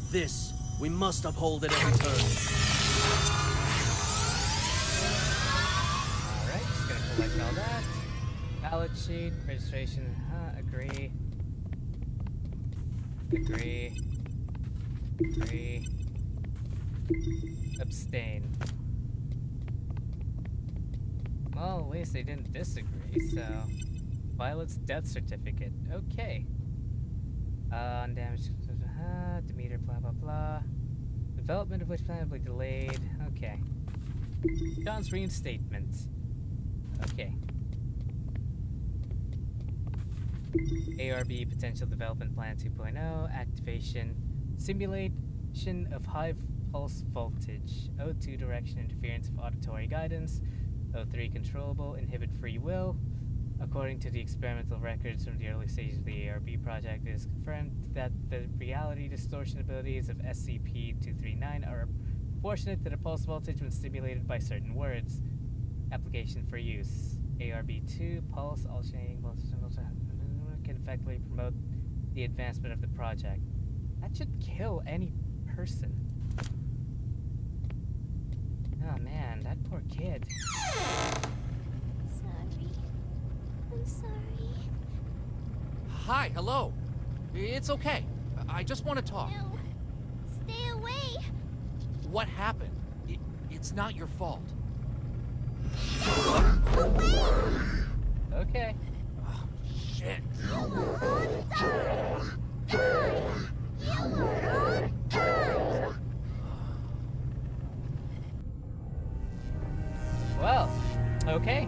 C: This we must uphold at every turn.
A: Alright, just gonna collect all that. Ballot sheet, registration, agree. Agree. Agree. Abstain. Well, at least they didn't disagree, so... Violet's death certificate. Okay. Undamaged... Demeter, blah blah blah. Development of which plan will be delayed. Okay. John's reinstatement. Okay. ARB Potential Development Plan 2.0. Activation. Simulation of high pulse voltage. O2 direction interference of auditory guidance. O3 controllable. Inhibit free will. According to the experimental records from the early stages of the ARB project, it is confirmed that the reality distortion abilities of SCP-239 are proportionate to the pulse voltage when stimulated by certain words. Application for use. ARB-2, pulse, alternating voltage can effectively promote the advancement of the project. That should kill any person. Oh man, that poor kid.
S: I'm sorry.
V: Hi, hello. It's okay. I just want to talk.
S: No. Stay away.
V: What happened? It's not your fault.
A: Okay.
V: Oh, shit.
S: You will all die. Die. You will all die.
A: Well, okay.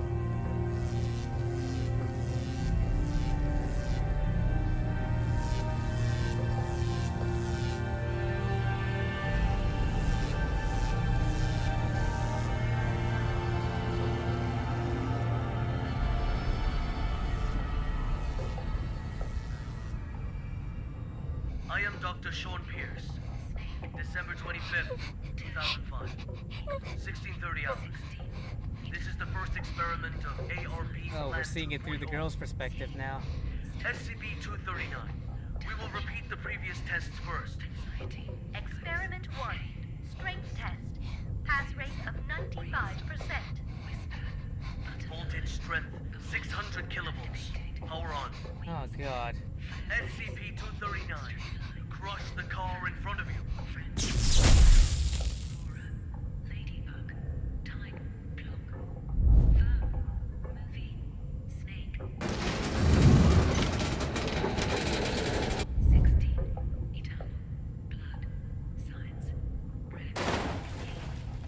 C: I am Dr. Sean Pierce. December 25th, 2005. 16:30 hours. This is the first experiment of ARB.
A: Oh, we're seeing it through the girl's perspective now.
C: SCP-239. We will repeat the previous tests first.
J: Experiment 1. Strength test. Pass rate of 95%.
C: Voltage strength 600 kilovolts. Power on.
A: Oh god.
C: SCP-239. Crush the car in front of you.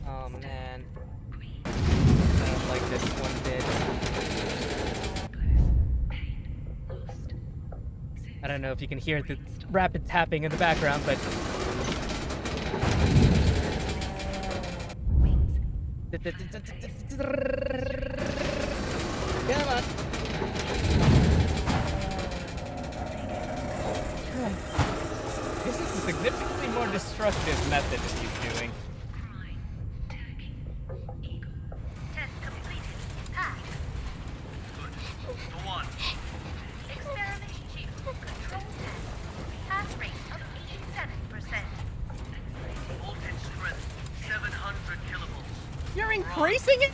A: Oh man. I don't like this one bit. I don't know if you can hear the rapid tapping in the background, but... Come on. This is a significantly more destructive method that he's doing.
J: Test completed. Pass.
C: Go on.
J: Experiment 2. Control test. Pass rate of 87%.
C: Voltage strength 700 kilovolts.
A: You're increasing it?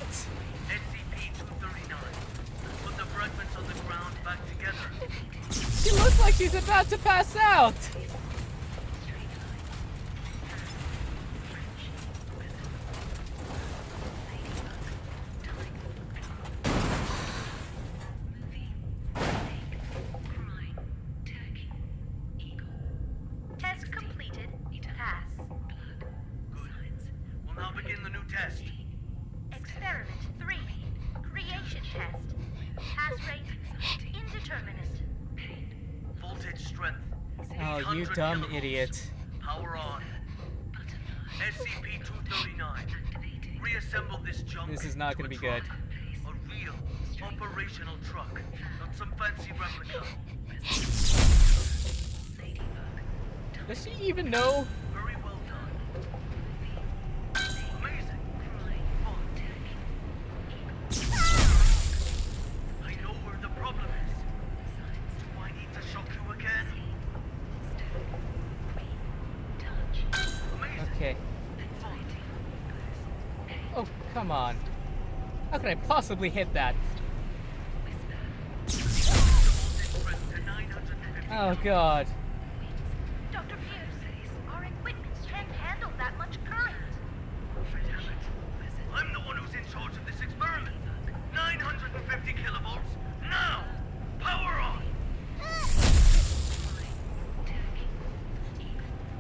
C: SCP-239. Put the fragments on the ground back together.
A: She looks like she's about to pass out.
J: Test completed. Pass.
C: Good. We'll now begin the new test.
J: Experiment 3. Creation test. Pass rate indeterminate.
C: Voltage strength
A: Oh you dumb idiot.
C: Power on. SCP-239. Reassemble this junk.
A: This is not gonna be good.
C: A real, operational truck, not some fancy replica.
A: Does she even know?
C: Very well done. Amazing. I know where the problem is. Do I need to shock you again?
A: Okay. Oh, come on. How could I possibly hit that? Oh, God.
J: Dr. Pierce, our equipment can't handle that much current.
C: I'm the one who's in charge of this experiment. 950 kilovolts, now! Power on!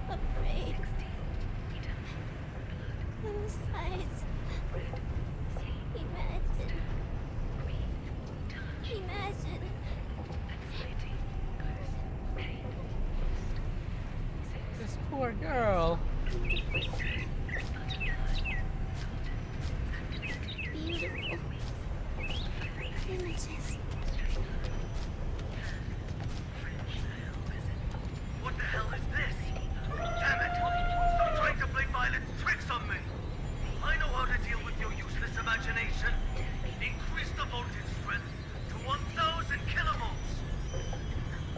S: Afraid. Close eyes. Imagine. Imagine.
A: This poor girl.
S: Beautiful. Images.
C: What the hell is this? Damn it! Stop trying to play violent tricks on me! I know how to deal with your useless imagination. Increase the voltage strength to 1000 kilovolts!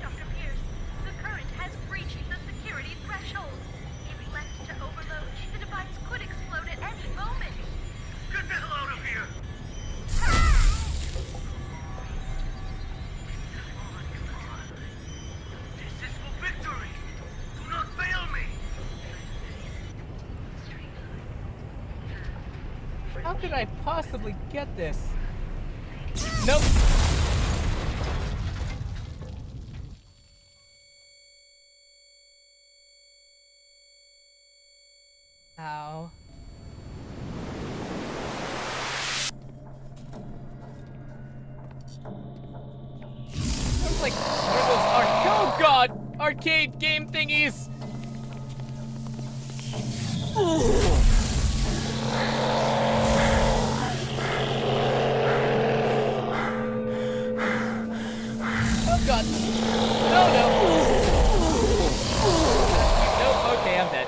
J: Dr. Pierce, the current has breached the security threshold. If left to overload, the device could explode at any moment.
C: Get the hell out of here! This is for victory! Do not fail me!
A: How could I possibly get this? Nope. Ow. Sounds like one of those oh God, arcade game thingies. Ooh. Oh God. No, no. Nope, okay, I'm dead.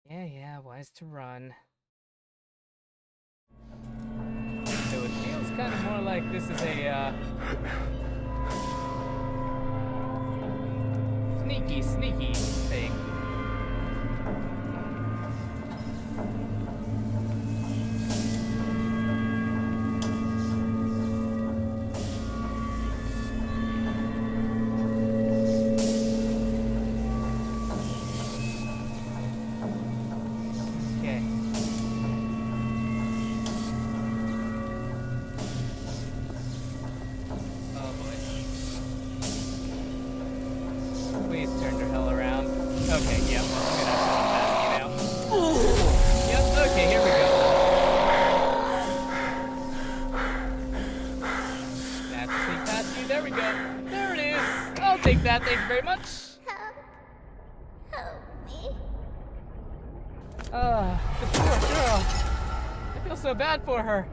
A: Yeah, wise to run. So it feels kind of more like this is a, sneaky thing. Okay. Oh boy. Please turn the hell around. Okay, yep. I'm gonna have to pass you now. Yep, okay, here we go. That's the past you. There we go. There it is. I'll take that. Thank you very much.
S: Help me.
A: The poor girl. I feel so bad for her.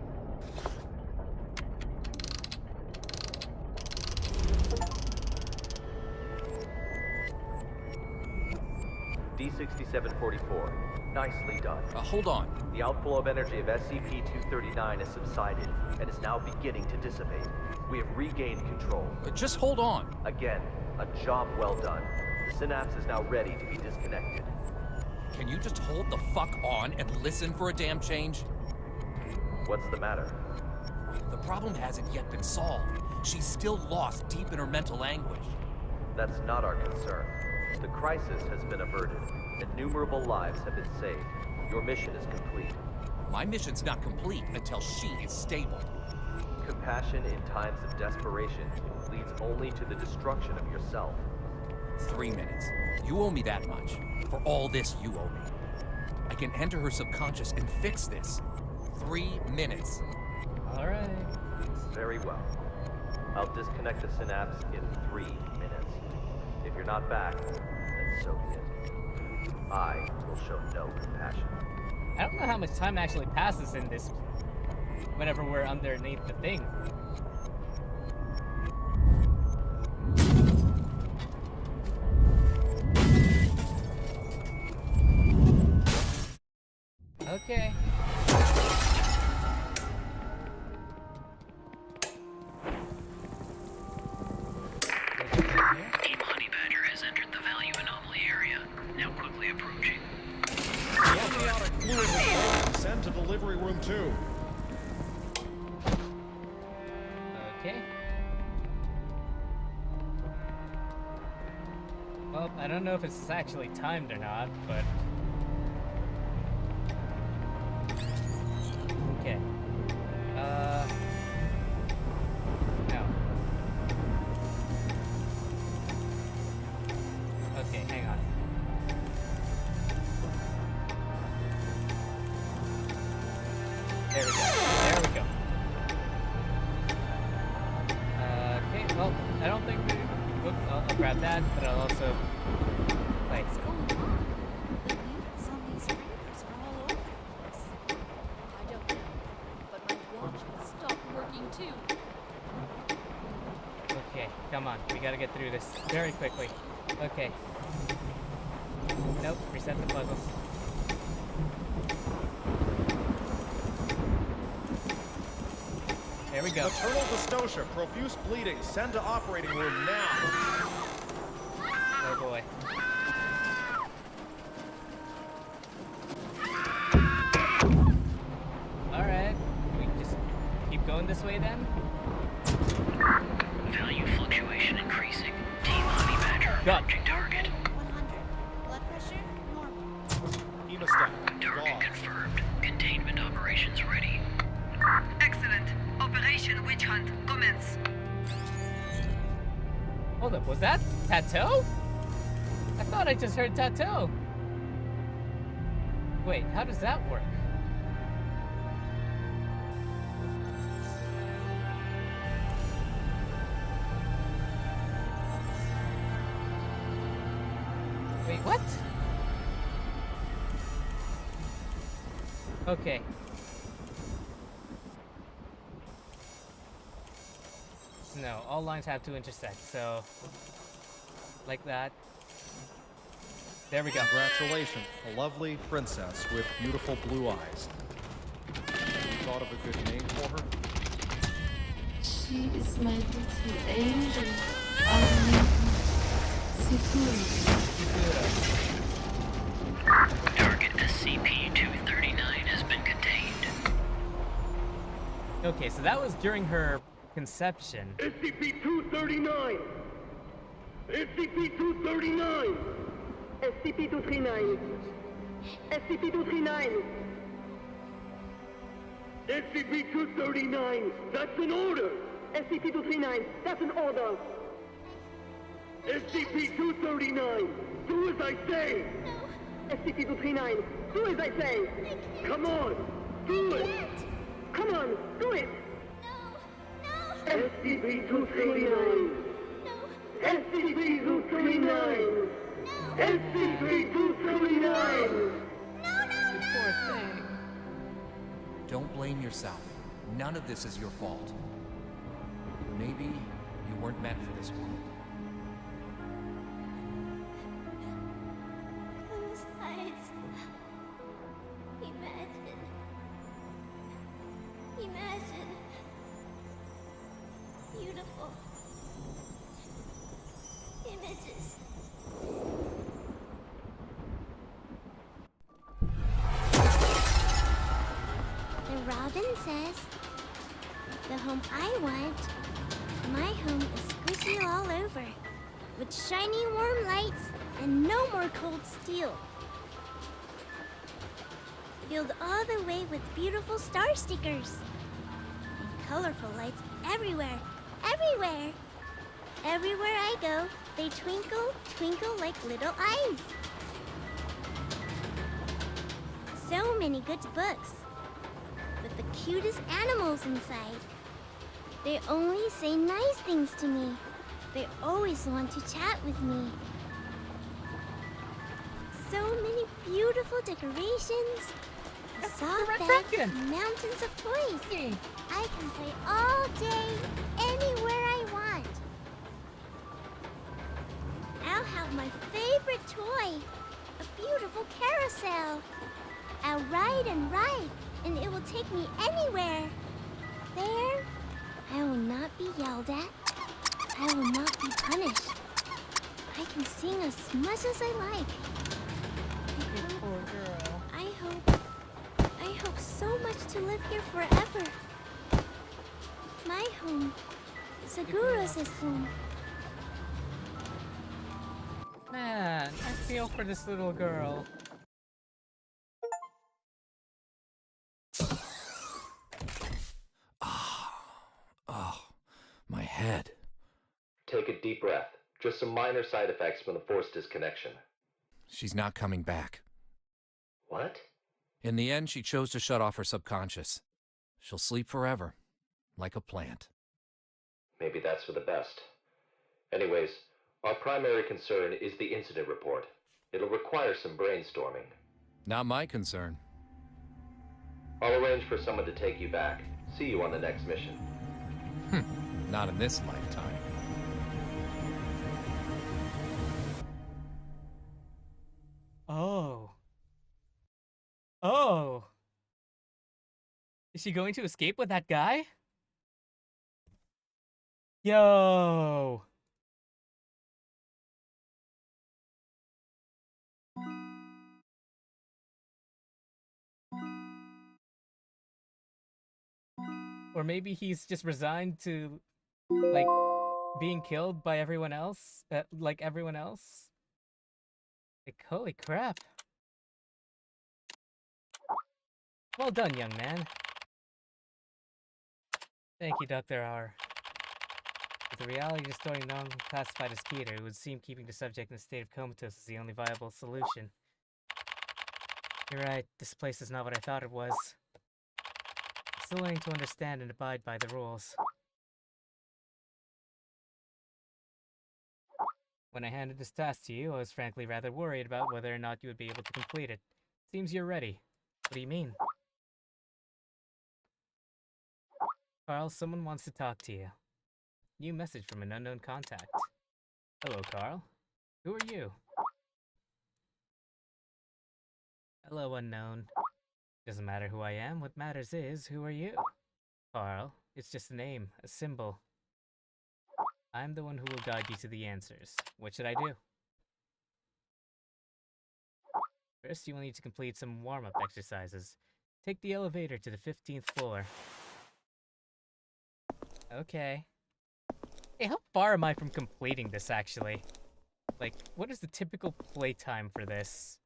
K: D6744, nicely done.
V: Hold on.
K: The outflow of energy of SCP-239 has subsided and is now beginning to dissipate. We have regained control.
V: Just hold on.
K: Again, a job well done. The synapse is now ready to be disconnected.
V: Can you just hold the fuck on and listen for a damn change?
K: What's the matter?
V: The problem hasn't yet been solved. She's still lost deep in her mental anguish.
K: That's not our concern. The crisis has been averted. Innumerable lives have been saved. Your mission is complete.
V: My mission's not complete until she is stable.
K: Compassion in times of desperation leads only to the destruction of yourself.
V: 3 minutes. You owe me that much. For all this you owe me. I can enter her subconscious and fix this. 3 minutes.
A: Alright.
K: Very well. I'll disconnect the synapse in 3 minutes. If you're not back, then so be it. I will show no compassion.
A: I don't know how much time actually passes in this whenever we're underneath the thing. Okay.
G: Team Honey Badger has entered the value anomaly area, now quickly approaching.
P: Amniotic fluid is ready. Send to delivery room 2.
A: Okay. Well, I don't know if it's actually timed or not, but... Okay. No. Okay, hang on. There we go. There we go. Okay, well, I don't think we... Oops, I'll grab that, but I'll also... Wait.
L: What's going on? The needles on these fingers are all over the place.
H: I don't know, but my watch has stopped working too.
A: Okay, come on. We gotta get through this very quickly. Okay. Nope, reset the puzzle. There we go.
P: Maternal dystocia, profuse bleeding. Send to operating room now.
A: Oh boy. Alright. Do we just keep going this way then?
G: Value fluctuation increasing. Team Honey Badger approaching target.
L: 100. Blood pressure, normal.
P: Hemostat.
G: Target confirmed. Containment operations ready.
M: Excellent. Operation Witch Hunt commence.
A: Hold up, was that Tattoo? I thought I just heard Tattoo. Wait, how does that work? Wait, what? Okay. No, all lines have to intersect, so... Like that. There we go.
P: Congratulations, a lovely princess with beautiful blue eyes. Thought of a good name for her?
E: She is my little angel.
G: Target SCP-239 has been contained.
A: Okay, so that was during her conception.
N: SCP-239! SCP-239!
F: SCP-239. SCP-239.
N: SCP-239! That's an order!
F: SCP-239. That's an order.
N: SCP-239! Do as I say!
F: SCP-239. Do as I say.
N: Come on! Do it!
F: Come on, do it.
N: SCP-239! SCP-239! SCP-239!
A: Poor thing.
V: Don't blame yourself. None of this is your fault. Maybe you weren't meant for this world.
S: Close eyes. Imagine. Imagine. Beautiful. Images. The robin says, the home I want, my home is squishy all over, with shiny warm lights and no more cold steel. Filled all the way with beautiful star stickers. And colorful lights everywhere, everywhere. Everywhere I go, they twinkle, twinkle like little eyes. So many good books, with the cutest animals inside. They only say nice things to me. They always want to chat with me. So many beautiful decorations. A soft bed, mountains of toys. I can play all day, anywhere I want. I'll have my favorite toy, a beautiful carousel. I'll ride and ride, and it will take me anywhere. There, I will not be yelled at. I will not be punished. I can sing as much as I like.
A: Poor girl.
S: I hope so much to live here forever. My home, Seguro's home.
A: Man, I feel for this little girl.
V: Oh, my head.
B: Take a deep breath. Just some minor side effects from the force disconnection.
V: She's not coming back.
B: What?
V: In the end, she chose to shut off her subconscious. She'll sleep forever, like a plant.
B: Maybe that's for the best. Anyways, our primary concern is the incident report. It'll require some brainstorming.
V: Not my concern.
B: I'll arrange for someone to take you back. See you on the next mission.
V: Not in this lifetime.
A: Oh. Oh. Is she going to escape with that guy? Yo. Or maybe he's just resigned to, like, being killed by everyone else? Like everyone else? Like, holy crap. Well done, young man. Thank you, Dr. R. With the reality distorting non-classified as Keter, it would seem keeping the subject in a state of comatose is the only viable solution. You're right, this place is not what I thought it was. I'm still learning to understand and abide by the rules. When I handed this task to you, I was frankly rather worried about whether or not you would be able to complete it. Seems you're ready. What do you mean? Carl, someone wants to talk to you. New message from an unknown contact. Hello, Carl. Who are you? Hello, unknown. Doesn't matter who I am, what matters is, who are you? Carl, it's just a name, a symbol. I'm the one who will guide you to the answers. What should I do? First, you will need to complete some warm-up exercises. Take the elevator to the 15th floor. Okay. Hey, how far am I from completing this, actually? Like, what is the typical playtime for this?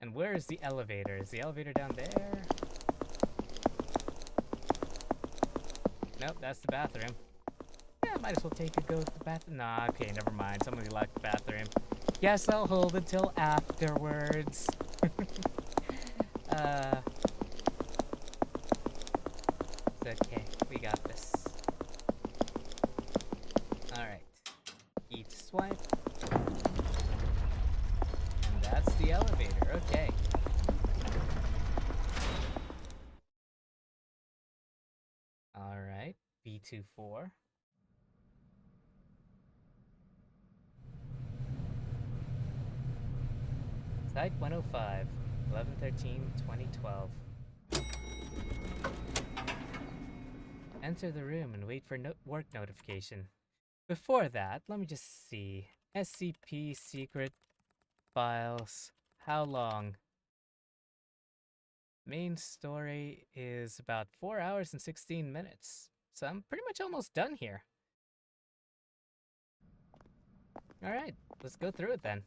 A: And where is the elevator? Is the elevator down there? Nope, that's the bathroom. Yeah, might as well take a go to the bathroom. Nah, okay, never mind. Somebody locked the bathroom. Guess I'll hold it till afterwards. It's okay. We got this. Alright. E to swipe. And that's the elevator. Okay. Alright. B24. Site 105, 11/13/2012. Enter the room and wait for work notification. Before that, let me just see. SCP secret files. How long? Main story is about 4 hours and 16 minutes. So I'm pretty much almost done here. Alright, let's go through it then.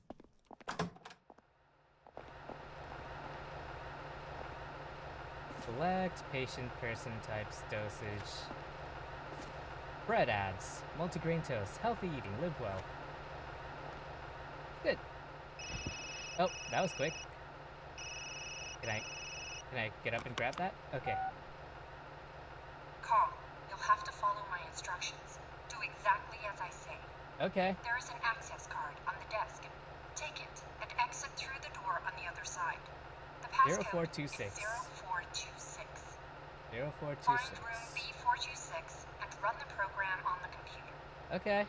A: Select patient, person types, dosage. Bread ads. Multigrain toast. Healthy eating. Live well. Good. Oh, that was quick. Can I get up and grab that? Okay.
D: Carl, you'll have to follow I say.
A: Okay.
D: There is an access card on the desk. Take it and exit through the door on the other side. The passcode
A: 0426.
D: is 0426.
A: 0426.
D: Find room B426 and run the program on the computer.
A: Okay.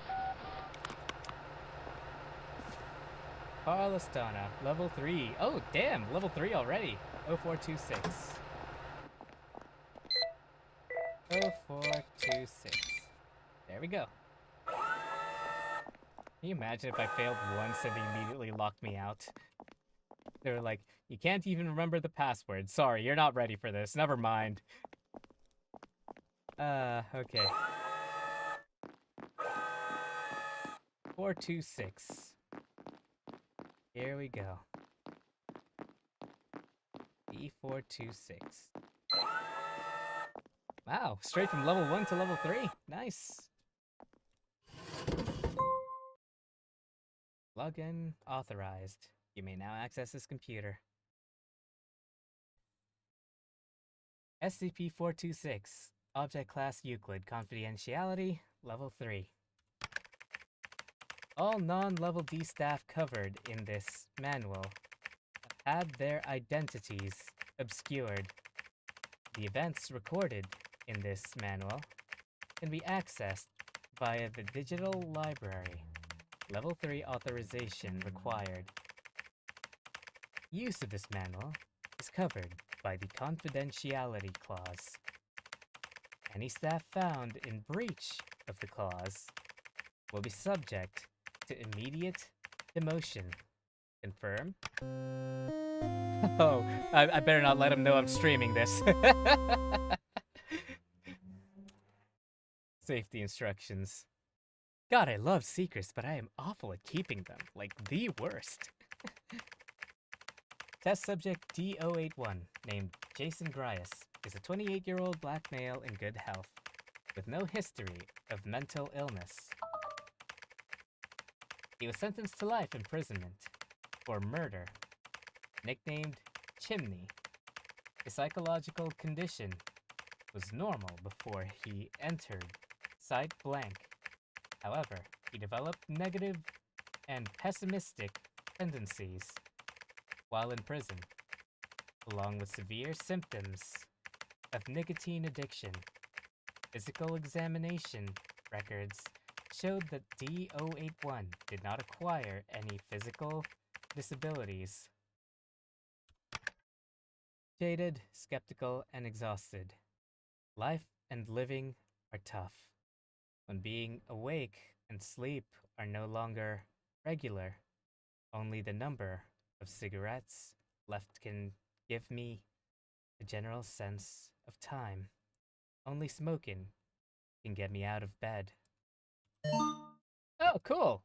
A: Carlistana, level 3. Oh, damn, level 3 already. 0426. 0426. There we go. Can you imagine if I failed once and they immediately locked me out? They were like, you can't even remember the password. Sorry, you're not ready for this. Never mind. Okay. 426. Here we go. E426. Wow, straight from level 1 to level 3. Nice. Login authorized. You may now access this computer. SCP-426. Object Class Euclid. Confidentiality, level 3. All non-level D staff covered in this manual have had their identities obscured. The events recorded in this manual can be accessed via the digital library. Level 3 authorization required. Use of this manual is covered by the confidentiality clause. Any staff found in breach of the clause will be subject to immediate demotion. Confirm? Oh, I better not let him know I'm streaming this. Safety instructions. God, I love secrets, but I am awful at keeping them. Like, the worst. Test subject D081, named Jason Grias, is a 28-year-old black male in good health, with no history of mental illness. He was sentenced to life imprisonment for murder, nicknamed Chimney. His psychological condition was normal before he entered Site Blank. However, he developed negative and pessimistic tendencies while in prison, along with severe symptoms of nicotine addiction. Physical examination records showed that D081 did not acquire any physical disabilities. Jaded, skeptical, and exhausted. Life and living are tough. When being awake and sleep are no longer regular, only the number of cigarettes left can give me a general sense of time. Only smoking can get me out of bed. Oh, cool!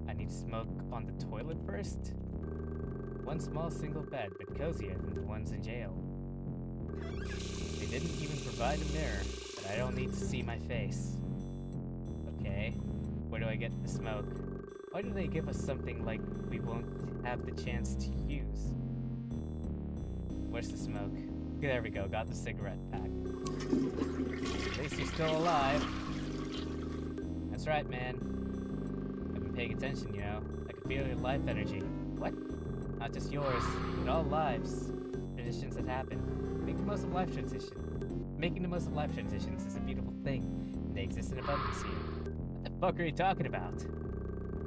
A: I need to smoke on the toilet first? One small single bed, but cozier than the ones in jail. They didn't even provide a mirror, but I don't need to see my face. Okay, where do I get the smoke? Why do they give us something like we won't have the chance to use? Where's the smoke? There we go, got the cigarette pack. At least you're still alive. That's right, man. I've been paying attention, you know. I can feel your life energy. What? Not just yours, but all lives. Transitions that happen. Make the most of life transition. Making the most of life transitions is a beautiful thing, and they exist in abundance here. What the fuck are you talking about?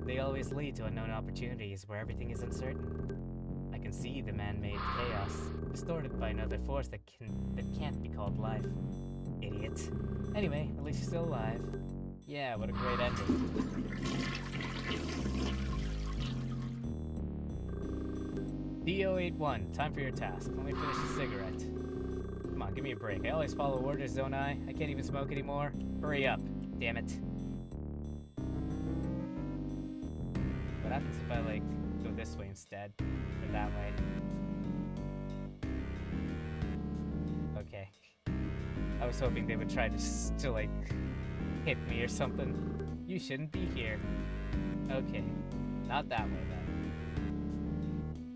A: They always lead to unknown opportunities where everything is uncertain. I can see the man-made chaos, distorted by another force that can't be called life. Idiot. Anyway, at least you're still alive. Yeah, what a great ending. D081, time for your task. Let me finish the cigarette. Come on, give me a break. I always follow orders, don't I? I can't even smoke anymore. Hurry up. Damn it. What happens if I, like, go this way instead? Or that way? Okay. I was hoping they would try to like, hit me or something. You shouldn't be here. Okay. Not that way, then.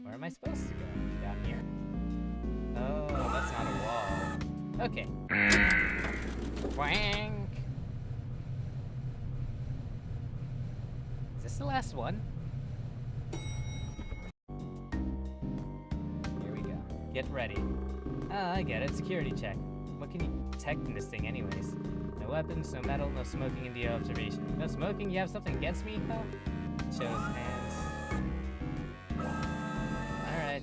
A: Where am I supposed to go? Down here? Oh, that's not a wall. Okay. Wank! the last one. Here we go. Get ready. Ah, I get it. Security check. What can you detect in this thing anyways? No weapons, no metal, no smoking in the observation. No smoking? You have something against me? Huh? Shows hands. Alright.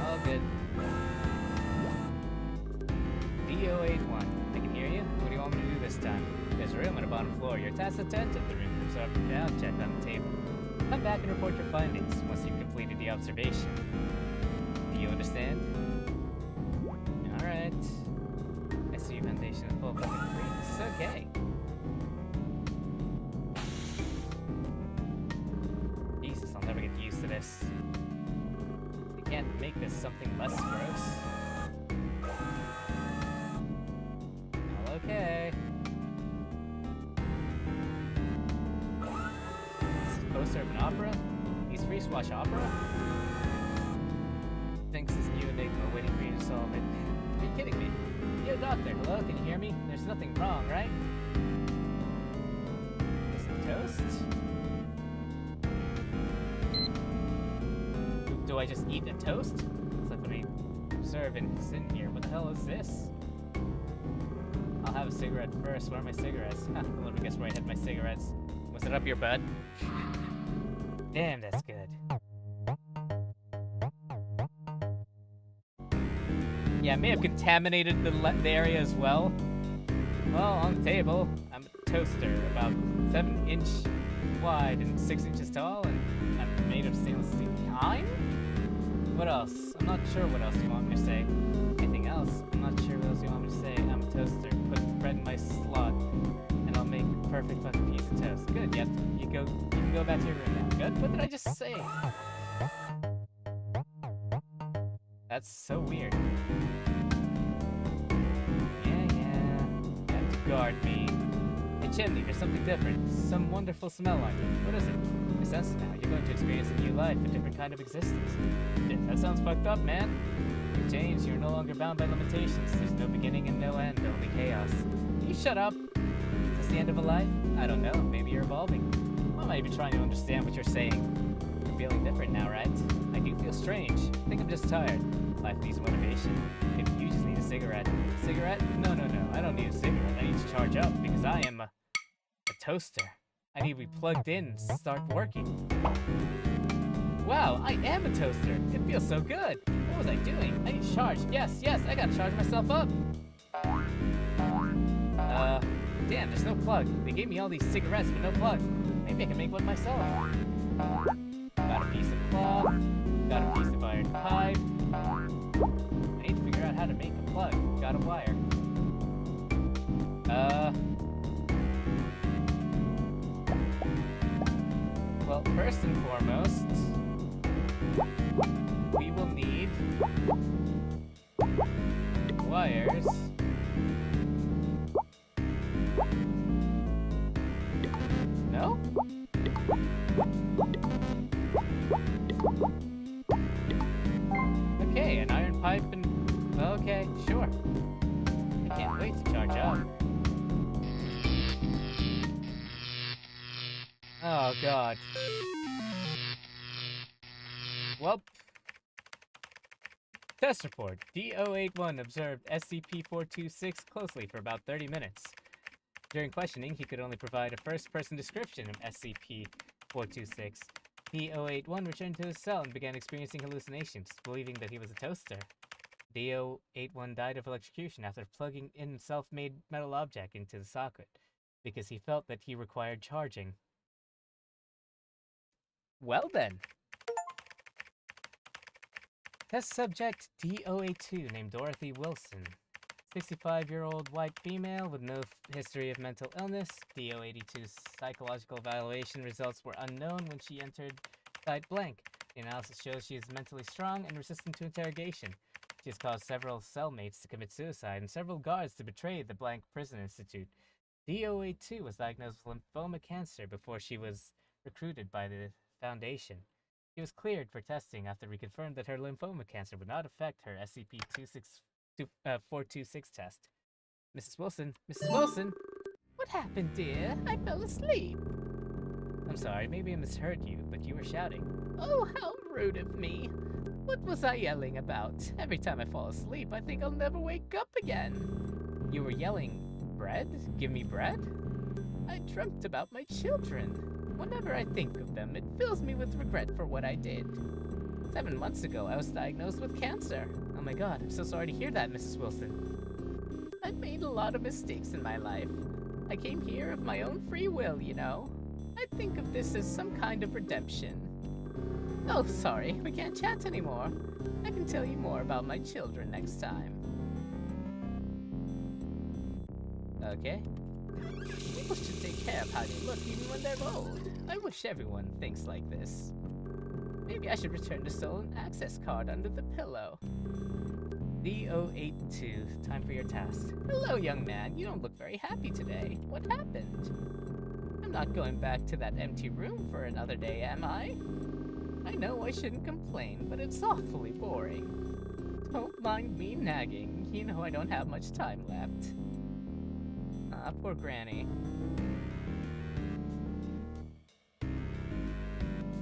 A: All good. D081. I can hear you. What do you want me to do this time? There's a room on the bottom floor. You're tasked to attend to the room. So now check on the table. Come back and report your findings once you've completed the observation. Do you understand? Alright. I see your foundation is full of fucking freaks. Okay. Jesus, I'll never get used to this. You can't make this something less gross. Well, okay. Poster of an opera? He's free to watch opera? Thinks this new enigma waiting for you to solve it. Are you kidding me? Yo, doctor, hello, can you hear me? There's nothing wrong, right? Is it toast? Do I just eat a toast? It's like when I serve and sit here. What the hell is this? I'll have a cigarette first. Where are my cigarettes? Let me guess where I had my cigarettes. Was it up your butt? Damn, that's good. Yeah, I may have contaminated the area as well. Well, on the table, I'm a toaster, about 7-inch wide and 6 inches tall, and I'm made of stainless steel. Time? What else? I'm not sure what else you want me to say. Anything else? I'm not sure what else you want me to say. I'm a toaster. Put bread in my slot, and I'll make a perfect fucking piece of toast. Good, yep. You can go back to your room now. Good? What did I just say? That's so weird. Yeah. You have to guard me. Hey, Chimney, there's something different. Some wonderful smell on you. What is it? I sense it now. You're going to experience a new life, a different kind of existence. That sounds fucked up, man. You've changed. You're no longer bound by limitations. There's no beginning and no end, only chaos. You shut up. Is this the end of a life? I don't know. Maybe you're evolving. I might be trying to understand what you're saying. You're feeling different now, right? I do feel strange. I think I'm just tired. Life needs motivation. Maybe you just need a cigarette. Cigarette? No. I don't need a cigarette. I need to charge up because I am a toaster. I need to be plugged in and start working. Wow, I am a toaster. It feels so good. What was I doing? I need to charge. Yes, I gotta charge myself up. Damn, there's no plug. They gave me all these cigarettes, but no plug. Maybe I can make one myself. Got a piece of cloth. Got a piece of iron pipe. I need to figure out how to make a plug. Got a wire. Well, first and foremost, we will need wires. No? Okay, an iron pipe and... Okay, sure. I can't wait to charge up. Oh, God. Well. Test report. D081 observed SCP-426 closely for about 30 minutes. During questioning, he could only provide a first-person description of SCP-426. D081 returned to his cell and began experiencing hallucinations, believing that he was a toaster. D081 died of electrocution after plugging in a self-made metal object into the socket, because he felt that he required charging. Well then. Test subject D082 named Dorothy Wilson. 65-year-old white female with no history of mental illness. D082's psychological evaluation results were unknown when she entered site blank. The analysis shows she is mentally strong and resistant to interrogation. She has caused several cellmates to commit suicide and several guards to betray the blank prison institute. D082 was diagnosed with lymphoma cancer before she was recruited by the Foundation. She was cleared for testing after we confirmed that her lymphoma cancer would not affect her SCP-264 426 test. Mrs. Wilson? Mrs. Wilson? What happened, dear? I fell asleep. I'm sorry, maybe I misheard you, but you were shouting. Oh, how rude of me. What was I yelling about? Every time I fall asleep, I think I'll never wake up again. You were yelling, bread? Give me bread? I dreamt about my children. Whenever I think of them, it fills me with regret for what I did. 7 months ago, I was diagnosed with cancer. Oh my god, I'm so sorry to hear that, Mrs. Wilson. I've made a lot of mistakes in my life. I came here of my own free will, you know. I think of this as some kind of redemption. Oh, sorry, we can't chat anymore. I can tell you more about my children next time. Okay. People should take care of how they look even when they're old. I wish everyone thinks like this. Maybe I should return the stolen access card under the pillow. D082, time for your task. Hello, young man. You don't look very happy today. What happened? I'm not going back to that empty room for another day, am I? I know I shouldn't complain, but it's awfully boring. Don't mind me nagging. You know I don't have much time left. Ah, poor Granny.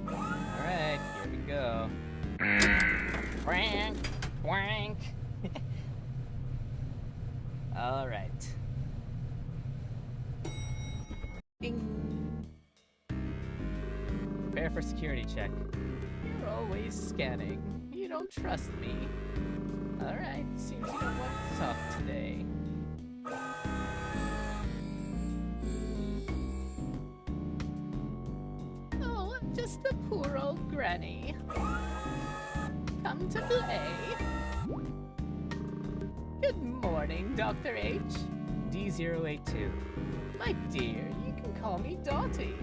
A: Alright, here we go. Wank! Wank! Alright. Ding! Prepare for security check. You're always scanning. You don't trust me. Alright, seems you don't want to talk today. Oh, I'm just a poor old granny. Come to play. Good morning, Dr. H. D082. My dear, you can call me Dottie.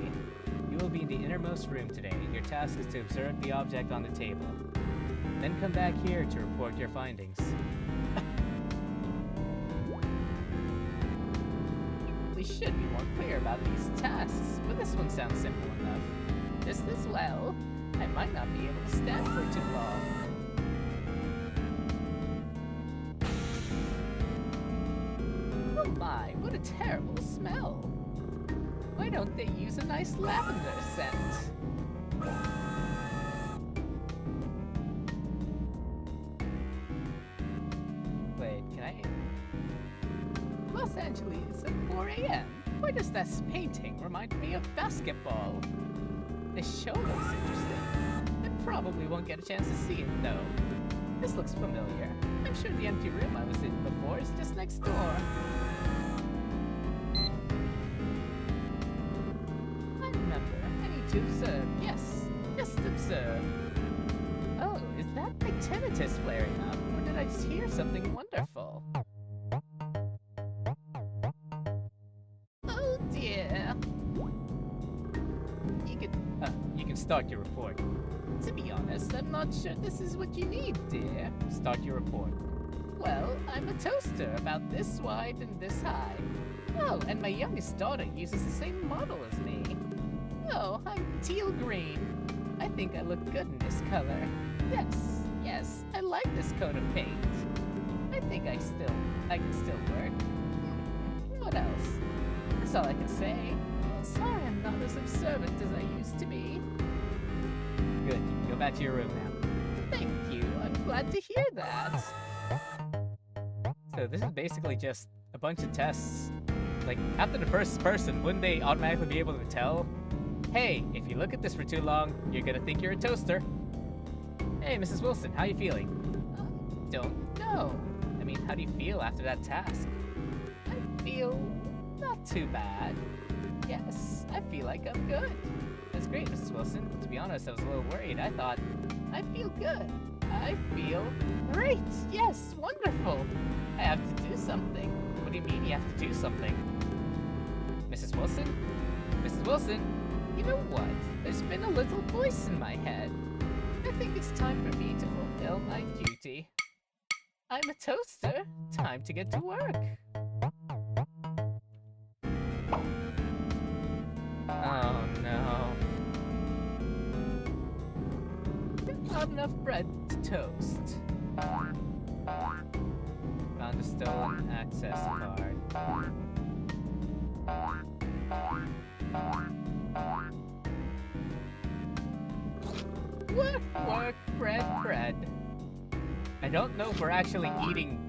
A: You will be in the innermost room today. Your task is to observe the object on the table. Then come back here to report your findings. We should be more clear about these tasks, but this one sounds simple enough. Just as well, I might not be able to stand for too long. Oh my, what a terrible smell. Why don't they use a nice lavender scent? Wait, can I... Los Angeles at 4 a.m.? Why does this painting remind me of basketball? This show looks interesting. I probably won't get a chance to see it, though. This looks familiar. I'm sure the empty room I was in before is just next door. I remember. I need to observe. Yes, just observe. Oh, is that my tinnitus flaring up? Or did I just hear something wonderful? Oh dear. You can start your report. To be honest, I'm not sure this is what you need, dear. Start your report. Well, I'm a toaster about this wide and this high. Oh, and my youngest daughter uses the same model as me. Oh, I'm teal green. I think I look good in this color. Yes, I like this coat of paint. I think I can still work. What else? That's all I can say. Sorry I'm not as observant as I used to be. Good, you can go back to your room now. Thank you, I'm glad to hear that. So this is basically just a bunch of tests. Like, after the first person, wouldn't they automatically be able to tell? Hey, if you look at this for too long, you're gonna think you're a toaster. Hey, Mrs. Wilson, how you feeling? Don't know. I mean, how do you feel after that task? I feel not too bad. Yes, I feel like I'm good. That's great, Mrs. Wilson. To be honest, I was a little worried. I thought, I feel good. I feel great. Yes, wonderful. I have to do something. What do you mean you have to do something? Mrs. Wilson? Mrs. Wilson? You know what? There's been a little voice in my head. I think it's time for me to fulfill my duty. I'm a toaster. Time to get to work. Oh no. There's not enough bread to toast. access card. Work, bread. I don't know if we're actually eating,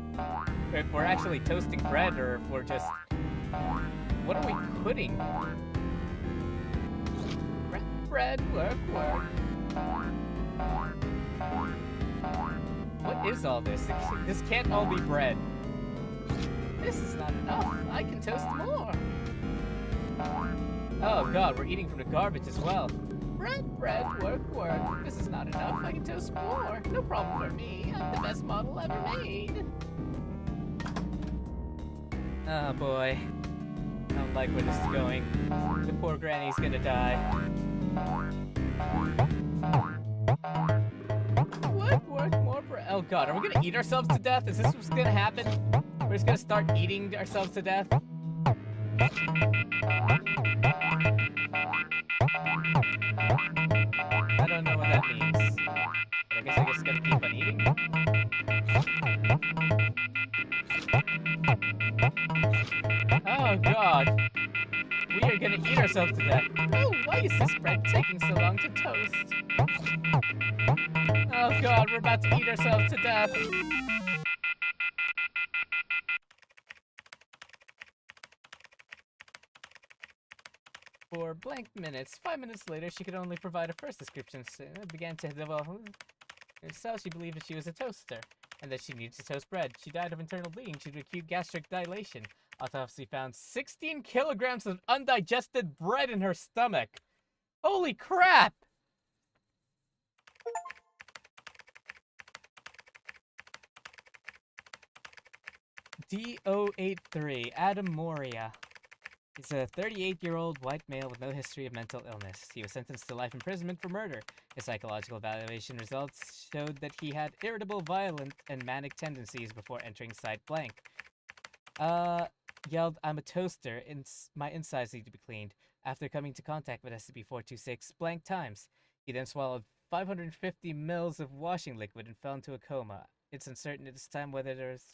A: if we're actually toasting bread, or if we're just... What are we putting? Bread, work. What is all this? This can't all be bread. This is not enough. I can toast more. Oh god, we're eating from the garbage as well. Bread, work. This is not enough. I can toast more. No problem for me. I'm the best model ever made. Oh boy. I don't like where this is going. The poor granny's gonna die. Work, more bread. Oh god, are we gonna eat ourselves to death? Is this what's gonna happen? We're just gonna start eating ourselves to death? I don't know what that means. But I guess I just gotta keep on eating. Oh god. We are gonna eat ourselves to death. Oh, why is this bread taking so long to toast? Oh god, we're about to eat ourselves to death. For blank minutes, 5 minutes later, she could only provide a first description. So it began to develop herself. She believed that she was a toaster, and that she needed to toast bread. She died of internal bleeding due to acute gastric dilation. Autopsy found 16 kilograms of undigested bread in her stomach. Holy crap! D083, Adam Moria. He's a 38-year-old white male with no history of mental illness. He was sentenced to life imprisonment for murder. His psychological evaluation results showed that he had irritable, violent, and manic tendencies before entering Site Blank. Yelled, "I'm a toaster, my insides need to be cleaned," after coming into contact with SCP-426 blank times. He then swallowed 550 mils of washing liquid and fell into a coma. It's uncertain at this time whether there's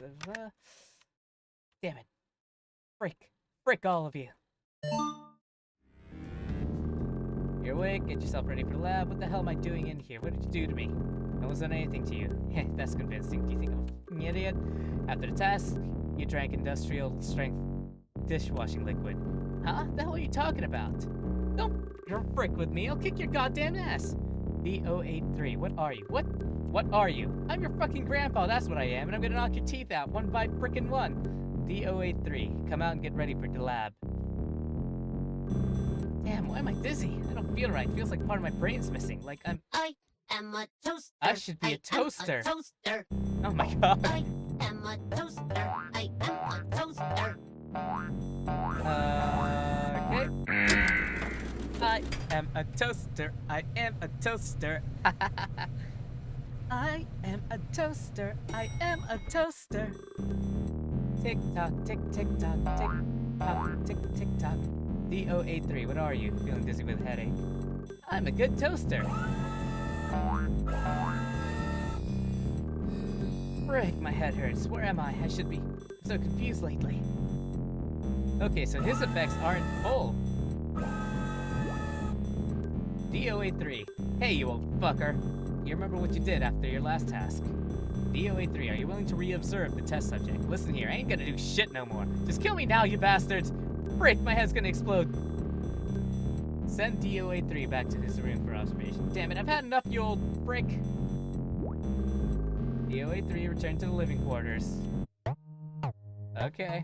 A: damn it. Frick all of you. You're awake, get yourself ready for the lab. What the hell am I doing in here? What did you do to me? No one's done anything to you. Heh, that's convincing. Do you think I'm a f***ing idiot? After the task, you drank industrial strength dishwashing liquid. Huh? The hell are you talking about? Don't frick with me. I'll kick your goddamn ass. D083, what are you? What are you? I'm your fucking grandpa, that's what I am, and I'm gonna knock your teeth out one by frickin' one. D083, come out and get ready for the lab. Damn, why am I dizzy? I don't feel right. Feels like part of my brain's missing. Like I am a toaster. I should be a toaster. A toaster. Oh my god. I am a toaster. I am a toaster. Okay. I am a toaster. I am a toaster. I am a toaster. I am a toaster. Tick tock, tick tick tock, tick tock, tick tick tock. D083, what are you? Feeling dizzy with a headache? I'm a good toaster. Frick, my head hurts. Where am I? I should be. I'm so confused lately. Okay, so his effects aren't full. D083, hey you old fucker. You remember what you did after your last task? D083, are you willing to re-observe the test subject? Listen here, I ain't gonna do shit no more. Just kill me now, you bastards! Frick, my head's gonna explode. Send D083 back to his room for observation. Damn it, I've had enough, you old frick. D083, return to the living quarters. Okay.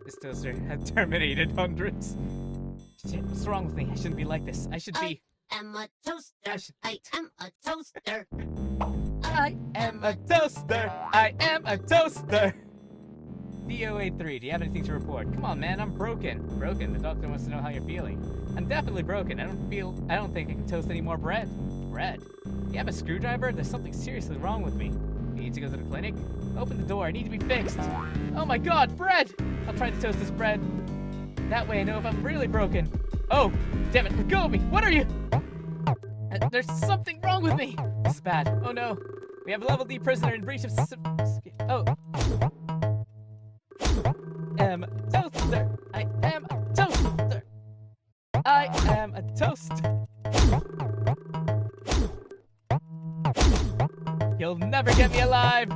A: This toaster had terminated hundreds. Shit, what's wrong with me? I shouldn't be like this. I should be... I am a toaster. I am a toaster. I am a toaster. I am a toaster. D083, do you have anything to report? Come on, man, I'm broken. Broken? The doctor wants to know how you're feeling. I'm definitely broken. I don't think I can toast any more bread. Bread? You have a screwdriver? There's something seriously wrong with me. You need to go to the clinic? Open the door. I need to be fixed. Oh my god, bread! I'll try to toast this bread. That way I know if I'm really broken. Oh, damn it, let go of me. What are you? There's something wrong with me. This is bad. Oh no. We have a level D prisoner in breach of... Oh. Am a toaster. I am a toaster. I am a toaster. You'll never get me alive.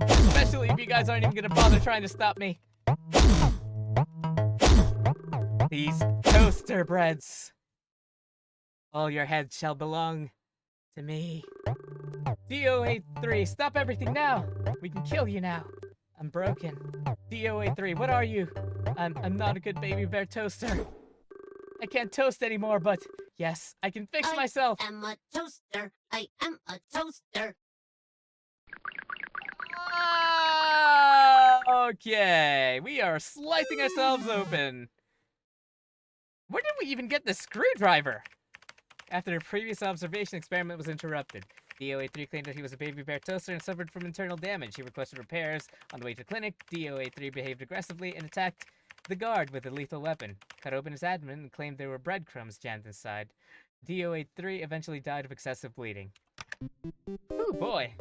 A: Especially if you guys aren't even gonna bother trying to stop me. These toaster breads. All your heads shall belong to me. DO83, stop everything now. We can kill you now. I'm broken. DO83, what are you? I'm not a good baby bear toaster. I can't toast anymore, but yes, I can fix myself.
L: I am a toaster. I am a toaster.
A: Okay, we are slicing ourselves open. Where did we even get the screwdriver? After a previous observation, experiment was interrupted. DO83 claimed that he was a baby bear toaster and suffered from internal damage. He requested repairs. On the way to the clinic, DO83 behaved aggressively and attacked the guard with a lethal weapon. Cut open his abdomen and claimed there were breadcrumbs jammed inside. DO83 eventually died of excessive bleeding. Oh boy.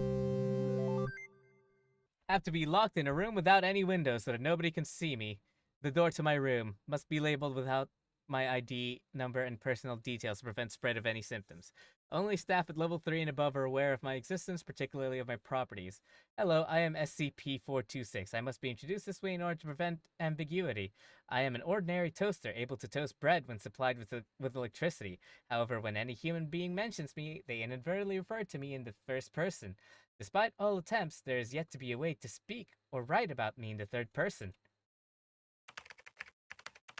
A: I have to be locked in a room without any windows so that nobody can see me. The door to my room must be labeled without my ID number and personal details to prevent spread of any symptoms. Only staff at level 3 and above are aware of my existence, particularly of my properties. Hello, I am SCP-426. I must be introduced this way in order to prevent ambiguity. I am an ordinary toaster, able to toast bread when supplied with electricity. However, when any human being mentions me, they inadvertently refer to me in the first person. Despite all attempts, there is yet to be a way to speak or write about me in the third person.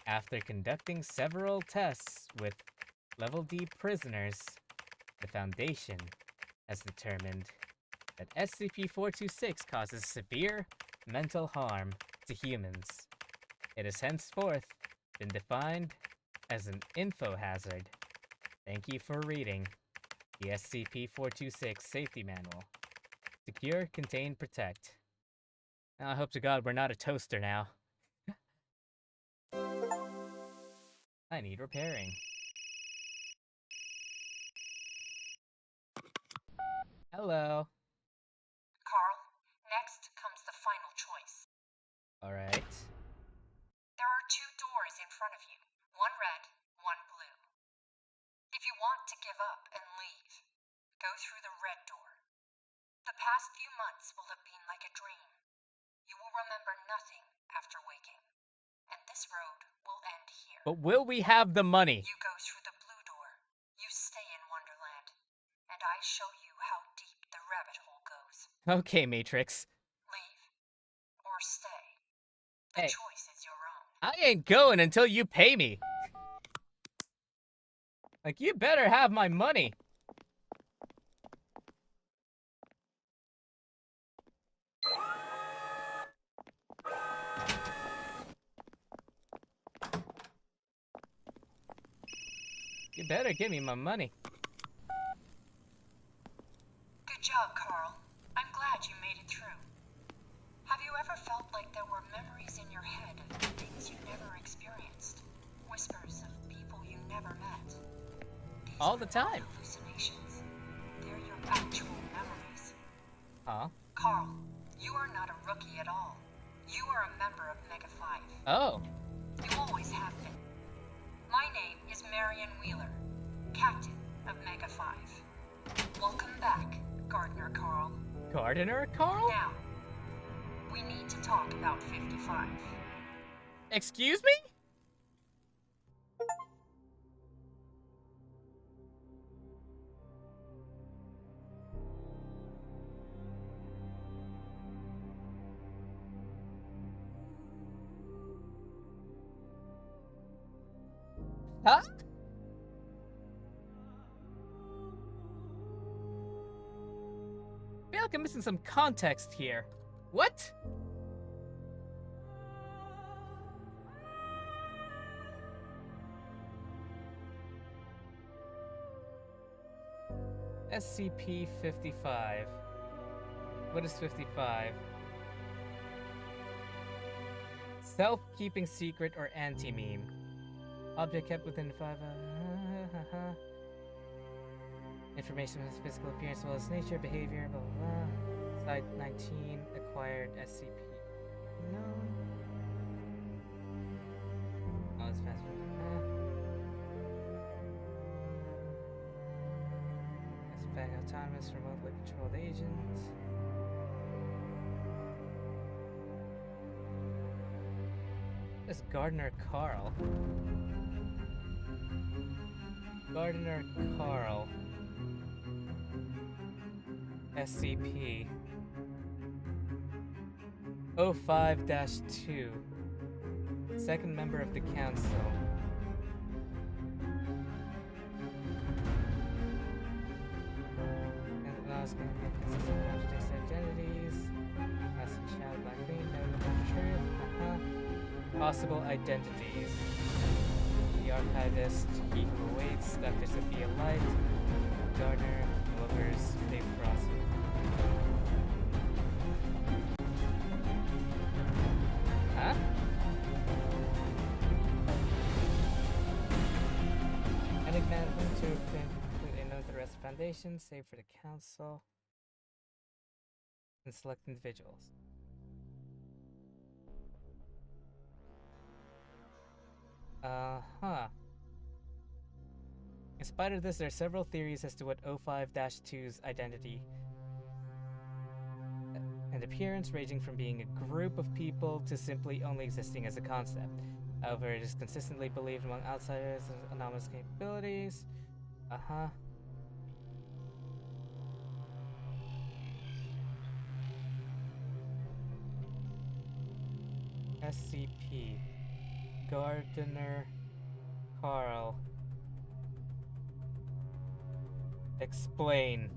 A: After conducting several tests with level D prisoners, the Foundation has determined that SCP-426 causes severe mental harm to humans. It has henceforth been defined as an info hazard. Thank you for reading the SCP-426 Safety Manual. Secure, contain, protect. Now, I hope to God we're not a toaster now. I need repairing. Hello.
D: Carl, next comes the final choice.
A: Alright.
D: There are 2 doors in front of you, one red, one blue. If you want to give up and leave, go through the red door. The past few months will have been like a dream. You will remember nothing after waking, and this road will end here.
A: But will we have the money?
D: You go through the blue door. You stay in Wonderland, and I show you how deep the rabbit hole goes.
A: Okay, Matrix.
D: Leave or stay. The choice is your own.
A: I ain't going until you pay me. Like, you better have my money. You better give me my money.
D: Good job, Carl. I'm glad you made it through. Have you ever felt like there were memories in your head of things you never experienced? Whispers of people you never met? These
A: All the time.
D: hallucinations. They're your actual memories.
A: Huh?
D: Carl, you are not a rookie at all. You are a member of Mega 5.
A: Oh.
D: You always have been. My name is Marion Wheeler, Captain of Mega 5. Welcome back, Gardener Carl.
A: Gardener Carl?
D: Now, we need to talk about 55.
A: Excuse me? Huh? I feel like I'm missing some context here. What? SCP-55. What is 55? Self-keeping secret or anti-meme? Object kept within 5. Information on his physical appearance as well as nature, behavior, blah blah blah. Site 19, acquired SCP. No. Oh, it's fast. It's back autonomous, remotely controlled agents. This Gardner Carl. Gardner Carl. SCP 05-2. Second member of the council. And laws can be consistent contradicts identities. Message shouted by Queen, no truth. Possible identities. The archivist, he who awaits, Dr. Sophia Light, Gardner, Lovers, Dave Frosty. Huh? Management to completely know the rest of the Foundation, save for the Council, and select individuals. In spite of this, there are several theories as to what 05-2's identity and appearance, ranging from being a group of people to simply only existing as a concept. However, it is consistently believed among outsiders as anomalous capabilities. SCP Gardner Carl. Explain.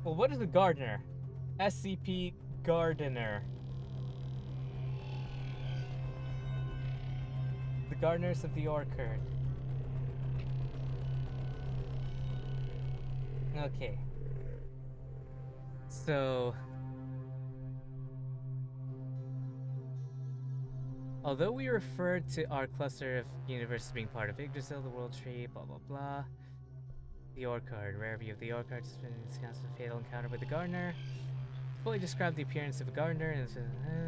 A: Well, what is a gardener? SCP Gardener. The gardeners of the orchard. Okay. So, although we refer to our cluster of universes being part of Yggdrasil, the World Tree, blah blah blah. The orchard. Rare view of the orchard has been discussed a fatal encounter with the gardener. Fully describe the appearance of a gardener and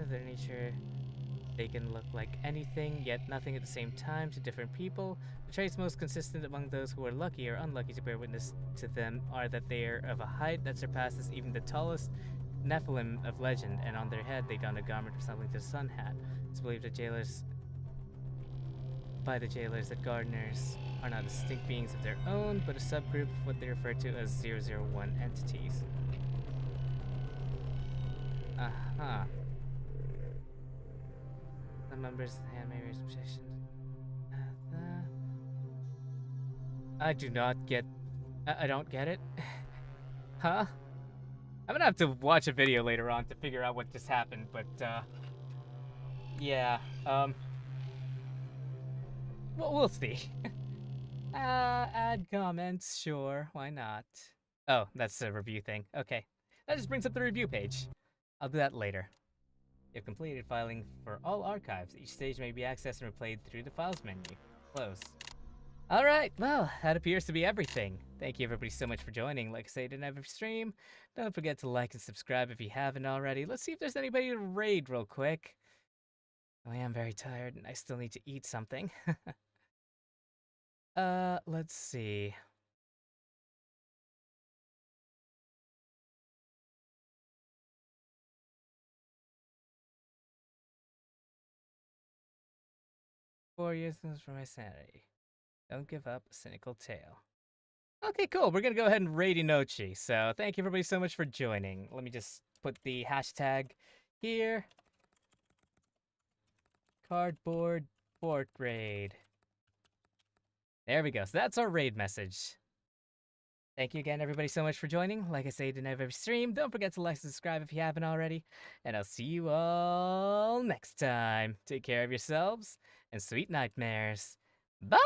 A: their nature. They can look like anything, yet nothing at the same time to different people. The traits most consistent among those who are lucky or unlucky to bear witness to them are that they are of a height that surpasses even the tallest Nephilim of legend, and on their head they don a garment resembling to a sun hat. It's believed that by the jailers that gardeners are not distinct beings of their own, but a subgroup of what they refer to as 001 entities. The members of the handmaid's position. I do not get. I don't get it. Huh? I'm gonna have to watch a video later on to figure out what just happened, but yeah. Well, we'll see. Add comments, sure, why not? Oh, that's a review thing. Okay, that just brings up the review page. I'll do that later. You've completed filing for all archives. Each stage may be accessed and replayed through the files menu. Close. Alright, well, that appears to be everything. Thank you everybody so much for joining. Like I say in every stream, don't forget to like and subscribe if you haven't already. Let's see if there's anybody to raid real quick. I am very tired and I still need to eat something. Let's see. "4 years for my sanity. Don't give up, a cynical tale." Okay, cool. We're gonna go ahead and raid Inochi. So thank you everybody so much for joining. Let me just put the hashtag here. Cardboard fort raid. There we go. So that's our raid message. Thank you again, everybody, so much for joining. Like I say in every stream, don't forget to like and subscribe if you haven't already. And I'll see you all next time. Take care of yourselves, and sweet nightmares. Bye!